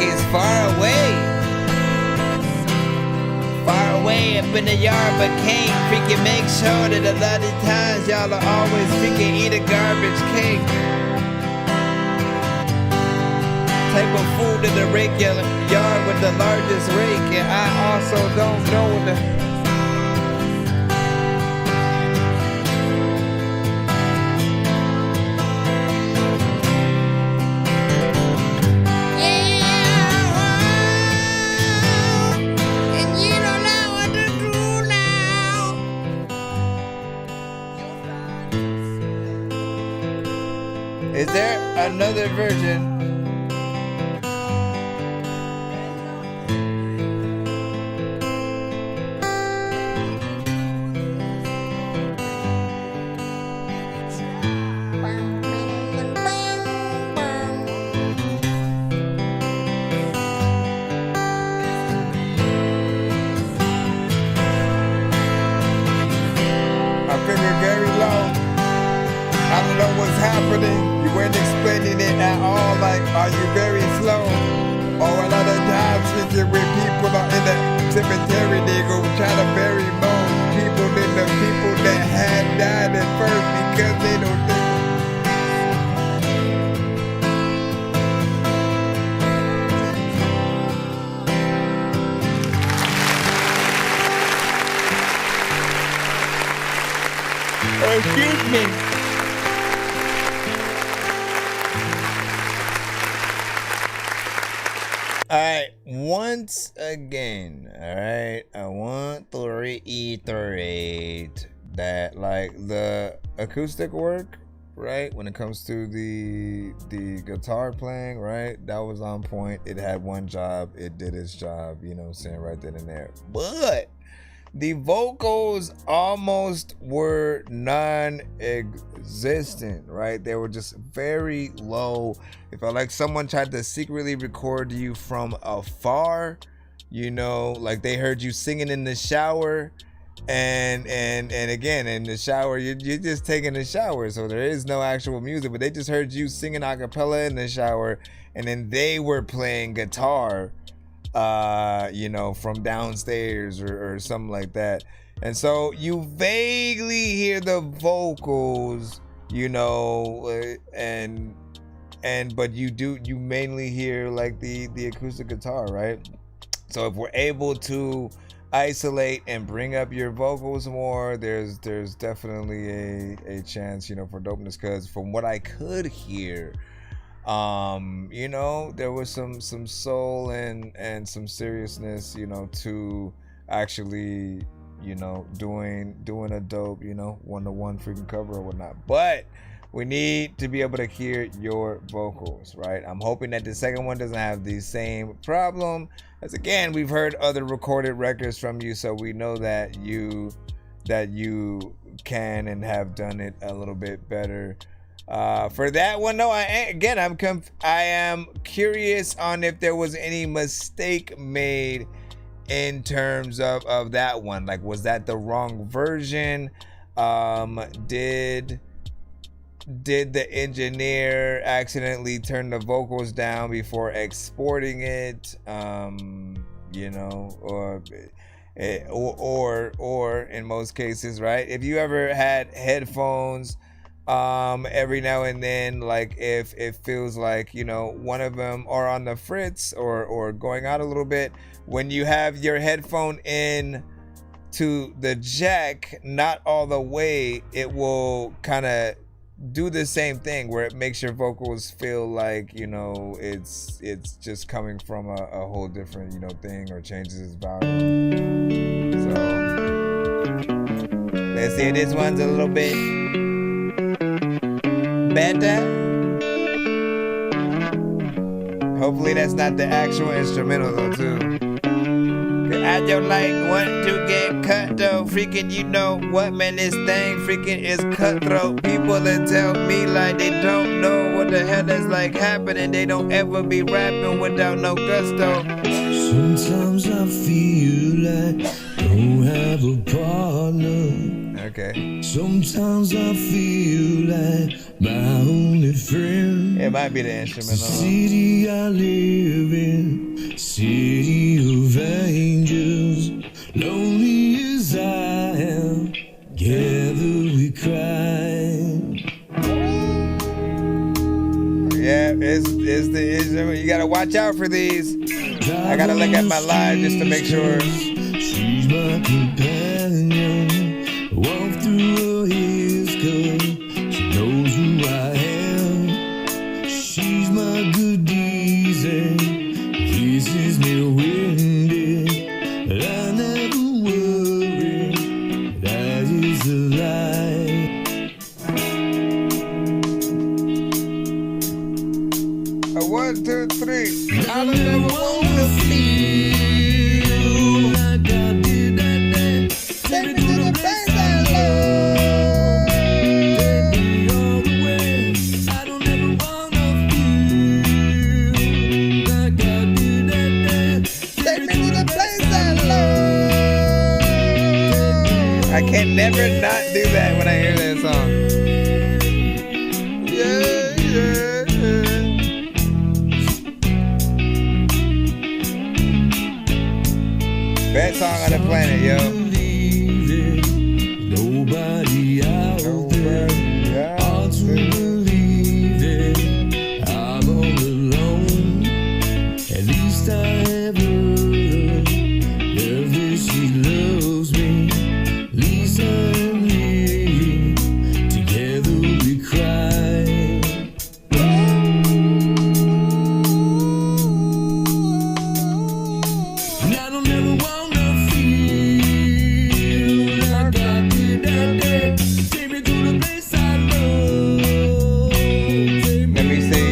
is far away. Far away up in the yard, but can't freaking make sure that a lot of times y'all are always freaking eat a garbage cake. Type of food in the rake yard with the largest rake, and I also don't know what the. Is there another version? I figured very low. I don't know what's happening. You weren't explaining it at all. Like, are you very slow? Or a lot of times thinking when people are in the cemetery, they go try to bury more people than the people that had died at first because they don't think. Excuse me. Alright, once again, alright, I want to reiterate that, like, the acoustic work, right, when it comes to the guitar playing, right, that was on point. It had one job, it did its job, you know what I'm saying, right then and there. But the vocals almost were non-existent, right? They were just very low. It felt like someone tried to secretly record you from afar, you know, like they heard you singing in the shower. And again, in the shower, you're just taking a shower, so there is no actual music, but they just heard you singing a cappella in the shower, and then they were playing guitar, you know, from downstairs or something like that. And so you vaguely hear the vocals, you know, but you mainly hear like the acoustic guitar, right? So if we're able to isolate and bring up your vocals more, there's definitely a chance, you know, for dopeness, because from what I could hear, you know, there was some soul and some seriousness, you know, to actually, you know, doing a dope, you know, 1-to-1 freaking cover or whatnot. But we need to be able to hear your vocals, right? I'm hoping that the second one doesn't have the same problem, as again, we've heard other recorded records from you, so we know that you can and have done it a little bit better. For that one, though, I am curious on if there was any mistake made in terms of that one. Like, was that the wrong version? Did the engineer accidentally turn the vocals down before exporting it? You know, or in most cases, right? If you ever had headphones, every now and then, like if it feels like, you know, one of them are on the fritz or going out a little bit, when you have your headphone in to the jack, not all the way, it will kind of do the same thing where it makes your vocals feel like, you know, it's just coming from a whole different, you know, thing, or changes its volume. So let's see if this one's a little bit better. Hopefully that's not the actual instrumental though too. I don't like want to get cut though. Freaking, you know what, man, this thing freaking is cutthroat. People that tell me like they don't know what the hell is like happening. They don't ever be rapping without no gusto. Sometimes I feel like I don't have a partner. Okay. Sometimes I feel like my only friend. It might be the instrumental. City I live in, city of angels. Lonely as I am, together we cry. Yeah, it's the instrument. You gotta watch out for these. I gotta look at my live just to make sure. She's my companion. Walk through his car. She knows who I am. She's my good diesel. Kisses me windy. I never worry. That is a lie. A 1, 2, 3. I don't ever wanna feel. Take me to the place I love. Take me all the way. I don't ever wanna feel like I did that. Take me to the place I love. I can never not do that when I hear that song. Yeah, yeah, yeah. Best song on the planet, yo. Nobody out there, hard to believe it. I'm all alone. At least I have her. Every she loves me. At least I'm here. Together we cry. And I don't ever wanna feel like I did that day. Take me to the place I love. Let me see.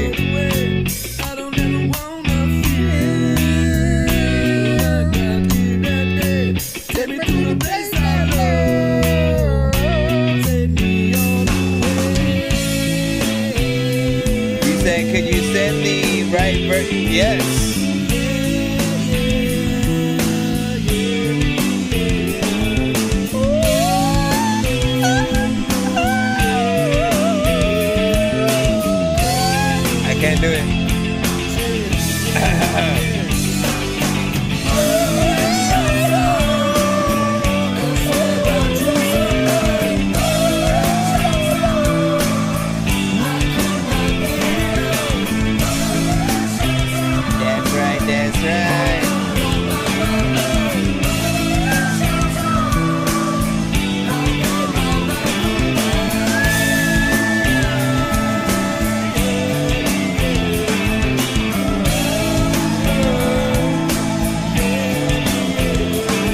I don't ever wanna feel like I did that day. Take me to the place I love. Take me all the way. You said, could you send the right version? Yes. I can't do it. That's right, that's right.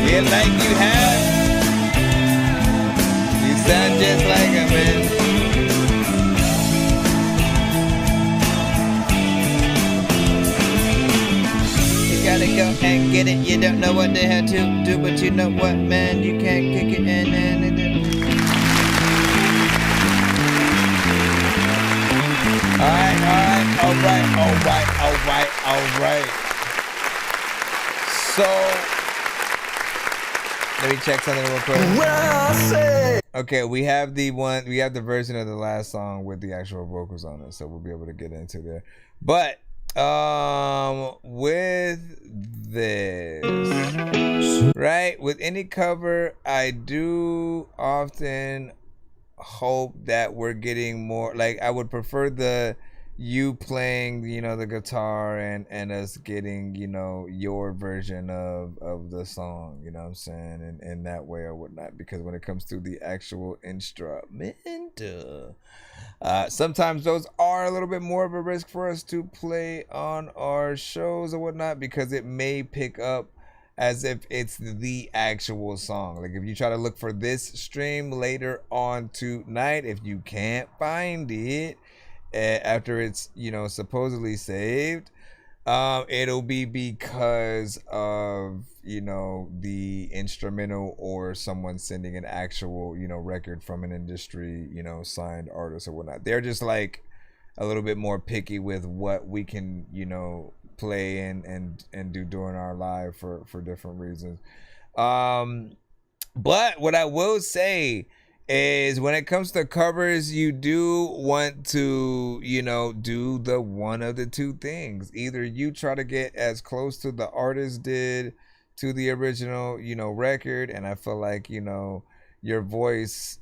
Yeah, like you have. You sound just like a man. You gotta go and get it. You don't know what the hell to do, but you know what, man. You can't kick it and all right. So, let me check something real quick. Okay, we have the version of the last song with the actual vocals on it, so we'll be able to get into there. But with this, right, with any cover, I do often hope that we're getting more, like, I would prefer you playing, the guitar and us getting, your version of the song, you know what I'm saying, in that way or whatnot, because when it comes to the actual instrumental, sometimes those are a little bit more of a risk for us to play on our shows or whatnot, because it may pick up as if it's the actual song. Like if you try to look for this stream later on tonight, if you can't find it after it's supposedly saved, it'll be because of the instrumental or someone sending an actual record from an industry signed artist or whatnot. They're just like a little bit more picky with what we can play and do during our live for different reasons. But what I will say is when it comes to covers, you do want to, you know, do the one of the two things. Either you try to get as close to the artist did to the original, you know, record, and I feel like, you know, your voice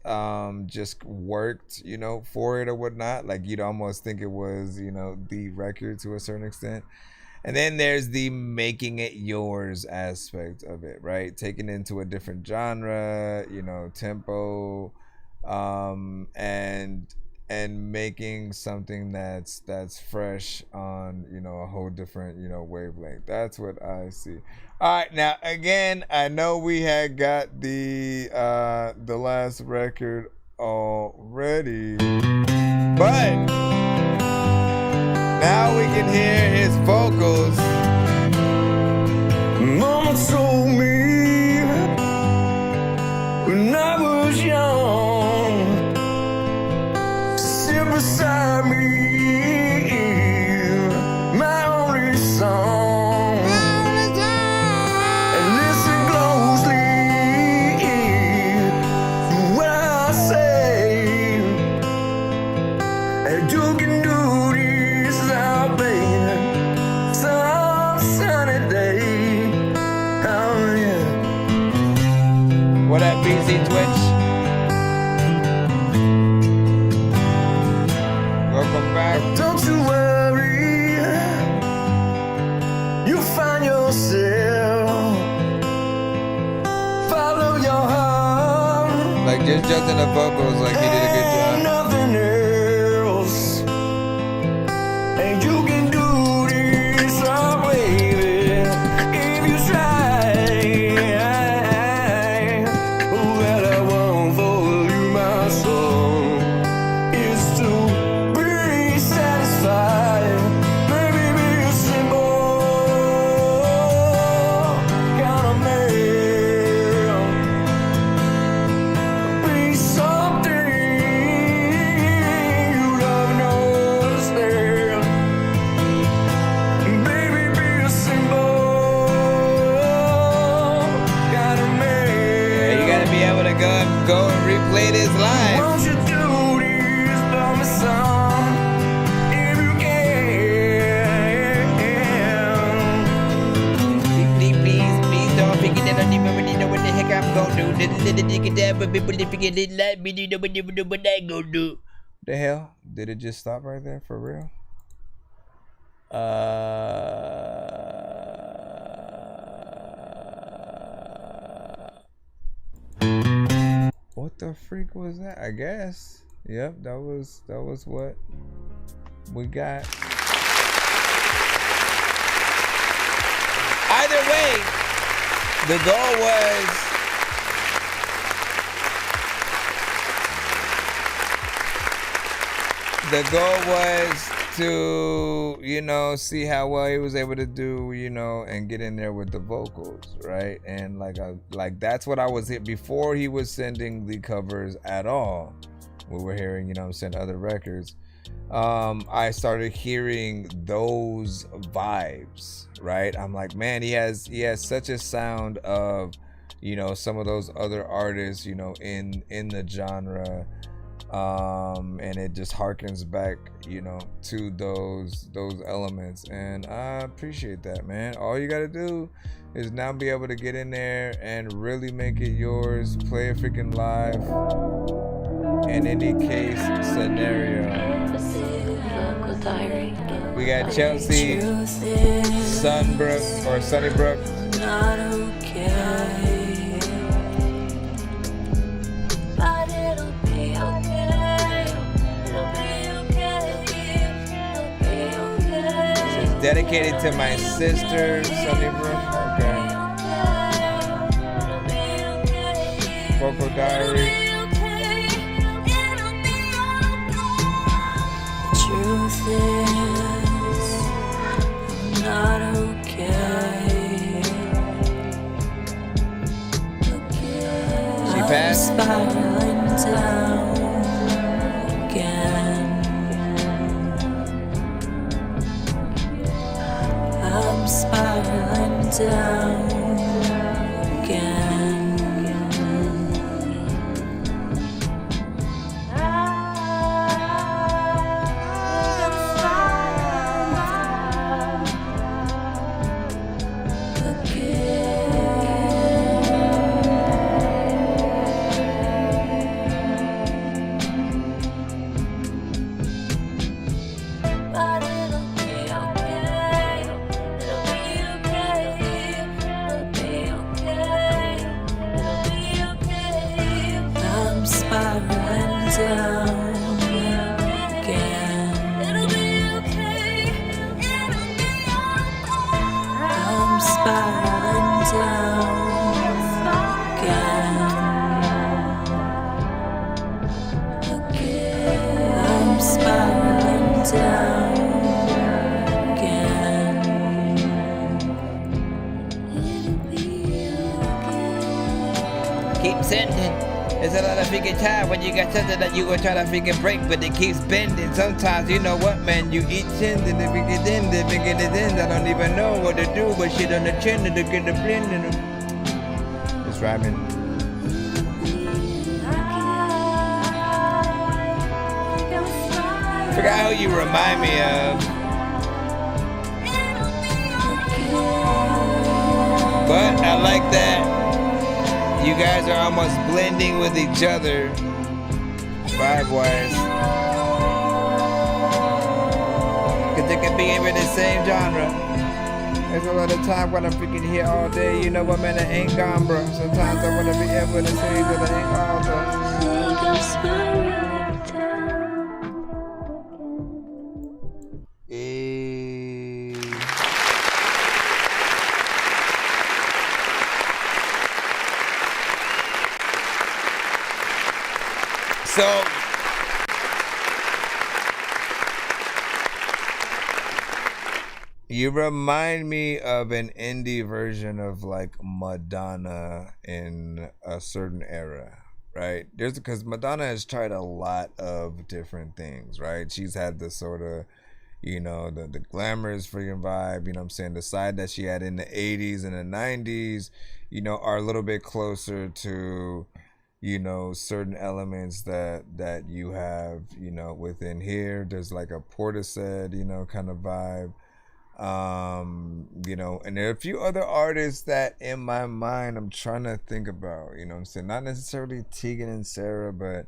just worked, you know, for it or whatnot. Like you'd almost think it was, you know, the record to a certain extent. And then there's the making it yours aspect of it, right? Taking it into a different genre, you know, tempo, and making something that's fresh on, you know, a whole different, you know, wavelength. That's what I see. All right, now again, I know we had got the last record already, but now we can hear his vocals. Mama told me when I was young, sit beside me, my only song, and listen closely to what I say, and you can do this now, baby, some sunny day. Oh yeah. What up, BC Twitch? Welcome back. Don't you worry, you'll find yourself. Follow your heart. Like just judging the vocals, like he did a good job. Nothing else. And you can do this, oh baby, if you try. Well, I want for you, my soul, is to be satisfied. Maybe be a simple kind of man. Be something you love and understand. Baby, be a simple kind of man. You gotta be able to go and replay this live. Won't you do this for me, son, if you can? Please don't pick it up. I don't even know what the heck I'm gonna do. But people if you didn't like me, you know what I gonna do. The hell? Did it just stop right there for real? What the freak was that? I guess. Yep, that was what we got. Either way, the goal was to, you know, see how well he was able to do, you know, and get in there with the vocals, right? And like that's what I was hit before he was sending the covers at all. We were hearing, you know, send other records. I started hearing those vibes, right? I'm like, man, he has such a sound of, you know, some of those other artists, you know, in the genre. And it just harkens back, you know, to those elements, and I appreciate that, man. All you gotta do is now be able to get in there and really make it yours, play it freaking live in any case scenario. We got Chelsea Sunnybrook or Sunnybrook. Not okay. But it'll be okay. It'll be okay. It'll be okay. This is dedicated to my sister, Sunnybrook. Okay. Vocal diary. Truth is, I'm not okay. She passed. Spiraling down again. I'm spiraling down again. spiraling down again. I'm spiraling down again. Keep sending. There's a lot of freaking time when you got something that you gonna try to freaking break, but it keeps bending. Sometimes, you know what, man, you eat tendon, if it get in, if it get it in, I don't even know what to do, but shit on the chin to get the blend. It's rhyming. Forgot who you remind me of. But I like that. You guys are almost blending with each other, vibe-wise. Cause it could be even the same genre. There's a lot of time when I'm freaking here all day. You know what, man, I ain't gone, bro. Sometimes I wanna be able to say that I ain't all So, you remind me of an indie version of like Madonna in a certain era, right? Because Madonna has tried a lot of different things, right? She's had the sort of, you know, the glamorous freaking vibe, you know what I'm saying? The side that she had in the 80s and the 90s, you know, are a little bit closer to, you know, certain elements that you have, you know, within here. There's like a Portishead, you know, kind of vibe. You know, and there are a few other artists that in my mind I'm trying to think about, you know what I'm saying? Not necessarily Tegan and Sarah, but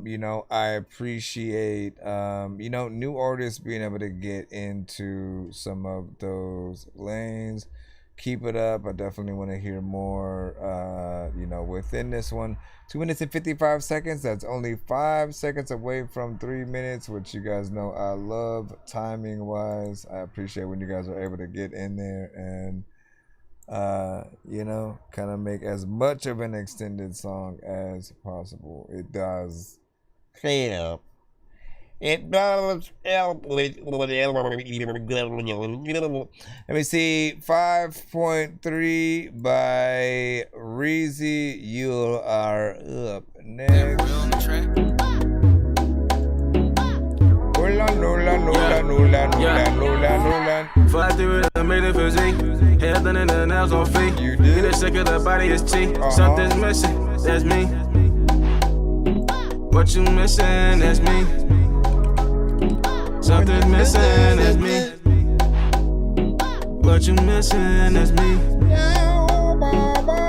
you know, I appreciate you know, new artists being able to get into some of those lanes. Keep it up. I definitely want to hear more, you know, within this one. 2 minutes and 55 seconds. That's only 5 seconds away from 3 minutes, which you guys know I love timing wise. I appreciate when you guys are able to get in there and, you know, kind of make as much of an extended song as possible. It does. Straight up. It does help with. Let me see. 5.3 by Reezy. You are up next. Fly through it, I made it physique. Hair done and the nails on feet. You did. Get a shake of the body is cheap. Something's missing, that's me. What you missing, that's me. Something's missing, that's me. What you missing, that's me.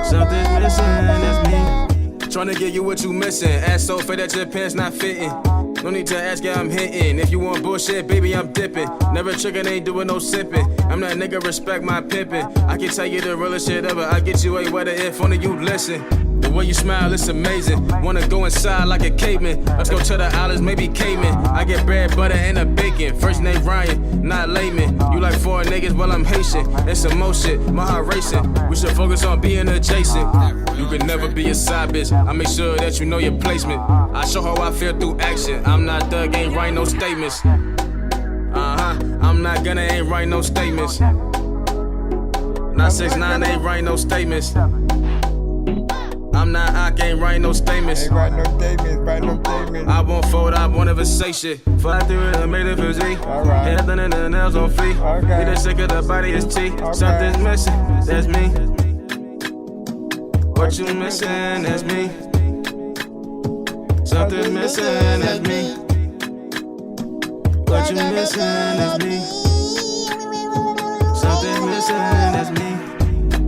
Something's missing, that's me. Tryna get you what you missing. Ass so fat that your pants not fitting. No need to ask, yeah, I'm hitting. If you want bullshit, baby, I'm dipping. Never tricking, ain't doing no sipping. I'm that nigga, respect my pimping. I can tell you the realest shit ever. I get you a wetter if only you listen. The way you smile, it's amazing. Wanna go inside like a caveman. Let's go to the islands, maybe Cayman. I get bread, butter, and a bacon. First name Ryan, not layman. You like foreign niggas, well, I'm Haitian. It's some more shit, my heart racing. We should focus on being adjacent. You can never be a side bitch. I make sure that you know your placement. I show how I feel through action. I'm not Doug, ain't write no statements. I'm not gonna, ain't write no statements. Not 6ix9ine, ain't write no statements. I'm not, I can't write no statements. Ain't write no statements, write no statements. I won't fold, I won't ever say shit. Fly through it, I made it physique. Alright. Hair done and the nails on feet. Okay. Get a shake of the body is cheap. Okay. Something's missing, that's me. What you missing, that's me. Something's missing, that's me. What you missing, that's me. Something's missing, that's me.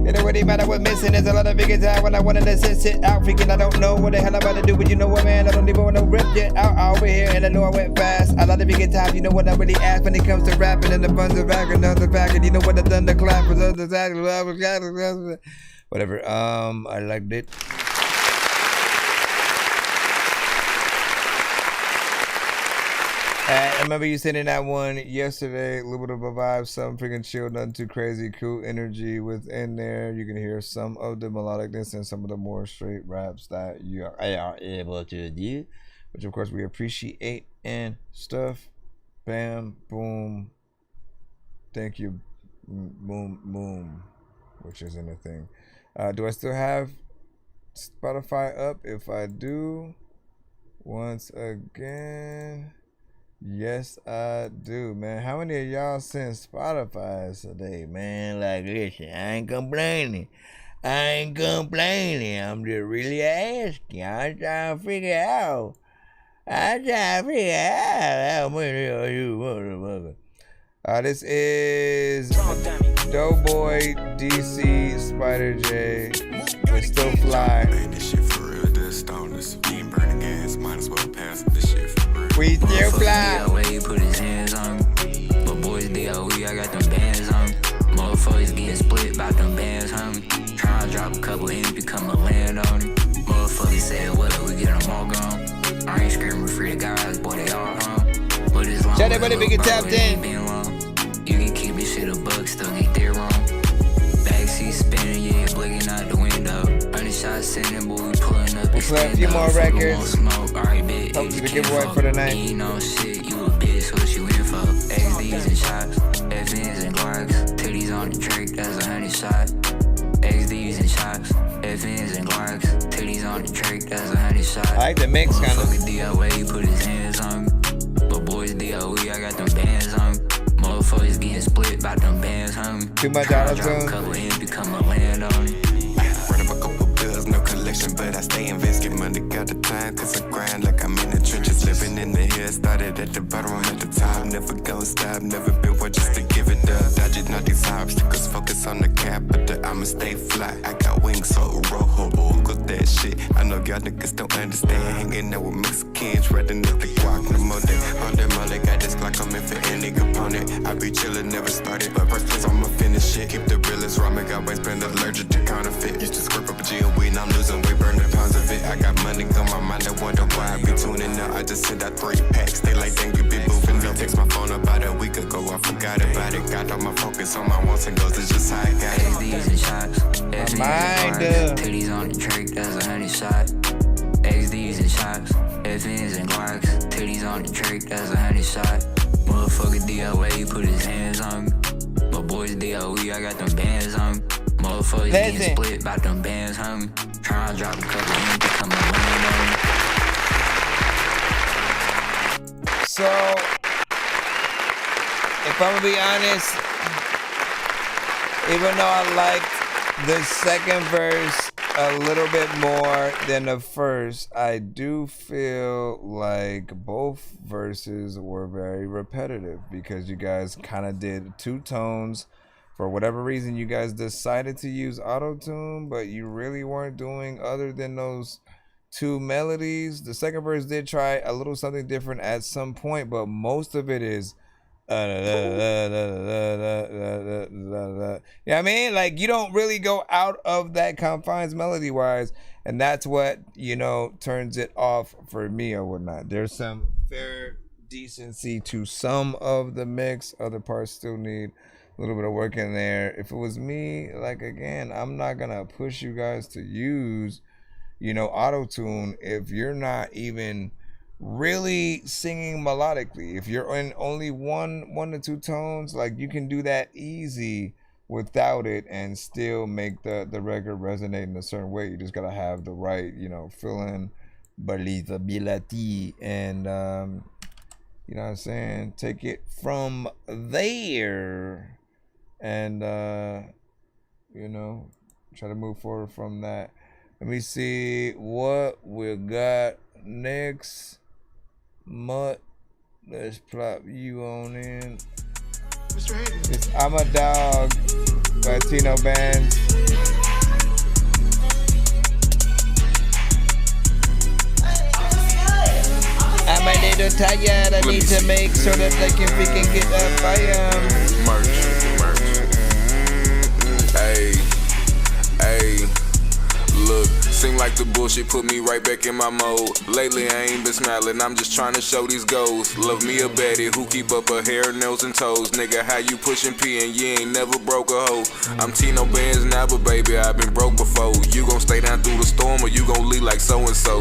It don't really matter what's missing. There's a lot of bigger time when I wanted to sit out. Freaking, I don't know what the hell I'm about to do. But you know what, man? I don't even want to rip yet out over here. And I know I went fast. A lot of bigger times, you know what I really ask when it comes to rapping. And the funds are back and the back. And you know what I've done, the clap. Whatever. I liked it. I remember you sending that one yesterday. A little bit of a vibe, something freaking chill, nothing too crazy. Cool energy within there. You can hear some of the melodicness and some of the more straight raps that you are able to do, which of course we appreciate and stuff. Bam, boom. Thank you. Boom, boom. Which isn't a thing. Do I still have Spotify up? If I do, once again, yes, I do, man. How many of y'all sent Spotify today, man? Like, listen, I ain't complaining. I'm just really asking. I'm trying to figure out. How many of you motherfuckers? This is Doughboy DC Spider J. We're still fly. This shit for real, this stoners. You ain't burning gas, might as well pass this shit for real. We still fly. He put his hands on me. But boys DOE, I got them bands on me. Motherfuckers getting split by them bands, homie. Tryna drop a couple in, become a land on it. Motherfuckers said, what, we get them all gone. I ain't screaming free the guys, boy, they all home. But it's long. Shout out to Big Top 10. You can keep this shit a buck, still get there wrong. Backseat spinning, yeah, blinking out the window. 100 shots sending, boy, we pulling up. We'll play a few more records. Smoke. All right, bitch. Hope to the giveaway for the night. You know shit, you a bitch, what you in for? XDs and shots, FNs and Glocks. Titties on the track, that's 100 shots. XDs and shots, FNs and Glocks. Titties on the track, that's 100 shots. I like the mix, kind of. DOA, he put his hands on me. But boys DOE, I got them bands on me. Motherfuckers getting split by them bands, homie. Too much auto-tune. Couple in, become a land on it. Run up a couple bills, no collection, but I stay invest. Get money got the time, cause I grind like I'm in the trenches. Living in the hill, started at the bottom, I'm at the top. Never gonna stop, never been one just to give it up. Dodging all these obstacles, focus on the capital. I'ma stay fly, I got wings, so rojo, got that shit. I know y'all niggas don't understand. Hanging out with Mexicans, rather than the guac, no more day. On the molly, got this Glock, I'm in for any component. I be chillin', never started, but first place I'ma finish shit. Keep the realest ramen, always been allergic to counterfeit. Used to scrape up a G and weed, now I'm losing weight, burning pounds of it. I got money on my mind, I wonder why I be tuning out. I just sent out 3 packs, they like, dang, you be moving me. Text my phone about a week ago, I forgot about it. Got all my focus on my wants and goals, it's just how I got it. XDs and shots, FNs and Glocks. Titties on the track, that's 100 shots. XDs and shots, FNs and Glocks. Titties on the track, that's 100 shots. Motherfucker DOA, he put his hands on me. But boys DOE, I got them bands on me. Motherfuckers getting split by them bands, homie. Tryna drop a couple in, become a land on me. So, if I'm gonna be honest, even though I liked the second verse a little bit more than the first, I do feel like both verses were very repetitive because you guys kind of did 2 tones. For whatever reason, you guys decided to use auto-tune, but you really weren't doing other than those 2 melodies. The second verse did try a little something different at some point, but most of it is yeah, I mean, like, you don't really go out of that confines melody wise, and that's what, you know, turns it off for me or whatnot. There's some fair decency to some of the mix, other parts still need a little bit of work in there. If it was me, like, again, I'm not gonna push you guys to use, you know, auto-tune if you're not even really singing melodically. If you're in only one to 2 tones, like, you can do that easy without it and still make the record resonate in a certain way. You just gotta have the right, you know, feeling, believability, and you know what I'm saying, take it from there and you know, try to move forward from that. Let me see what we got next. Let's plop you on in. It's I'm a Dog by Tino Band. I'm a little tired, I need to make sure that they can freaking get that fire. Merch. Hey, look, Seem like the bullshit put me right back in my mode. Lately I ain't been smiling, I'm just trying to show these goals. Love me a baddie who keep up her hair, nails, and toes. Nigga, how you pushing P and you ain't never broke a hoe? I'm Tino Benz now, but baby, I've been broke before. You gon' stay down through the storm or you gon' leave like so-and-so.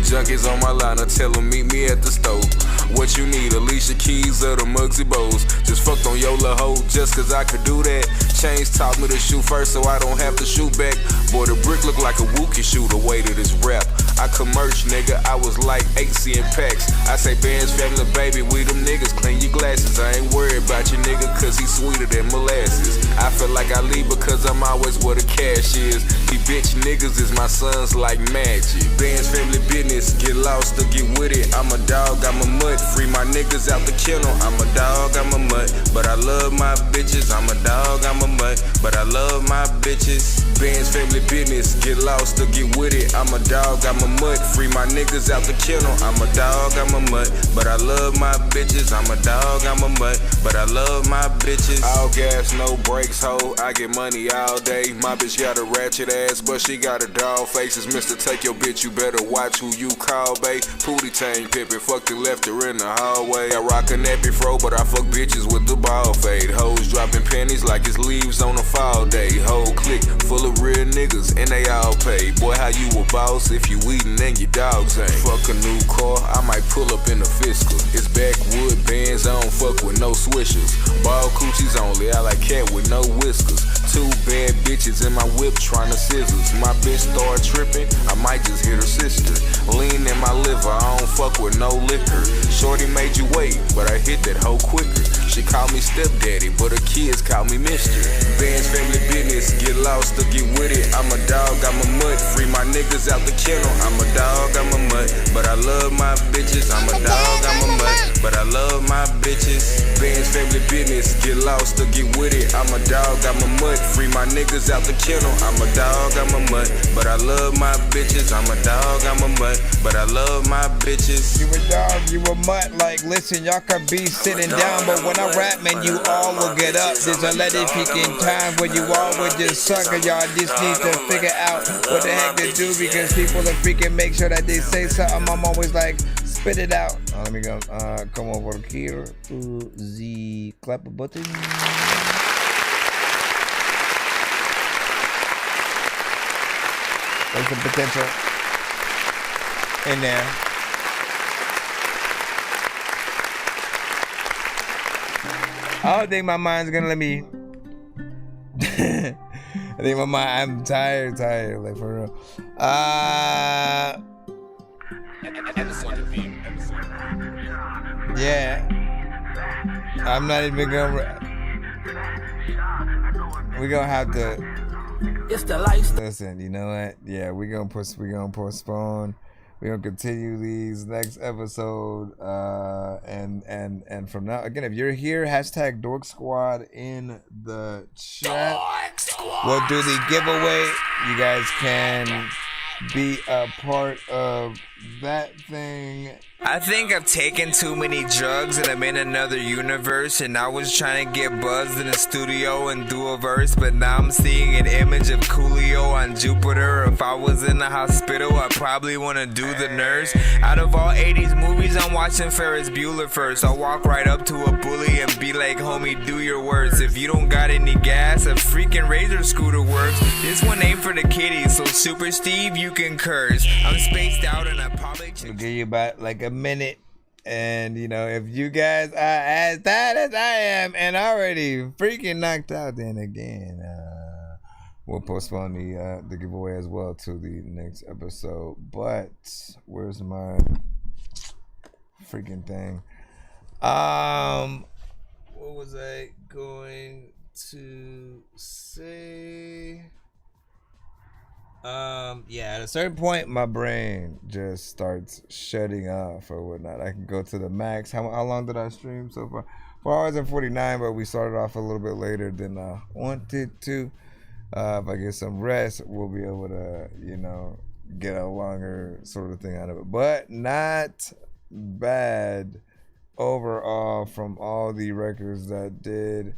Junkies on my line, I tell them meet me at the stove. What you need, Alicia Keys or the Muggsy Bows? Just fucked on your little hoe just cause I could do that. Chains taught me to shoot first so I don't have to shoot back. Boy, the brick look like a Wookiee shoot the way to this rap. I commerce, nigga, I was like 8C in packs. I say Benz family, baby, we them niggas, clean your glasses. I ain't worried about your nigga cause he sweeter than molasses. I feel like I leave because I'm always where the cash is. These bitch niggas is my sons like magic. Benz family business, get lost or get with it. I'm a dog, I'm a mutt, free my niggas out the kennel. I'm a dog, I'm a mutt, but I love my bitches. I'm a dog, I'm a mutt, but I love my bitches. Benz family business, get lost or get with it. I'm a dog, I'm a mutt, free my niggas out the kennel. I'm a dog, I'm a mutt, but I love my bitches. I'm a dog, I'm a mutt, but I love my bitches. All gas, no brakes, ho, I get money all day. My bitch got a ratchet ass, but she got a dog face. It's Mr. Take Your Bitch, you better watch who you call, bae. Pootie Tang pippin', fucked and left her in the hallway. I rock a nappy fro, but I fuck bitches with the ball fade. Hoes dropping pennies like it's leaves on a fall day. Whole clique full of real niggas, and they all pay. Boy, how you a boss if you eatin' and your dogs ain't? Fuck a new car, I might pull up in a fiscal. It's backwood bands, I don't fuck with no swishers. Ball coochies only, I like cat with no whiskers. Two bad bitches in my whip tryna scissors. My bitch start trippin', I might just hit her sister. Lean in my liver, I don't fuck with no liquor. Shorty made you wait, but I hit that hoe quicker. She called me stepdaddy, but her kids call me mister. Benz family business, get lost or get with it. I'm a dog, I'm a mutt, free my niggas out the kennel. I'm a dog, I'm a mutt, but I love my bitches. I'm a dog, I'm a mutt, but I love my bitches. Benz family business, get lost or get with it. I'm a dog, I'm a mutt, free my niggas out the kennel. I'm a dog, I'm a mutt, but I love my bitches. I'm a dog, I'm a mutt, but I love my bitches. You a dog, you a mutt. Like, listen, y'all can be sitting down, but when I rap, man, you all will get up. There's a lady peeking time where you all would just suck, and y'all just need to figure out what the heck to do because people are freaking make sure that they say something. I'm always like, spit it out. Let me go. Come over here to the clap button. There's some potential in there. I don't think my mind's gonna let me. I think my mind. I'm tired, like for real. Yeah. I'm not even gonna. We're gonna have to. It's the life. Listen, you know what? Yeah, we're gonna postpone. We're gonna continue these next episode. And from now, again, if you're here, hashtag Dork Squad in the chat. We'll do the giveaway. You guys can be a part of that thing. I think I've taken too many drugs and I'm in another universe, and I was trying to get buzzed in the studio and do a verse, but now I'm seeing an image of Coolio on Jupiter. If I was in the hospital, I'd probably want to do the nurse. Out of all 80s movies, I'm watching Ferris Bueller first. I'll walk right up to a bully and be like, homie, do your worst. If you don't got any gas, a freaking razor scooter works. This one ain't for the kiddies, so Super Steve, you can curse. I'm spaced out and I probably We'll give you about like a minute, and you know, if you guys are as tired as I am and already freaking knocked out, then again, we'll postpone the giveaway as well to the next episode. But where's my freaking thing? What was I going to say? Yeah, at a certain point, my brain just starts shutting off or whatnot. I can go to the max. How long did I stream so far? 4 hours and 49, but we started off a little bit later than I wanted to. If I get some rest, we'll be able to, you know, get a longer sort of thing out of it. But not bad overall from all the records that did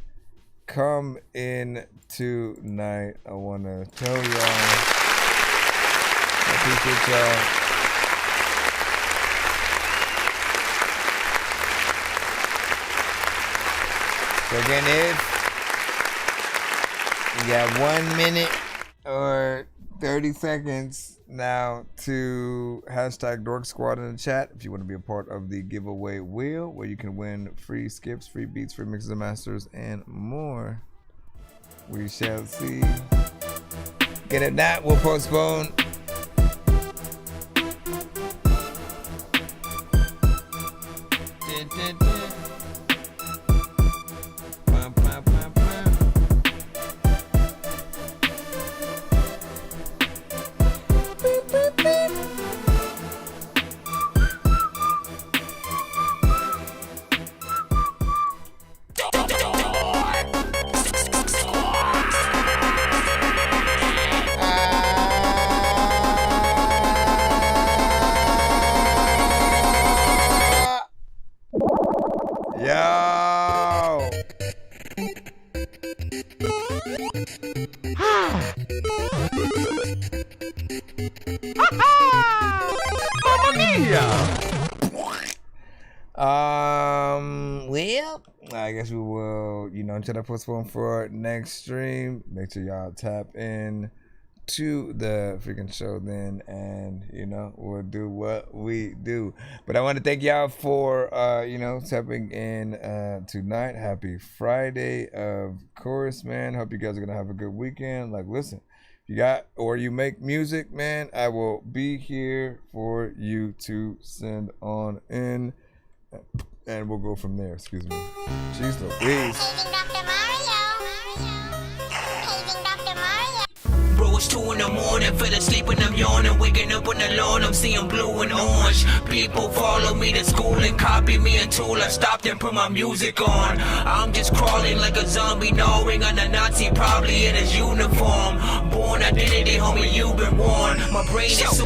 come in tonight. I want to tell y'all. Appreciate y'all. So again, if you got 1 minute or 30 seconds now to hashtag Dork Squad in the chat if you want to be a part of the giveaway wheel where you can win free skips, free beats, free mixes and masters, and more. We shall see. Get it now, we'll postpone. Well, I guess we will, until I postpone for next stream. Make sure y'all tap in to the freaking show then, and we'll do what we do. But I want to thank y'all for tapping in tonight. Happy Friday, of course, man. Hope you guys are gonna have a good weekend. Like, listen, you make music, man, I will be here for you to send on in, and we'll go from there. Excuse me. Jeez Louise. Bro, it's 2 in the morning, fell asleep and I'm yawning. Waking up on the lawn, I'm seeing blue and orange. People follow me to school and copy me until I stopped and put my music on. I'm just crawling like a zombie, gnawing on a Nazi, probably in his uniform. Born identity, homie, you've been warned. My brain is so